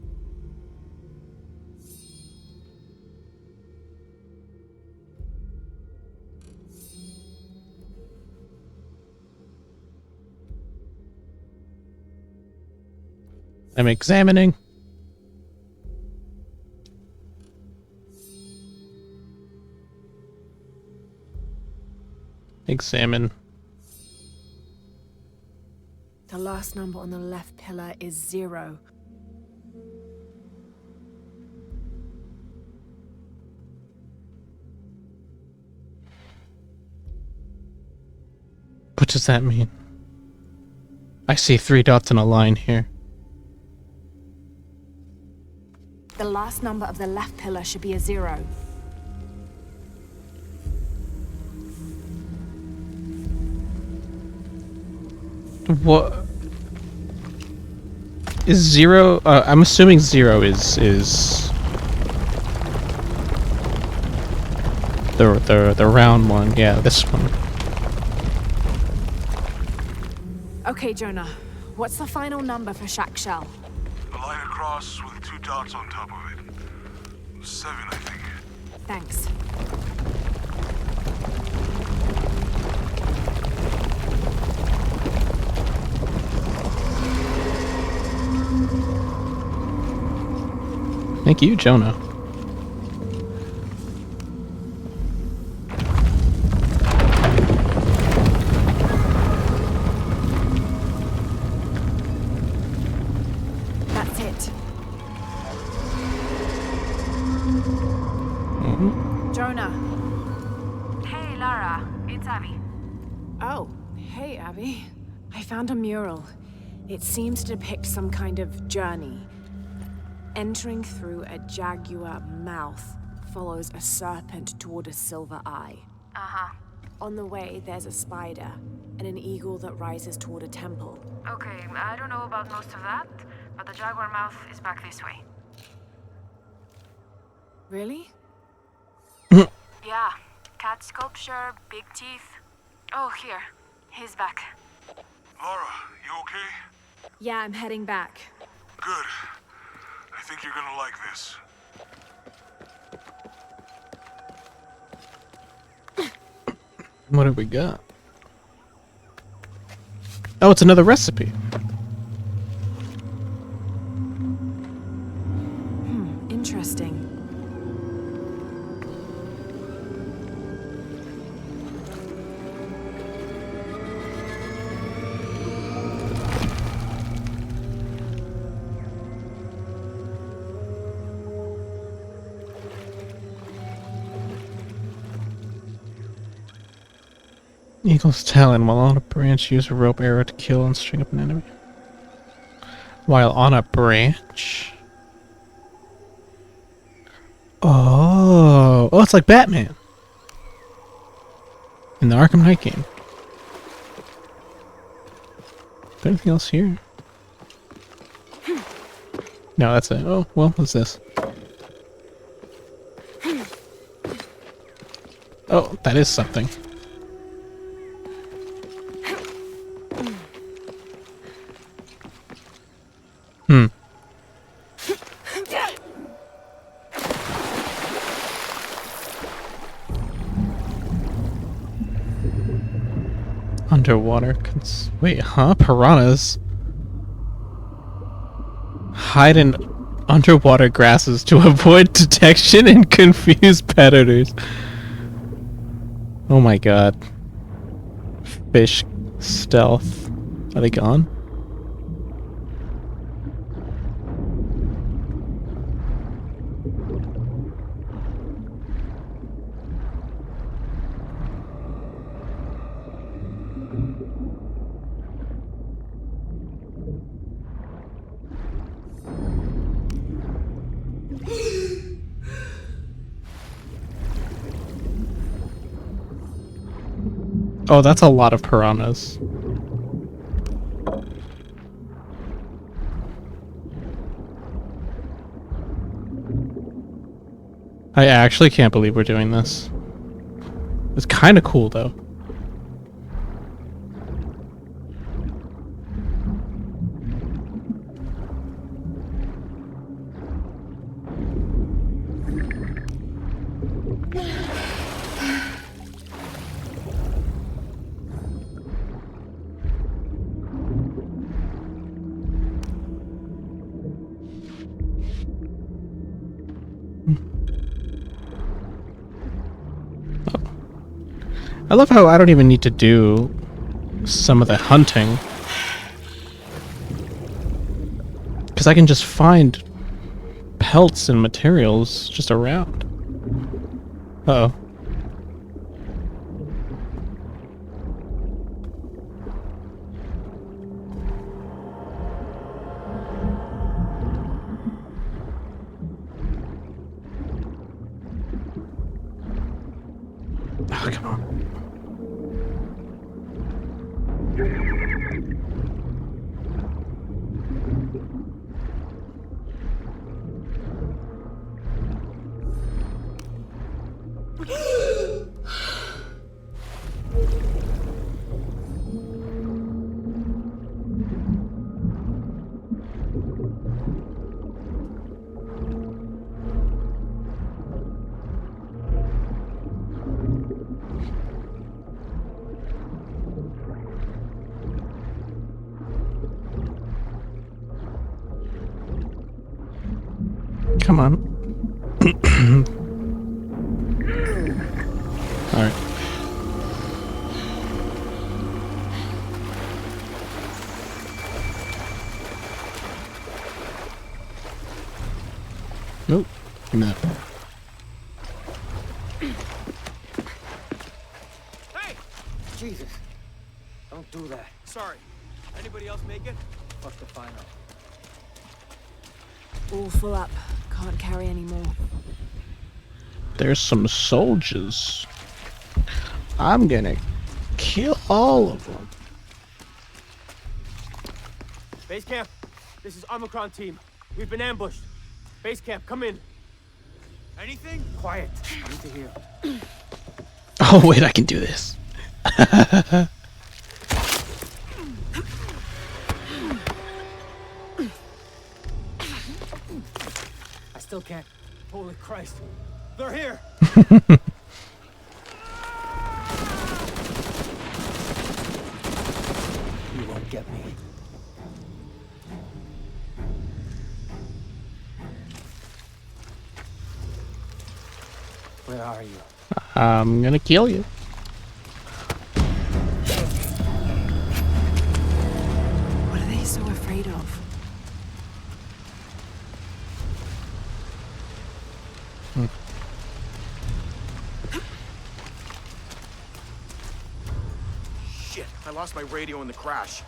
I'm examining. Examine. The last number on the left pillar is 0. What does that mean? I see 3 dots in a line here. The last number of the left pillar should be a 0. What is 0? I'm assuming 0 is the round one. Yeah, this one. Okay, Jonah. What's the final number for Shack Shell? A line across with 2 dots on top of it. 7, I think. Thanks. Thank you, Jonah. That's it. Jonah. Hey, Lara. It's Abby. Oh, hey, Abby. I found a mural. It seems to depict some kind of journey. Entering through a jaguar mouth follows a serpent toward a silver eye. Uh-huh. On the way, there's a spider and an eagle that rises toward a temple. Okay, I don't know about most of that, but the jaguar mouth is back this way. Really? Yeah. Cat sculpture, big teeth. Oh, here. He's back. Lara, you okay? Yeah, I'm heading back. Good. I think you're gonna like this. What have we got? Oh, it's another recipe. Interesting. Eagle's talon. While on a branch, use a rope arrow to kill and string up an enemy. While on a branch? Oh, it's like Batman in the Arkham Knight game. Is there anything else here? No, that's it. Oh, well, what's this? Oh, that is something. underwater. Wait, huh? Piranhas? Hide in underwater grasses to avoid detection and confuse predators. Oh my god. Fish stealth. Are they gone? Oh, that's a lot of piranhas. I actually can't believe we're doing this. It's kind of cool, though. I love how I don't even need to do some of the hunting. Because I can just find pelts and materials just around. Uh-oh. Oh, come on. Come on. Alright. Nope. Give me that. Hey! Jesus. Don't do that. Sorry. Anybody else make it? Fuck the final. All full up. Can't carry any more. There's some soldiers. I'm gonna kill all of them. Base camp, this is Omicron team. We've been ambushed. Base camp, come in. Anything? Quiet. I need to hear. Oh wait, I can do this. I still can't. Holy Christ. They're here. You won't get me. Where are you? I'm gonna kill you. What are they so afraid of? Shit, I lost my radio in the crash.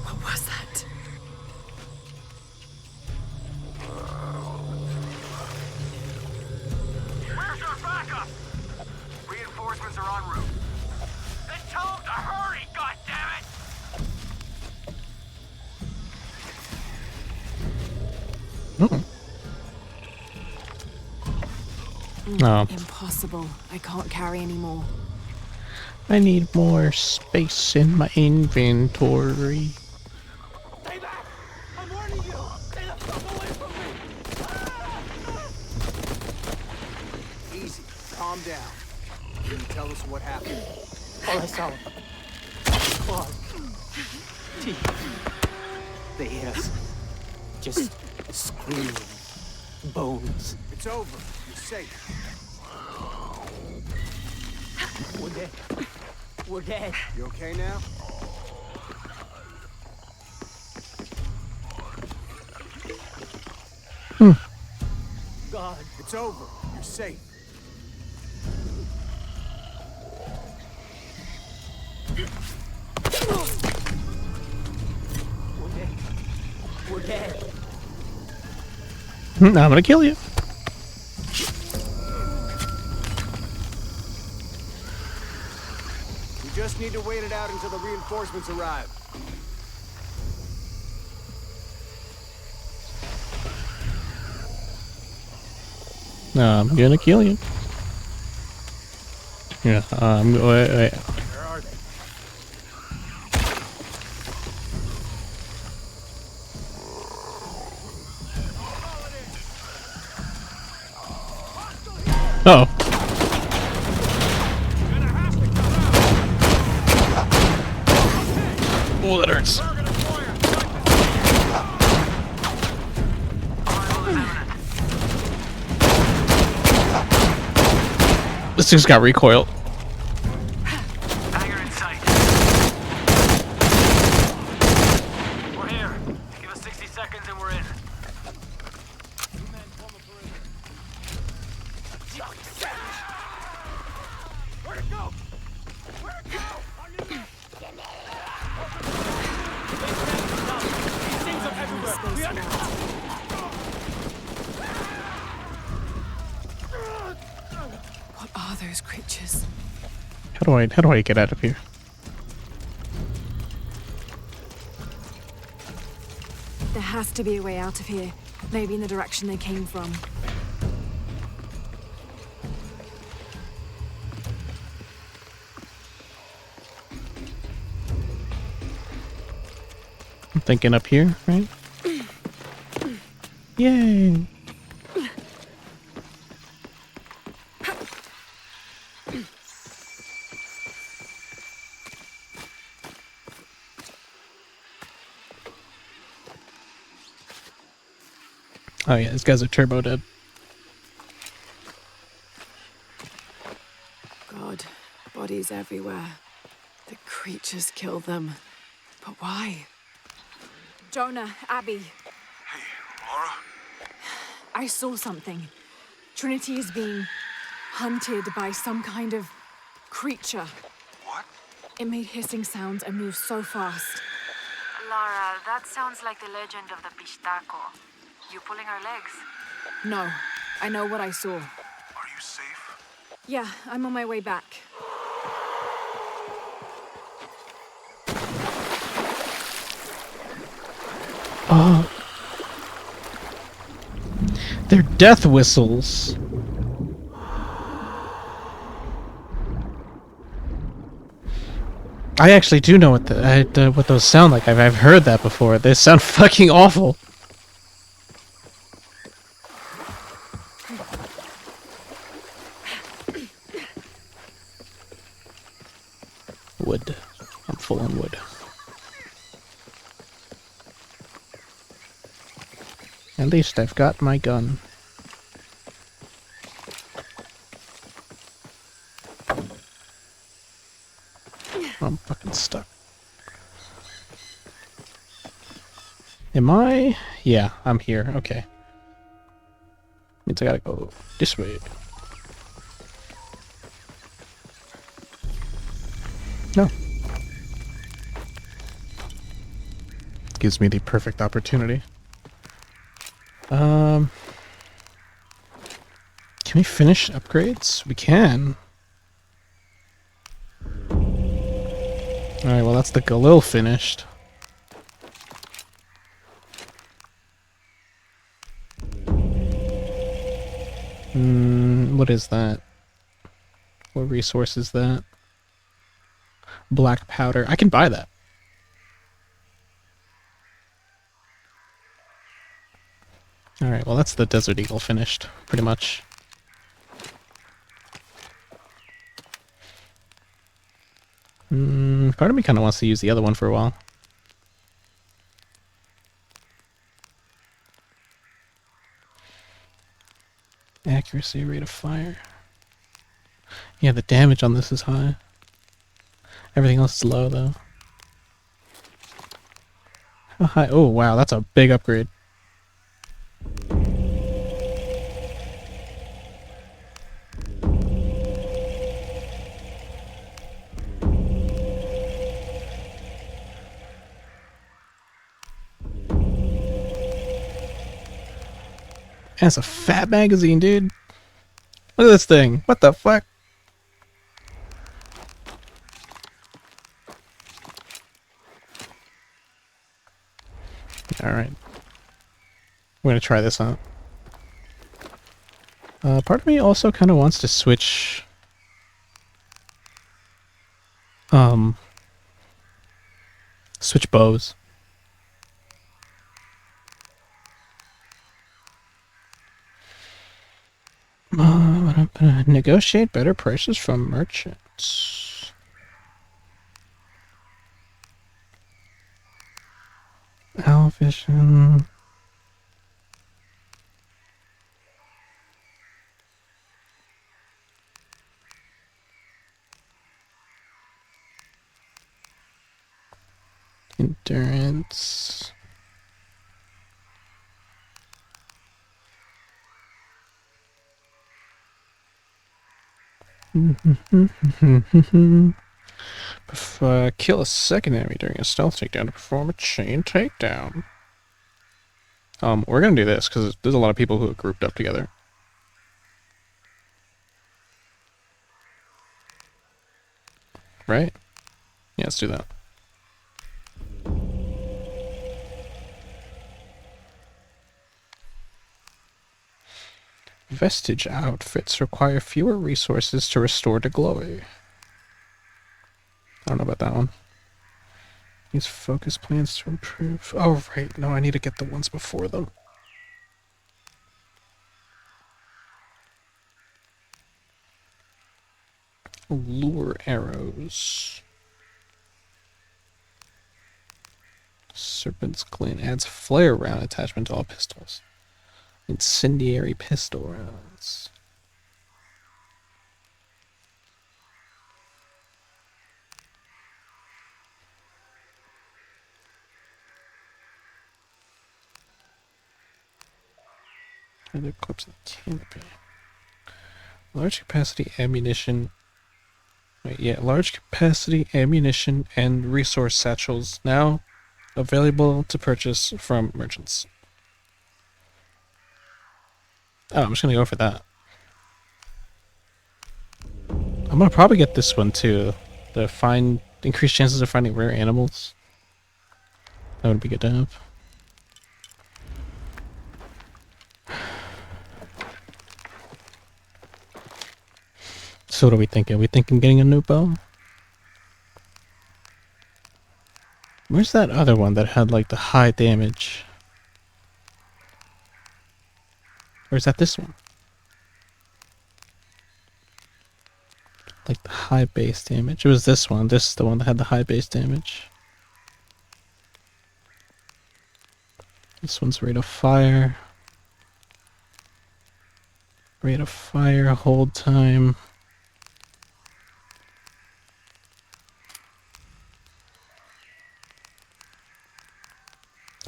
What was that? Where's our backup? Reinforcements are en route. Then tell them to hurry, goddammit! No. Impossible. I can't carry any more. I need more space in my inventory. Stay back! I'm warning you! Stay the fuck away from me! Easy. Calm down. Can you tell us what happened? All I saw. Claws. Teeth. They hit us. Just screaming. Bones. It's over. You're safe. We're dead. We're dead. You okay now? God. It's over. You're safe. We're dead. We're dead. I'm gonna kill you. We just need to wait it out until the reinforcements arrive. I'm gonna kill you. Yeah, wait. Where are they? Oh. Oh, that hurts. This thing's got recoil. Hangar in sight. We're here. Give us 60 seconds and we're in. Where'd it go? Where'd it go? Things are everywhere. What are those creatures? How do I get out of here? There has to be a way out of here. Maybe in the direction they came from. I'm thinking up here, right? Yay! Oh yeah, this guy's a turbo dead. God, bodies everywhere. The creatures kill them. But why? Jonah, Abby. Hey, Laura? I saw something. Trinity is being hunted by some kind of creature. What? It made hissing sounds and moved so fast. Lara, that sounds like the legend of the Pistaco. You pulling our legs? No, I know what I saw. Are you safe? Yeah, I'm on my way back. Oh. They're death whistles. I actually do know what what those sound like. I've heard that before. They sound fucking awful. Wood. I'm full on wood. At least I've got my gun. I'm fucking stuck. Am I? Yeah, I'm here. Okay. Means I gotta go this way. No. Gives me the perfect opportunity. Can we finish upgrades? We can. Alright, well that's the Galil finished. What is that? What resource is that? black powder. I can buy that. Alright, well that's the Desert Eagle finished, pretty much. Part of me kind of wants to use the other one for a while. Accuracy, rate of fire. Yeah, the damage on this is high. Everything else is low, though. How high? Oh, wow, that's a big upgrade. That's a fat magazine, dude. Look at this thing. What the fuck? Alright. We're gonna try this out. Part of me also kind of wants to switch... switch bows. Negotiate better prices from merchants. Owl vision. Endurance. Kill a second enemy during a stealth takedown to perform a chain takedown. We're gonna do this because there's a lot of people who are grouped up together. Right? Yeah, let's do that. Vestige outfits require fewer resources to restore to glory. I don't know about that one. Use focus plans to improve. Oh, right. No, I need to get the ones before them. Lure arrows. Serpent's Glint adds flare round attachment to all pistols. Incendiary pistol rounds. And equips the canopy. Large capacity ammunition. Wait, yeah, large capacity ammunition and resource satchels now available to purchase from merchants. Oh, I'm just gonna go for that. I'm gonna probably get this one too. The find increased chances of finding rare animals. That would be good to have. So what are we thinking? Are we thinking getting a new bow? Where's that other one that had like the high damage? Or is that this one? Like the high base damage. It was this one. This is the one that had the high base damage. This one's rate of fire. Rate of fire, hold time.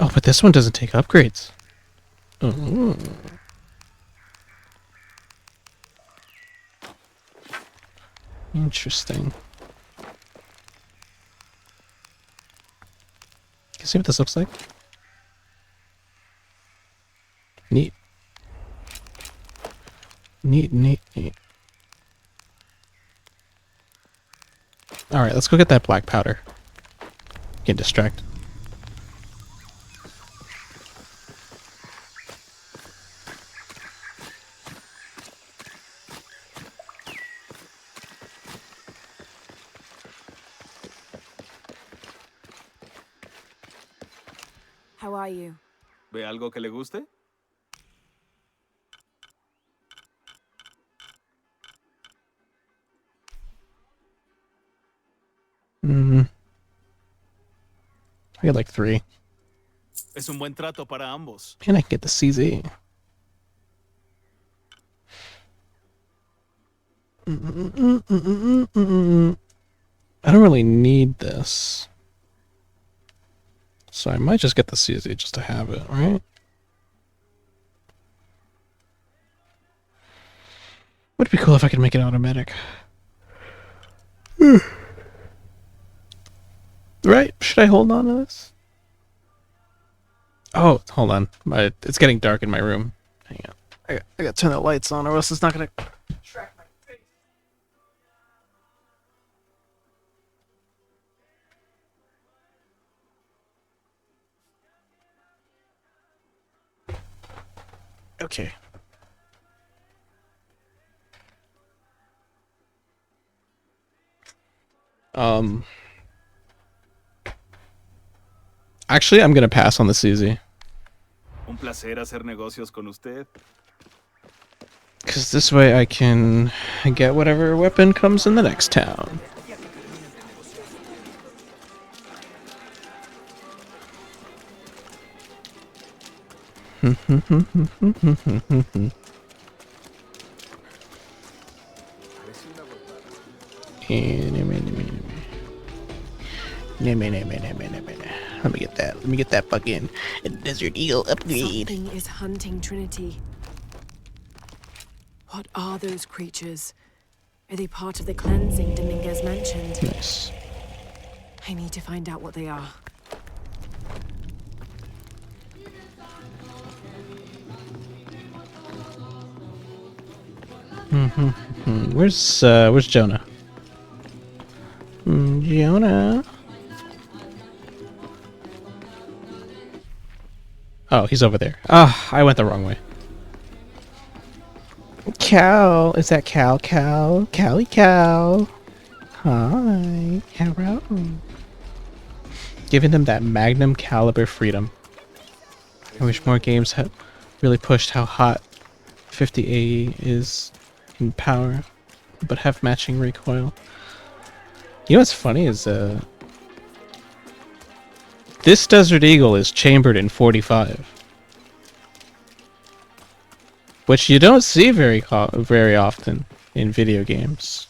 Oh, but this one doesn't take upgrades. Oh. Interesting. Can you see what this looks like? Neat. Neat, neat, neat. Alright, let's go get that black powder. Get distracted. How are you? ¿Ve algo que le guste? I get like 3. Es un buen trato para ambos. And I can get the CZ. I don't really need this. So I might just get the CZ just to have it, right? Would be cool if I could make it automatic. Right? Should I hold on to this? Oh, hold on. It's getting dark in my room. Hang on. I gotta turn the lights on or else it's not gonna... Okay. Actually, I'm gonna pass on the CZ. Un placer hacer negocios con usted. Because this way I can get whatever weapon comes in the next town. Let me get that. Let me get that fucking Desert Eagle upgrade. Something is hunting Trinity. What are those creatures? Are they part of the cleansing Dominguez mentioned? Nice. I need to find out what they are. Where's Jonah? Jonah. Oh, he's over there. Ah, I went the wrong way. Cal, is that Cal? Cali Cal. Hi, hello. Giving them that magnum caliber freedom. I wish more games had really pushed how hot 50A is in power, but have matching recoil. You know what's funny is this Desert Eagle is chambered in 45, which you don't see very often in video games.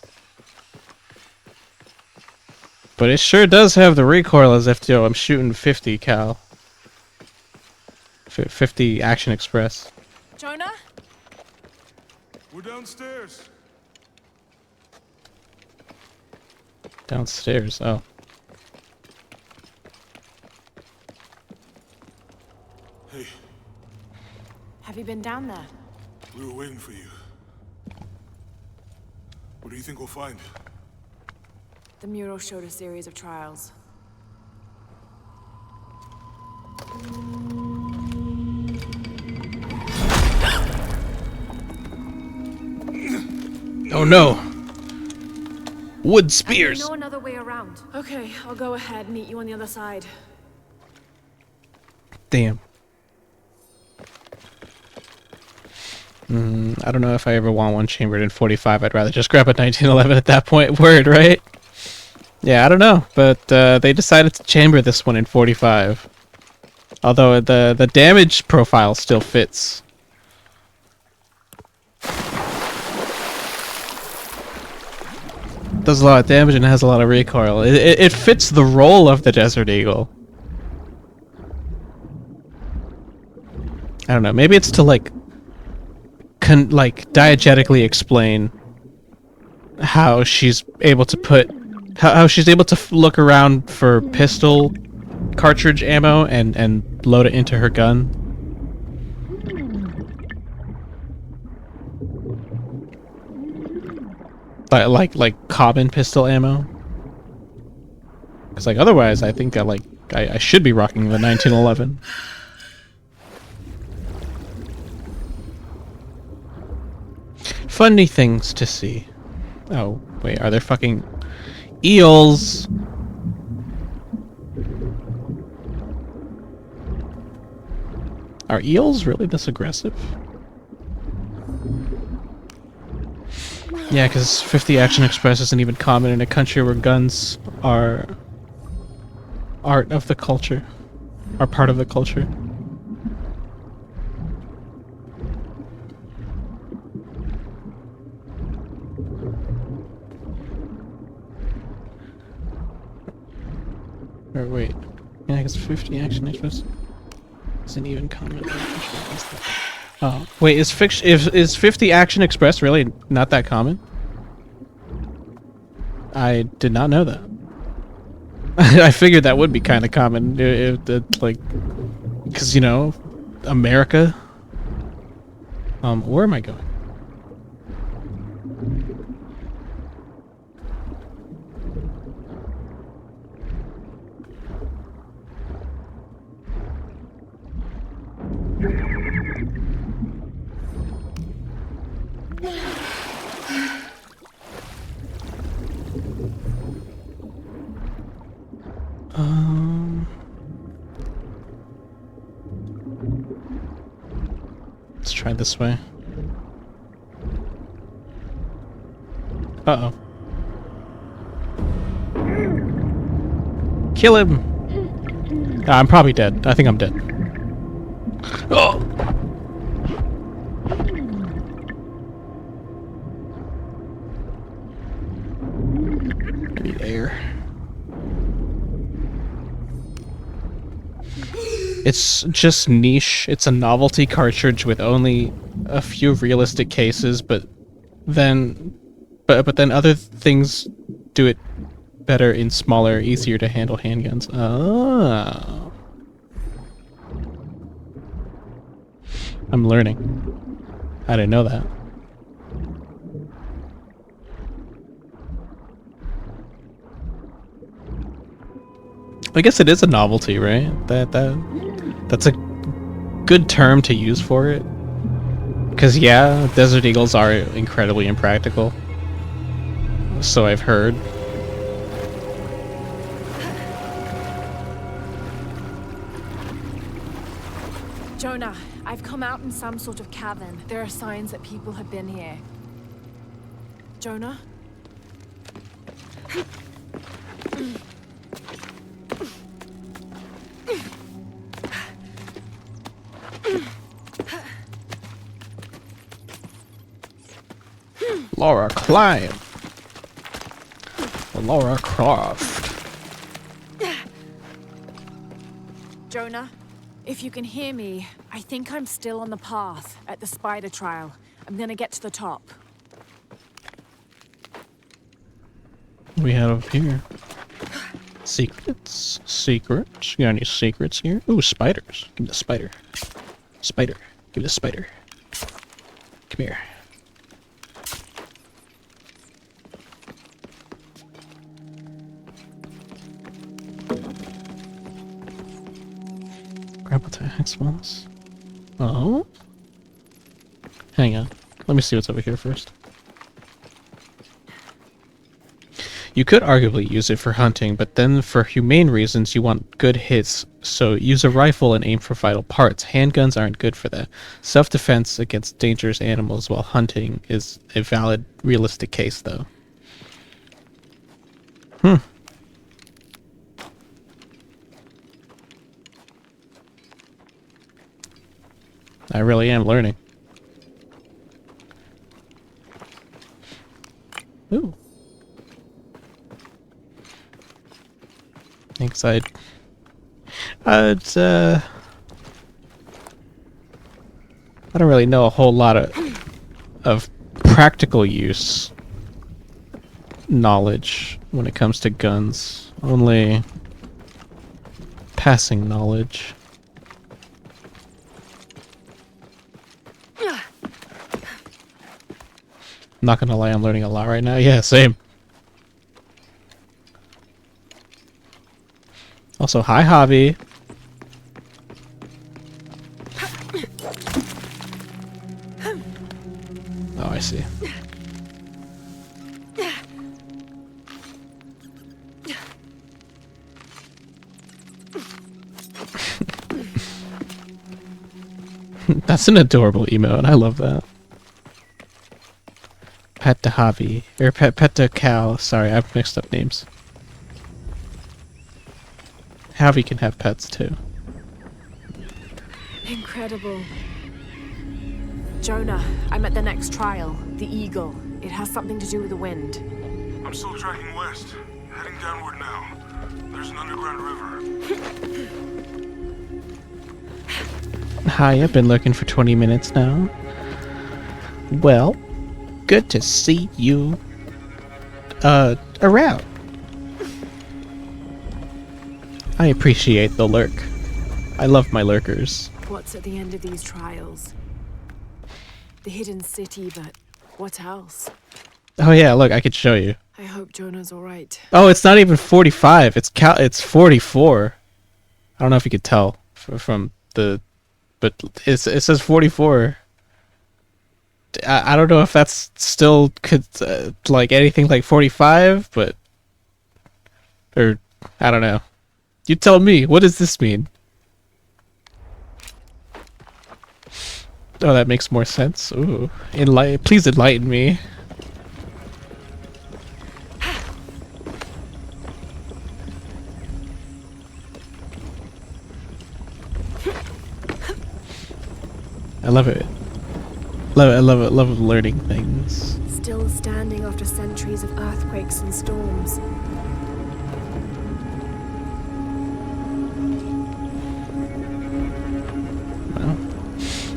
But it sure does have the recoil as if, yo, I'm shooting 50 cal. 50 Action Express. Jonah? We're downstairs. Downstairs, oh. Hey, Have you been down there? we were waiting for you. What do you think we'll find? The mural showed a series of trials. Oh no! Wood spears! I know another way around. Okay, I'll go ahead, meet you on the other side. Damn. I don't know if I ever want one chambered in 45. I'd rather just grab a 1911 at that point. Word, right? Yeah, I don't know, but they decided to chamber this one in 45. Although the damage profile still fits. Does a lot of damage and has a lot of recoil. It fits the role of the Desert Eagle. I don't know. Maybe it's to like diegetically explain how she's able to put how she's able to look around for pistol cartridge ammo and load it into her gun. Like common pistol ammo. Because like otherwise, I think I should be rocking the 1911. Funny things to see. Oh wait, are there fucking eels? Are eels really this aggressive? Yeah, because 50 Action Express isn't even common in a country where guns are art of the culture, are part of the culture. Or wait, yeah, I guess 50 Action Express isn't even common. Oh, wait, is 50 Action Express really not that common? I did not know that. I figured that would be kind of common, like, because, you know, America. Where am I going? Let's try this way. Uh-oh. Kill him! I'm probably dead. I think I'm dead. Oh! I need air. It's just niche. It's a novelty cartridge with only a few realistic cases, but then other things do it better in smaller, easier to handle handguns. Oh. I'm learning. I didn't know that. I guess it is a novelty, right? That's a good term to use for it. Because yeah, Desert Eagles are incredibly impractical. So I've heard. Jonah, I've come out in some sort of cavern. There are signs that people have been here. Jonah? Laura Klein. Laura Croft. Jonah, if you can hear me, I think I'm still on the path at the spider trial. I'm gonna get to the top. What do we have up here? Secrets. Secrets. You got any secrets here? Ooh, spiders. Give me the spider. Spider. Give me the spider. Come here. Grab attacks once. Oh? Hang on. Let me see what's over here first. You could arguably use it for hunting, but then for humane reasons you want good hits, so use a rifle and aim for vital parts. Handguns aren't good for that. Self-defense against dangerous animals while hunting is a valid, realistic case, though. I really am learning. Ooh. Thanks, I don't really know a whole lot of practical use knowledge when it comes to guns. Only passing knowledge. I'm not gonna lie, I'm learning a lot right now. Yeah, same. Also, hi, Javi. Oh, I see. That's an adorable emote. I love that. Pet to Javi. Or Pet to Cal. Sorry, I've mixed up names. Javi can have pets too. Incredible. Jonah, I'm at the next trial. The Eagle. It has something to do with the wind. I'm still tracking west, heading downward now. There's an underground river. Hi, I've been lurking for 20 minutes now. Well, good to see you around. I appreciate the lurk. I love my lurkers. What's at the end of these trials? The hidden city, but what else? Oh yeah, look, I could show you. I hope Jonah's alright. Oh, it's not even 45. It's 44. I don't know if you could tell from the, but it says 44. I don't know if that's still like anything like 45, but or I don't know. You tell me. What does this mean? Oh, that makes more sense. Ooh, please enlighten me. I love it. I love learning things. Still standing after centuries of earthquakes and storms. Well,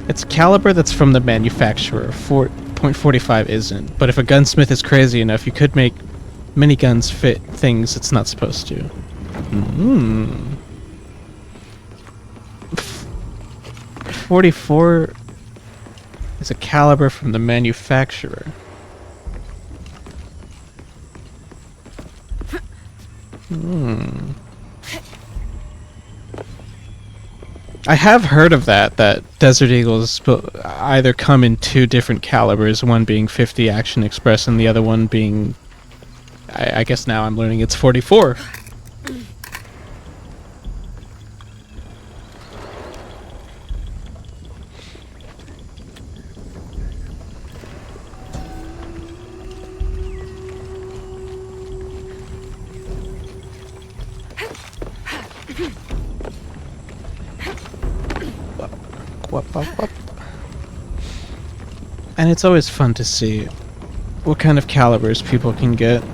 it's a caliber that's from the manufacturer. 4.45 isn't. But if a gunsmith is crazy enough, you could make miniguns fit things it's not supposed to. 44 is a caliber from the manufacturer. I have heard of that Desert Eagles either come in two different calibers, one being 50 Action Express and the other one being, I guess now I'm learning it's 44. Whoop. And it's always fun to see what kind of calibers people can get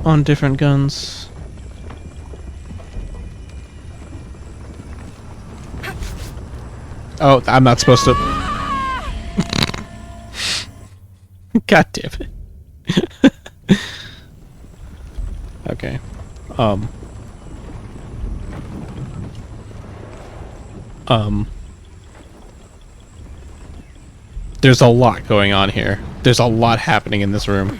on different guns. Oh, I'm not supposed to. God damn it. Okay. There's a lot going on here. There's a lot happening in this room.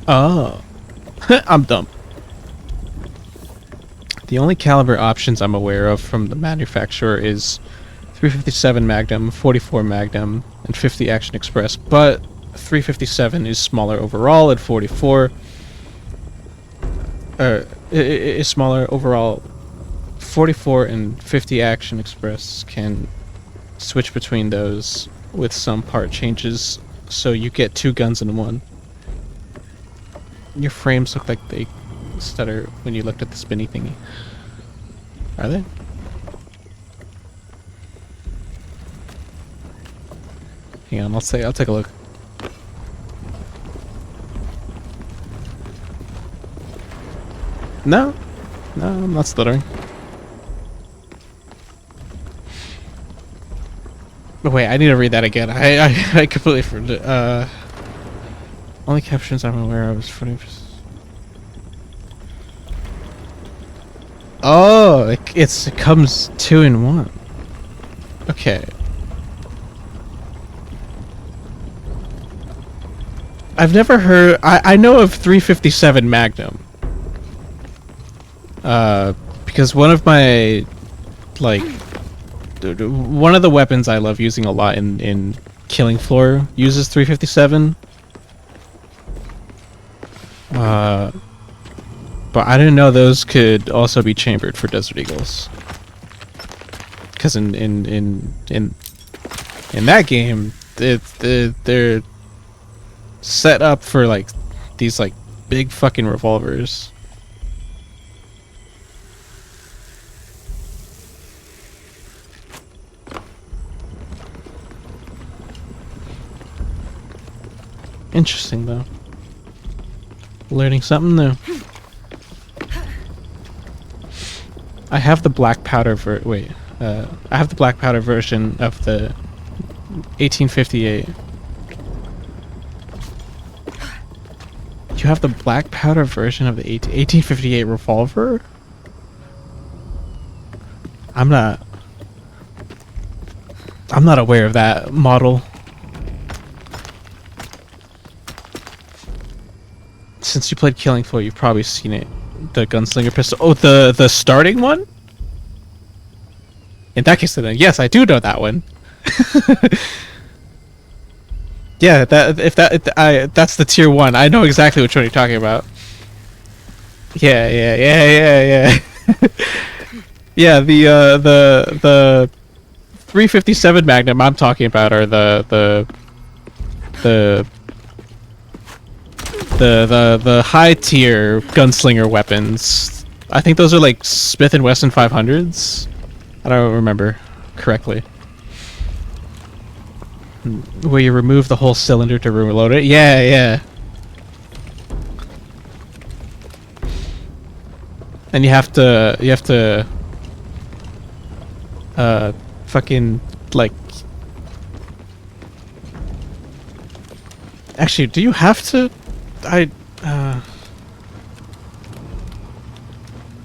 Oh. I'm dumb. The only caliber options I'm aware of from the manufacturer is 357 Magnum, 44 Magnum, and 50 Action Express, but 357 is smaller overall, and 44 is smaller overall. 44 and 50 Action Express can switch between those with some part changes, so you get two guns in one. Your frames look like they stutter when you looked at the spinny thingy. Are they? Hang on, I'll take a look. No, I'm not stuttering. Oh, wait, I need to read that again. I completely forgot. Only captions I'm aware of is 40%. Oh, it comes 2 in 1. Okay. I've never heard. I know of 357 Magnum. Because one of my, like, one of the weapons I love using a lot in Killing Floor uses 357. But I didn't know those could also be chambered for Desert Eagles. Because in that game, they're set up for like these like big fucking revolvers. Interesting though. Learning something new. I have the black powder I have the black powder version of the 1858. You have the black powder version of the 1858 revolver? I'm not aware of that model. Since you played Killing Floor, you've probably seen it. The gunslinger pistol. Oh, the starting one? In that case, then yes, I do know that one. Yeah, that's the tier 1. I know exactly which one you're talking about. Yeah. Yeah, the 357 Magnum I'm talking about are the high tier gunslinger weapons. I think those are like Smith & Wesson 500s. I don't remember correctly. Where you remove the whole cylinder to reload it. Yeah. And you have to fucking like. Actually, do you have to? I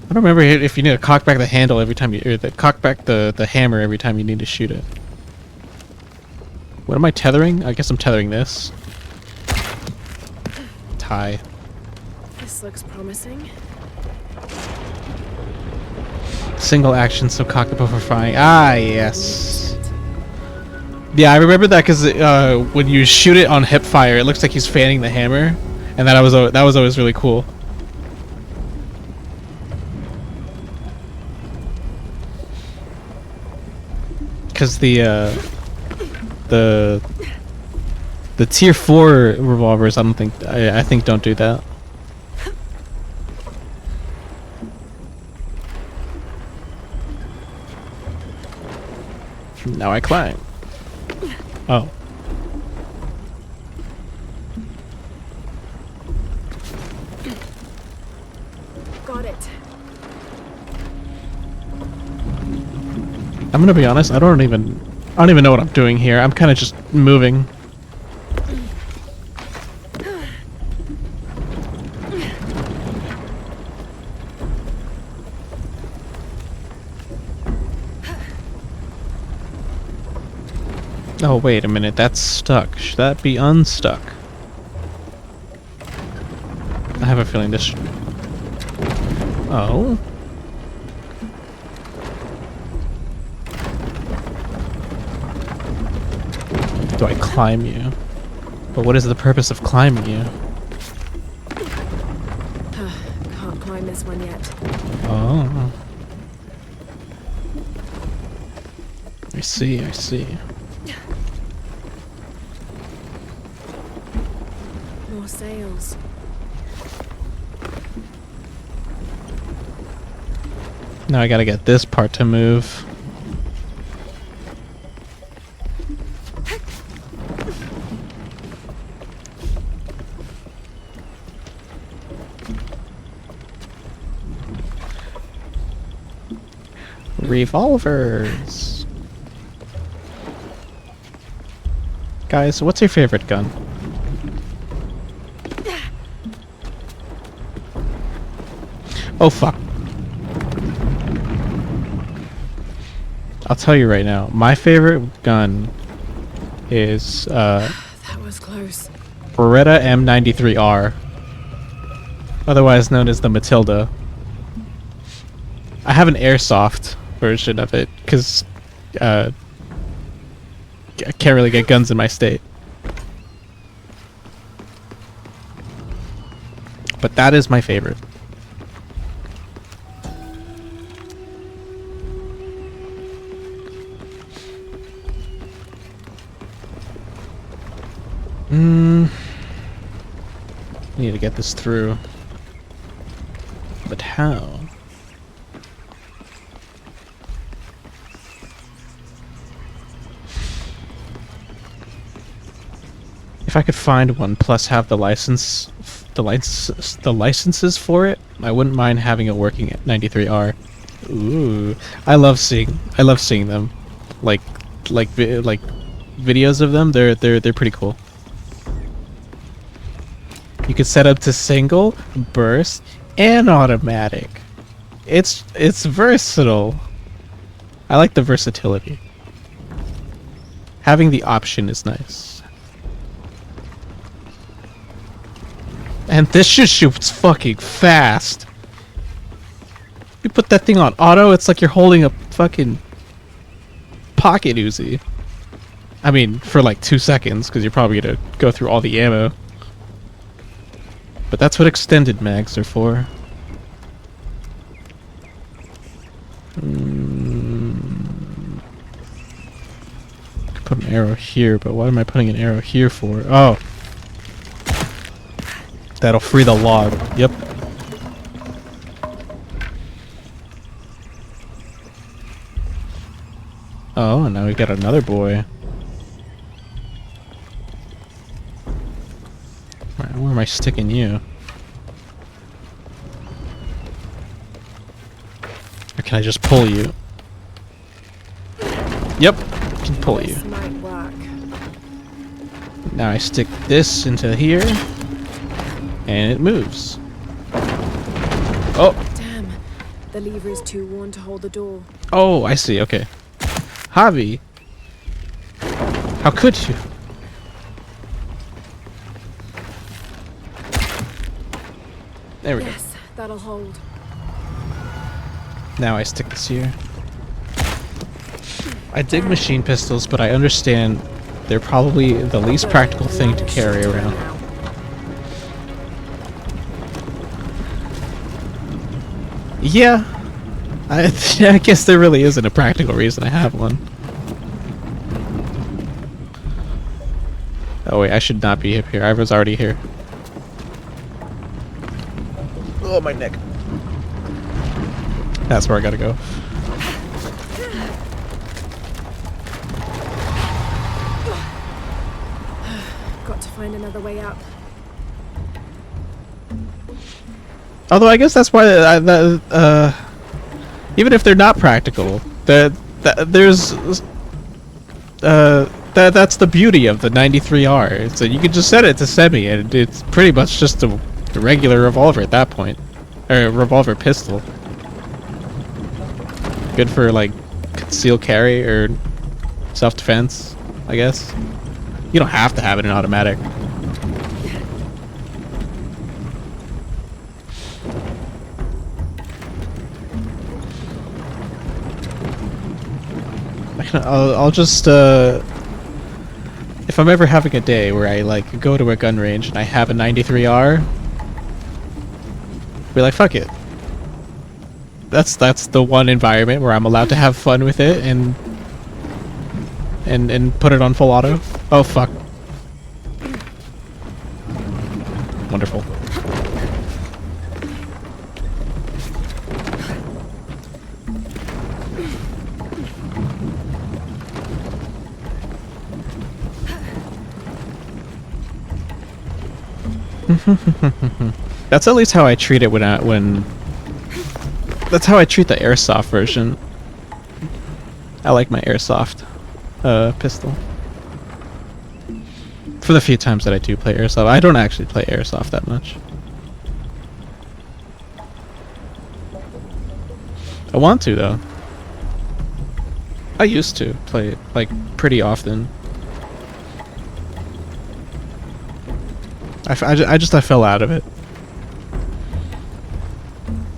don't remember if you need to cock back the handle every time or cock back the hammer every time you need to shoot it. What am I tethering? I guess I'm tethering this. Tie. This looks promising. Single action, so cock it before firing. Ah, yes. Yeah, I remember that because when you shoot it on hip fire, it looks like he's fanning the hammer, and that was always really cool. Because the tier 4 revolvers, I think don't do that. Now I climb. Oh. Got it. I'm gonna be honest, I don't even know what I'm doing here. I'm kind of just moving. Oh, wait a minute, that's stuck. Should that be unstuck? I have a feeling this... Oh? Do I climb you? But what is the purpose of climbing you? Can't climb this one yet. Oh. I see. More sails. Now I gotta get this part to move. Revolvers. Guys, what's your favorite gun? Oh fuck. I'll tell you right now, my favorite gun is That was close. Beretta M93R, otherwise known as the Matilda. I have an airsoft version of it because I can't really get guns in my state. But that is my favorite. I need to get this through. But how? If I could find one plus have the licenses for it, I wouldn't mind having it working at 93R. Ooh, I love seeing them, like videos of them. They're pretty cool. You could set up to single, burst, and automatic. It's versatile. I like the versatility. Having the option is nice. And this shit shoots fucking fast. You put that thing on auto, it's like you're holding a fucking pocket Uzi. I mean, for like 2 seconds, because you're probably gonna go through all the ammo. But that's what extended mags are for. I could put an arrow here, but what am I putting an arrow here for? Oh! That'll free the log. Yep. Oh, and now we got another boy. Where am I sticking you? Or can I just pull you? Yep, can pull you. Now I stick this into here, and it moves. Oh! Damn, the lever is too worn to hold the door. Oh, I see, okay. Javi! How could you? There we go. Yes, that'll hold. Now I stick this here. I dig machine pistols, but I understand they're probably the least practical thing to carry around. Yeah. I guess there really isn't a practical reason I have one. Oh wait, I should not be up here. I was already here. Oh, my neck. That's where I gotta go. Got to find another way up. Although I guess that's why even if they're not practical, that's the beauty of the 93R. So you can just set it to semi, and it's pretty much just a regular revolver at that point, or a revolver pistol. Good for like concealed carry or self-defense, I guess. You don't have to have it in automatic. I'll just if I'm ever having a day where I like go to a gun range and I have a 93R, be like, fuck it. That's the one environment where I'm allowed to have fun with it and put it on full auto. Oh fuck. Wonderful. That's at least how I treat it when that's how I treat the airsoft version. I like my airsoft pistol. For the few times that I do play airsoft, I don't actually play airsoft that much. I want to though. I used to play it like pretty often. I fell out of it.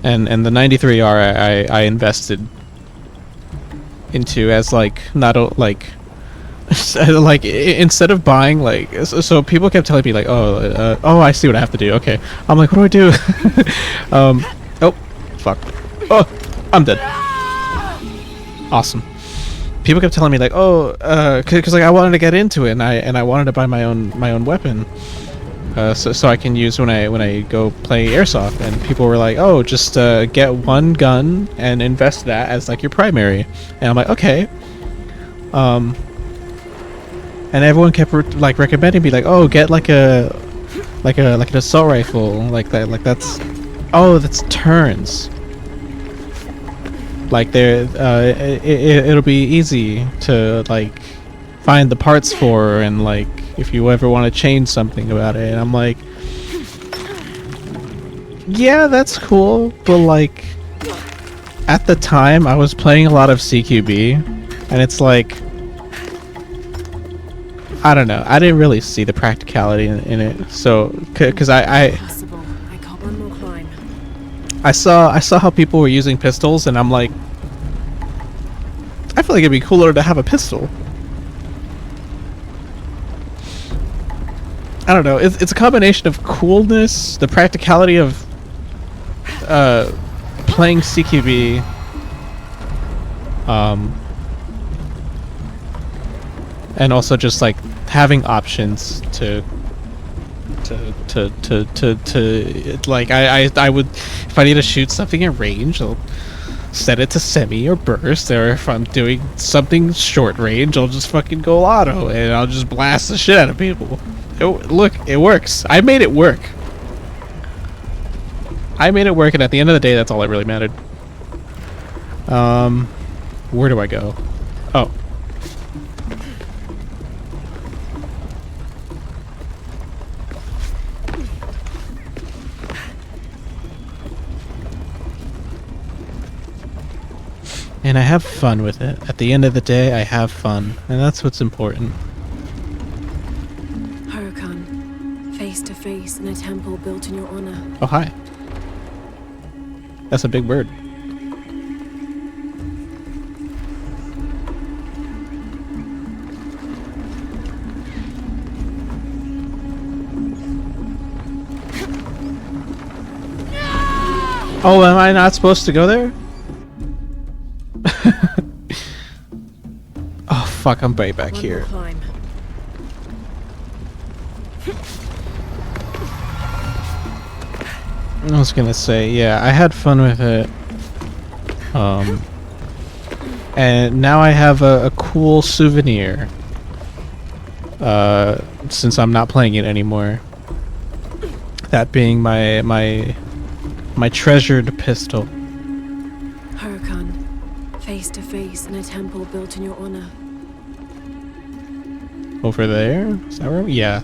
And the 93R I invested into as like not like like instead of buying like so people kept telling me like oh I see what I have to do. Okay, I'm like, what do I do? Oh fuck. Oh, I'm dead. Awesome. people kept telling me like, oh, because like I wanted to get into it, and I wanted to buy my own weapon, so I can use when I go play airsoft. And people were like, oh, just get one gun and invest that as like your primary. And I'm like, okay. And everyone kept like recommending me like, oh, get like an assault rifle like that. Like that's turns. Like it'll be easy to like find the parts for, and like if you ever want to change something about it. And I'm like, yeah, that's cool, but like at the time I was playing a lot of CQB, and it's like, I don't know, I didn't really see the practicality in it. So because I saw how people were using pistols, and I'm like, I feel like it'd be cooler to have a pistol. I don't know. It's a combination of coolness, the practicality of playing CQB, and also just like having options to like I would, if I need to shoot something at range, I'll set it to semi or burst, or if I'm doing something short range, I'll just fucking go auto and I'll just blast the shit out of people. Look, it works. I made it work. And at the end of the day, that's all that really mattered. Where do I go? Oh. And I have fun with it. At the end of the day, I have fun. And that's what's important. Hurakan, face to face in a temple built in your honor. Oh, hi. That's a big bird. Oh, am I not supposed to go there? Oh fuck, I'm right back here. I was gonna say, yeah, I had fun with it. And now I have a cool souvenir. Since I'm not playing it anymore. That being my treasured pistol. Hurakan, face to face in a temple built in your honor. Over there? Is that where? Yeah.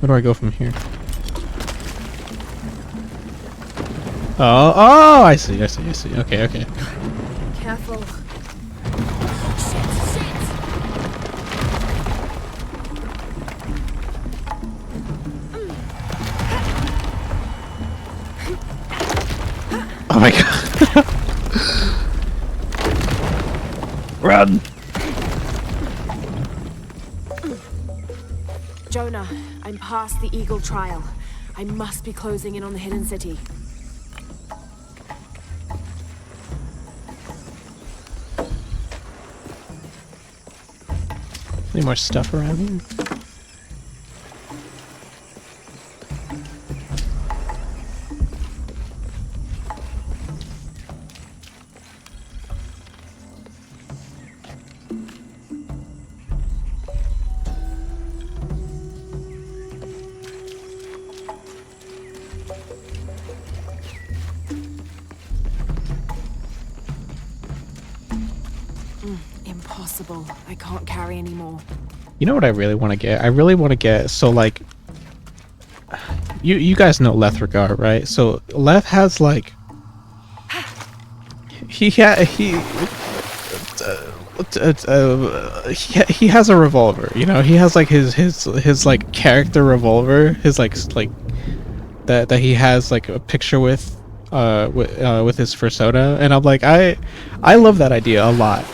Where do I go from here? Oh, I see. Okay. Careful. Oh my god. Run! Jonah, I'm past the Eagle Trial. I must be closing in on the Hidden City. Any more stuff around here? Impossible. I can't carry anymore. You know what I really want to get? I really want to get, so like, you guys know Lethragar, right? So Leth has like, he has a revolver, you know. He has like his like character revolver, his like that he has like a picture with his persona, and I'm like, I love that idea a lot.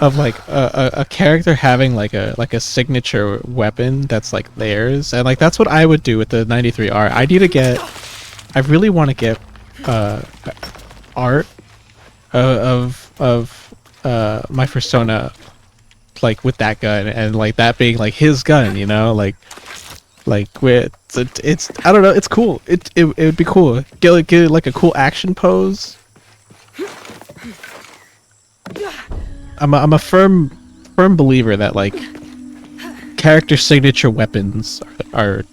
of like a character having like a signature weapon that's like theirs, and like that's what I would do with the 93R. I really want to get art of my Persona, like with that gun, and like that being like his gun, you know, like with it's I don't know, it's cool. It would be cool. Get like a cool action pose. I'm a firm believer that like character signature weapons are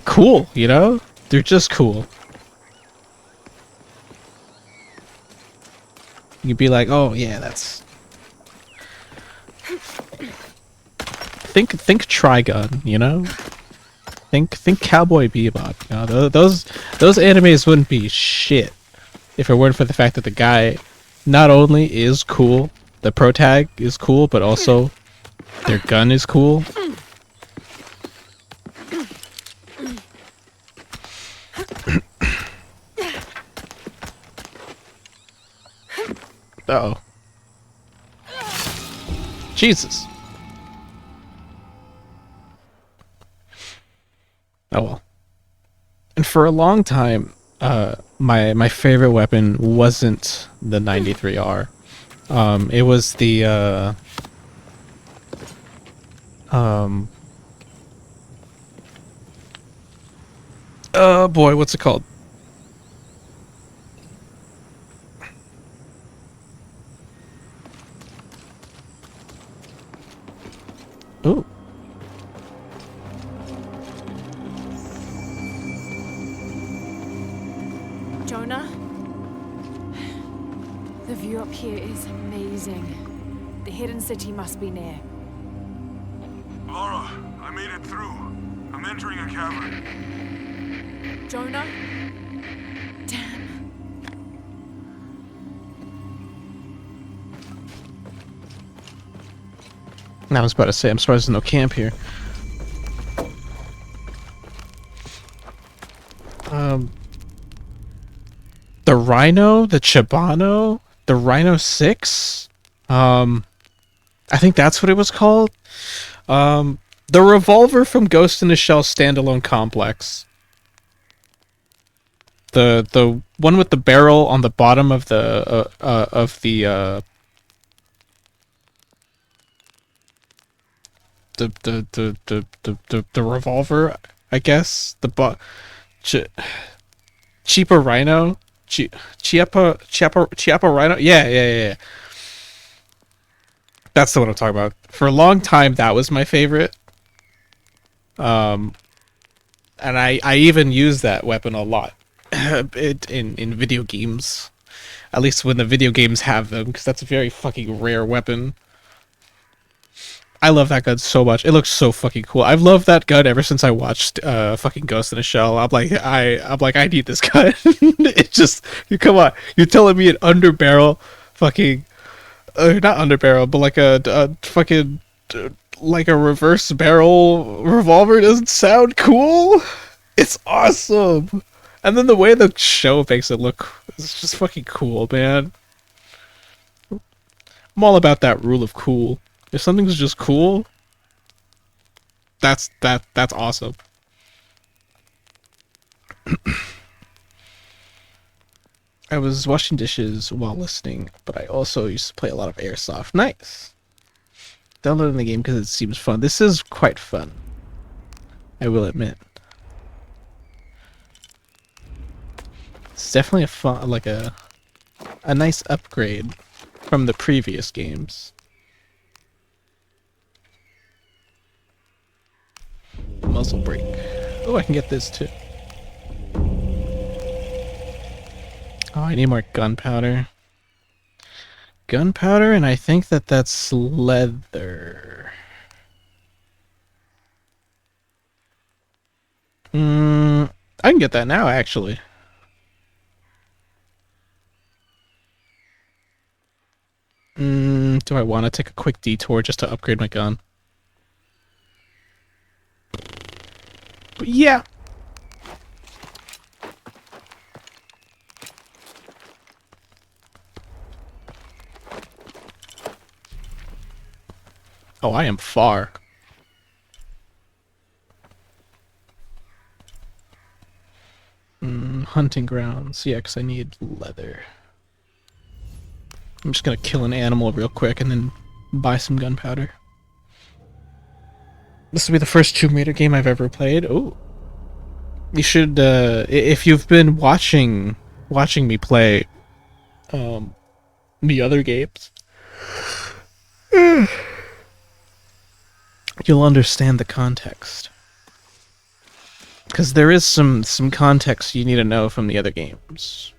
cool, you know? They're just cool. You'd be like, oh yeah, that's think Trigun, you know? Think Cowboy Bebop, you know? Those animes wouldn't be shit if it weren't for the fact that the guy not only is cool, the protag is cool, but also their gun is cool. Uh-oh. Jesus. Oh well. And for a long time, my favorite weapon wasn't the 93R. It was the oh boy, what's it called? Ooh. Jonah? The view up here is amazing. The hidden city must be near. Laura, I made it through. I'm entering a cavern. Jonah? Damn. I was about to say, I'm surprised there's no camp here. The Rhino, the Chibano, the Rhino 6. I think that's what it was called. The revolver from Ghost in the Shell standalone complex. The one with the barrel on the bottom of the the revolver, I guess. Cheaper Rhino, Chiappa Rhino. Yeah. That's the one I'm talking about. For a long time, that was my favorite. And I even use that weapon a lot in video games. At least when the video games have them, because that's a very fucking rare weapon. I love that gun so much. It looks so fucking cool. I've loved that gun ever since I watched fucking Ghost in a Shell. I'm like, I need this gun. It just, come on. You're telling me an underbarrel fucking, not underbarrel, but like a fucking, like a reverse barrel revolver doesn't sound cool? It's awesome. And then the way the show makes it look is just fucking cool, man. I'm all about that rule of cool. If something's just cool, that's awesome. I was washing dishes while listening, but I also used to play a lot of Airsoft. Nice. Downloading the game because it seems fun. This is quite fun, I will admit. It's definitely a fun, like a nice upgrade from the previous games. Muzzle brake. Oh, I can get this too. Oh, I need more gunpowder. Gunpowder, and I think that's leather. I can get that now, actually. Do I want to take a quick detour just to upgrade my gun? But yeah. Oh, I am far. Hunting grounds. Yeah, because I need leather. I'm just gonna kill an animal real quick and then buy some gunpowder. This will be the first Tomb Raider game I've ever played. Oh, you should, if you've been watching me play, the other games, you'll understand the context. Because there is some context you need to know from the other games.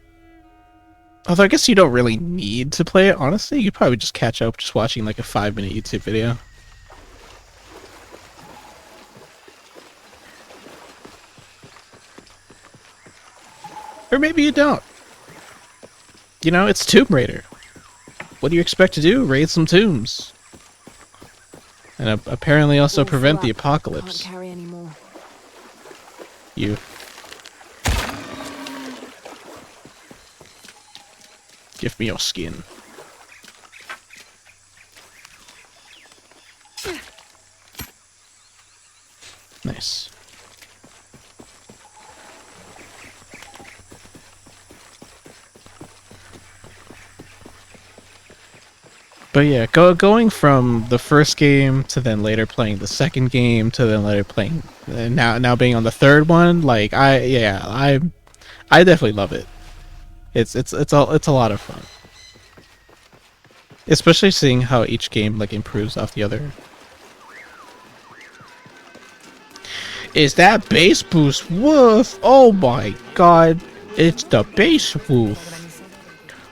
Although I guess you don't really need to play it, honestly. You could probably just catch up just watching like a 5-minute YouTube video. Or maybe you don't. You know, it's Tomb Raider. What do you expect to do? Raid some tombs. And apparently also prevent the apocalypse. Can't carry anymore. You. Give me your skin. Nice. But yeah, going from the first game to then later playing the second game to then later playing now being on the third one, like I definitely love it. It's a lot of fun. Especially seeing how each game like improves off the other. Is that bass boost woof? Oh my god. It's the bass woof.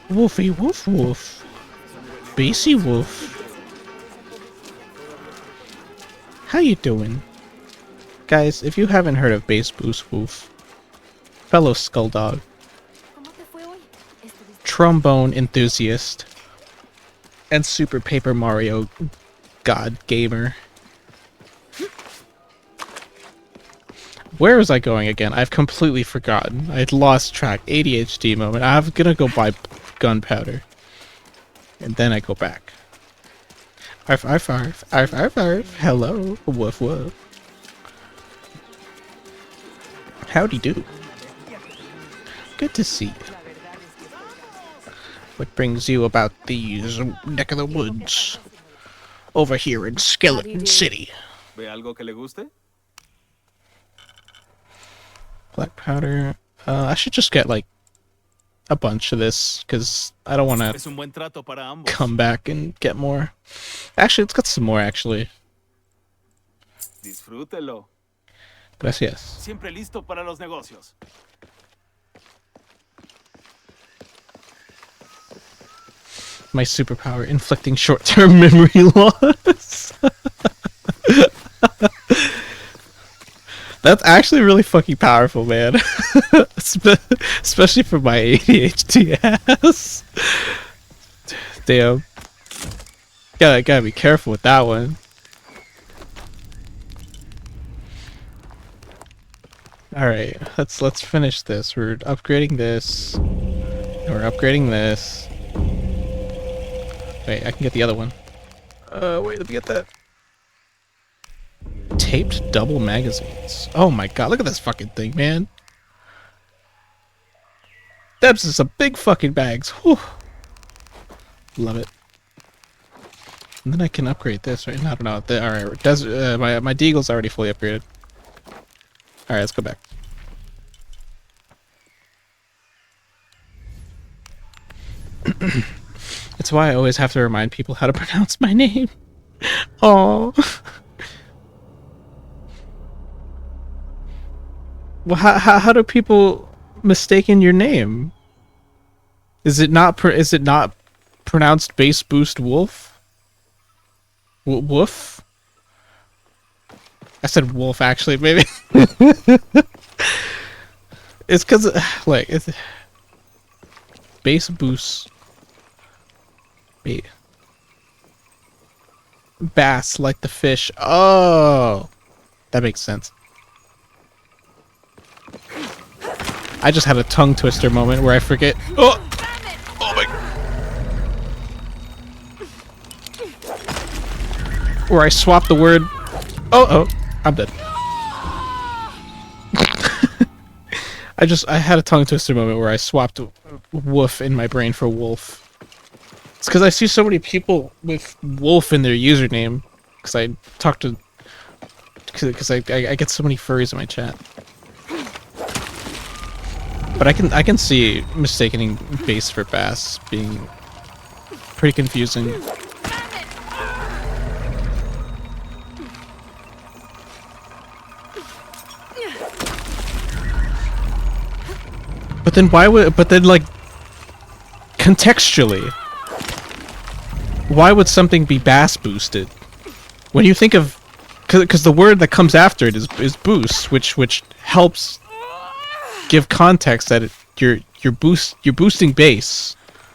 Woofy woof woof. Bassy Wolf. How you doing? Guys, if you haven't heard of Bass Boost Wolf, fellow Skulldog, trombone enthusiast, and Super Paper Mario god gamer. Where was I going again? I've completely forgotten. I'd lost track. ADHD moment. I'm gonna go buy gunpowder. And then I go back. Arf, arf, arf, arf, arf, arf. Hello, woof, woof. Howdy do. Good to see you. What brings you about these neck of the woods? Over here in Skeleton City. ¿Ve algo que le guste? Black powder. I should just get like a bunch of this because I don't want to come back and get more. Actually, let's get some more. Actually, Disfrútelo. Gracias. Siempre listo para los negocios. My superpower: inflicting short-term memory loss. That's actually really fucking powerful, man. Especially for my ADHD ass. Damn. Gotta be careful with that one. Alright, let's finish this. We're upgrading this. And we're upgrading this. Wait, I can get the other one. Wait, let me get that. Taped double magazines. Oh my god, look at this fucking thing, man. That's just some big fucking bags. Whew. Love it. And then I can upgrade this, right? I don't know. Alright, my Deagle's already fully upgraded. Alright, let's go back. It's why I always have to remind people how to pronounce my name. Oh. Well, how do people mistaken your name? Is it not pronounced Bass Boost Wolf? Woof? I said wolf actually, maybe. It's because like it's Bass Boost bass like the fish. Oh, that makes sense. I just had a tongue twister moment where I forget. Oh! Oh my. where I swap the word. Oh, I'm dead. I had a tongue twister moment where I swapped woof in my brain for wolf. It's because I see so many people with wolf in their username. Because I talk to. Because I get so many furries in my chat. But I can see mistaking bass for bass being pretty confusing. But then like contextually, why would something be bass boosted? When you think of, because the word that comes after it is boost, which helps give context that you're boosting bass.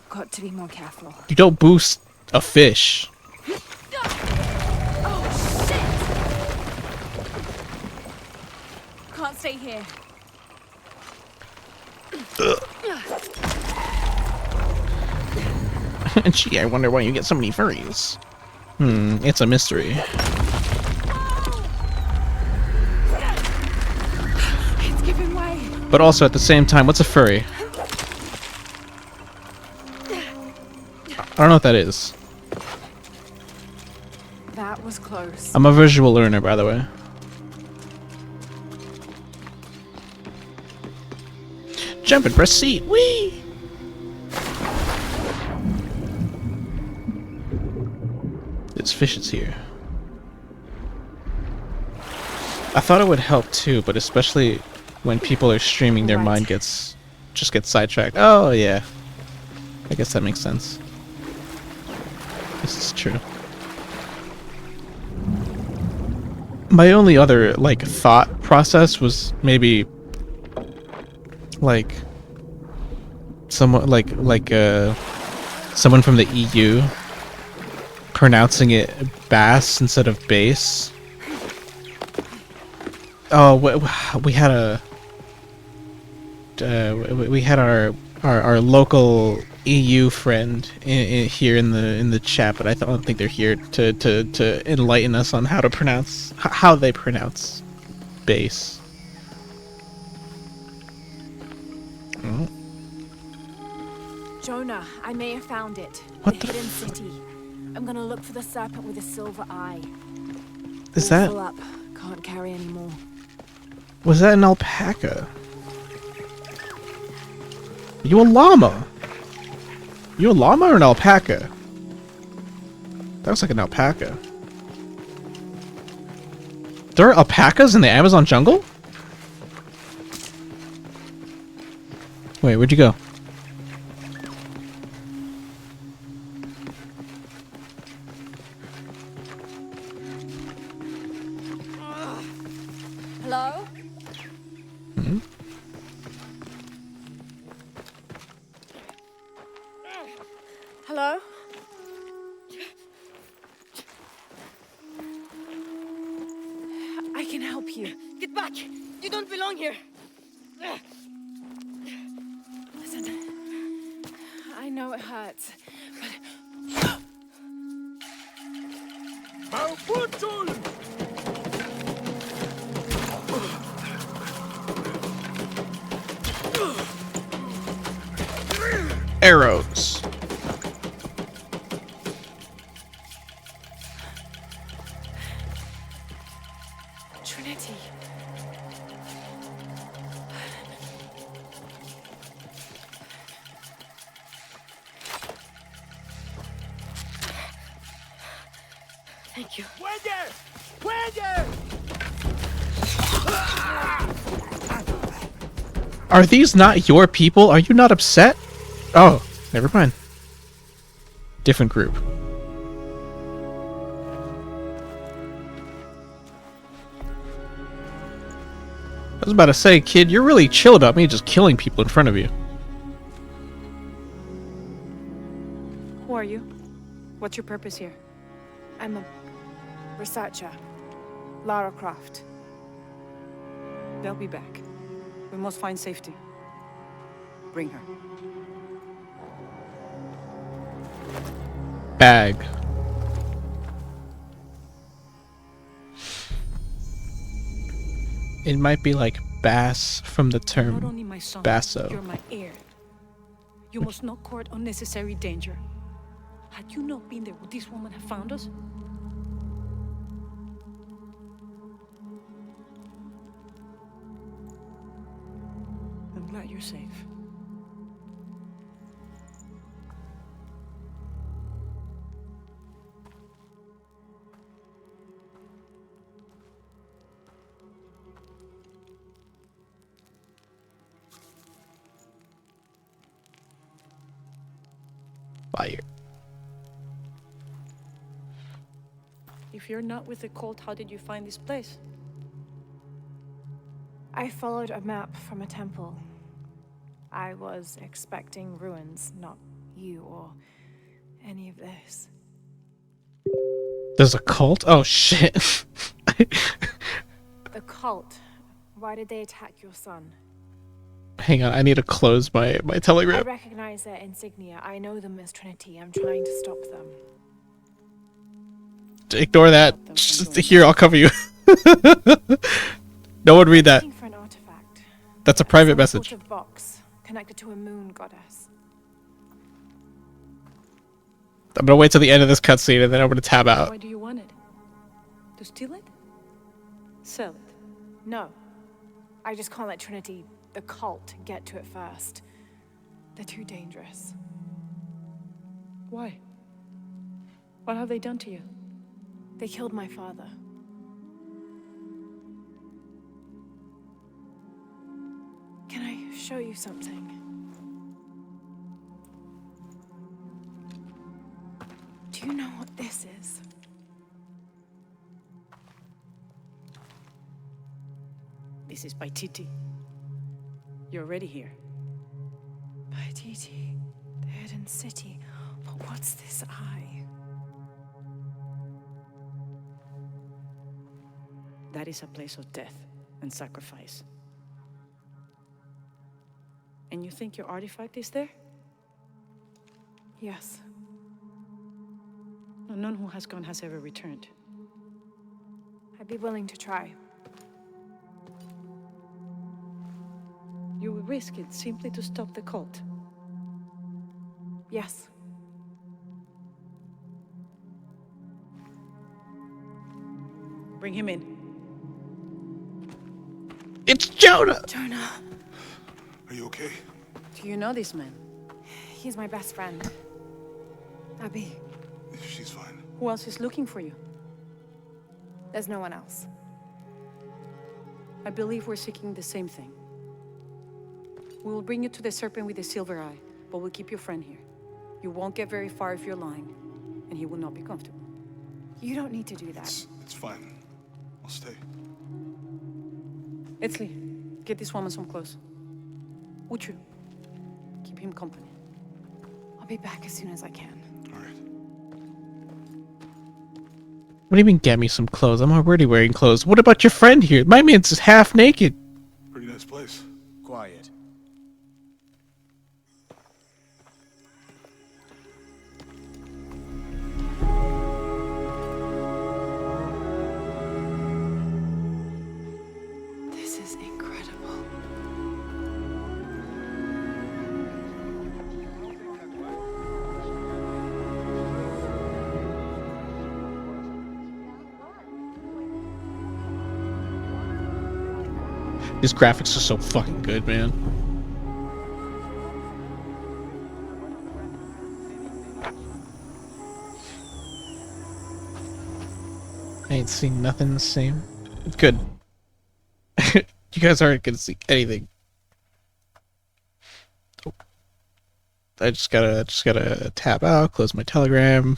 Got to be more careful. You don't boost a fish. Oh shit! Can't stay here. Gee, I wonder why you get so many furries. It's a mystery. It's giving way. But also at the same time, what's a furry? I don't know what that is. That was close. I'm a visual learner, by the way. Jump and press C. Whee! There's fishes here. I thought it would help too, but especially when people are streaming, their mind gets sidetracked. Oh yeah, I guess that makes sense. This is true. My only other like thought process was maybe like someone someone from the EU pronouncing it bass instead of bass. Oh, we had our local EU friend here in the chat, but I don't think they're here to enlighten us on how they pronounce bass. Oh. Jonah, I may have found it. What the hidden city. I'm gonna look for the serpent with a silver eye. Is All that? full up. Can't carry anymore. Was that an alpaca? Are you a llama? You a llama or an alpaca? That looks like an alpaca. There are alpacas in the Amazon jungle? Wait, where'd you go? Hello? Hmm? Hello? I can help you. Get back! You don't belong here! Listen, I know it hurts, Arrows. Trinity. Thank you. Are these not your people? Are you not upset? Oh, never mind. Different group. I was about to say, kid, you're really chill about me just killing people in front of you. Who are you? What's your purpose here? I'm a researcher. Lara Croft. They'll be back. We must find safety. Bring her. Bag. It might be like bass from the Not only term my son, basso. you're my heir. You must not court unnecessary danger. Had you not been there, would this woman have found us? I'm glad you're safe. Fire. If you're not with the cult, how did you find this place? I followed a map from a temple. I was expecting ruins, not you or any of this. There's a cult? Oh shit. The cult. Why did they attack your son? Hang on, I need to close my I telegram. recognize their insignia. I know them as Trinity. I'm trying to stop them. Ignore that. Just here, I'll cover you. No one read that. Looking for an artifact. That's a private Some message. sort of box connected to a moon goddess. I'm gonna wait till the end of this cutscene and then I'm gonna tab out. Why do you want it? To steal it? Sell it? No. I just can't let Trinity, the cult, get to it first. They're too dangerous. Why? What have they done to you? They killed my father. Can I show you something? Do you know what this is? This is Paititi. You're already here. Paititi, the hidden city. But what's this eye? That is a place of death and sacrifice. And you think your artifact is there? Yes. No, none who has gone has ever returned. I'd be willing to try. You would risk it simply to stop the cult. Yes. Bring him in. It's Jonah! Jonah. Are you okay? Do you know this man? He's my best friend. Abby. She's fine. Who else is looking for you? There's no one else. I believe we're seeking the same thing. We will bring you to the serpent with the silver eye, but we'll keep your friend here. You won't get very far if you're lying, and he will not be comfortable. You don't need to do that. It's fine. I'll stay. Etzli, get this woman some clothes. Uchu, keep him company. I'll be back as soon as I can. What do you mean get me some clothes? I'm already wearing clothes. What about your friend here? My man's just half naked. Pretty nice place. Quiet. This is incredible. These graphics are so fucking good, man. I ain't seen nothing the same. It's good. You guys aren't gonna see anything. Oh. I just gotta tab out, close my Telegram,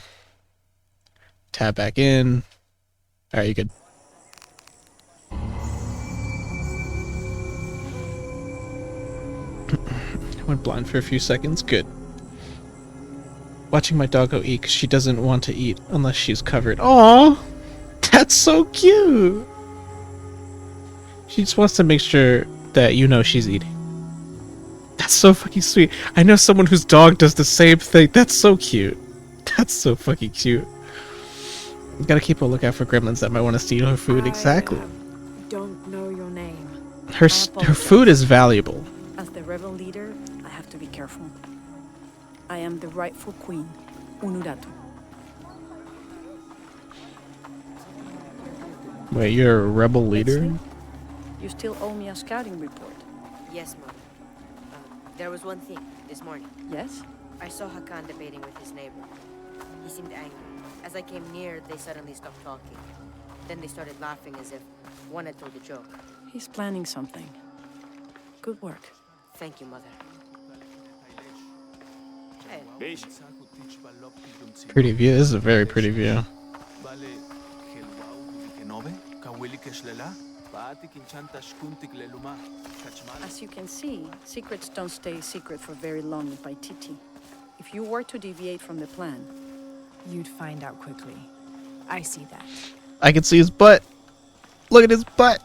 tab back in. Alright, you good. Went blind for a few seconds. Good. Watching my doggo eat because she doesn't want to eat unless she's covered. Aww! That's so cute! She just wants to make sure that you know she's eating. That's so fucking sweet. I know someone whose dog does the same thing. That's so cute. That's so fucking cute. You gotta keep a lookout for gremlins that might want to steal her food. Exactly. Don't know your name. Her food is valuable. As the rebel leader, I have to be careful. I am the rightful queen, Unuratu. Wait, you're a rebel leader? You still owe me a scouting report. Yes, Mom. There was one thing this morning. Yes? I saw Hakan debating with his neighbor. He seemed angry. As I came near, they suddenly stopped talking. Then they started laughing as if one had told a joke. He's planning something. Good work. Thank you, Mother. Pretty view. This is a very pretty view. As you can see, secrets don't stay secret for very long in Paititi. If you were to deviate from the plan, you'd find out quickly. I see that. I can see his butt. Look at his butt.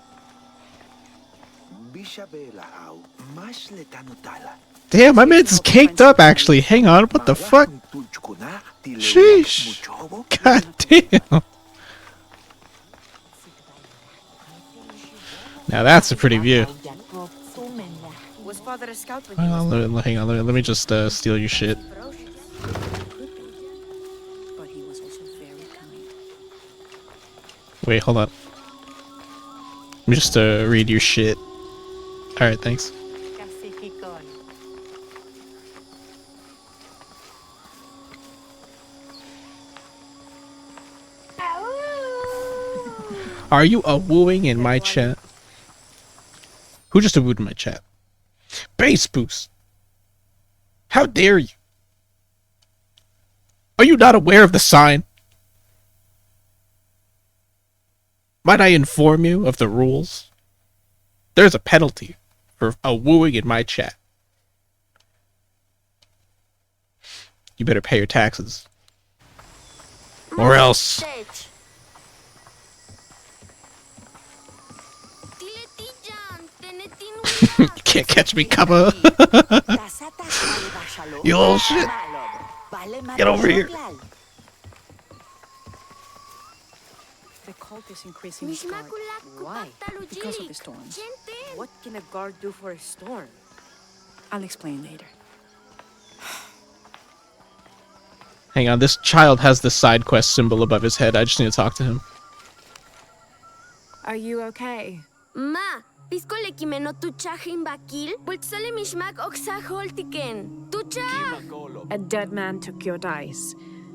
Damn, my man's caked up actually. Hang on, what the fuck? Sheesh. God damn. Now that's a pretty view. Was Father a scout when Hang on, let me just steal your shit. but he was also very kind. Wait, hold on. Let me just read your shit. Alright, thanks. Are you a wooing in my chat? Who just a wooed in my chat? Base boost. How dare you? Are you not aware of the sign? Might I inform you of the rules? There's a penalty for a wooing in my chat. You better pay your taxes. Or else. You can't catch me, Kappa. You little shit. Get over here. The cult is increasing its guard. Why? Because of the storms. What can a guard do for a storm? I'll explain later. Hang on, this child has the side quest symbol above his head. I just need to talk to him. Are you okay? Ma, pisko lekimeno tucha himbakil, pultsole mishmak oxaholtiken. Tucha! A dead man took your dice.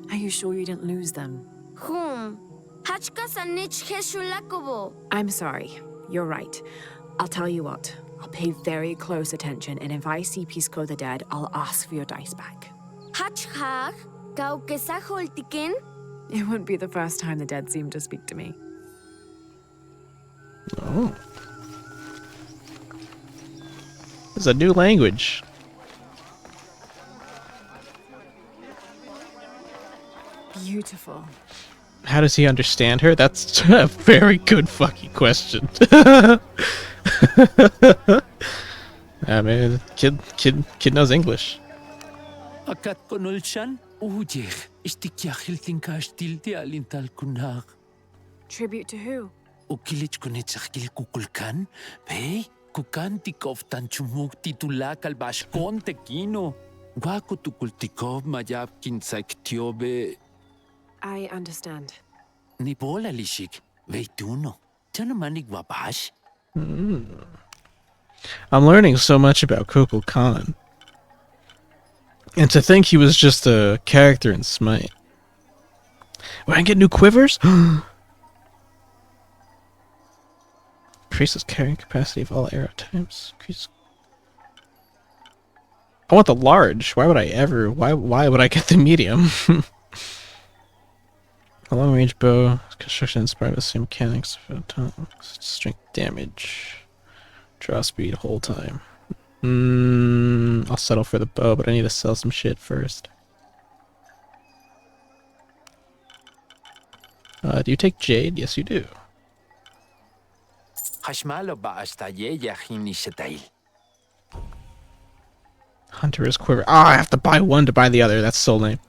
Are you sure you didn't lose them? Hachka sanich heshulakobo. I'm sorry. You're right. I'll tell you what. I'll pay very close attention, and if I see Pisco the dead, I'll ask for your dice back. Hachhag, kaukesaholtiken. It wouldn't be the first time the dead seemed to speak to me. Oh. It's a new language. Beautiful. How does he understand her? That's a very good fucking question. I mean, kid knows English. Akat konulshan ujich istikyachil tinkashtil ti alintal kunar. Tribute to who? Ukilich kunitsakil kukulkan, hey, kukan tikov tanchumuk titulak al bashkon tekino. Wako tukultikov mayab kinsaktiobe. I understand. Ni bola lishik, veituno. Janamanig wabash. I'm learning so much about Kukulkan Khan. And to think he was just a character in Smite. When I get new quivers? Increases carrying capacity of all arrow types. I want the large. Why would I ever? Why would I get the medium? A long range bow, construction inspired by the same mechanics, strength damage, draw speed, whole time. I'll settle for the bow, but I need to sell some shit first. Do you take Jade? Yes, you do. Hunter's quiver. Ah, I have to buy one to buy the other. That's so lame.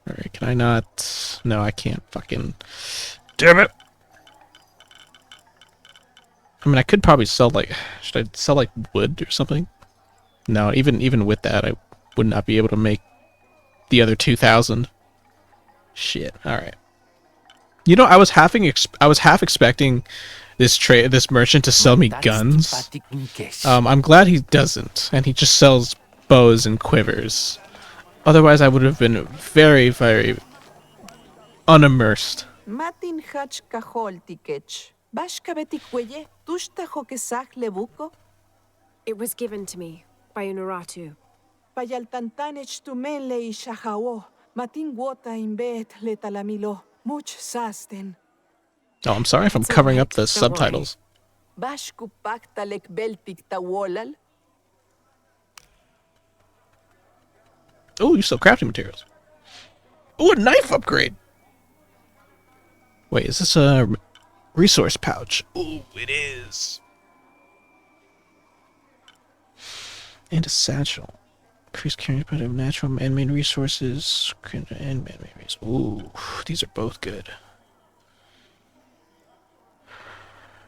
Alright, can I not? No, I can't fucking. Damn it! I mean, I could probably sell like, should I sell like wood or something? No, even with that, I would not be able to make the other 2,000. Shit. All right. You know, I was half expecting this merchant to sell me guns. I'm glad he doesn't, and he just sells bows and quivers. Otherwise, I would have been very, very unimmersed. Matin hach kahol tikech. Bashkabeti kweye, tushta hokesach lebuko. It was given to me by Unuratu. Payaltantanech tumenle ishahao. Matin wota imbet le talamilo. Much sasten. Oh, I'm sorry if I'm covering up the subtitles. Bashku pakta lek beltik tawolal. Oh, you sell crafting materials. Oh, a knife upgrade. Wait, is this a resource pouch? Oh, it is. And a satchel. Increased carrying capacity of natural and man-made resources. And man-made resources. Ooh, these are both good.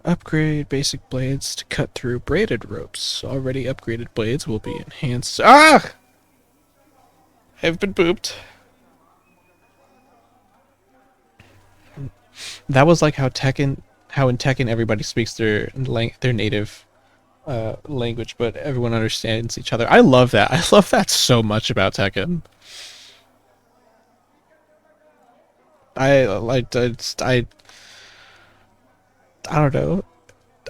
Upgrade basic blades to cut through braided ropes. Already upgraded blades will be enhanced. Ah! I've been pooped. That was like how in Tekken everybody speaks their native language, but everyone understands each other. I love that. I love that so much about Tekken. I don't know.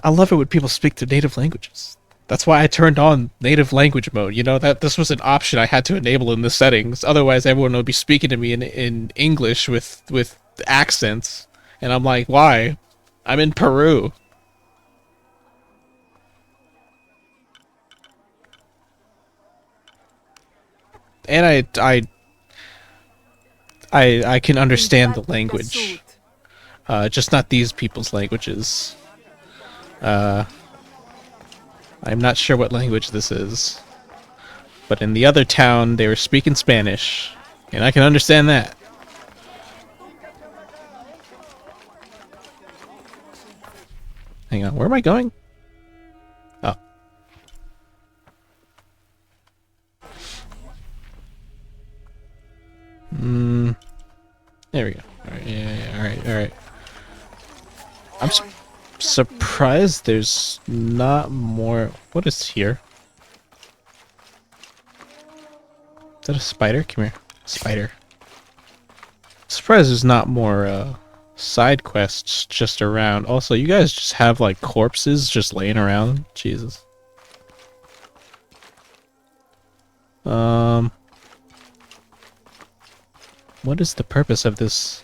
I love it when people speak their native languages. That's why I turned on native language mode. You know, that this was an option I had to enable in the settings. Otherwise, everyone would be speaking to me in English with accents, and I'm like, why? I'm in Peru. And I can understand the language. Just not these people's languages. I'm not sure what language this is. But in the other town, they were speaking Spanish. And I can understand that. Hang on, where am I going? Oh. There we go. Alright, yeah, alright. I'm surprised there's not more. What is here? Is that a spider? Come here. Spider. Surprised there's not more side quests just around. Also, you guys just have like corpses just laying around. Jesus. What is the purpose of this?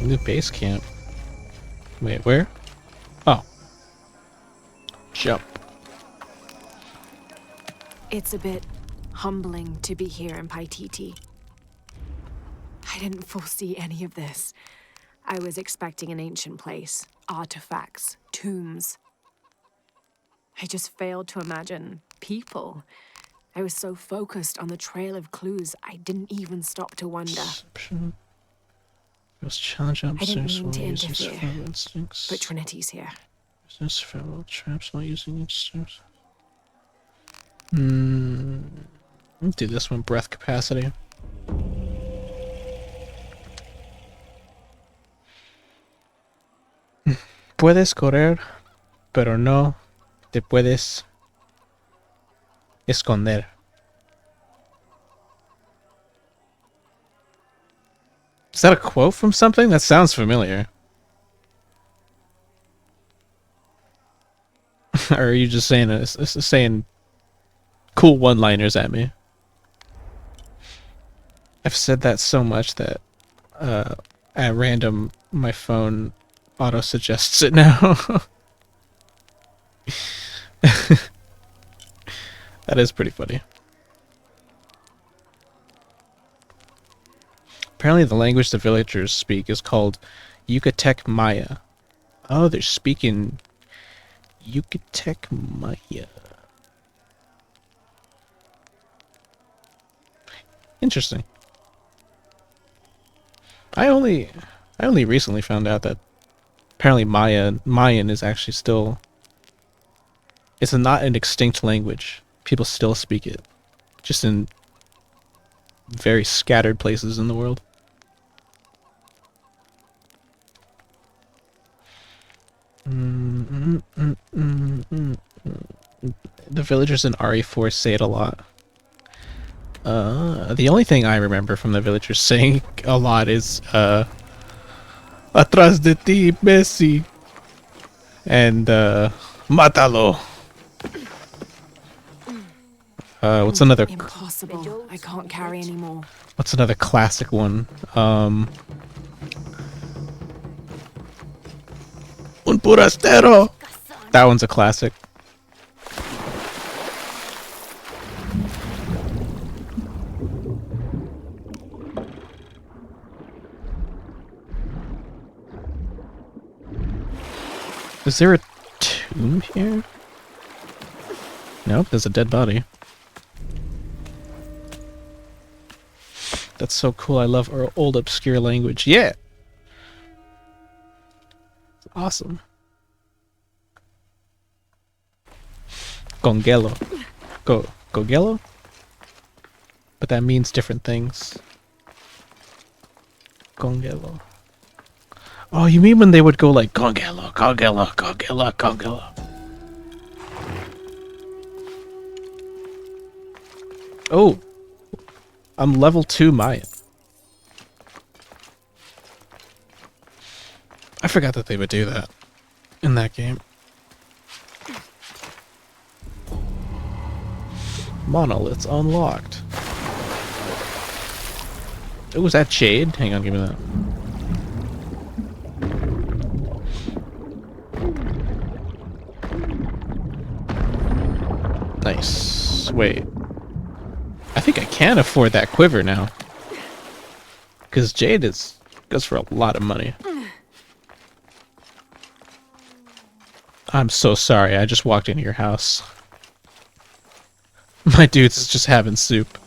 New base camp. Wait, where? Oh. Jump. It's a bit humbling to be here in Paititi. I didn't foresee any of this. I was expecting an ancient place, artifacts, tombs. I just failed to imagine people. I was so focused on the trail of clues, I didn't even stop to wonder. Challenge I didn't mean to uses interfere, survival instincts. but Trinity's here. Resist survival traps while using instincts. Let's do this one, breath capacity. Puedes correr, pero no te puedes esconder. Is that a quote from something? That sounds familiar. Or are you just saying cool one-liners at me? I've said that so much that at random my phone auto-suggests it now. That is pretty funny. Apparently the language the villagers speak is called Yucatec Maya. Oh, they're speaking Yucatec Maya. Interesting. I only I only recently found out that apparently Mayan is actually still... It's not an extinct language. People still speak it. Just in very scattered places in the world. The villagers in RE4 say it a lot. The only thing I remember from the villagers saying a lot is Atrás de ti, Messi, and Mátalo. What's another? Impossible. I can't carry anymore. What's another classic one? Un purastero. That one's a classic. Is there a tomb here? Nope, there's a dead body. That's so cool. I love our old obscure language. Yeah! It's awesome. Congelo. Congelo? But that means different things. Congelo. Oh, you mean when they would go like Congelo, Congelo, Congelo, Congelo. Oh! I'm level 2 Mayan. I forgot that they would do that in that game. Monoliths unlocked. Oh, was that Jade? Hang on, give me that. Nice. Wait. I think I can afford that quiver now. Because Jade goes for a lot of money. I'm so sorry, I just walked into your house. My dude's just having soup.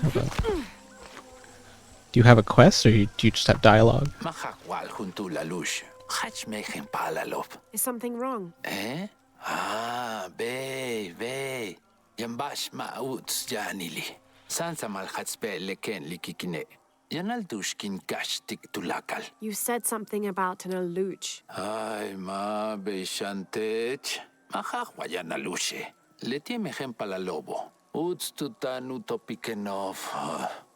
Hold on. Do you have a quest, or do you just have dialogue? Is something wrong? Eh? Ah, be. Yambash ma'uts janili. Sansa malhatspe leken likikine. Yanaldushkin kashtik tulakal. You said something about an aluch. Ay, ma beshantech. Mahahwayanalushe. Letiemehen palalobo. Uts tutan utopikenov.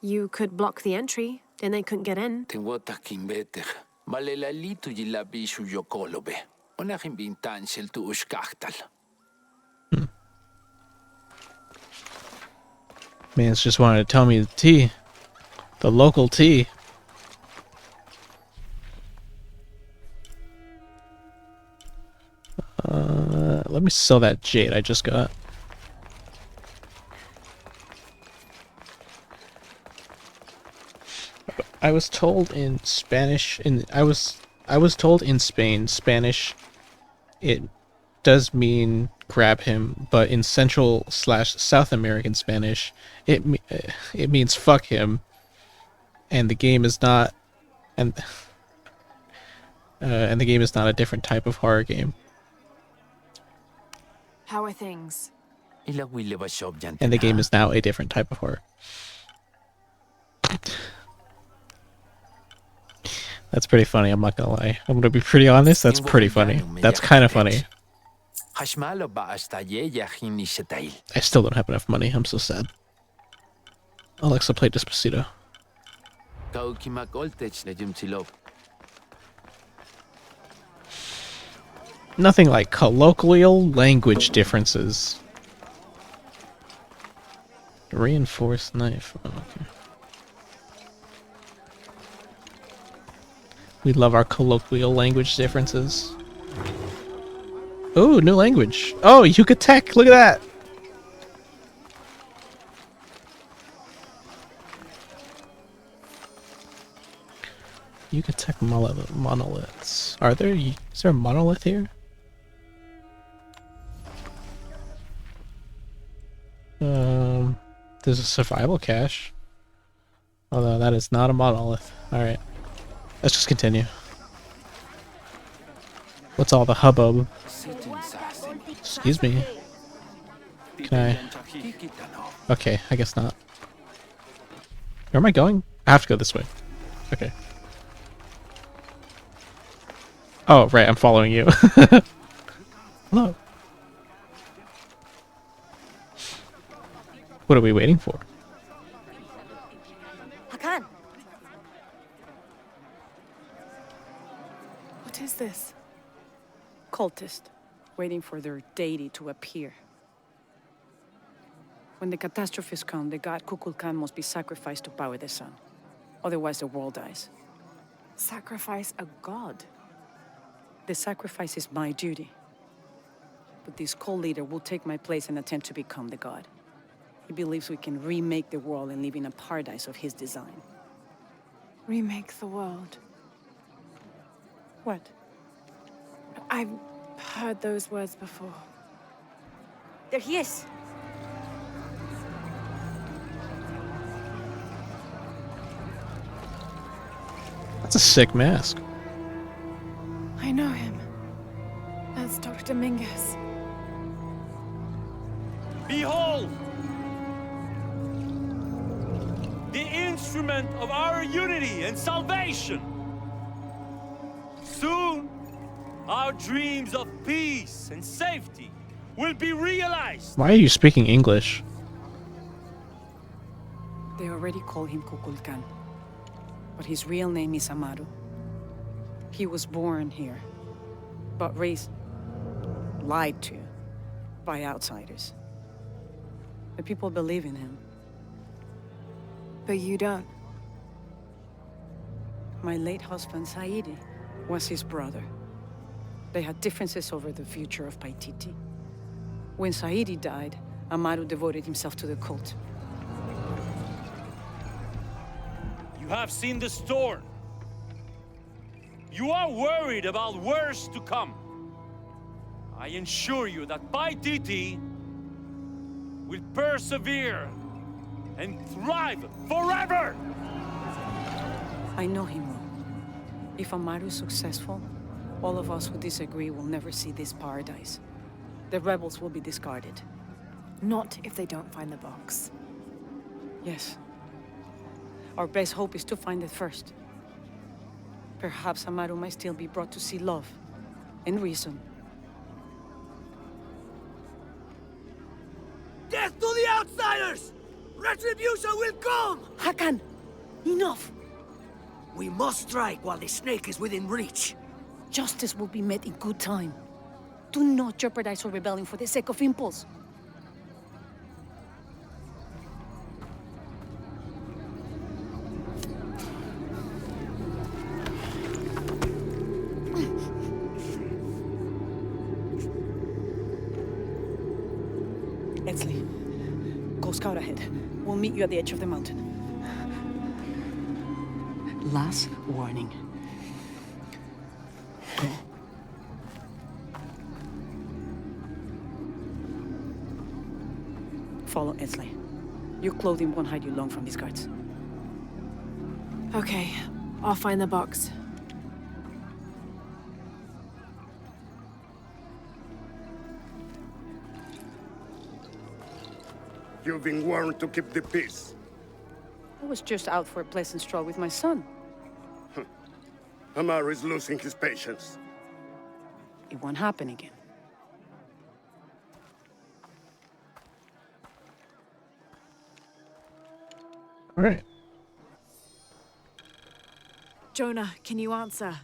You could block the entry, then they couldn't get in. Tinwota kimbeter. Malelalitu yilabishu yokolobe. Onahim bintanshel tu ushkachtal. Man's just wanted to tell me the tea. The local tea. Let me sell that jade I just got. I was told in Spanish, I was told in Spain, Spanish, it does mean grab him, but in Central/South American Spanish, it means fuck him, and the game is not, and the game is not a different type of horror game. How are things? And the game is now a different type of horror. That's pretty funny, I'm not gonna lie. I'm gonna be pretty honest, that's pretty funny. That's kind of funny. I still don't have enough money, I'm so sad. Alexa, play Despacito. Nothing like colloquial language differences. Reinforced knife. Oh, okay. We love our colloquial language differences. Oh, new language. Oh, Yucatec, look at that. Yucatec monoliths. Is there a monolith here? There's a survival cache. Although that is not a monolith. Alright. Let's just continue. What's all the hubbub? Excuse me. Can I? Okay, I guess not. Where am I going? I have to go this way. Okay. Oh, right, I'm following you. Hello. What are we waiting for? Hakan! What is this? Cultist, waiting for their deity to appear. When the catastrophes come, the god Kukulkan must be sacrificed to power the sun. Otherwise, the world dies. Sacrifice a god? The sacrifice is my duty. But this cult leader will take my place and attempt to become the god. He believes we can remake the world and live in a paradise of his design. Remake the world. What? I've heard those words before. There he is. That's a sick mask. I know him. That's Dr. Dominguez. Behold! The instrument of our unity and salvation! Soon, our dreams of peace and safety will be realized! Why are you speaking English? They already call him Kukulkan. But his real name is Amaru. He was born here, but raised, lied to, by outsiders. The people believe in him. But you don't. My late husband, Saidi, was his brother. They had differences over the future of Paititi. When Saidi died, Amaru devoted himself to the cult. You have seen the storm. You are worried about worse to come. I assure you that Paititi will persevere and thrive forever! I know him well. If Amaru is successful, all of us who disagree will never see this paradise. The rebels will be discarded. Not if they don't find the box. Yes. Our best hope is to find it first. Perhaps Amaru might still be brought to see love and reason. Death to the outsiders! Retribution will come! Hakan! Enough! We must strike while the snake is within reach. Justice will be met in good time. Do not jeopardize our rebellion for the sake of impulse. Etzli, go scout ahead. We'll meet you at the edge of the mountain. Last warning. Go. Follow Etzli. Your clothing won't hide you long from these guards. Okay, I'll find the box. You've been warned to keep the peace. I was just out for a pleasant stroll with my son. Amaru is losing his patience. It won't happen again. All right. Jonah, can you answer?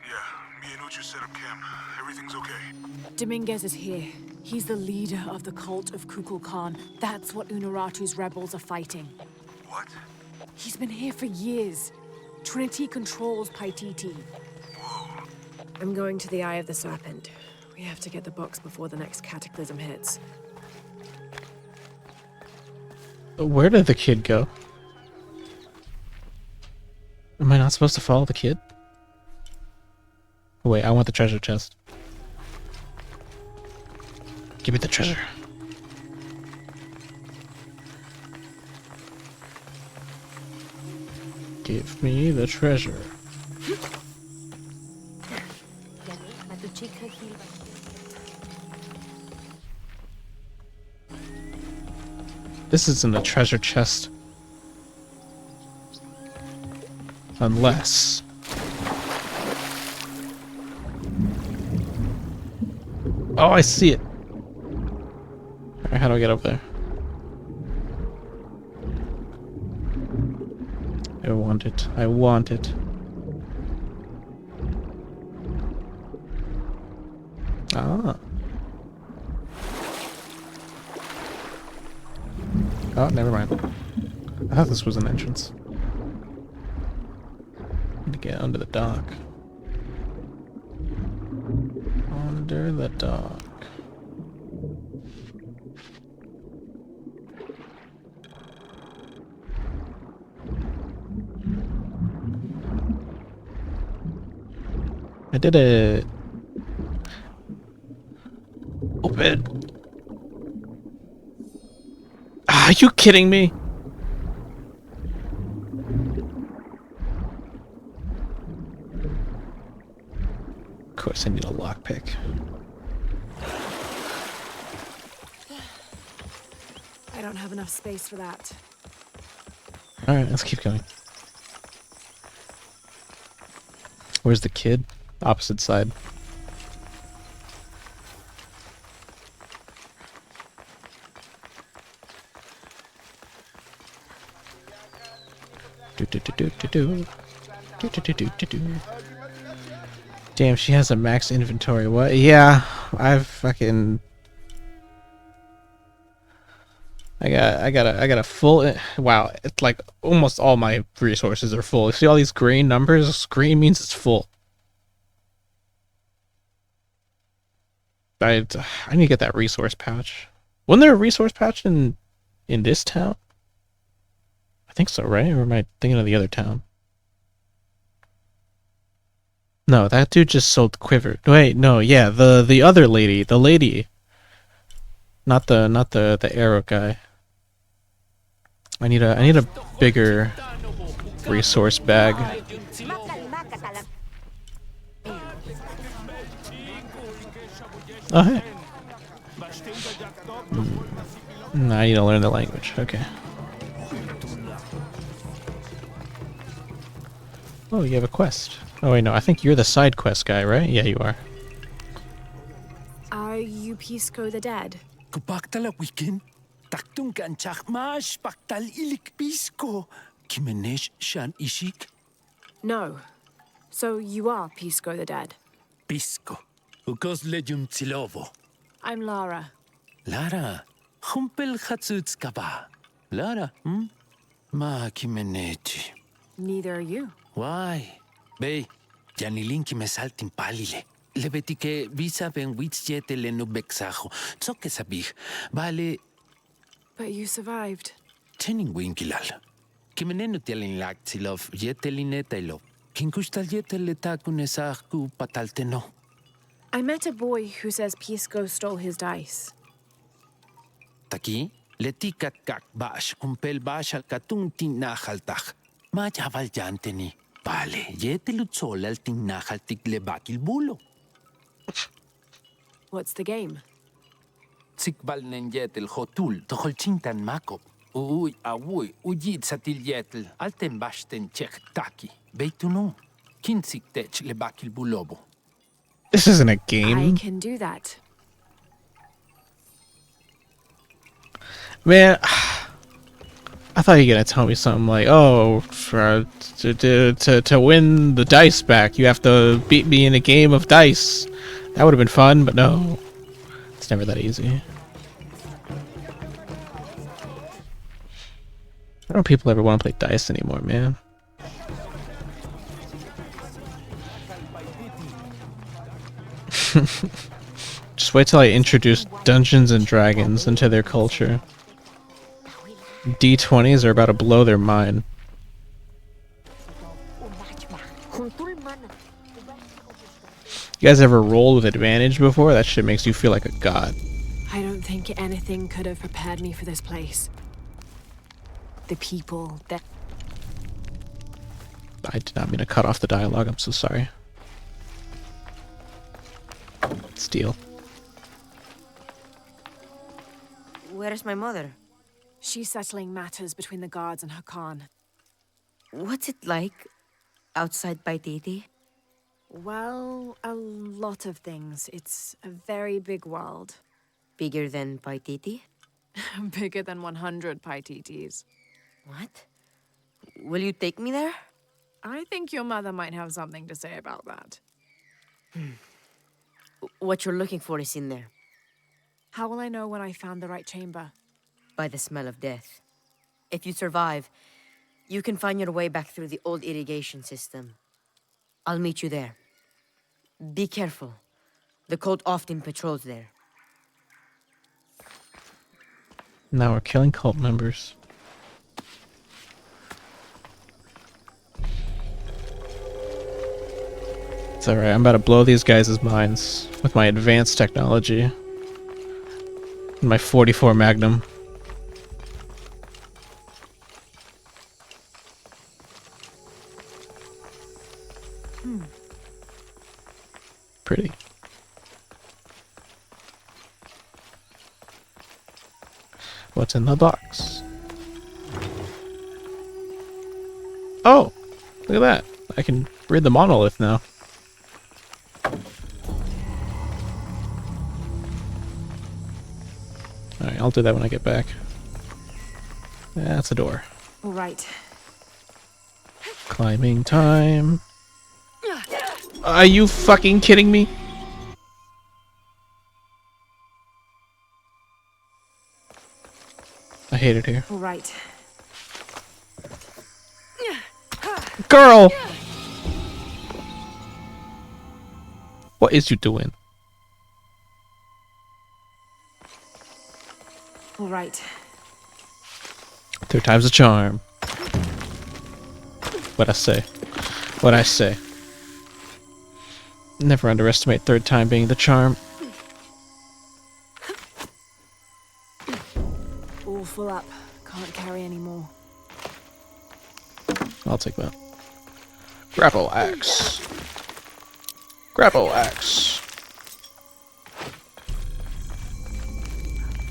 Yeah, me and Uchu set up camp. Everything's okay. Dominguez is here. He's the leader of the cult of Kukulkan. That's what Unuratu's rebels are fighting. What? He's been here for years. Trinity controls Paititi. Whoa. I'm going to the Eye of the Serpent. We have to get the box before the next cataclysm hits. Where did the kid go? Am I not supposed to follow the kid? Oh, wait, I want the treasure chest. Give me the treasure. Give me the treasure. This isn't a treasure chest. Unless... Oh, I see it. Alright, how do I get up there? I want it. I want it. Ah. Oh, never mind. I thought this was an entrance. Need to get under the dock. Under the dock. I did it. Open. Are you kidding me? Of course, I need a lockpick. I don't have enough space for that. Alright, let's keep going. Where's the kid? Opposite side. Damn, she has a max inventory. What? Yeah, I've fucking... I got a full... Wow, it's like almost all my resources are full. You see all these green numbers? Green means it's full. I need to get that resource pouch. Wasn't there a resource pouch in this town? I think so, right? Or am I thinking of the other town? No, that dude just sold quiver. Wait, no, yeah, the other lady, the lady. Not the arrow guy. I need a bigger resource bag. Oh, hey. I need to learn the language. Okay. Oh, you have a quest. Oh, wait, no. I think you're the side quest guy, right? Yeah, you are. Are you Pisco the Dead? Kupaktala weekend. Taktung ganchak mas paktal ilik Pisco. Kimenesh shan ishik. No. So you are Pisco the Dead? Pisco. Ukos lejum tsilovo. I'm Lara. Lara. Humpel chatsutskaba. Lara, Ma kimenechi. Neither are you. Why? Bey, Janilinki me saltin palile. Lebetike visa ben witsjete lenu beksajo. Tsoke sabih. Vale. But you survived. Tening winkilal. Kimenenu tialin laktilov yetelinetelo. Kinkustal yeteletakunesahku patalteno. I met a boy who says Pisco stole his dice. Taki? Letikat kak bash kumpel bash al katung tinahaltach. Majaval yanteni. Vale, yetelutzol al tinahaltik lebakil bulo. What's the game? Tsikbal nen yetel hotul, tohol chintan makop. Uy, awuy, uyid satil yetel, alten bashten chek taki. Beituno, kinsik tech lebakil bulobo. This isn't a game. I can do that. Man, I thought you were gonna tell me something like, "Oh, to win the dice back, you have to beat me in a game of dice." That would have been fun, but no, it's never that easy. I don't people ever want to play dice anymore, man. Just wait till I introduce Dungeons and Dragons into their culture. D20s are about to blow their mind. You guys ever rolled with advantage before? That shit makes you feel like a god. I don't think anything could have prepared me for this place. The people that... I did not mean to cut off the dialogue. I'm so sorry. Steal. Where is my mother? She's settling matters between the guards and her Khan. What's it like outside Paititi? Well, a lot of things. It's a very big world. Bigger than Paititi? Bigger than 100 Paititis. What? Will you take me there? I think your mother might have something to say about that. What you're looking for is in there. How will I know when I found the right chamber? By the smell of death. If you survive, you can find your way back through the old irrigation system. I'll meet you there. Be careful. The cult often patrols there. Now we're killing cult members. It's alright, I'm about to blow these guys' minds with my advanced technology. And my 44 Magnum. Pretty. What's in the box? Oh! Look at that. I can read the monolith now. Alright, I'll do that when I get back. That's a door. All right. Climbing time. Are you fucking kidding me? I hate it here. All right. Girl! What is you doing? All right. Third time's a charm. What I say? What I say? Never underestimate third time being the charm. All full up. Can't carry any more. I'll take that. Grapple axe. Grapple axe.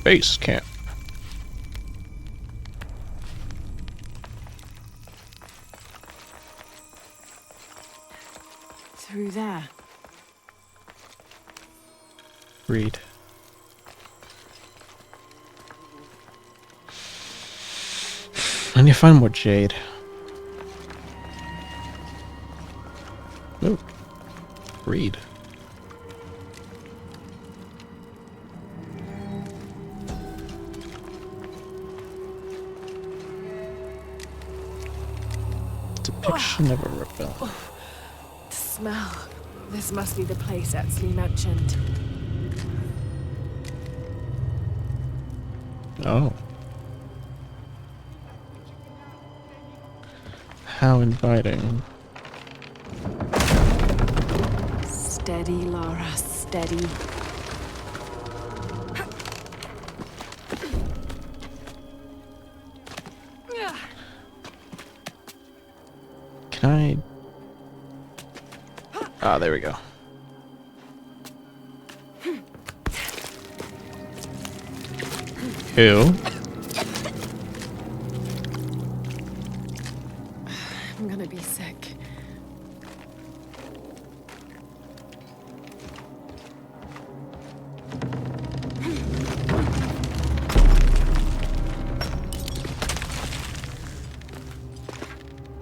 Base camp. Through there. Read. And you find more jade. Ooh. Read. Depiction of a rebel. The smell. This must be the place Etzli mentioned. Oh. How inviting. Steady, Lara, steady. Can I... Ah, there we go. Who? I'm gonna be sick.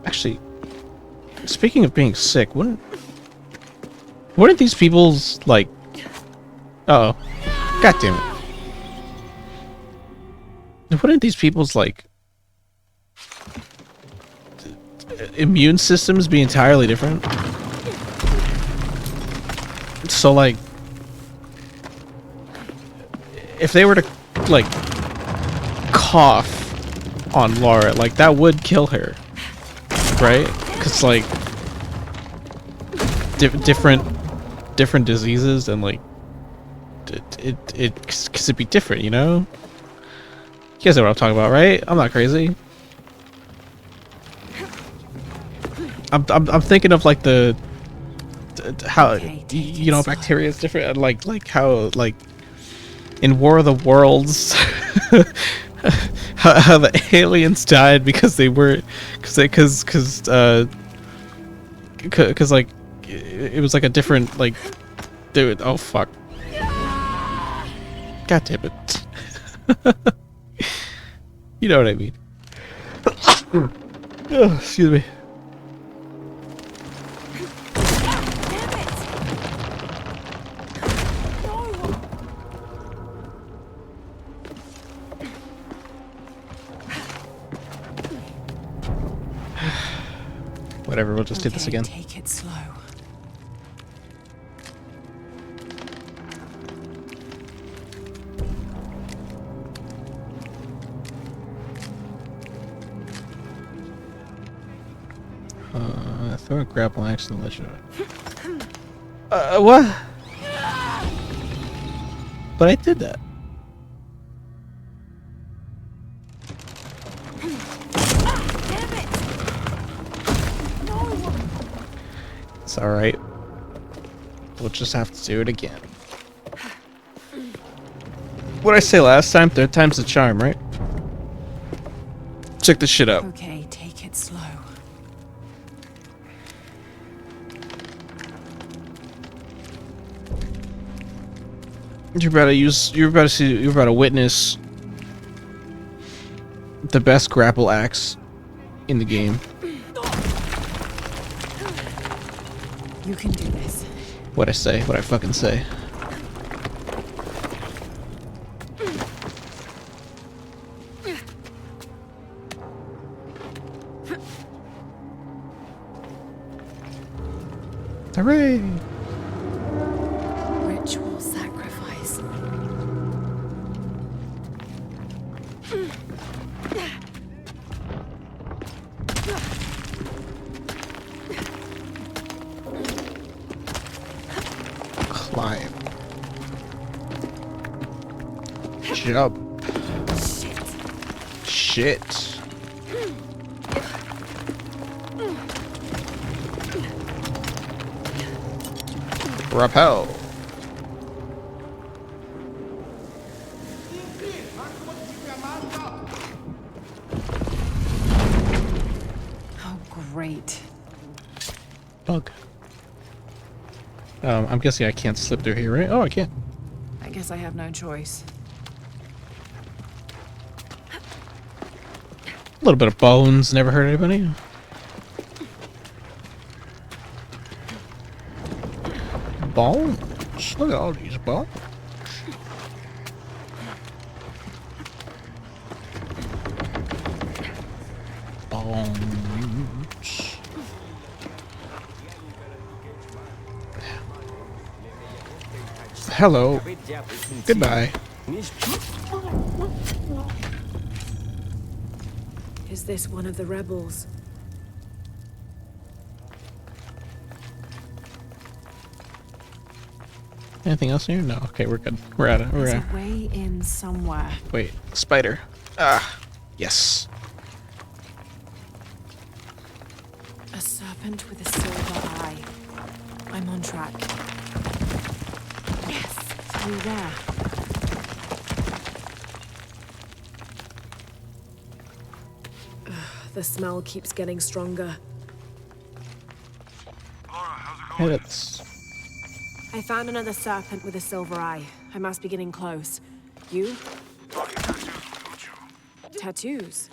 Actually, speaking of being sick, wouldn't these people's, like... Uh-oh. God damn it. Wouldn't these people's, like... immune systems be entirely different? So, like... if they were to, like... cough on Lara, like, that would kill her. Right? Because, like... different diseases and, like... Because it'd be different, you know? You guys know what I'm talking about, right? I'm not crazy. I'm thinking of like how you know bacteria is different, like how like in War of the Worlds, how the aliens died because they were because like it was like a different like dude. Oh fuck! God damn it! You know what I mean? Oh, excuse me. Whatever, we'll just do this again. Take it slow. Throw a grapple axe and let you. What? But I did that. It's alright. We'll just have to do it again. What'd I say last time? Third time's the charm, right? Check this shit out. Okay, take it slow. You're about to witness the best grapple axe in the game. You can do this. What I say, what I fucking say. Hooray! Ritual sacrifice. Climb. Jump. Shit. Rappel. Oh, great. Bug. I'm guessing I can't slip through here, right? Oh, I can. I guess I have no choice. A little bit of bones. Never hurt anybody. Bones. Look at all these bones. Bones. Hello. Goodbye. Is this one of the rebels? Anything else here? No. Okay, we're good. We're at it. We're There's at a way in somewhere. Wait, spider. Ah, yes. A serpent with a silver eye. I'm on track. Yes, through there. Ugh, the smell keeps getting stronger. Hey, that's... I found another serpent with a silver eye. I must be getting close. You? Tattoos?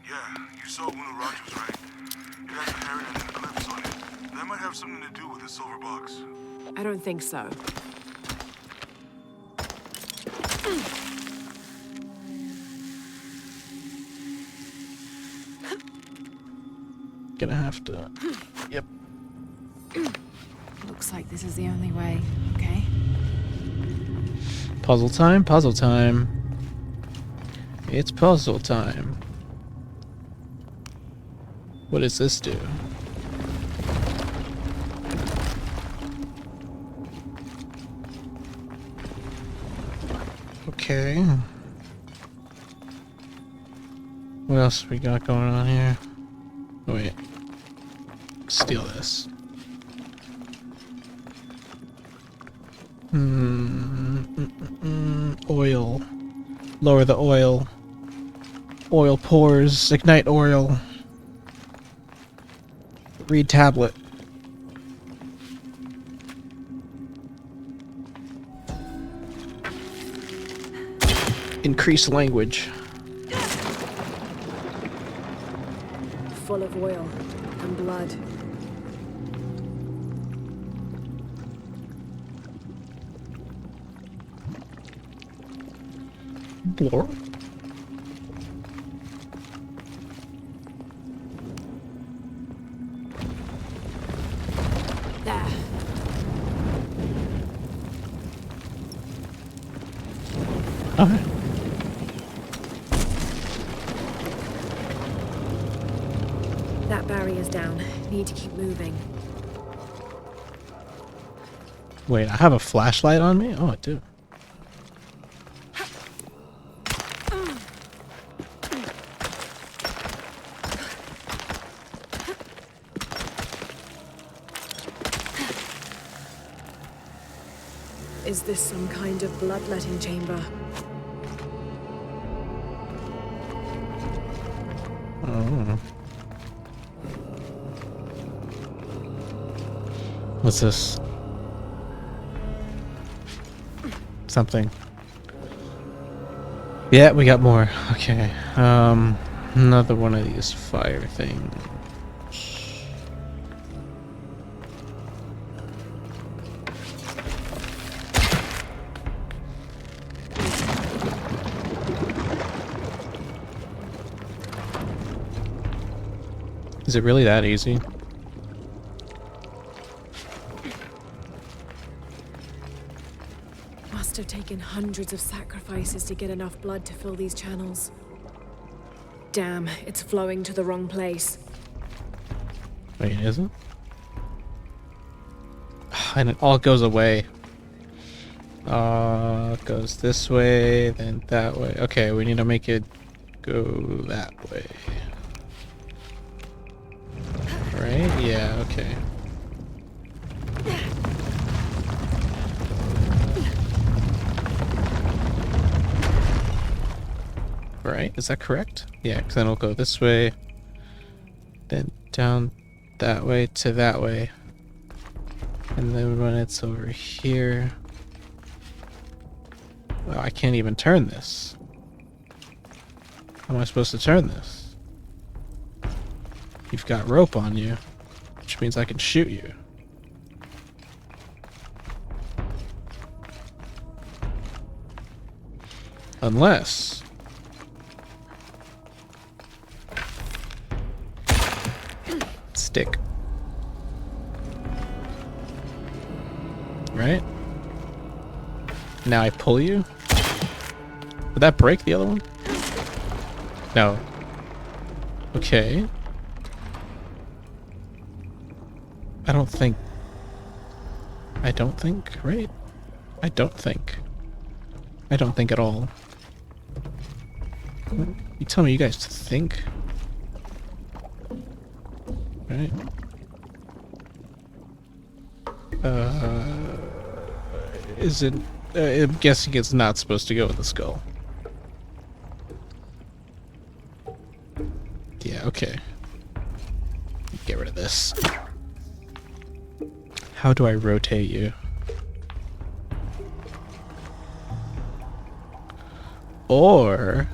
Yeah, you saw Uno Rogers, right? It has a heron and an eclipse on it. That might have something to do with the silver box. I don't think so. Gonna have to... Yep. Looks like this is the only way, okay? Puzzle time, puzzle time. It's puzzle time. What does this do? Okay. What else we got going on here? Wait. steal this. Oil. Lower the oil. Oil pores. Ignite oil. Read tablet. Increase language. Full of oil and blood. Blur. There. Okay. That barrier's down. Need to keep moving. Wait, I have a flashlight on me? Oh, I do. Is this some kind of bloodletting chamber? Oh. What's this? Something. Yeah, we got more. Okay. Another one of these fire things. Is it really that easy? Must have taken hundreds of sacrifices to get enough blood to fill these channels. Damn, it's flowing to the wrong place. Wait, is it? And it all goes away. It goes this way, then that way. Okay, we need to make it go that way. Right? Yeah, okay. Right? Is that correct? Yeah, because then it'll go this way, then down that way to that way. And then when it's over here... Well, I can't even turn this. How am I supposed to turn this? You've got rope on you, which means I can shoot you. Unless... Stick. Right? Now I pull you? Would that break the other one? No. Okay. I don't think, right? I don't think at all. You tell me you guys think. Right? Is it, I'm guessing it's not supposed to go with the skull. Yeah, okay. Get rid of this. How do I rotate you? Or...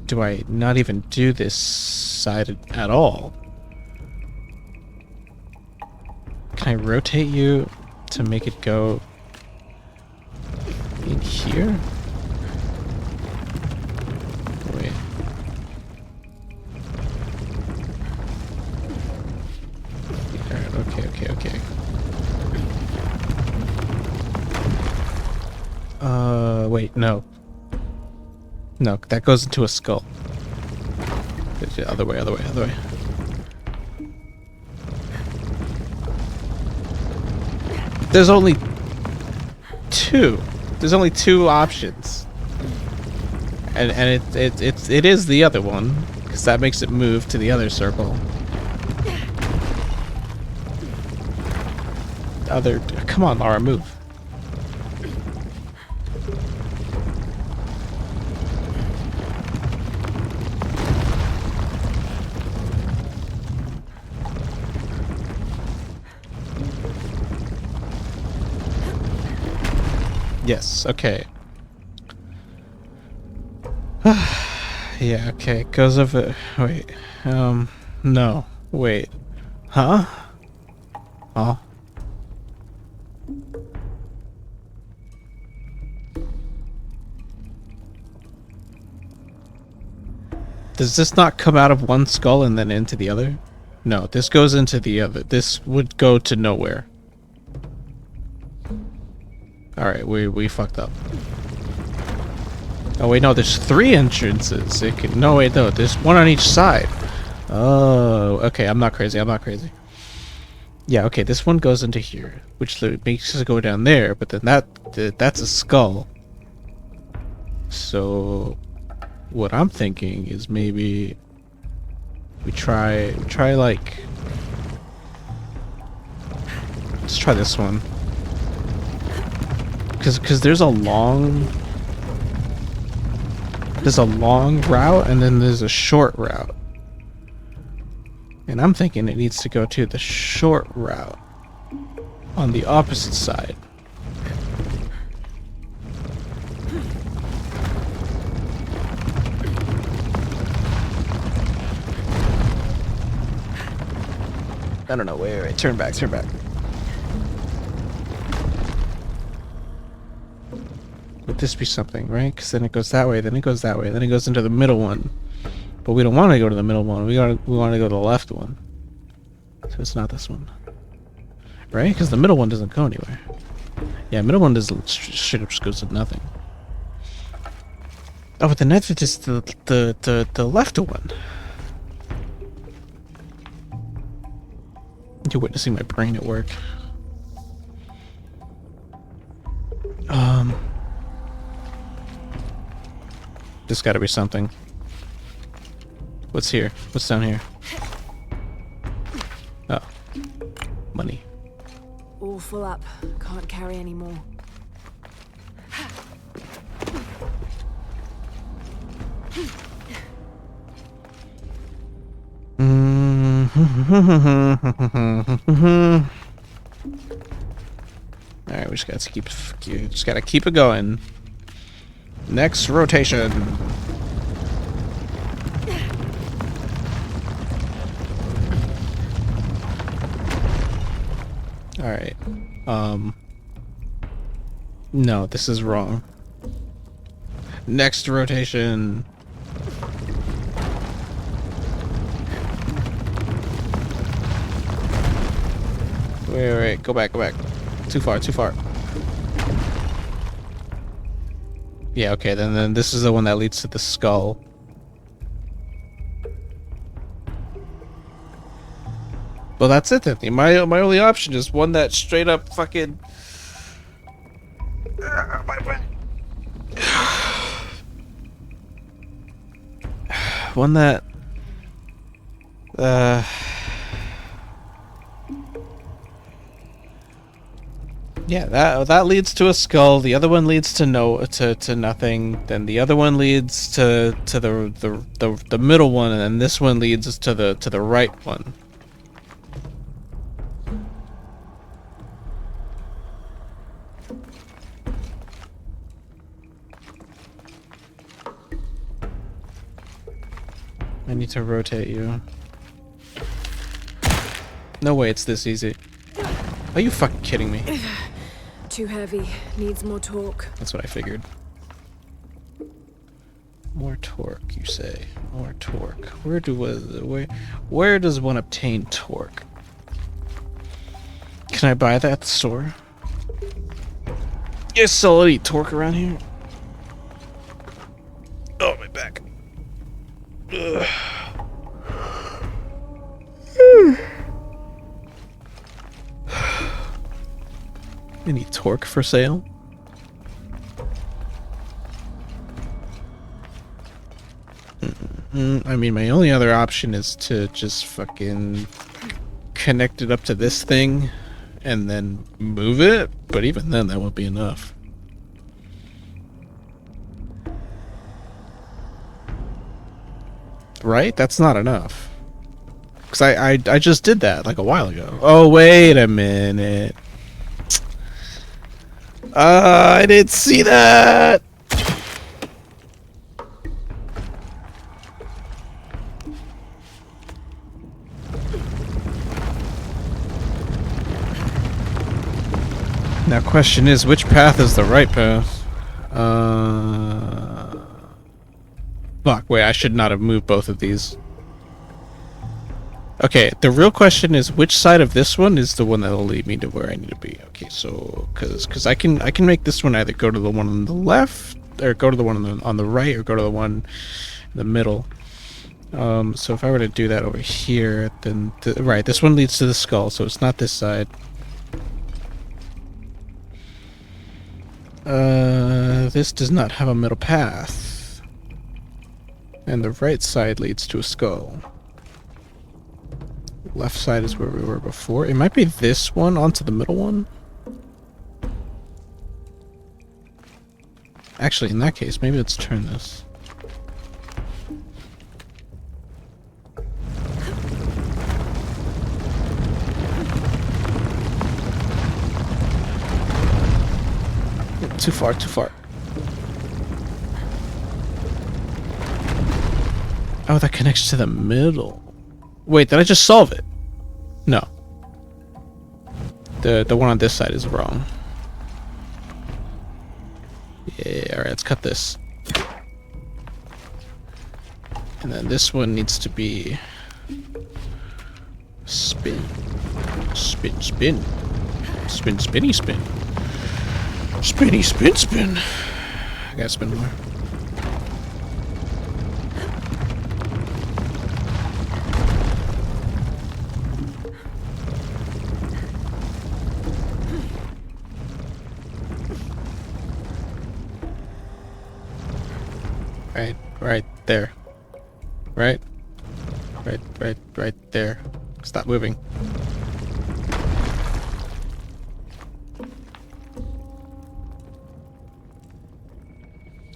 do I not even do this side at all? Can I rotate you to make it go in here? Wait. Alright, okay. Wait, no. No, that goes into a skull. Other way. There's only two. There's only two options. And it is the other one, because that makes it move to the other circle. Come on, Lara, move. Yes, okay. Yeah, okay, it goes over. Wait. No. Wait. Huh? Oh. Does this not come out of one skull and then into the other? No, this goes into the other. This would go to nowhere. Alright, we fucked up. Oh wait, no, there's 3 entrances. No, wait, no, there's one on each side. Oh, okay, I'm not crazy, Yeah, okay, this one goes into here, which makes it go down there, but then that's a skull. So, what I'm thinking is maybe we try like... Let's try this one. Because there's a long route and then there's a short route. And I'm thinking it needs to go to the short route on the opposite side. I don't know, wait, turn back. Would this be something, right? Because then it goes that way, then it goes that way, then it goes into the middle one. But we don't want to go to the middle one. We want to go to the left one. So it's not this one, right? Because the middle one doesn't go anywhere. Yeah, middle one doesn't straight up just goes to nothing. Oh, but the next is just the left one. You're witnessing my brain at work. There's gotta be something. What's here? What's down here? Oh. Money. All full up. Can't carry any more. Alright, we just gotta keep it going. Next rotation. Alright. No, this is wrong. Next rotation. Wait, go back. Too far. Yeah, okay, then this is the one that leads to the skull. Well, that's it then. My only option is one that straight up fucking... one that... Yeah, that leads to a skull. The other one leads to nothing. Then the other one leads to the middle one, and then this one leads to the right one. I need to rotate you. No way, it's this easy. Are you fucking kidding me? Too heavy. Needs more torque. That's what I figured. More torque, you say? More torque. Where does one obtain torque? Can I buy that at the store? You sell any torque around here? Oh, my back. Ugh. Any torque for sale? I mean, my only other option is to just fucking connect it up to this thing and then move it, but even then that won't be enough. Right? That's not enough. Because I just did that like a while ago. Oh, wait a minute. I didn't see that! Now, question is, which path is the right path? Fuck, wait, I should not have moved both of these. Okay, the real question is, which side of this one is the one that'll lead me to where I need to be? Okay, so, cause I can make this one either go to the one on the left, or go to the one on the right, or go to the one in the middle. So if I were to do that over here, then, right, this one leads to the skull, so it's not this side. This does not have a middle path. And the right side leads to a skull. Left side is where we were before. It might be this one onto the middle one. Actually, in that case, maybe let's turn this. Too far, too far. Oh, that connects to the middle. Wait, did I just solve it? No. The one on this side is wrong. Yeah, alright, let's cut this. And then this one needs to be spin. Spin, spin. Spin, spinny, spin. Spinny, spin, spin. I gotta spin more. Right there. Right there. Stop moving.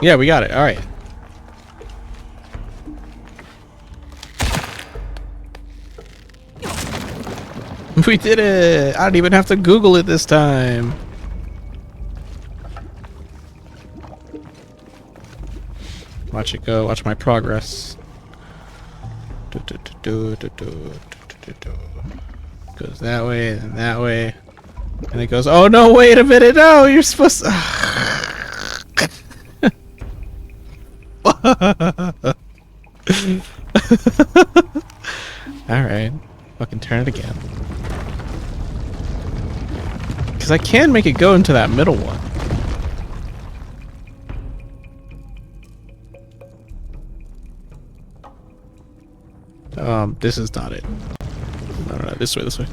Yeah, we got it. All right. We did it. I don't even have to Google it this time. Watch it go. Watch my progress. Goes that way and that way. And it goes, oh no, wait a minute. No, you're supposed to... Alright. Fucking turn it again. Because I can make it go into that middle one. This is not it. No, this way, this way.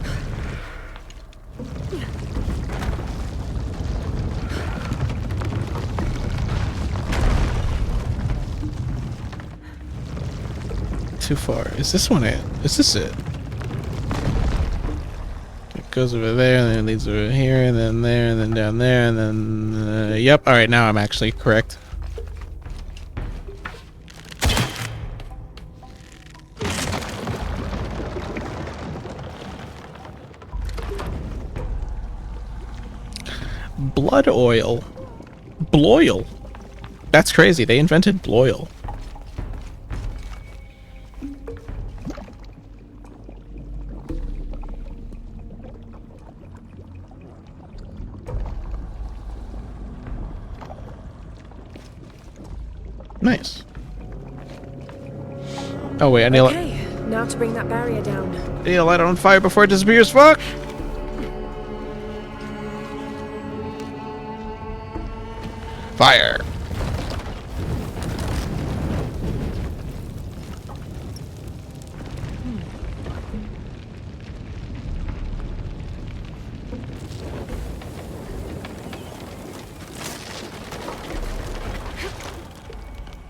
Too far. Is this one it? Is this it? It goes over there, and then it leads over here, and then there, and then down there, and then... yep, alright, now I'm actually correct. Blood oil. Bloil. That's crazy. They invented bloil. Nice. Oh wait, I need Okay, now to bring that barrier down. I need to light it on fire before it disappears. Fuck! Fire.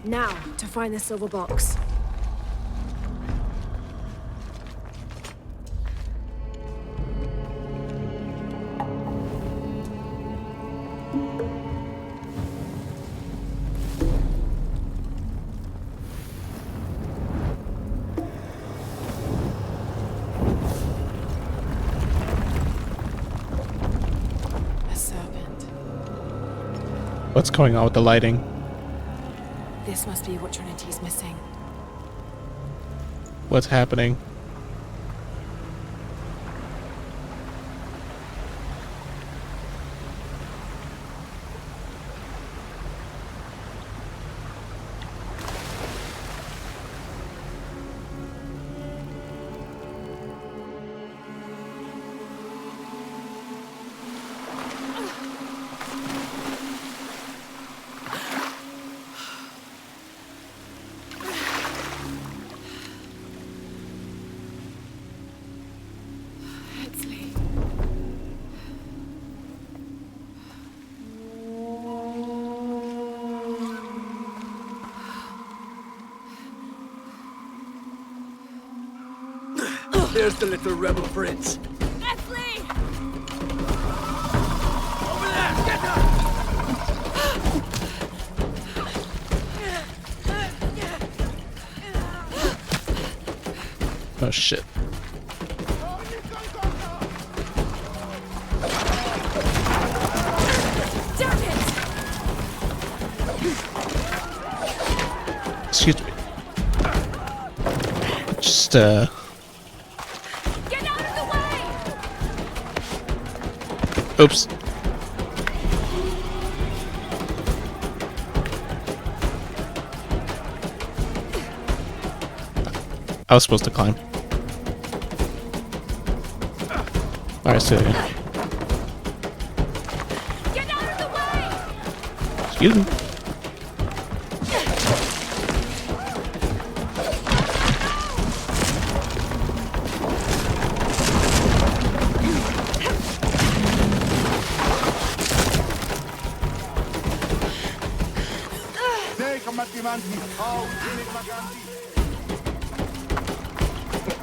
Now, to find the silver box. What's going on with the lighting? This must be what Trinity's missing. What's happening? There's the little rebel prince. Esley! Over there! Get her! Oh shit. Damn it! Excuse me. Just Get out of the way! oops. I was supposed to climb. Alright, so Get out of the way! excuse me.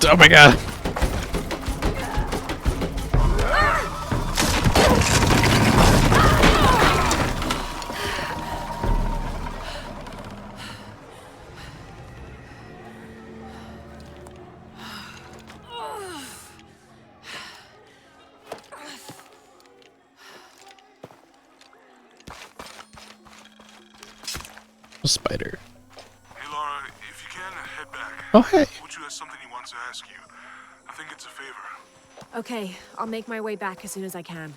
Oh my god. A spider. Hey, Laura, if you can, head back. Oh, hey. Wuchu has something he wants to ask you. I think it's a favor. Okay, I'll make my way back as soon as I can.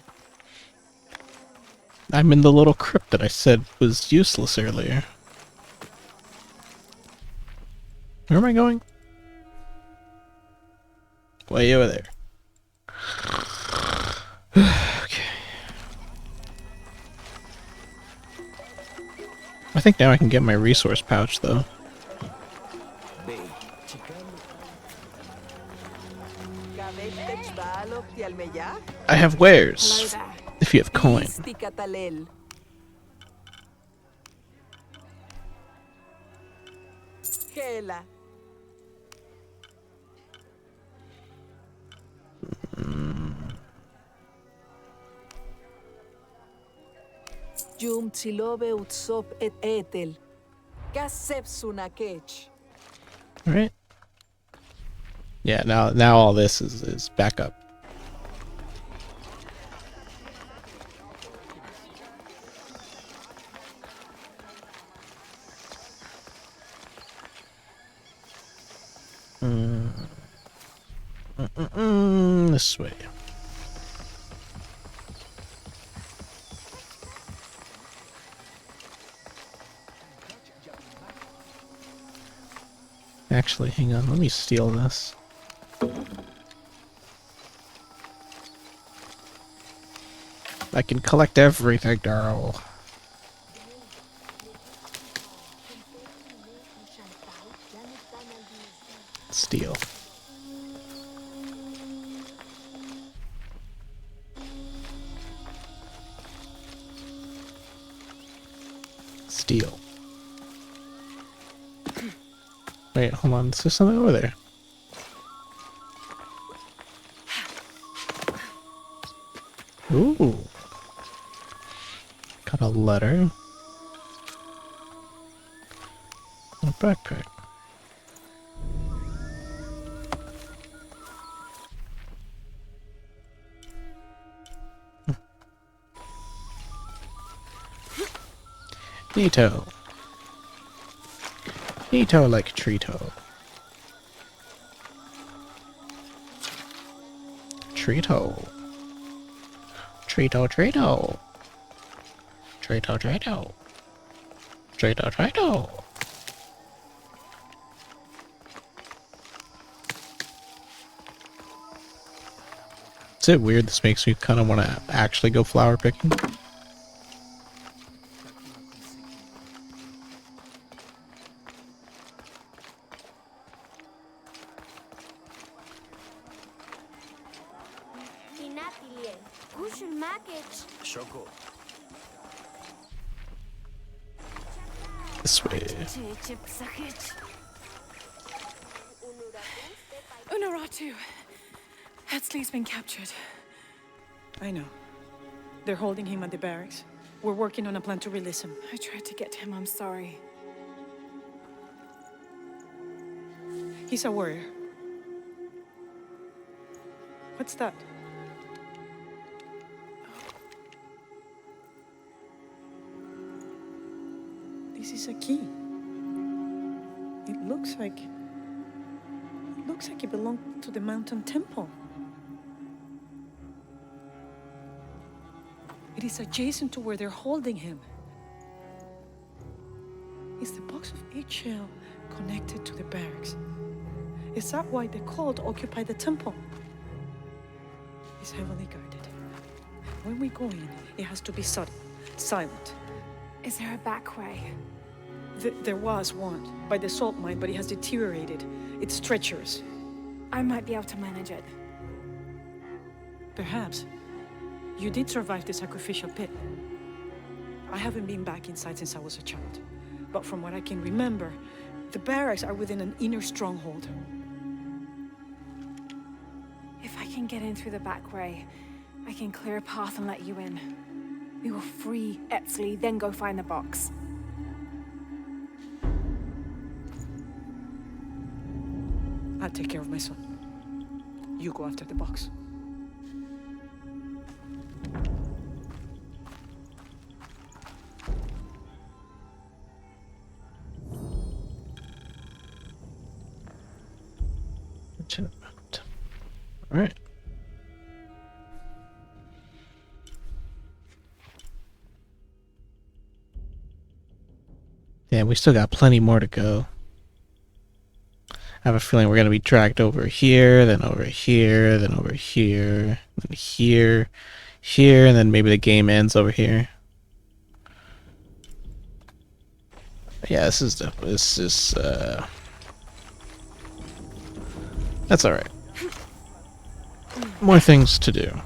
I'm in the little crypt that I said was useless earlier. Where am I going? Way over there. Okay. I think now I can get my resource pouch, though. I have wares, if you have coin. Jum Tsilobe Utsop et Etel. Kasep Sunakech. Alright. Yeah, now all this is back up. This way. Actually, hang on, let me steal this. I can collect everything now. Steal. Steal. Wait, hold on. Is there something over there? Ooh. Got a letter. A backpack. Neato. Neato like Trito. Trito. Trito, Trito. Trito, Trito. Trito, Trito. Is it weird? This makes me kind of want to actually go flower picking. Shoko. This way. Unuratu. Hetzley's been captured. I know. They're holding him at the barracks. We're working on a plan to release him. I tried to get to him, I'm sorry. He's a warrior. What's that? This is a key. It looks like it belonged to the mountain temple. It is adjacent to where they're holding him. Is the box of eggshell connected to the barracks? Is that why the cult occupied the temple? It's heavily guarded. When we go in, it has to be subtle, silent. Is there a back way? There was one, by the salt mine, but it has deteriorated. It's treacherous. I might be able to manage it. Perhaps. You did survive the sacrificial pit. I haven't been back inside since I was a child. But from what I can remember, the barracks are within an inner stronghold. If I can get in through the back way, I can clear a path and let you in. We will free Etzley, then go find the box. I'll take care of my son. You go after the box. All right. Yeah, we still got plenty more to go. I have a feeling we're going to be dragged over here, then over here, then over here, then here, here, and then maybe the game ends over here. Yeah, this is that's all right. More things to do.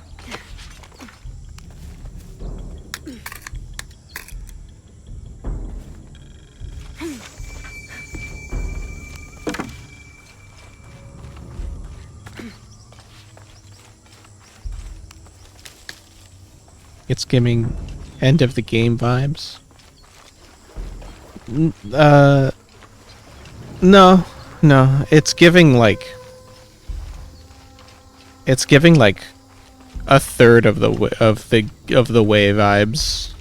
It's giving end of the game vibes. No, it's giving like a third of the way vibes.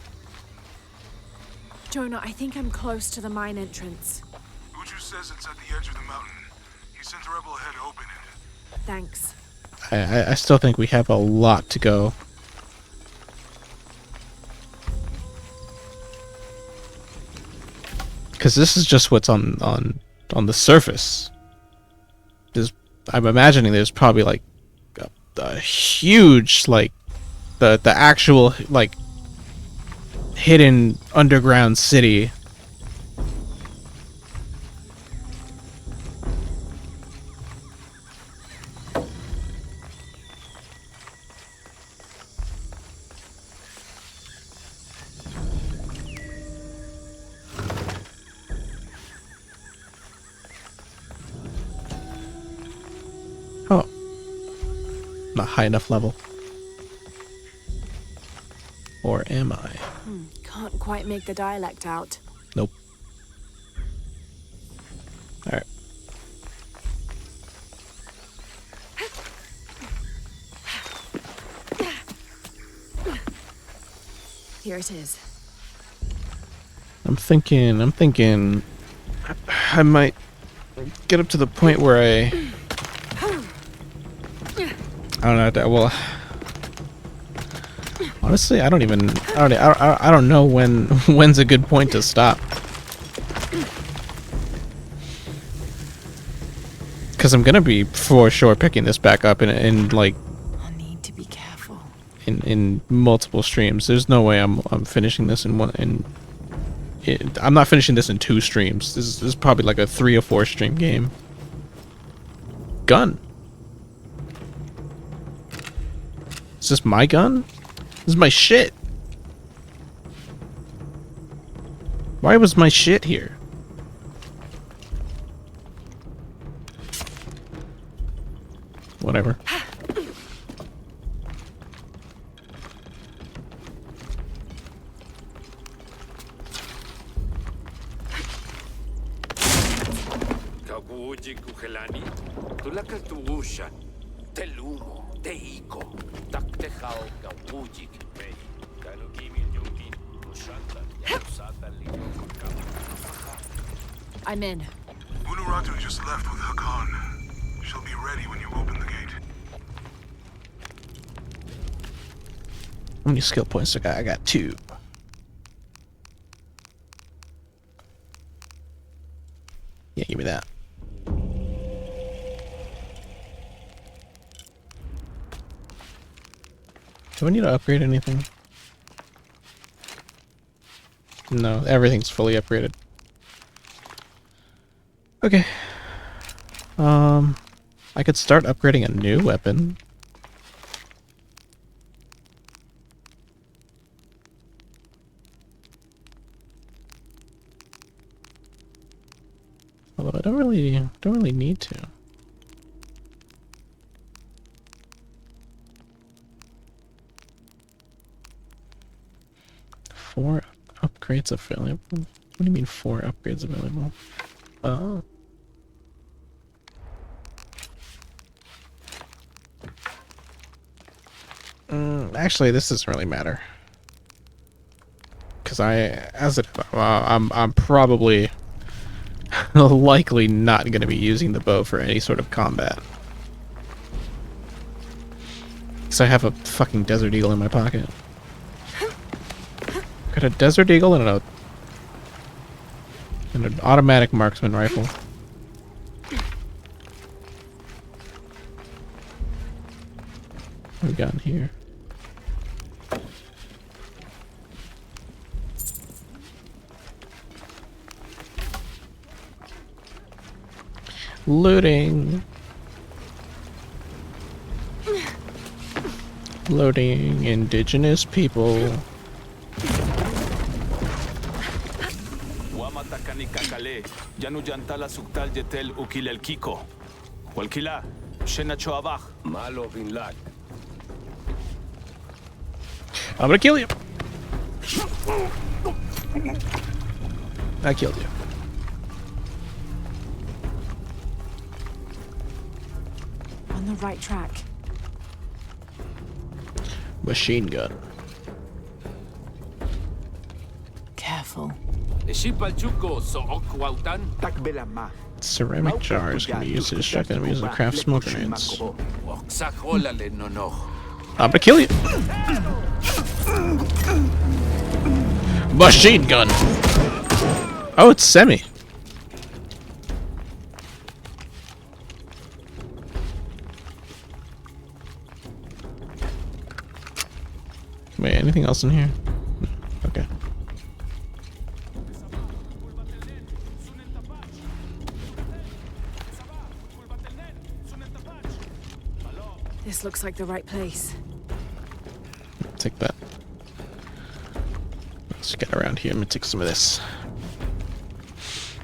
Jonah, I think I'm close to the mine entrance. Uju says it's at the edge of the mountain. He sent a rebel ahead to open it. Thanks. I still think we have a lot to go. Because this is just what's on the surface. I'm imagining there's probably like a huge, like the actual like hidden underground city. Oh. Not high enough level. Or am I? Can't quite make the dialect out. Nope. Alright. Here it is. I'm thinking I might get up to the point where I don't know. Well, honestly, I don't know when's a good point to stop. Because I'm gonna be for sure picking this back up in like I'll need to be careful. in multiple streams. There's no way I'm finishing this in one. I'm not finishing this in 2 streams. This is probably like a 3 or 4 stream game. Gun. Is this my gun? This is my shit. Why was my shit here? Whatever. I'm in. Unuratu just left with Hakan. She'll be ready when you open the gate. How many skill points I got? I got 2. Yeah, give me that. Do I need to upgrade anything? No, everything's fully upgraded. Okay. I could start upgrading a new weapon. Although I don't really need to. Four upgrades available? What do you mean 4 upgrades available? Oh. Actually, this doesn't really matter. Because I'm probably likely not going to be using the bow for any sort of combat. Because I have a fucking Desert Eagle in my pocket. Got a Desert Eagle and an automatic marksman rifle. What we got in here? Looting. Loading indigenous people. Wamatakani kakale, yanu jantala suktal yetel ukil el kiko. Walkila, shenacho abach. Malo bin lag. I'm gonna kill you. I killed you. On the right track. Machine gun. Careful. Ceramic jars can be used to distract enemies and craft smoke grenades. I'm gonna kill you. Machine gun. Oh, it's semi. Wait, anything else in here? Okay. This looks like the right place. Take that. Let's get around here. I'm gonna take some of this.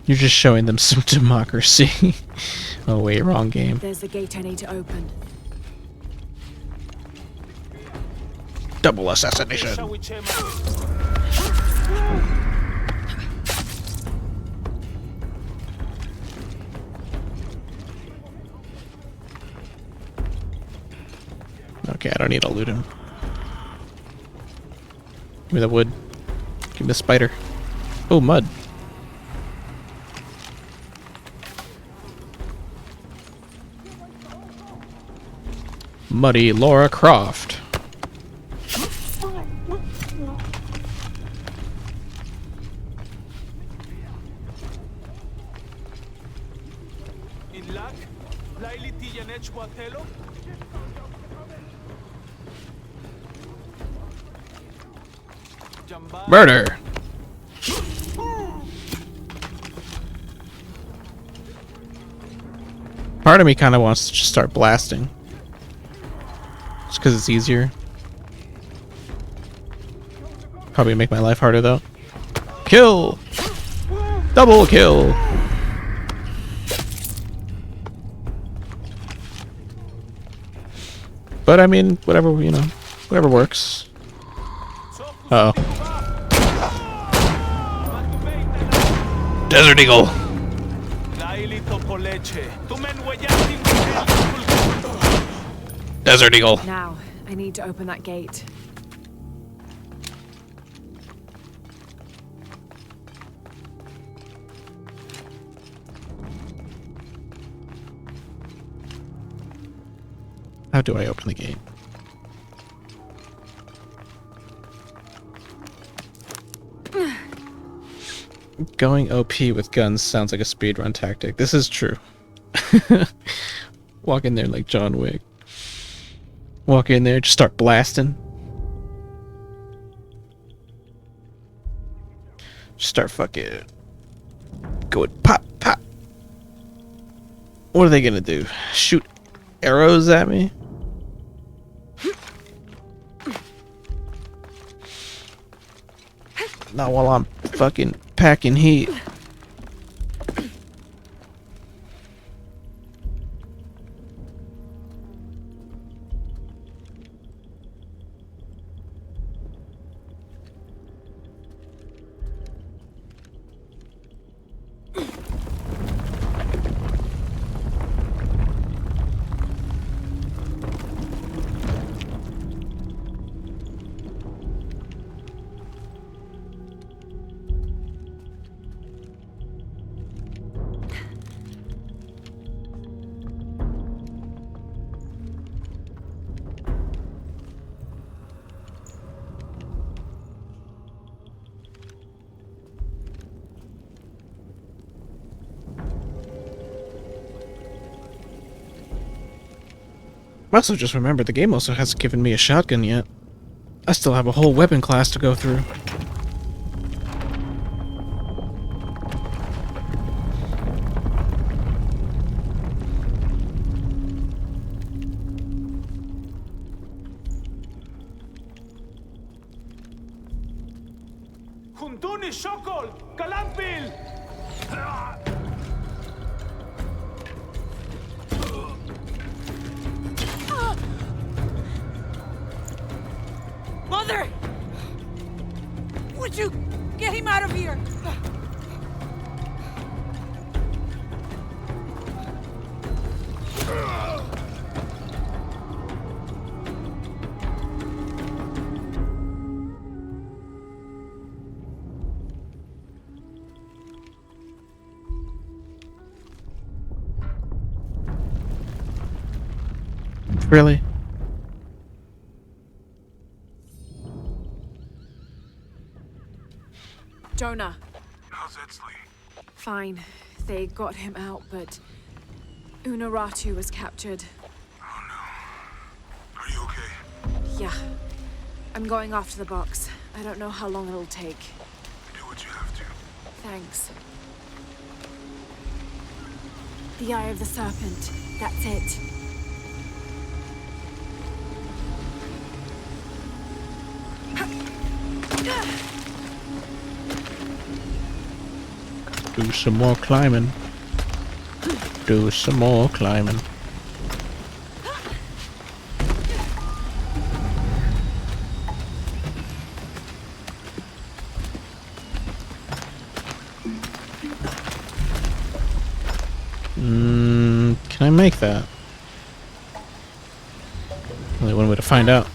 You're just showing them some democracy. Oh wait, wrong game. There's the gate I need to open. Double assassination. Okay, I don't need to loot him. Give me the wood. Give me the spider. Oh, mud. Muddy Laura Croft. Murder! Part of me kind of wants to just start blasting. Just because it's easier. Probably make my life harder though. Kill! Double kill! But I mean, whatever, you know, whatever works. Uh-oh. Desert Eagle! Desert Eagle. Now, I need to open that gate. How do I open the gate? Going OP with guns sounds like a speedrun tactic. This is true. Walk in there like John Wick. Walk in there, just start blasting. Just start fucking going pop, pop. What are they gonna do? Shoot arrows at me? Not while I'm fucking packing heat. I also just remembered the game also hasn't given me a shotgun yet. I still have a whole weapon class to go through. Huntuni Shokol! Kalampil! Mother! Would you get him out of here? Really? Jonah. How's Edsley? Fine. They got him out, but Unuratu was captured. Oh no. Are you okay? Yeah. I'm going after the box. I don't know how long it'll take. Do what you have to. Thanks. The Eye of the Serpent. That's it. Do some more climbing. Do some more climbing. Can I make that? Only one way to find out.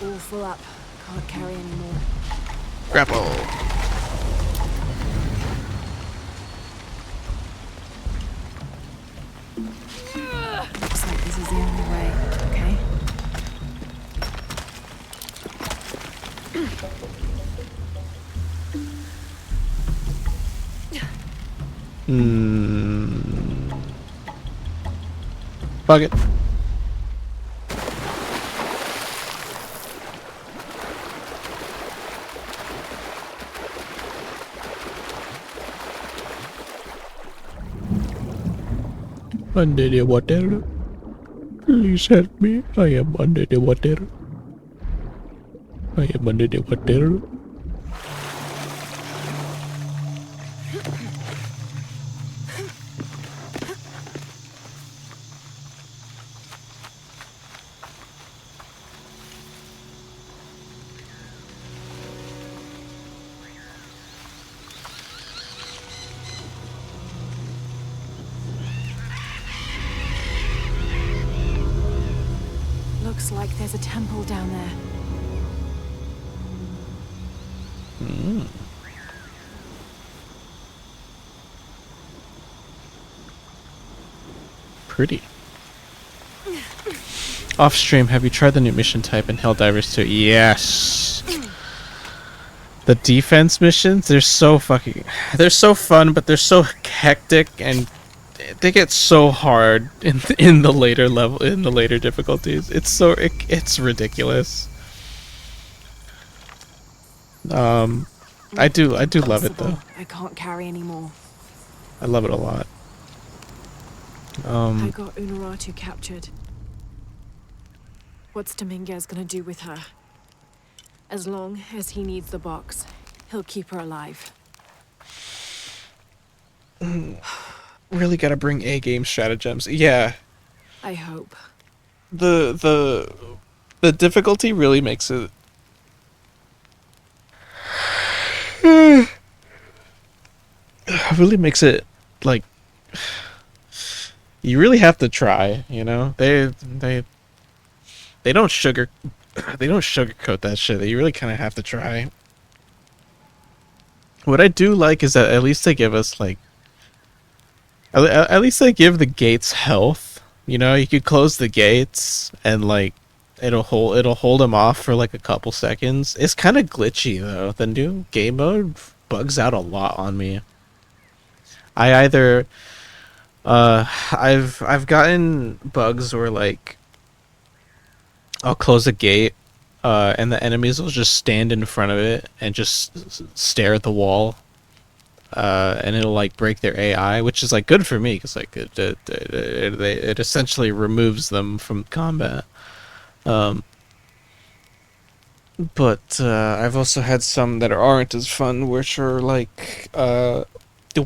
All full up. Can't carry anymore. Grapple. Looks like this is the only way. Okay. Fuck it. Under the water. Please help me. I am under the water. I am under the water. Looks like there's a temple down there. Pretty. Off stream, have you tried the new mission type in Helldivers 2? Yes. The defense missions, they're so fun, but they're so hectic and they get so hard in the later difficulties. It's ridiculous. I do love it though. I can't carry anymore. I love it a lot. I got Unuratu captured. What's Dominguez gonna do with her? As long as he needs the box, he'll keep her alive. Really gotta bring A-game stratagems. Yeah. I hope. The difficulty really makes it like you really have to try, you know? They don't sugarcoat that shit. You really kind of have to try. What I do like is that at least they give us like at least they give the gates health. You know, you could close the gates and like it'll hold them off for like a couple seconds. It's kind of glitchy though. The new game mode bugs out a lot on me. I've gotten bugs where like I'll close a gate and the enemies will just stand in front of it and just stare at the wall. And it'll like break their AI, which is like good for me because like it essentially removes them from combat. But I've also had some that aren't as fun, which are like the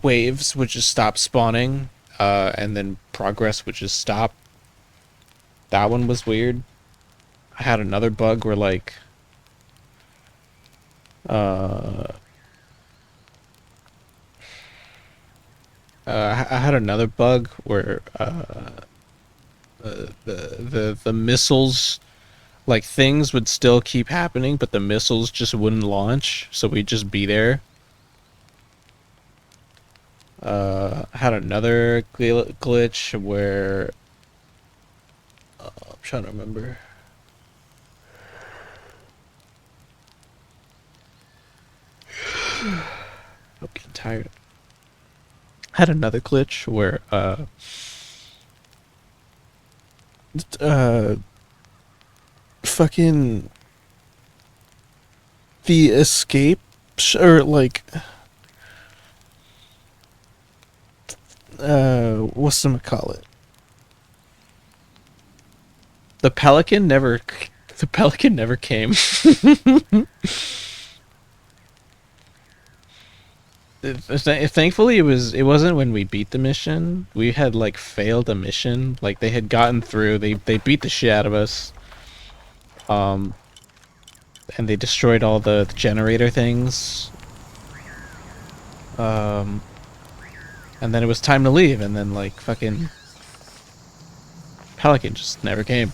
waves would just stop spawning, and then progress would just stop. That one was weird. I had another bug where like I had another bug where the missiles, like things would still keep happening, but the missiles just wouldn't launch, so we'd just be there. I had another glitch where I'm trying to remember. I'm getting tired. Had another glitch where fucking the escape or like whatchamacallit? The Pelican never came. Thankfully, it wasn't when we beat the mission. We had like failed a mission. Like they had gotten through. They beat the shit out of us. And they destroyed all the generator things. And then it was time to leave. And then like fucking Pelican just never came.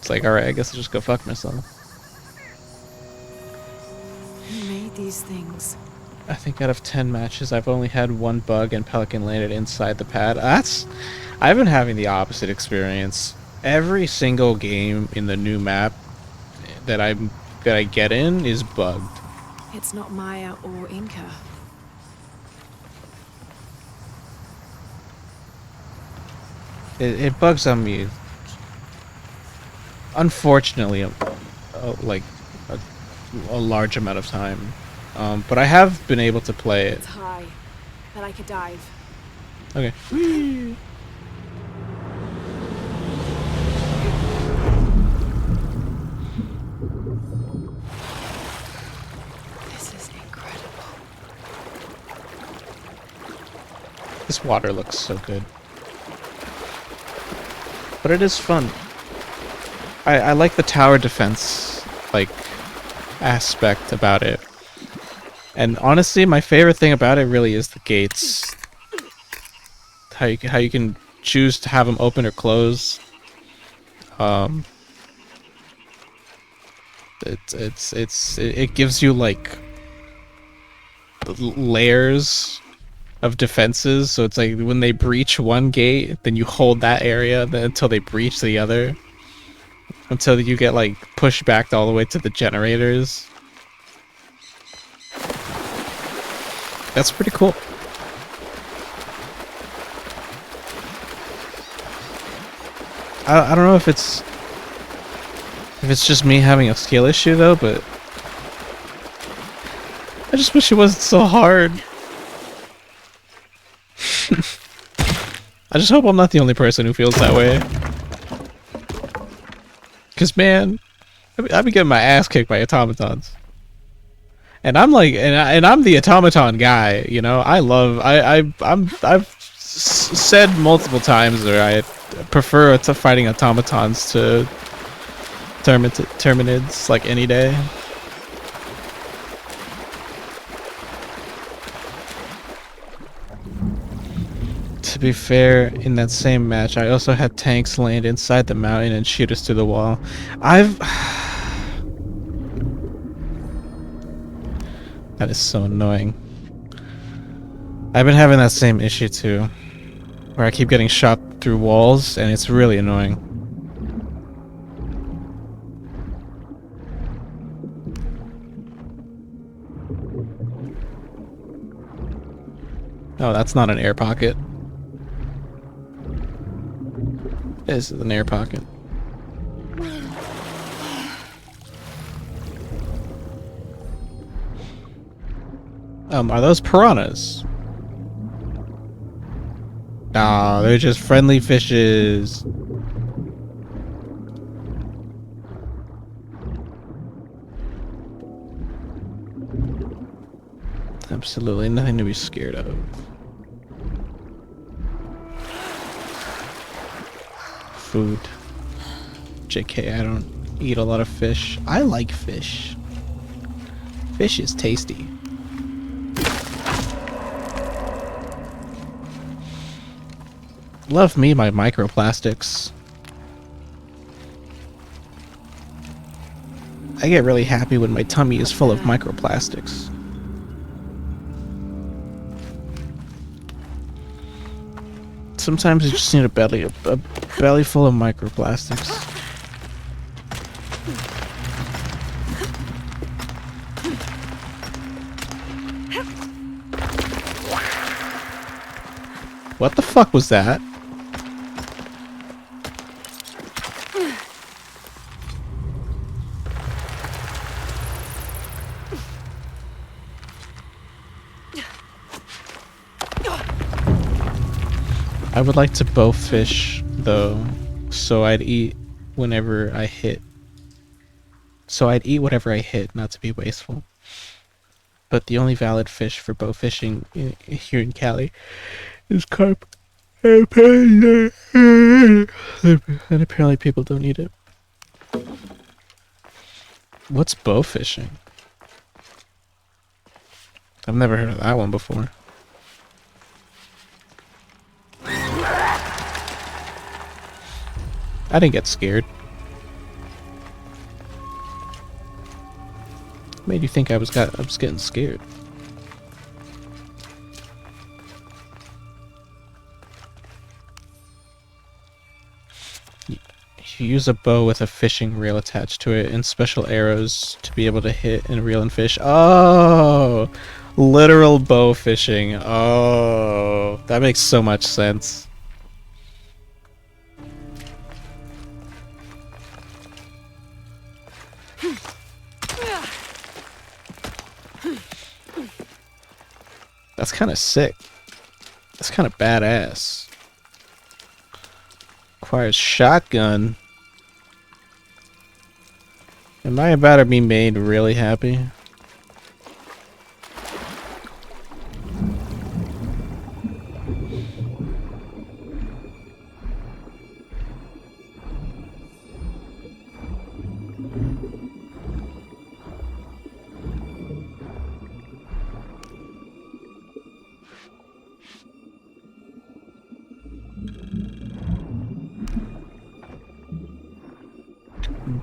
it's like, alright, I guess I'll just go fuck myself. Who made these things? I think out of 10 matches, I've only had one bug and Pelican landed inside the pad. I've been having the opposite experience. Every single game in the new map that I get in is bugged. It's not Maya or Inca. It bugs on me. Unfortunately, like a large amount of time. But I have been able to play it. It's high, but I could dive. Okay. This is incredible. This water looks so good. But it is fun. I like the tower defense, like, aspect about it. And honestly, my favorite thing about it really is the gates. How you can choose to have them open or close. It gives you like layers of defenses. So it's like when they breach one gate, then you hold that area until they breach the other. Until you get like pushed back all the way to the generators. That's pretty cool. I don't know if it's just me having a skill issue though, but I just wish it wasn't so hard. I just hope I'm not the only person who feels that way. Cause man, I've been getting my ass kicked by automatons. And I'm like, and I'm the automaton guy, you know. I've said multiple times that I prefer to fighting automatons to terminids like any day. To be fair, in that same match, I also had tanks land inside the mountain and shoot us to the wall. That is so annoying. I've been having that same issue too, where I keep getting shot through walls, and it's really annoying. Oh, that's not an air pocket. This is an air pocket. Are those piranhas? Nah, they're just friendly fishes. Absolutely nothing to be scared of. Food. JK, I don't eat a lot of fish. I like fish. Fish is tasty. Love me my microplastics. I get really happy when my tummy is full of microplastics. Sometimes you just need a belly full of microplastics. What the fuck was that? I would like to bow fish though, so I'd eat whenever I hit. So I'd eat whatever I hit, not to be wasteful. But the only valid fish for bow fishing here in Cali is carp. And apparently people don't eat it. What's bow fishing? I've never heard of that one before. I didn't get scared. Made you think I was getting scared. You use a bow with a fishing reel attached to it and special arrows to be able to hit and reel and fish. Oh, literal bow fishing. Oh, that makes so much sense. That's kind of sick. That's kind of badass. Requires shotgun. Am I about to be made really happy?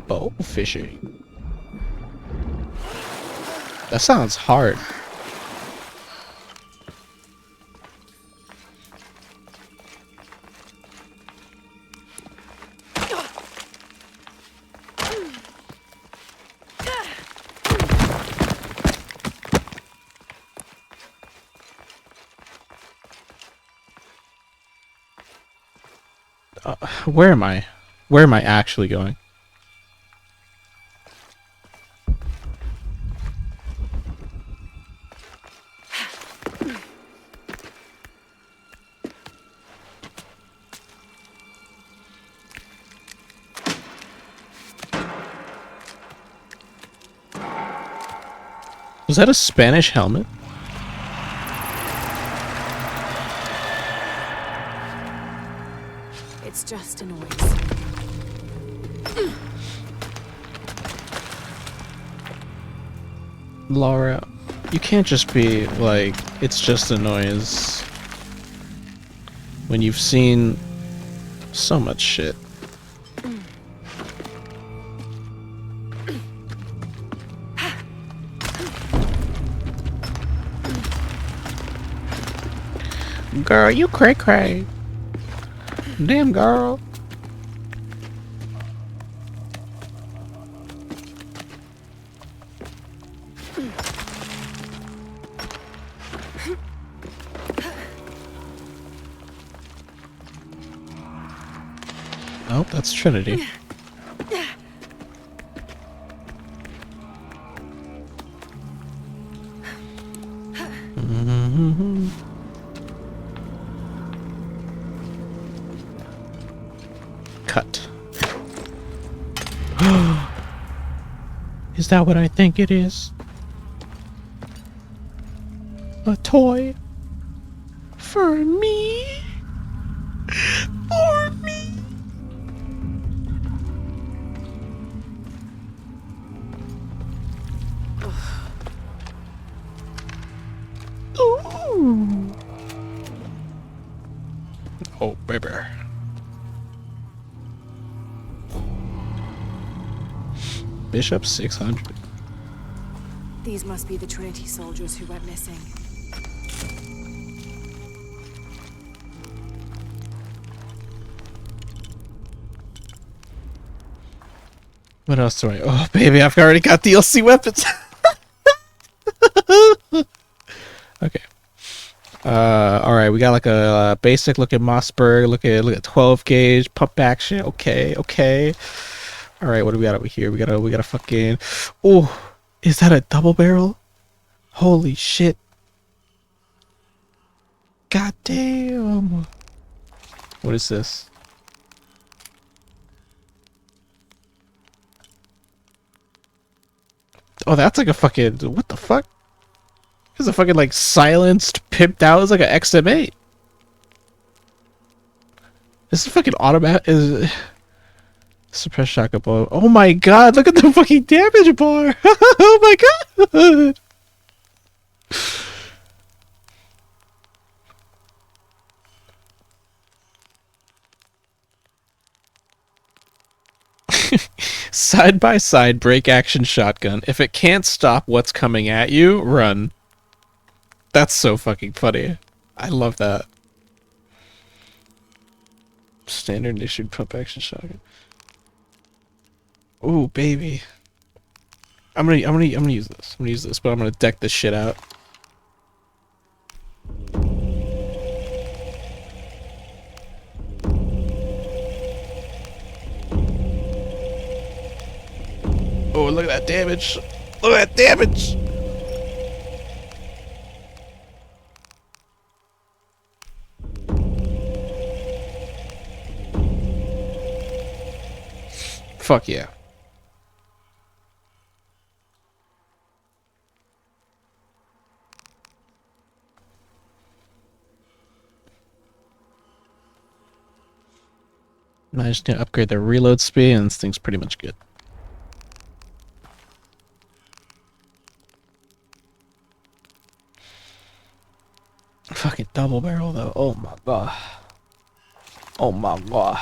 Bow fishing. That sounds hard. Where am I? Where am I actually going? Was that a Spanish helmet? It's just a noise. Laura, you can't just be like, it's just a noise when you've seen so much shit. Girl, you cray cray. Damn, girl. Oh, that's Trinity. Cut. Is that what I think it is? A toy? For me? For me? Ooh. Oh, baby. Bishop 600. These must be the Trinity soldiers who went missing. What else do I? Oh, baby, I've already got DLC weapons. Okay. All right, we got like a basic look at Mossberg. Look at 12 gauge pump action. Okay, okay. All right, what do we got over here? We got a fucking. Oh, is that a double barrel? Holy shit! God damn! What is this? Oh, that's like a fucking. What the fuck? It's a fucking like silenced, pimped out. It's like an XM8. This is fucking automatic. Is suppress shotgun blow. Oh my god! Look at the fucking damage bar. Oh my god! Side by side break action shotgun. If it can't stop what's coming at you, run. That's so fucking funny. I love that. Standard issued pump action shotgun. Ooh, baby. I'm gonna use this. I'm gonna use this, but I'm gonna deck this shit out. Oh, look at that damage. Look at that damage. Fuck yeah. I just need to upgrade the reload speed, and this thing's pretty much good. Fucking double barrel though. Oh my god. Oh my god.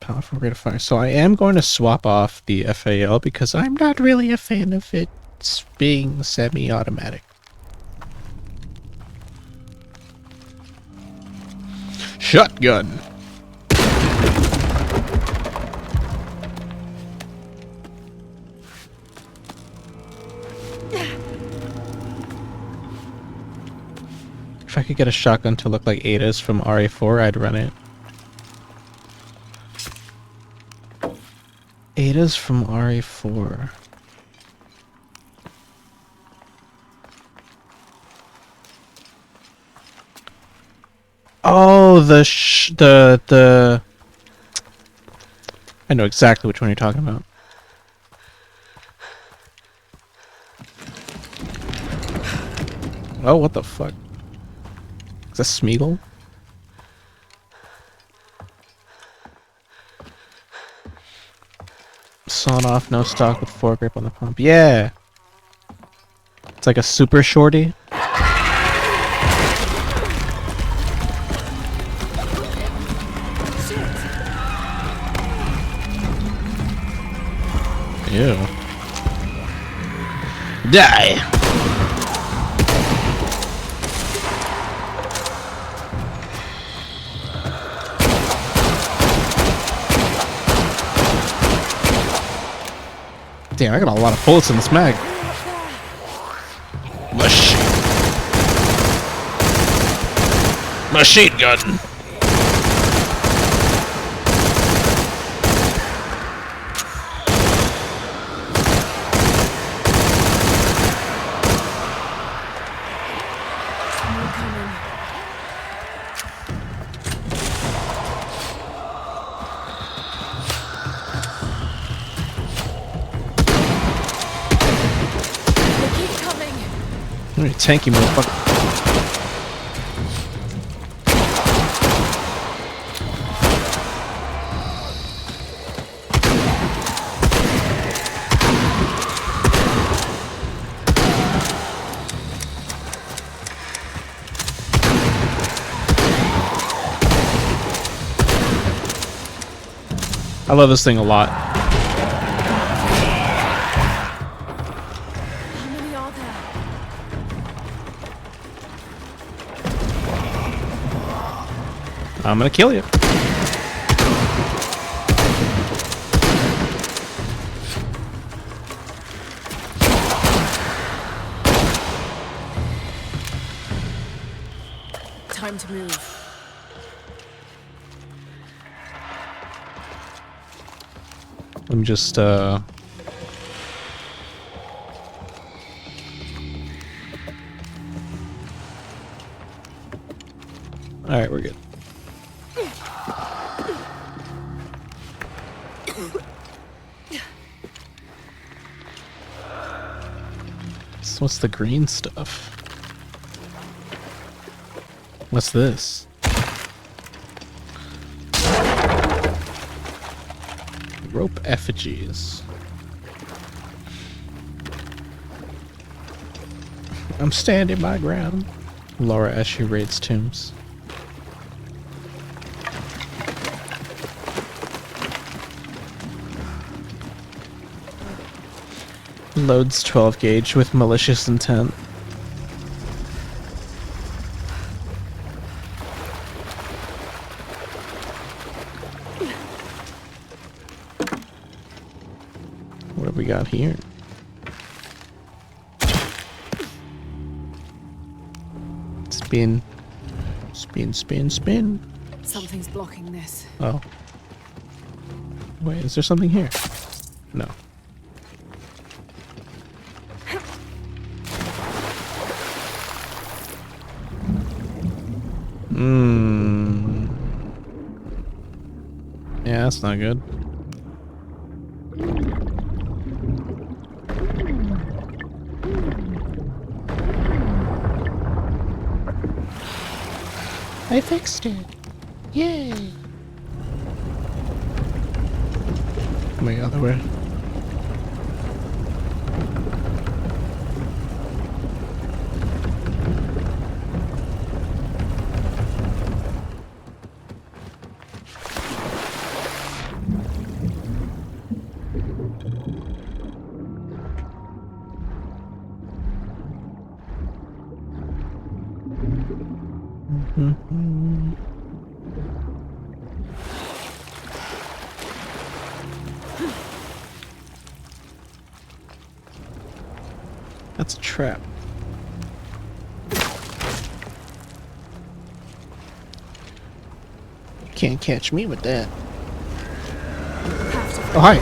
Powerful rate of fire. So I am going to swap off the FAL because I'm not really a fan of it being semi-automatic. Shotgun. If I could get a shotgun to look like Ada's from RA4, I'd run it. Ada's from RA4. Oh, the I know exactly which one you're talking about. Oh, what the fuck? Is that Smeagol? Sawn off, no stock with foregrip on the pump. Yeah! It's like a super shorty. Ew. Die! Damn, I got a lot of bullets in this mag. Machine gun. Tanky motherfucker. I love this thing a lot. I'm gonna kill you. Time to move. Let me just Alright, we're good. So what's the green stuff? What's this? Rope effigies. I'm standing my ground. Laura as she raids tombs. Loads 12 gauge with malicious intent. What have we got here? Spin. Spin, spin, spin. Something's blocking this. Oh. Wait, is there something here? No. Yeah, that's not good. I fixed it. Yay. My other way. That's a trap. Can't catch me with that. Oh, hi.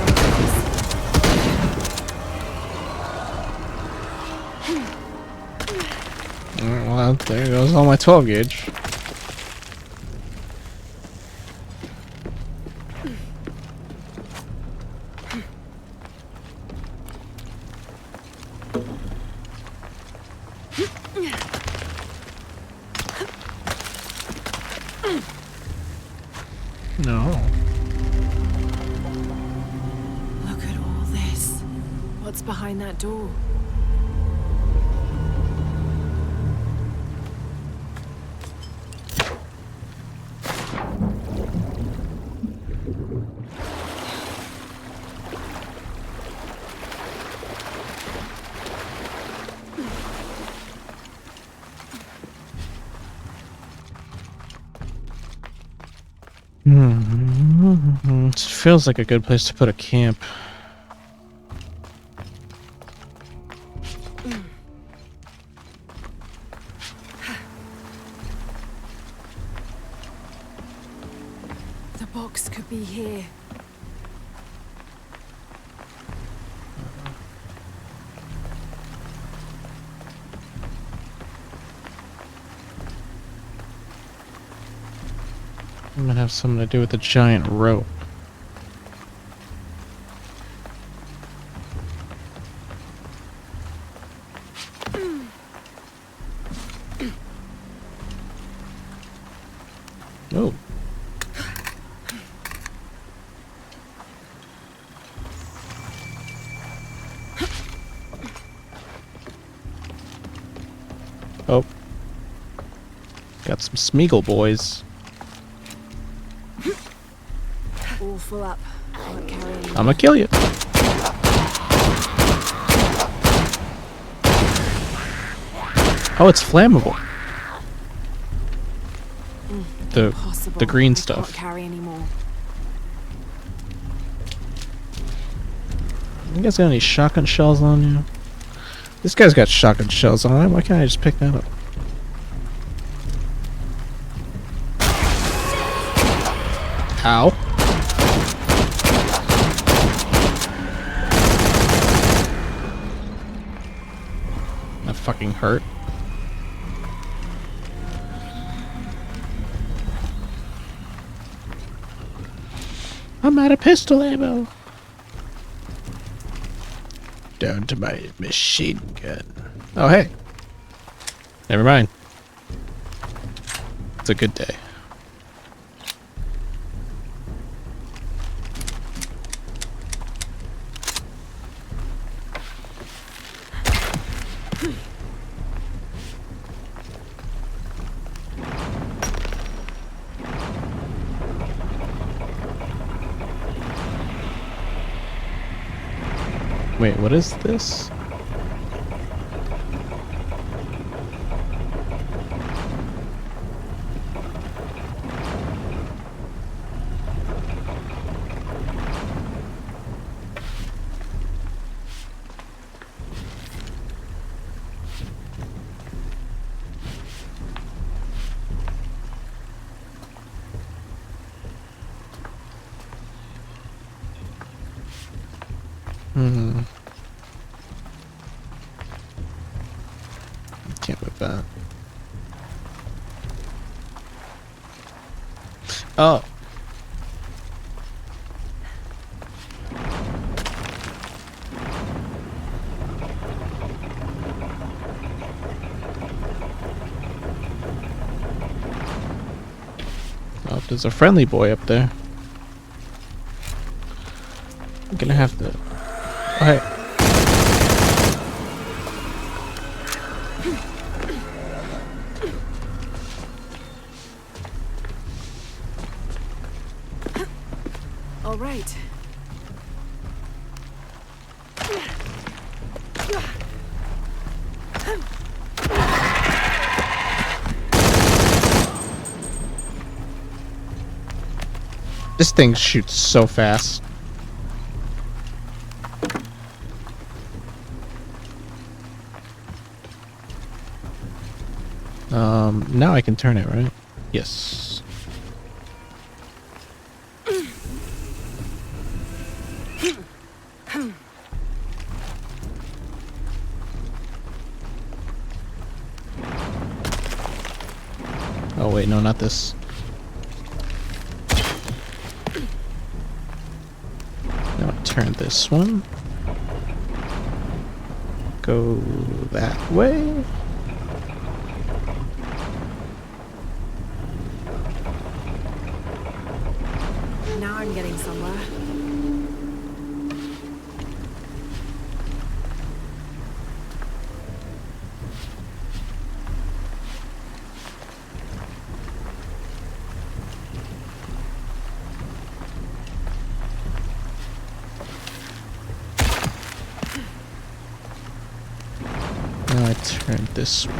Alright, well, there goes all my 12 gauge. No. Look at all this. What's behind that door? It feels like a good place to put a camp. The box could be here. It might have something to do with the giant rope. Oh. Oh. Got some Smeagol boys. All full up. Can't carry any. I'ma kill you. Oh, it's flammable. The green stuff. Can't carry anymore. You guys got any shotgun shells on you? This guy's got shotgun shells on him. Why can't I just pick that up? Ow. That fucking hurt. I'm out of pistol ammo. Down to my machine gun. Oh, hey. Never mind. It's a good day. Wait, what is this? Can't whip that. Oh. Oh, there's a friendly boy up there. I'm gonna have to. Oh, hey. All right. This thing shoots so fast. Now I can turn it, right? Yes. Oh wait, no, not this. Now turn this one. Go that way. Now I'm getting somewhere. Now I turn this one.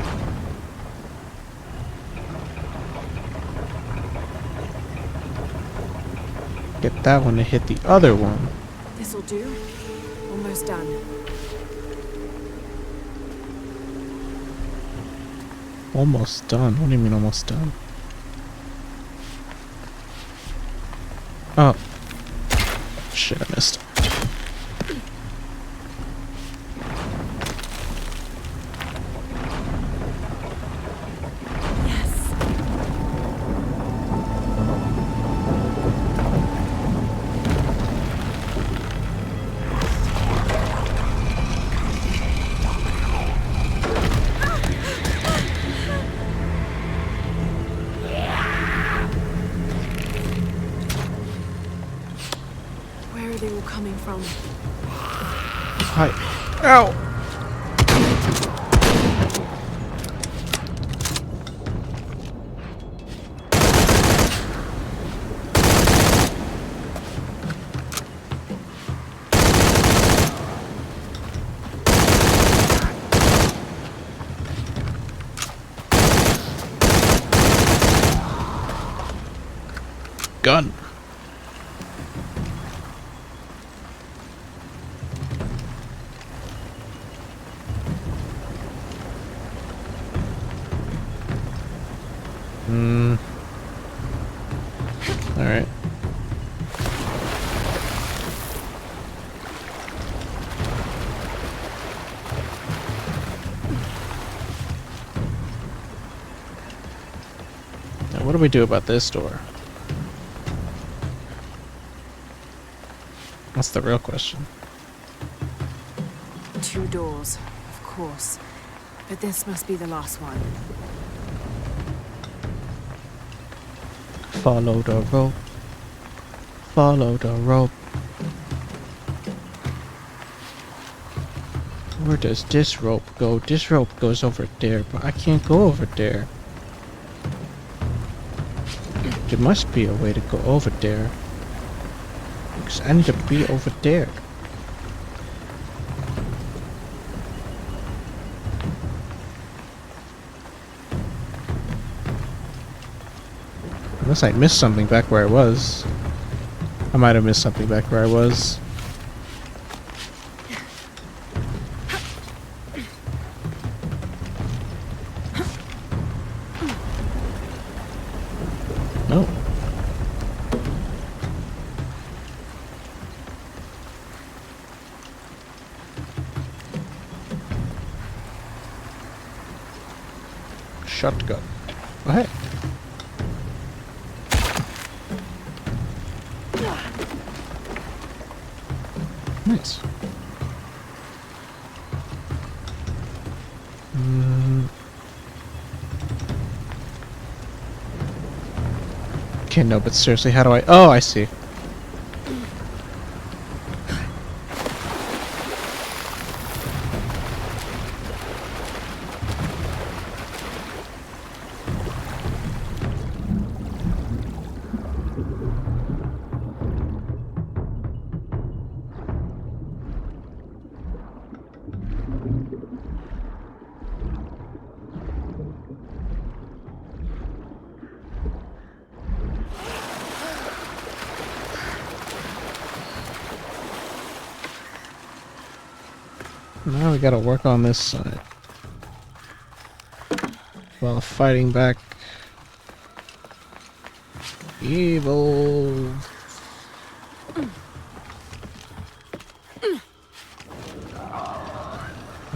Get that one to hit the other one. This'll do. Almost done. Almost done? What do you mean almost done? Oh. Shit, I missed. Where are they all coming from? Hi. Ow! Gun. Alright. Now what do we do about this door? That's the real question. 2 doors, of course. But this must be the last one. Follow the rope. Follow the rope. Where does this rope go? This rope goes over there, but I can't go over there. There must be a way to go over there. Because I need to be over there. Unless I missed something back where I was. I might have missed something back where I was. No. Shotgun. Oh, hey. Nice. Okay, no, but seriously, how do I... Oh, I see. Now we gotta work on this side. While fighting back evil.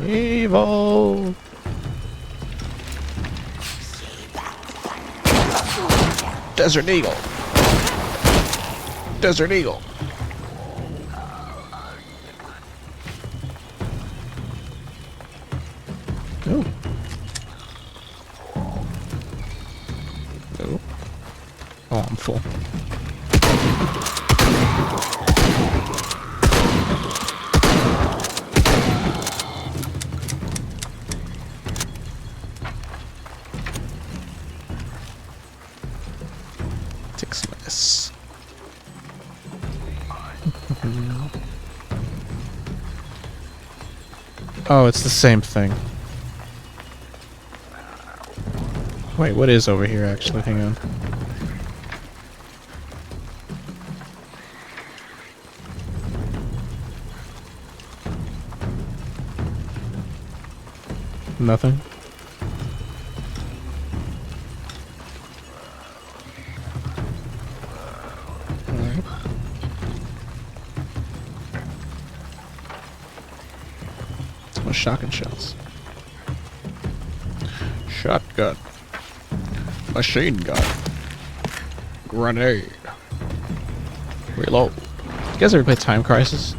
Evil. Desert Eagle. Desert Eagle. Oh. Oh. Oh, I'm full. Take some of this. Oh, it's the same thing. Wait, what is over here actually? Hang on. Nothing. Alright. Some shotgun shells. Shotgun. Machine gun. Grenade. Reload. You guys ever play Time Crisis?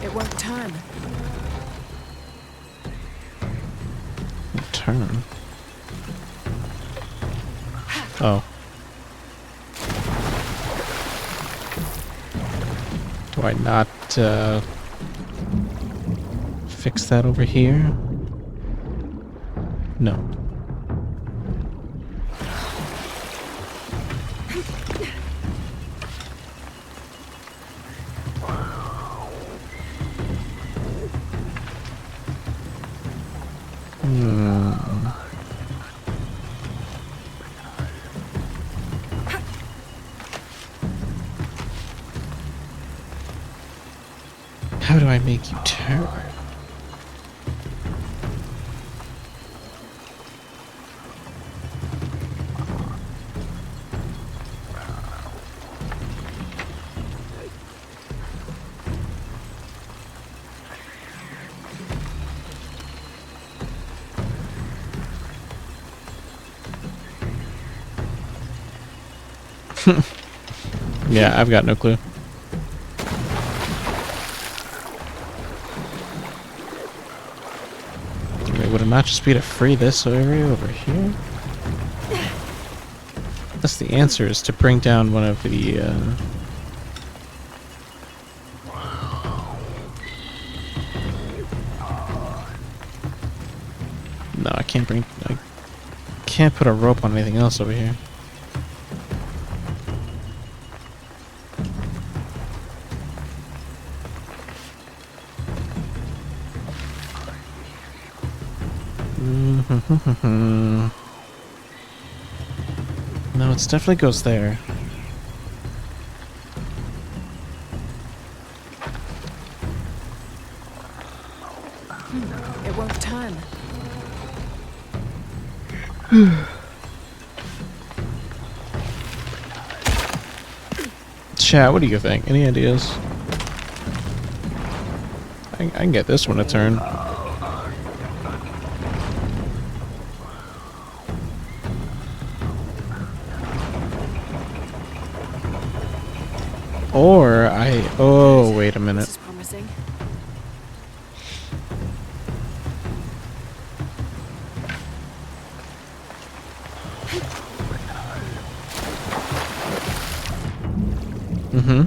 It won't turn. Turn. Oh. Do I not fix that over here? No. How do I make you turn? Yeah, I've got no clue. Wait, would it not just be to free this area over here? That's the answer, is to bring down one of the, No, I can't put a rope on anything else over here. No, it definitely goes there. It won't turn. Chat, what do you think? Any ideas? I can get this one to turn. Or oh, wait a minute. This is promising. Mm-hmm.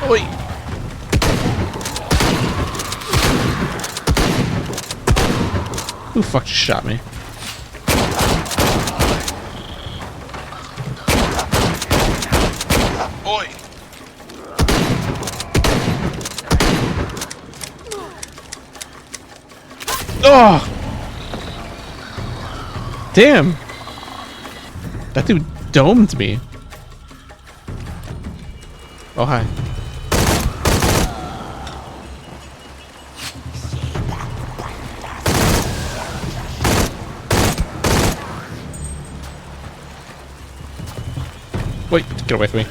Oi. Who the fuck just shot me? Oi. Oh! Damn! That dude domed me. Oh, hi. Wait, get away from me.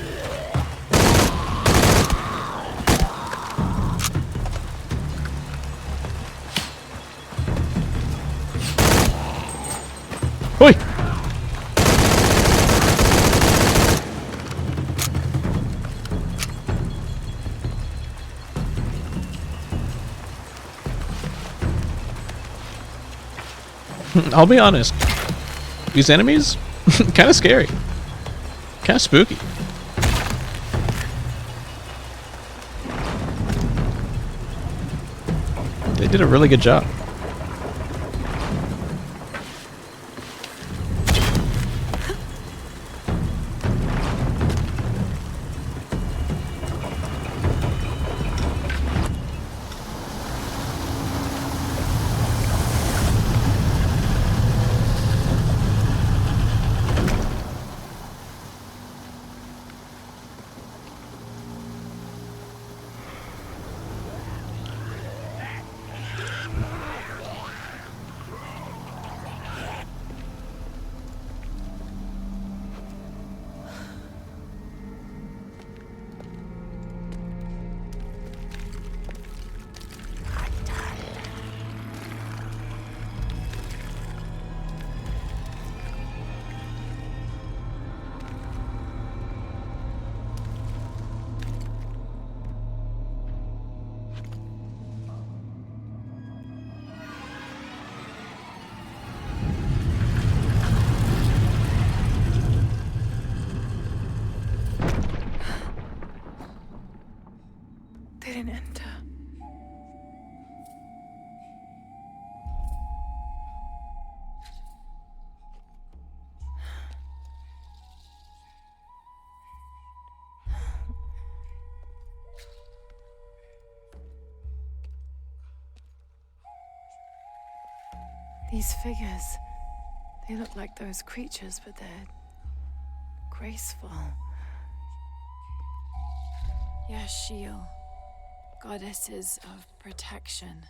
Oi! I'll be honest. These enemies, kind of scary. Kind of spooky. They did a really good job. They didn't enter. These figures, they look like those creatures, but they're graceful. Yashil, goddesses of protection.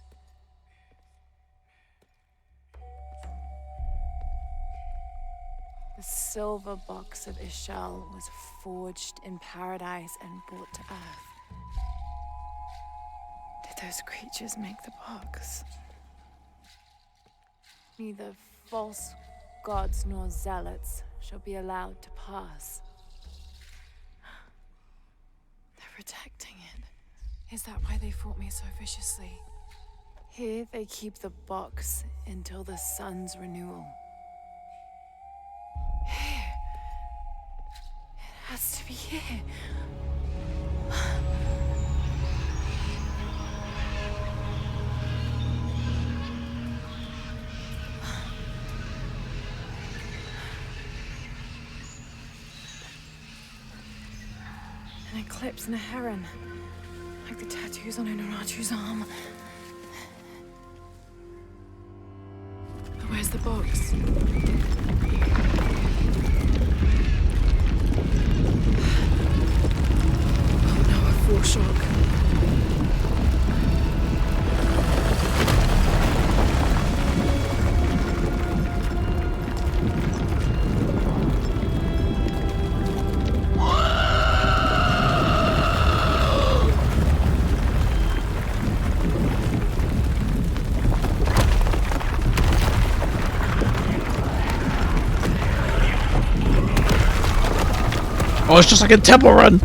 The silver box of Ishal was forged in paradise and brought to Earth. Did those creatures make the box? Neither false gods nor zealots shall be allowed to pass. They're protecting it. Is that why they fought me so viciously? Here they keep the box until the sun's renewal. Here. It has to be here. An eclipse and a heron. Like the tattoos on Unuratu's arm. But where's the box? Oh no, a foreshock. Oh, it's just like a Temple Run.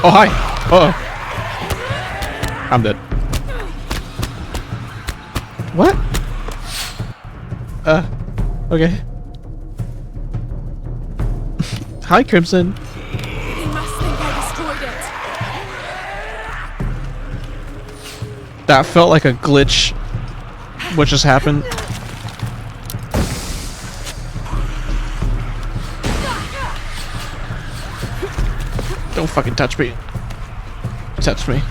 Oh, hi. Uh-oh. I'm dead. What? Okay. Hi, Crimson. They must think I destroyed it. That felt like a glitch. What just happened? Don't fucking touch me. Touch me.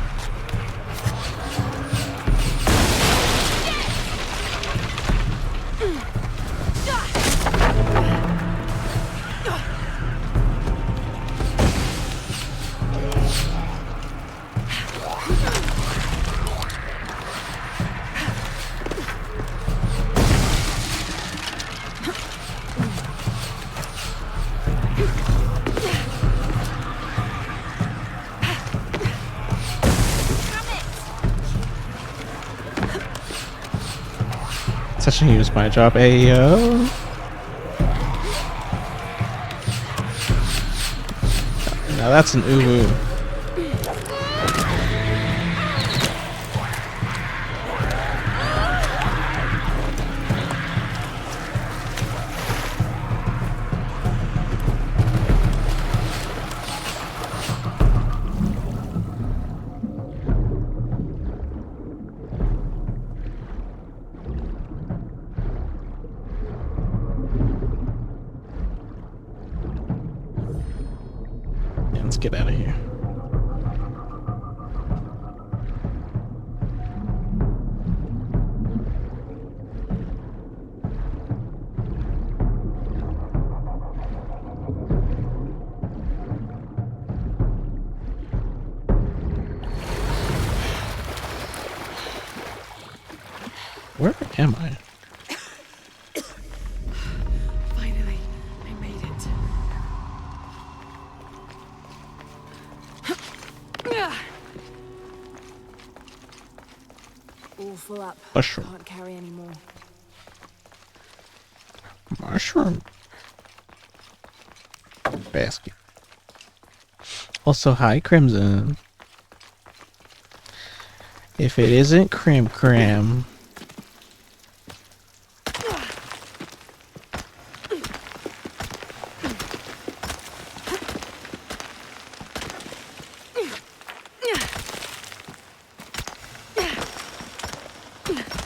Touching you is my job, ayo. Now that's an uwu. Let's get out of here. Where am I? Finally, I made it. All full up. Mushroom. Can't carry anymore. Mushroom. Basket. Also, hi, Crimson. If it isn't Crim Cram.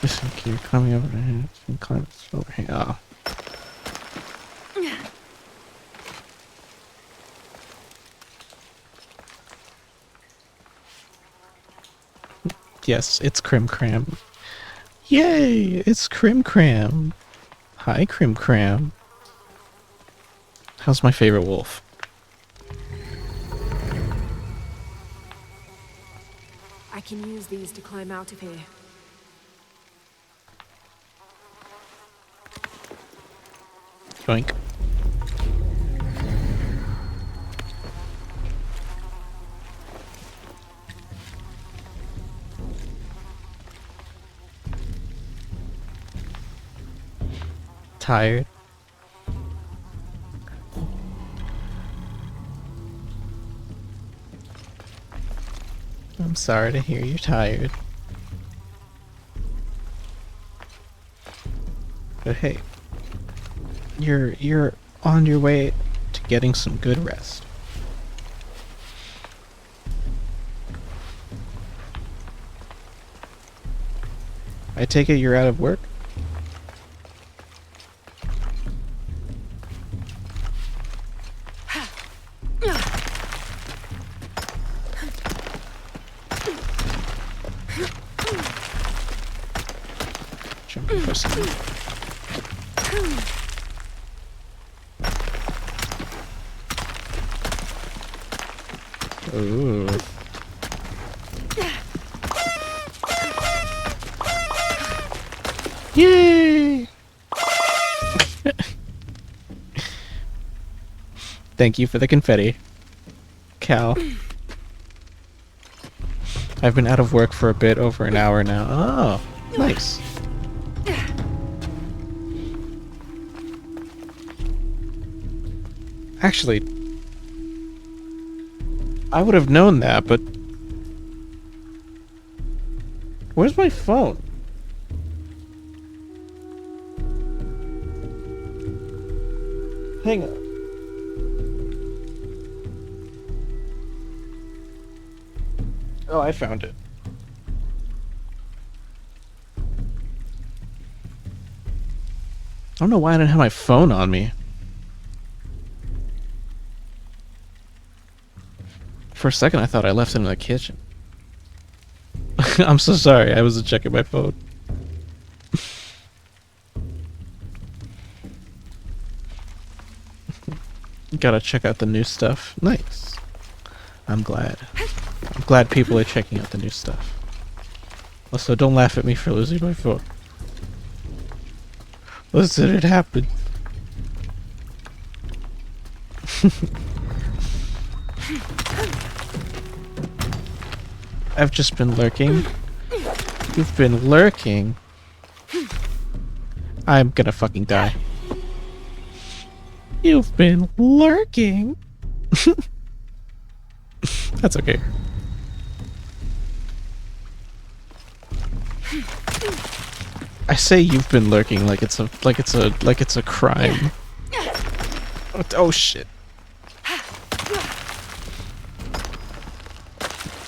Listen, can you climb over there and climb this over here? Oh. Yes, it's Crim Cram. Yay! It's Crim Cram. Hi, Crim Cram. How's my favorite wolf? I can use these to climb out of here. Yoink. Tired. I'm sorry to hear you're tired. But hey, you're on your way to getting some good rest. I take it you're out of work? person. Ooh. Yay! Thank you for the confetti, Cal. I've been out of work for a bit over an hour now. Oh, nice. Actually, I would have known that, but where's my phone? Hang on. Oh, I found it. I don't know why I didn't have my phone on me. For a second, I thought I left it in the kitchen. I'm so sorry. I wasn't checking my phone. Gotta check out the new stuff. Nice. I'm glad. I'm glad people are checking out the new stuff. Also, don't laugh at me for losing my phone. Listen, it happened. I've just been lurking. You've been lurking. I'm gonna fucking die. You've been lurking. That's okay. I say you've been lurking like it's a crime. Oh shit.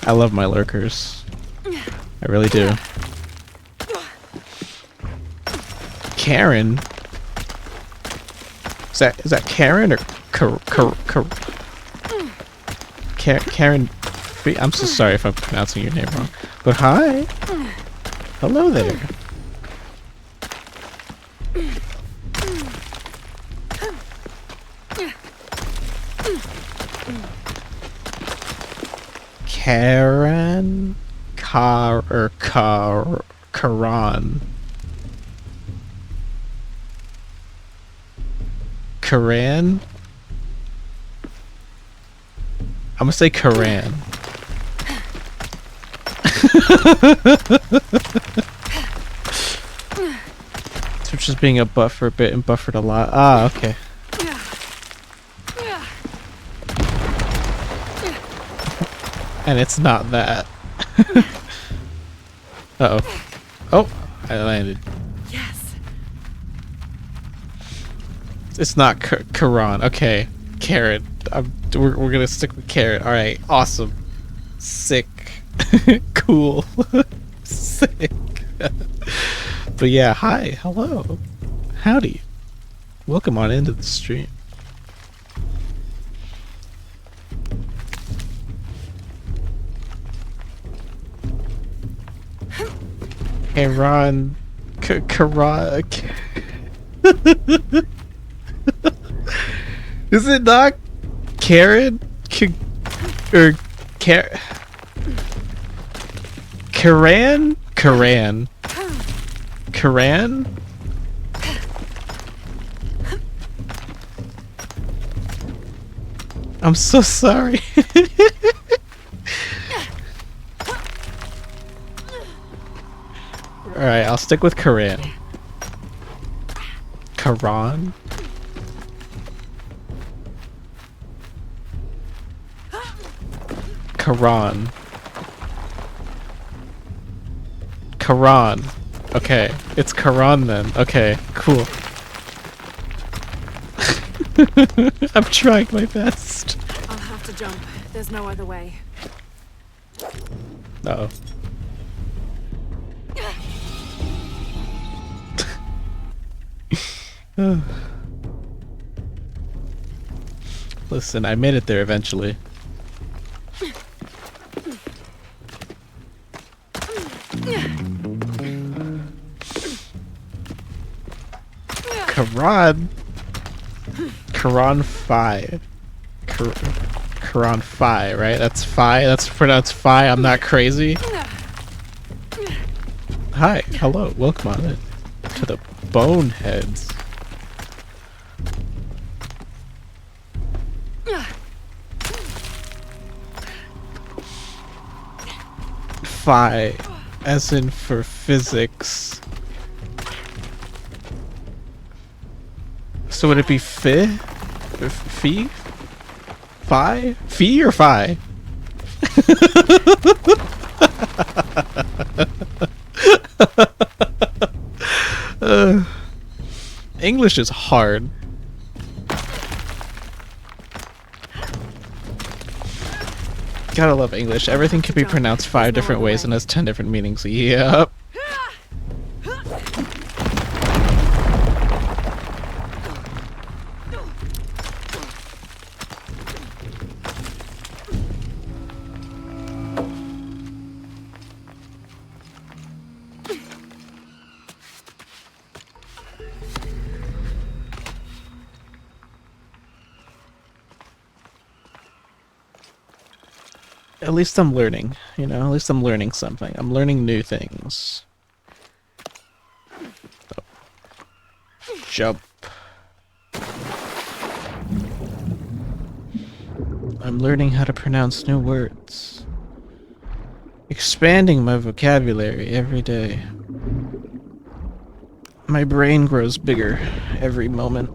I love my lurkers. I really do. Karen? Is that Karen or Karen? I'm so sorry if I'm pronouncing your name wrong. But hi. Hello there. Karan? Karan. Karan? I'm gonna say Karan. So just being a butt for a bit and buffered a lot. Ah, okay. And it's not that. Uh-oh. Oh, I landed. Yes. It's not Karan. Okay. Carrot. We're gonna stick with carrot. Alright, awesome. Sick. Cool. Sick. But yeah, hi. Hello. Howdy. Welcome on into the stream. Karan. Karan. Is it not Karen? Or Karan? Karan. Karan? I'm so sorry. Alright, I'll stick with Karan. Karan? Karan. Karan. Okay, it's Karan then. Okay, cool. I'm trying my best. I'll have to jump. There's no other way. Uh-oh. Listen, I made it there eventually. Quran. Quran Phi. Quran Phi, right? That's Phi. That's pronounced Phi. I'm not crazy. Hi. Hello. Welcome on it to the Boneheads. Phi, as in for physics. So would it be Phi? Phi? Phi? Phi or Phi? English is hard. Gotta love English. Everything can be pronounced 5 different ways and has 10 different meanings. Yep. At least I'm learning, you know, at least I'm learning something. I'm learning new things. Oh. Jump. I'm learning how to pronounce new words. Expanding my vocabulary every day. My brain grows bigger every moment.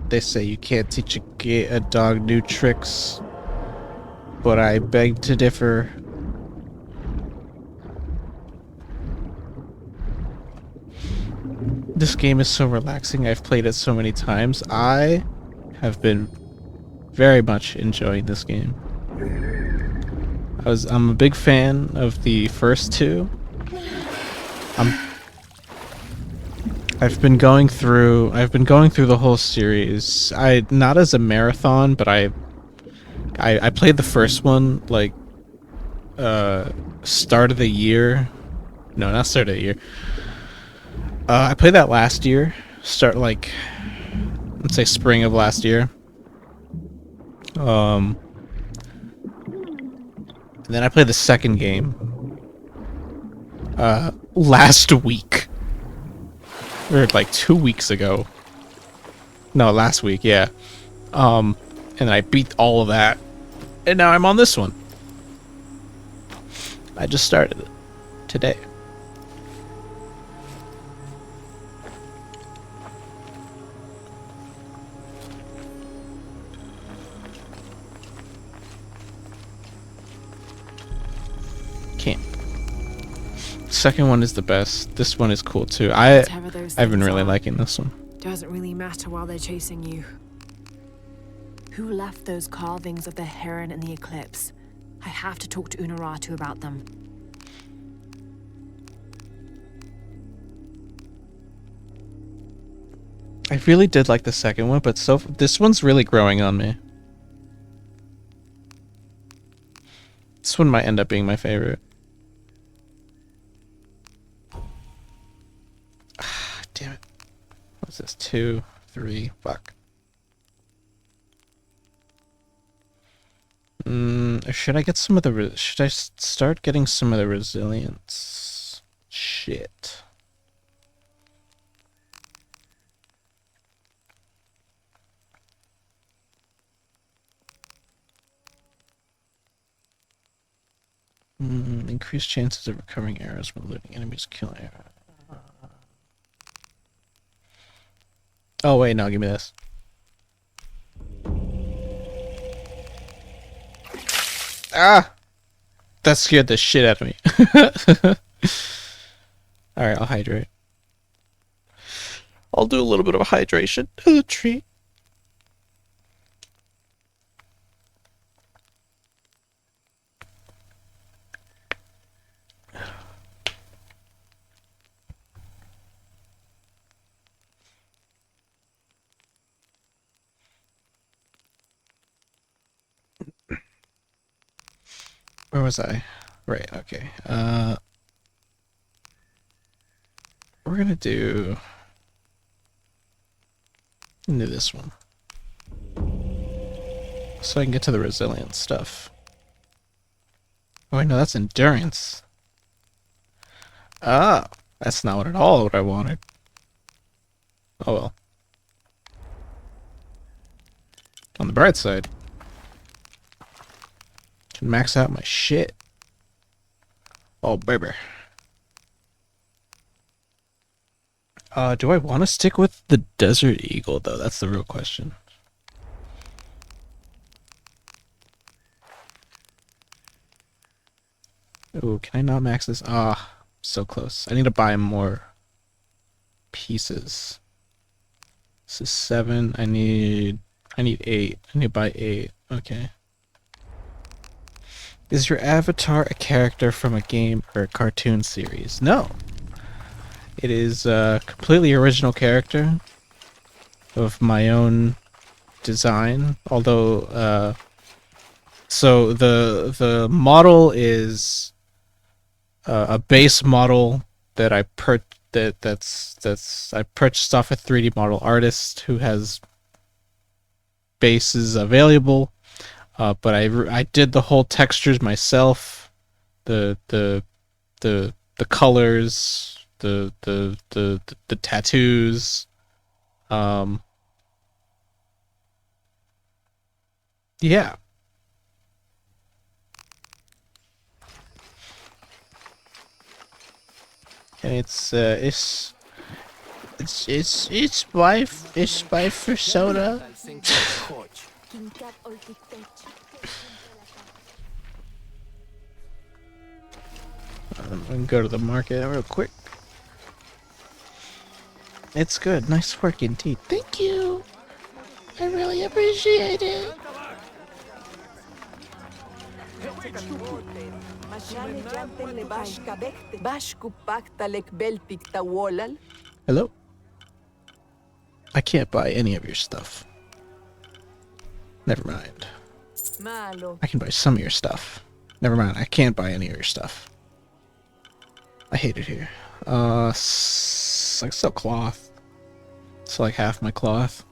They say you can't teach a dog new tricks, but I beg to differ. This game is so relaxing. I've played it so many times. I have been very much enjoying this game. I'm a big fan of the first two. I've been going through the whole series. Not as a marathon, but I played the first one like start of the year. No, not start of the year. I played that last year. Let's say spring of last year. And then I played the second game last week. Or like 2 weeks ago. No, last week, yeah. And I beat all of that. And now I'm on this one. I just started it today. Can't. Second one is the best. This one is cool too. I've been really liking this one. Doesn't really matter while they're chasing you. Who left those carvings of the heron and the eclipse? I have to talk to Unuratu about them. I really did like the second one, but this one's really growing on me. This one might end up being my favorite. Damn it. What's this? 2, 3, fuck. Should I get some of the should I start getting some of the resilience? Shit. Increased chances of recovering arrows when looting enemies, killing arrows. Oh wait, no, give me this. Ah! That scared the shit out of me. Alright, I'll hydrate. I'll do a little bit of a hydration as a treat. Where was I? Right, okay. We're gonna do this one. So I can get to the resilience stuff. Oh wait, no, that's endurance. Ah, that's not at all what I wanted. Oh well. On the bright side, can max out my shit. Oh baby. Do I want to stick with the Desert Eagle though? That's the real question. Ooh, can I not max this? Ah, so close. I need to buy more pieces. This is 7. I need 8. I need to buy 8. Okay. Is your avatar a character from a game or a cartoon series? No. It is a completely original character of my own design. Although, so the model is a base model that I purchased off a 3D model artist who has bases available. But I did the whole textures myself, the colors, the tattoos, yeah. And it's by Persona. I'm gonna go to the market real quick. It's good. Nice work indeed. Thank you. I really appreciate it. Hello? I can't buy any of your stuff. Never mind. I can buy some of your stuff. Never mind. I can't buy any of your stuff. I hate it here. I sell cloth. It's like half my cloth.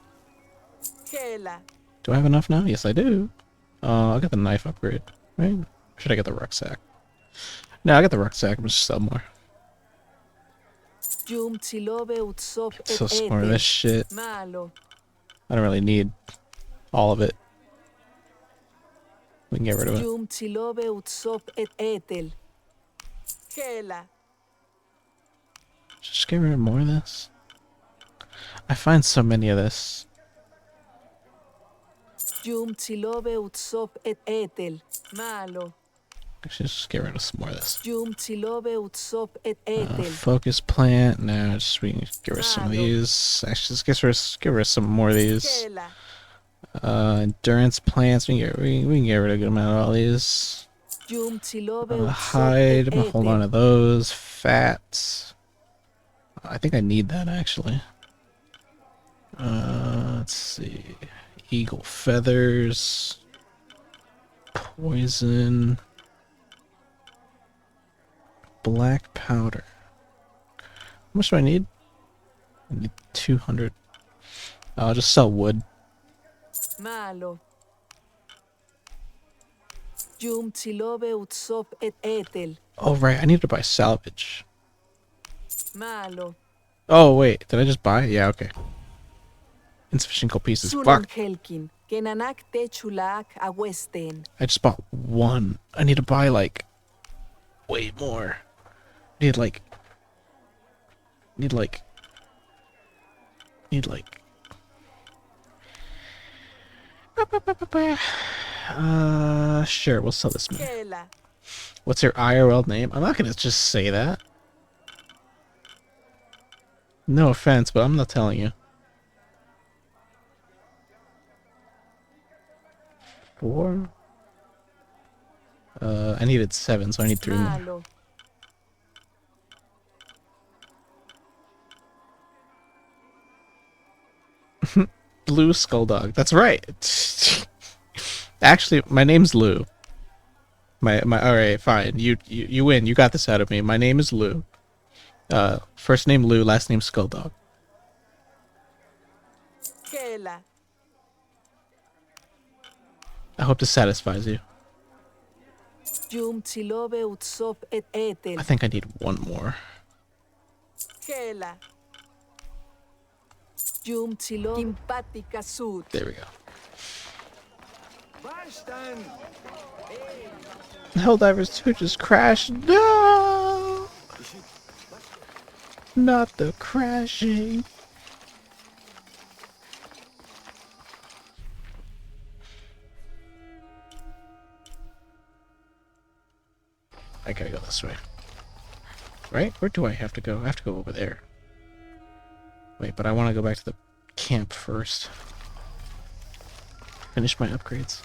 Do I have enough now? Yes, I do. I'll get the knife upgrade, right? Or should I get the rucksack? No, I got the rucksack. I'm just sell more. So some more of this shit. I don't really need all of it. We can get rid of it. Just get rid of more of this. I find so many of this. Actually, just get rid of some more of this. Focus plant. No, just we can get rid of some of these. Actually, just get rid of some more of these. Endurance plants. We can get rid of a good amount of all these. Hide. I'm gonna hold on to those. Fats. I think I need that actually. Let's see. Eagle feathers. Poison. Black powder. How much do I need? I need 200. I'll just sell wood. Oh right, I need to buy salvage. Oh wait, did I just buy it? Yeah, okay. Insufficient gold pieces. Fuck. I just bought one. I need to buy like way more. Need like sure, we'll sell this man. What's your IRL name? I'm not gonna just say that. No offense, but I'm not telling you. 4? I needed 7, so I need 3 more. Blue Skulldog. That's right. Actually, my name's Lou. All right, fine. You win. You got this out of me. My name is Lou. First name Lou, last name Skulldog. Kela. I hope this satisfies you. Jum Tsilobe Utsop et Etel. I think I need one more. Kela. Jum Tsilo Kimpatika Sud. There we go. Helldivers 2 just crashed. No! Not the crashing. I gotta go this way. Right? Where do I have to go? I have to go over there. Wait, but I want to go back to the camp first. Finish my upgrades.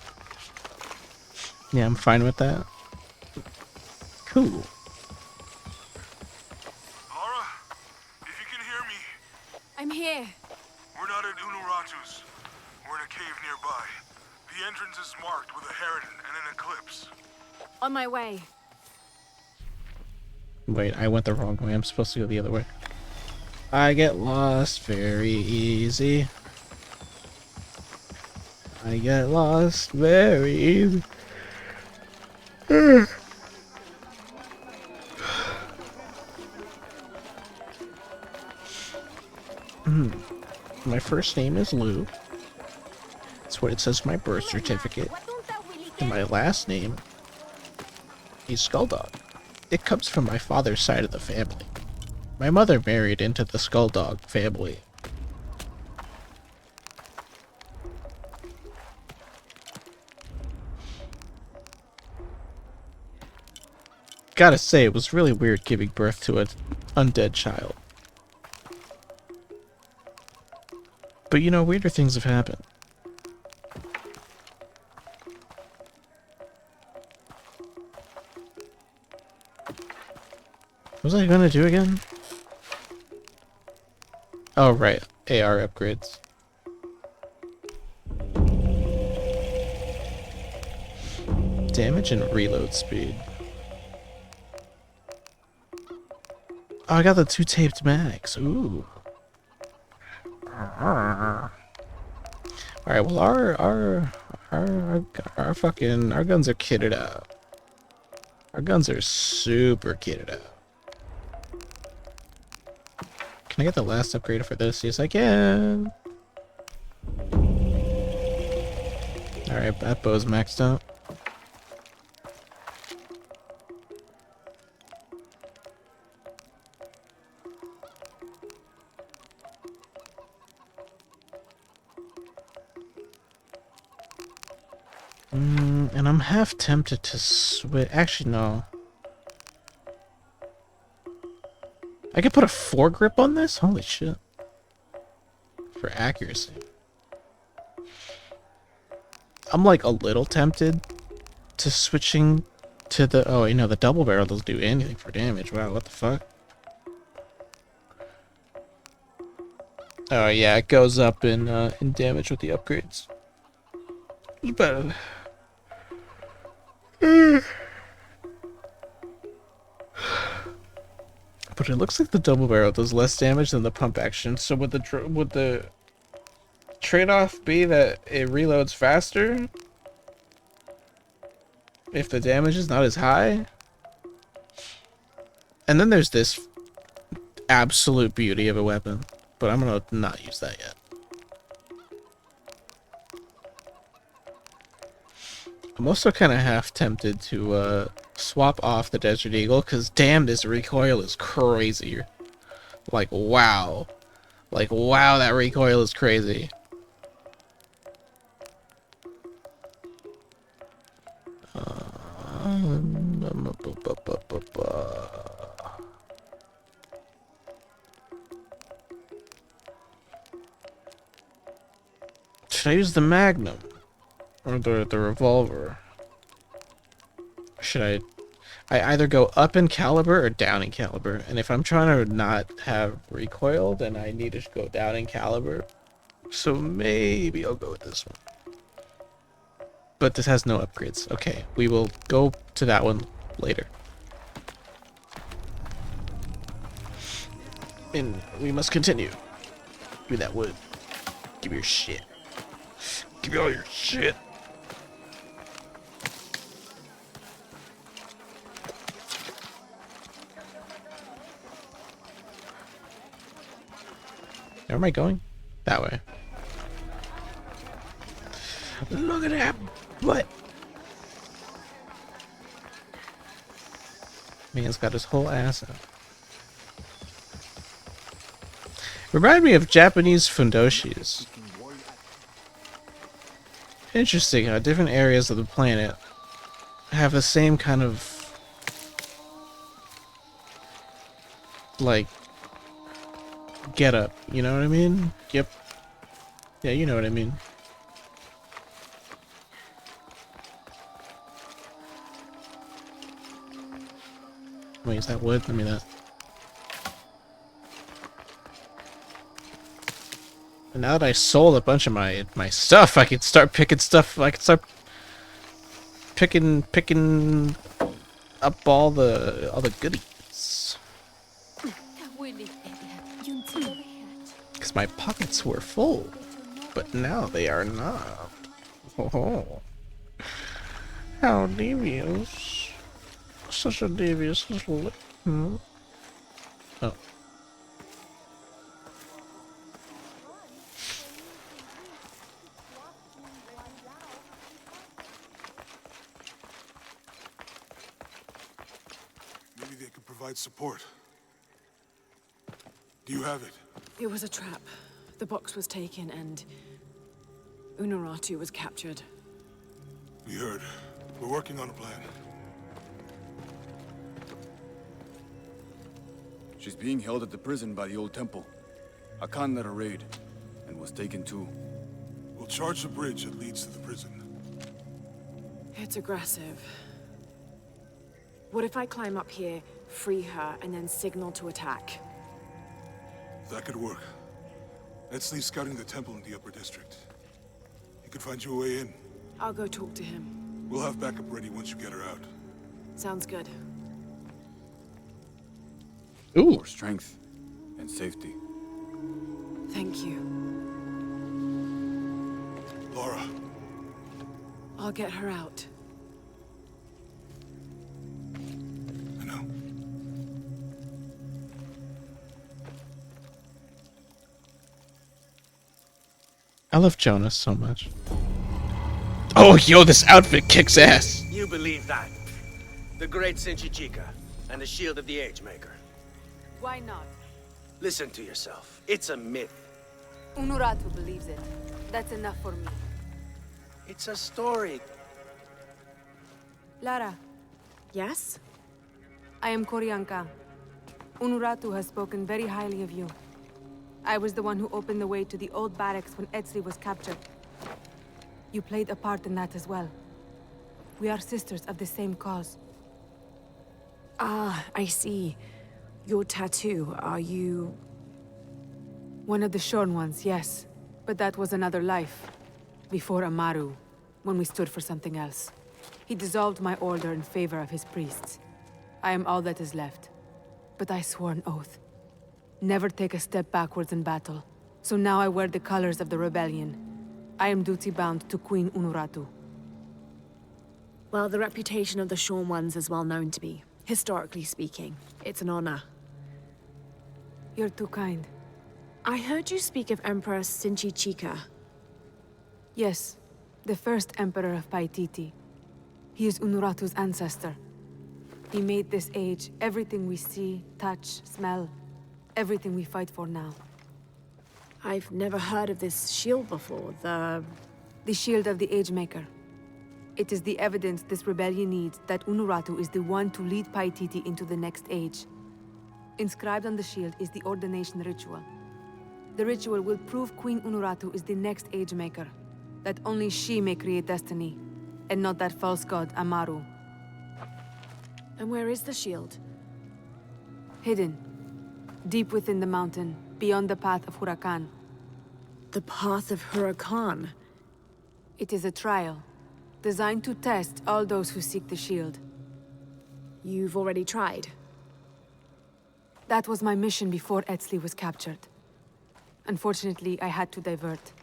Yeah, I'm fine with that. Cool. Laura, if you can hear me, I'm here. we're not at Unuratu's. We're in a cave nearby. The entrance is marked with a heron and an eclipse. On my way. Wait, I went the wrong way. I'm supposed to go the other way. I get lost very easy. I get lost very easy. My first name is Lou. That's what it says in my birth certificate. And my last name is Skulldog. It comes from my father's side of the family. My mother married into the Skulldog family. Gotta say, it was really weird giving birth to an undead child. But you know, weirder things have happened. What was I gonna do again? Oh, right. AR upgrades. Damage and reload speed. Oh, I got the 2 taped mags. Ooh. Alright, well our guns are kitted out. Our guns are super kitted out. Can I get the last upgrade for this? Yes, I can. Alright, that bow's maxed out. And I'm half tempted to switch. Actually, no. I could put a foregrip on this? Holy shit. For accuracy. I'm like a little tempted to switching to the... Oh, you know, the double barrel doesn't do anything for damage. Wow, what the fuck? Oh, yeah, it goes up in damage with the upgrades. But... But it looks like the double barrel does less damage than the pump action. So would the trade-off be that it reloads faster if the damage is not as high? And then there's this absolute beauty of a weapon, but I'm gonna not use that yet. I'm also kind of half tempted to swap off the Desert Eagle, because damn, this recoil is crazy. Like, wow. Like, wow, that recoil is crazy. Should I use the Magnum? Or the revolver? Should I either go up in caliber or down in caliber? And if I'm trying to not have recoil, then I need to go down in caliber. So maybe I'll go with this one. But this has no upgrades. Okay, we will go to that one later. And we must continue. Give me that wood. Give me your shit. Give me all your shit. Where am I going? That way. Look at that butt. Man's got his whole ass out. Remind me of Japanese fundoshis. Interesting how different areas of the planet have the same kind of like get up, you know what I mean? Yep. Yeah, you know what I mean. Wait, is that wood? Let me that. And now that I sold a bunch of my stuff, I can start picking stuff. I can start picking up all the goodies. Because my pockets were full, but now they are not. Oh, how devious! Such a devious little. Oh. Maybe they could provide support. Do you have it? It was a trap. The box was taken and Unuratu was captured. We heard. We're working on a plan. She's being held at the prison by the old temple. Akan led a raid, and was taken too. We'll charge the bridge that leads to the prison. It's aggressive. What if I climb up here, free her, and then signal to attack? That could work. Let's leave scouting the temple in the upper district. He could find you a way in. I'll go talk to him. We'll have backup ready once you get her out. Sounds good. Ooh. For strength and safety. Thank you. Laura. I'll get her out. I know. I love Jonas so much. Oh, yo, this outfit kicks ass. You believe that? The great Sinchichika and the shield of the Age Maker. Why not? Listen to yourself. It's a myth. Unuratu believes it. That's enough for me. It's a story. Lara. Yes? I am Koryanka. Unuratu has spoken very highly of you. I was the one who opened the way to the old barracks when Etzi was captured. You played a part in that as well. We are sisters of the same cause. Ah, I see. Your tattoo, are you... One of the shorn ones, yes. But that was another life. Before Amaru, when we stood for something else. He dissolved my order in favor of his priests. I am all that is left. But I swore an oath. Never take a step backwards in battle. So now I wear the colors of the rebellion. I am duty-bound to Queen Unuratu. Well, the reputation of the Shorn Ones is well known to me. Historically speaking, it's an honor. You're too kind. I heard you speak of Emperor Sinchichika. Yes, the first Emperor of Paititi. He is Unuratu's ancestor. He made this age everything we see, touch, smell, everything we fight for now. I've never heard of this shield before, the shield of the Age Maker. It is the evidence this rebellion needs that Unuratu is the one to lead Paititi into the next age. Inscribed on the shield is the ordination ritual. The ritual will prove Queen Unuratu is the next Age Maker, that only she may create destiny, and not that false god Amaru. And where is the shield? Hidden. Deep within the mountain, beyond the path of Huracan. The path of Huracan? It is a trial. designed to test all those who seek the shield. You've already tried? That was my mission before Etzli was captured. Unfortunately, I had to divert.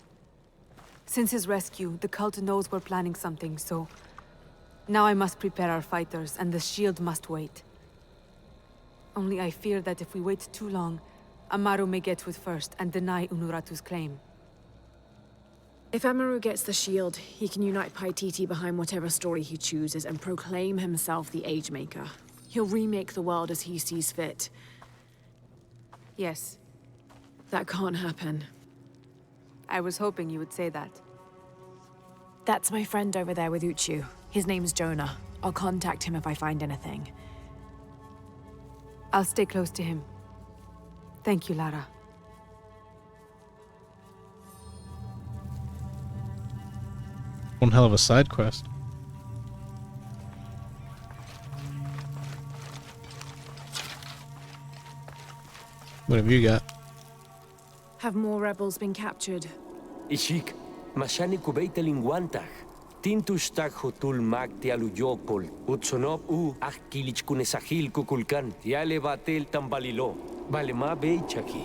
Since his rescue, the cult knows we're planning something, so... Now I must prepare our fighters, and the shield must wait. Only I fear that if we wait too long, Amaru may get to it first and deny Unuratu's claim. If Amaru gets the shield, he can unite Paititi behind whatever story he chooses and proclaim himself the Age Maker. He'll remake the world as he sees fit. Yes. That can't happen. I was hoping you would say that. That's my friend over there with Uchu. His name's Jonah. I'll contact him if I find anything. I'll stay close to him. Thank you, Lara. One hell of a side quest. What have you got? Have more rebels been captured? Ishik, mashani kubeita lingwantach. Tintustak hotul mag tialuyokol. Utsonop u achkilich kunesahil kukulkan. Yale batel tambalilo. Vale ma beichaki.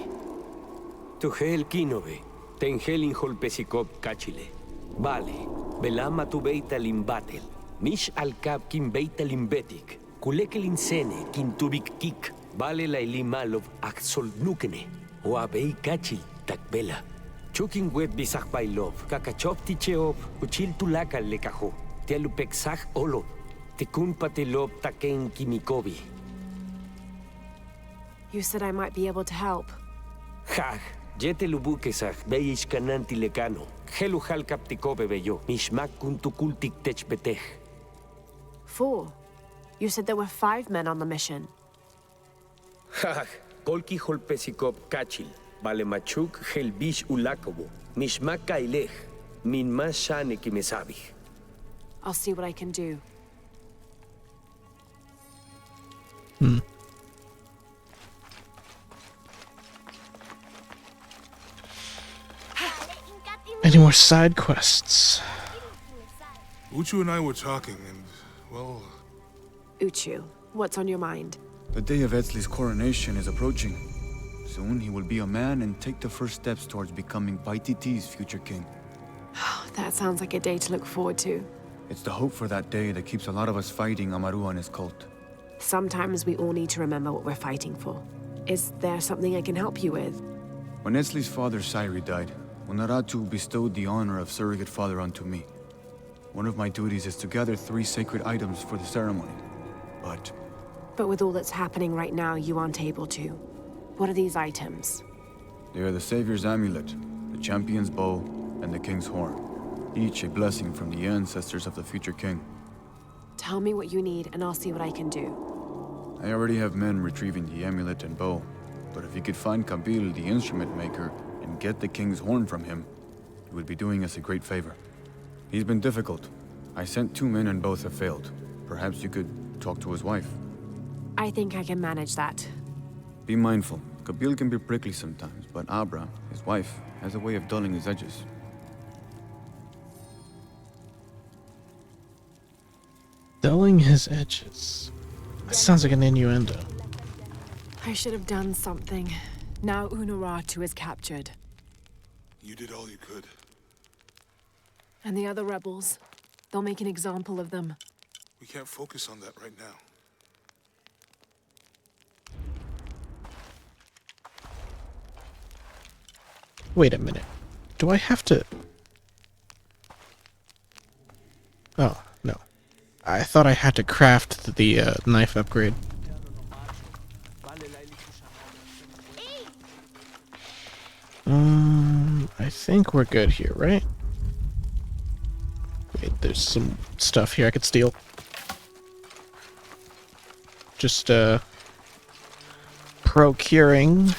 Tugel kinove. Tengel inholpesikop kachile. Vale. Belama tu beita limbatel. Mish al kap kin beita limbetik. Kulekel insene kin tubik kik. Vale la ilimalov axol nukene. Oabei kachil takbela. Chukin wet bisach bailov. Kakachop ticheop. Uchil tulakal lekajo. Tialupexach olo. Tikun patelop taken kimikobi. You said I might be able to help. Hag. Jete lubukesach. Beish kananti lekano. Helu hal kaptikobe beyo. Mishmak kuntukultik techbetech. 4? You said there were 5 men on the mission. Hag. Kolki holpesikop kachil. Vale machuk helbish ulakobo. Mishmak kailech. Min mas shane kimesabich. I'll see what I can do. Any more side quests? Uchu and I were talking, and, well... Uchu, what's on your mind? The day of Etzli's coronation is approaching. Soon he will be a man and take the first steps towards becoming Paititi's future king. That sounds like a day to look forward to. It's the hope for that day that keeps a lot of us fighting Amaru and his cult. Sometimes we all need to remember what we're fighting for. Is there something I can help you with? When Etzli's father Sairi died, Unuratu bestowed the honor of surrogate father onto me. One of my duties is to gather 3 sacred items for the ceremony. But with all that's happening right now, you aren't able to. What are these items? They are the Savior's amulet, the champion's bow, and the king's horn. Each a blessing from the ancestors of the future king. Tell me what you need, and I'll see what I can do. I already have men retrieving the amulet and bow, but if you could find Kabil, the instrument maker, and get the king's horn from him, you would be doing us a great favor. He's been difficult. I sent 2 men and both have failed. Perhaps you could talk to his wife. I think I can manage that. Be mindful. Kabil can be prickly sometimes, but Abra, his wife, has a way of dulling his edges. Dulling his edges. That sounds like an innuendo. I should have done something. Now Unuratu is captured. You did all you could. And the other rebels. They'll make an example of them. We can't focus on that right now. Wait a minute. Do I have to... Oh, no. I thought I had to craft the knife upgrade. I think we're good here, right? Wait, there's some stuff here I could steal. Just, procuring.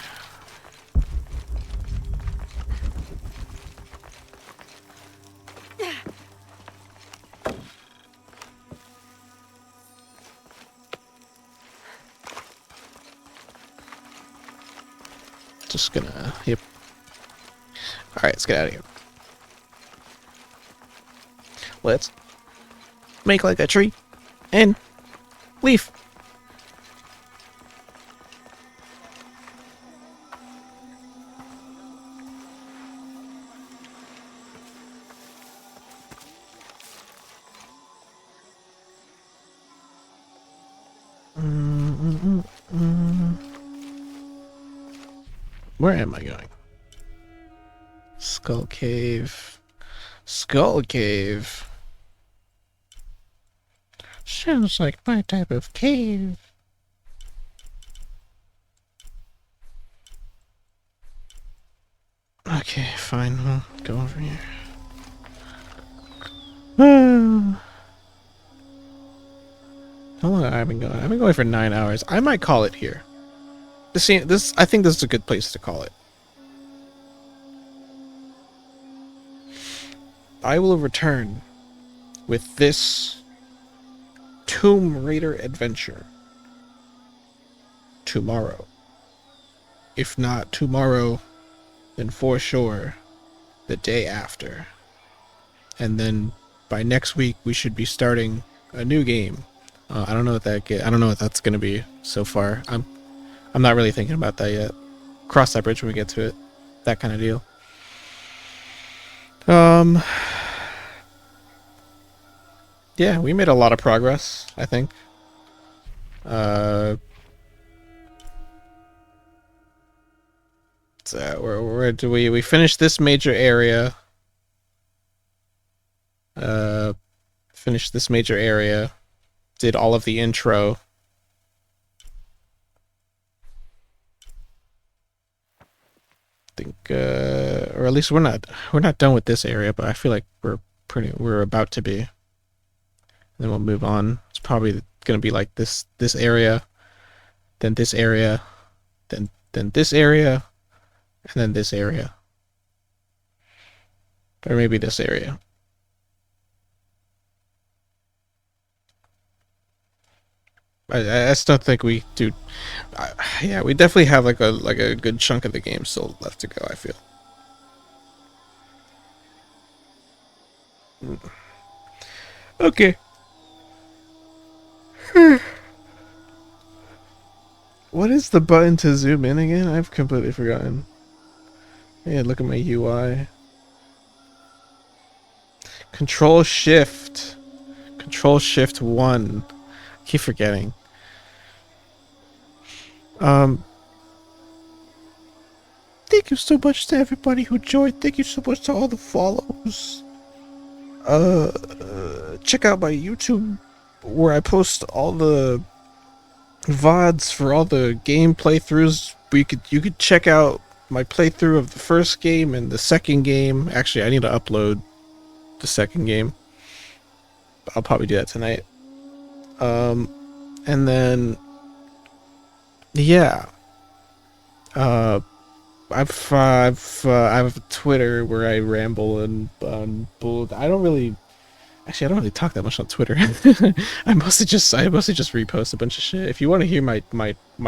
Just gonna, yep. Alright, let's get out of here. Let's make like a tree, and leave. Where am I going? Skull Cave. Skull Cave. Sounds like my type of cave. Okay, fine. We'll go over here. How long have I been going? I've been going for 9 hours. I might call it here. I think this is a good place to call it. I will return with this Tomb Raider adventure tomorrow. If not tomorrow, then for sure the day after. And then by next week we should be starting a new game. I don't know what that's gonna be so far. I'm not really thinking about that yet. Cross that bridge when we get to it. That kind of deal. Yeah, we made a lot of progress, I think. We finished this major area. Finished this major area. Did all of the intro. Think or at least we're not done with this area, but I feel like we're about to be. And then we'll move on. It's probably gonna be like this area, then this area, then this area, and then this area. Or maybe this area. I still think we do. Yeah, we definitely have like a good chunk of the game still left to go, I feel. Okay. What is the button to zoom in again? I've completely forgotten. Yeah, look at my UI. Control Shift 1. Keep forgetting. Thank you so much to everybody who joined. Thank you so much to all the follows. Check out my YouTube where I post all the VODs for all the game playthroughs. You could check out my playthrough of the first game and the second game. Actually, I need to upload the second game. I'll probably do that tonight. And then, yeah, I have Twitter where I ramble and I don't really talk that much on Twitter. I mostly just repost a bunch of shit. If you want to hear my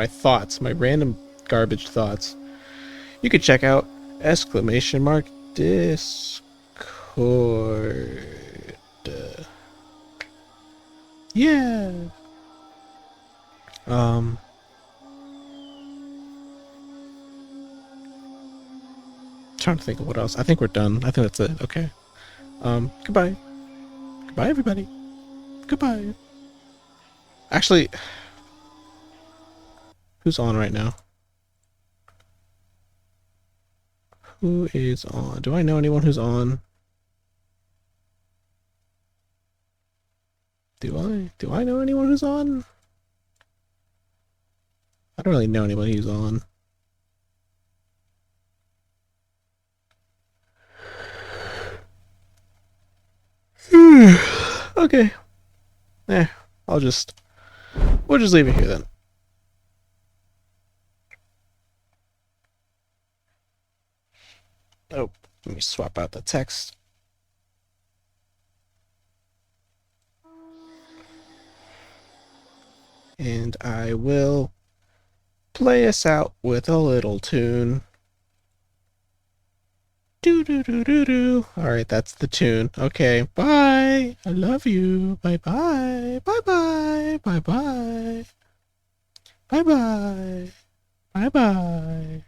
thoughts, my random garbage thoughts, you could check out !Discord. Yeah. Trying to think of what else. I think we're done. I think that's it. Okay. Goodbye. Goodbye, everybody. Goodbye. Actually, who's on right now? Who is on? Do I know anyone who's on? Do I know anyone who's on? I don't really know anybody who's on. Okay. We'll just leave it here then. Oh, let me swap out the text. And I will play us out with a little tune. Do do do do do. All right, that's the tune. Okay, bye. I love you. Bye bye. Bye bye. Bye bye. Bye bye. Bye bye.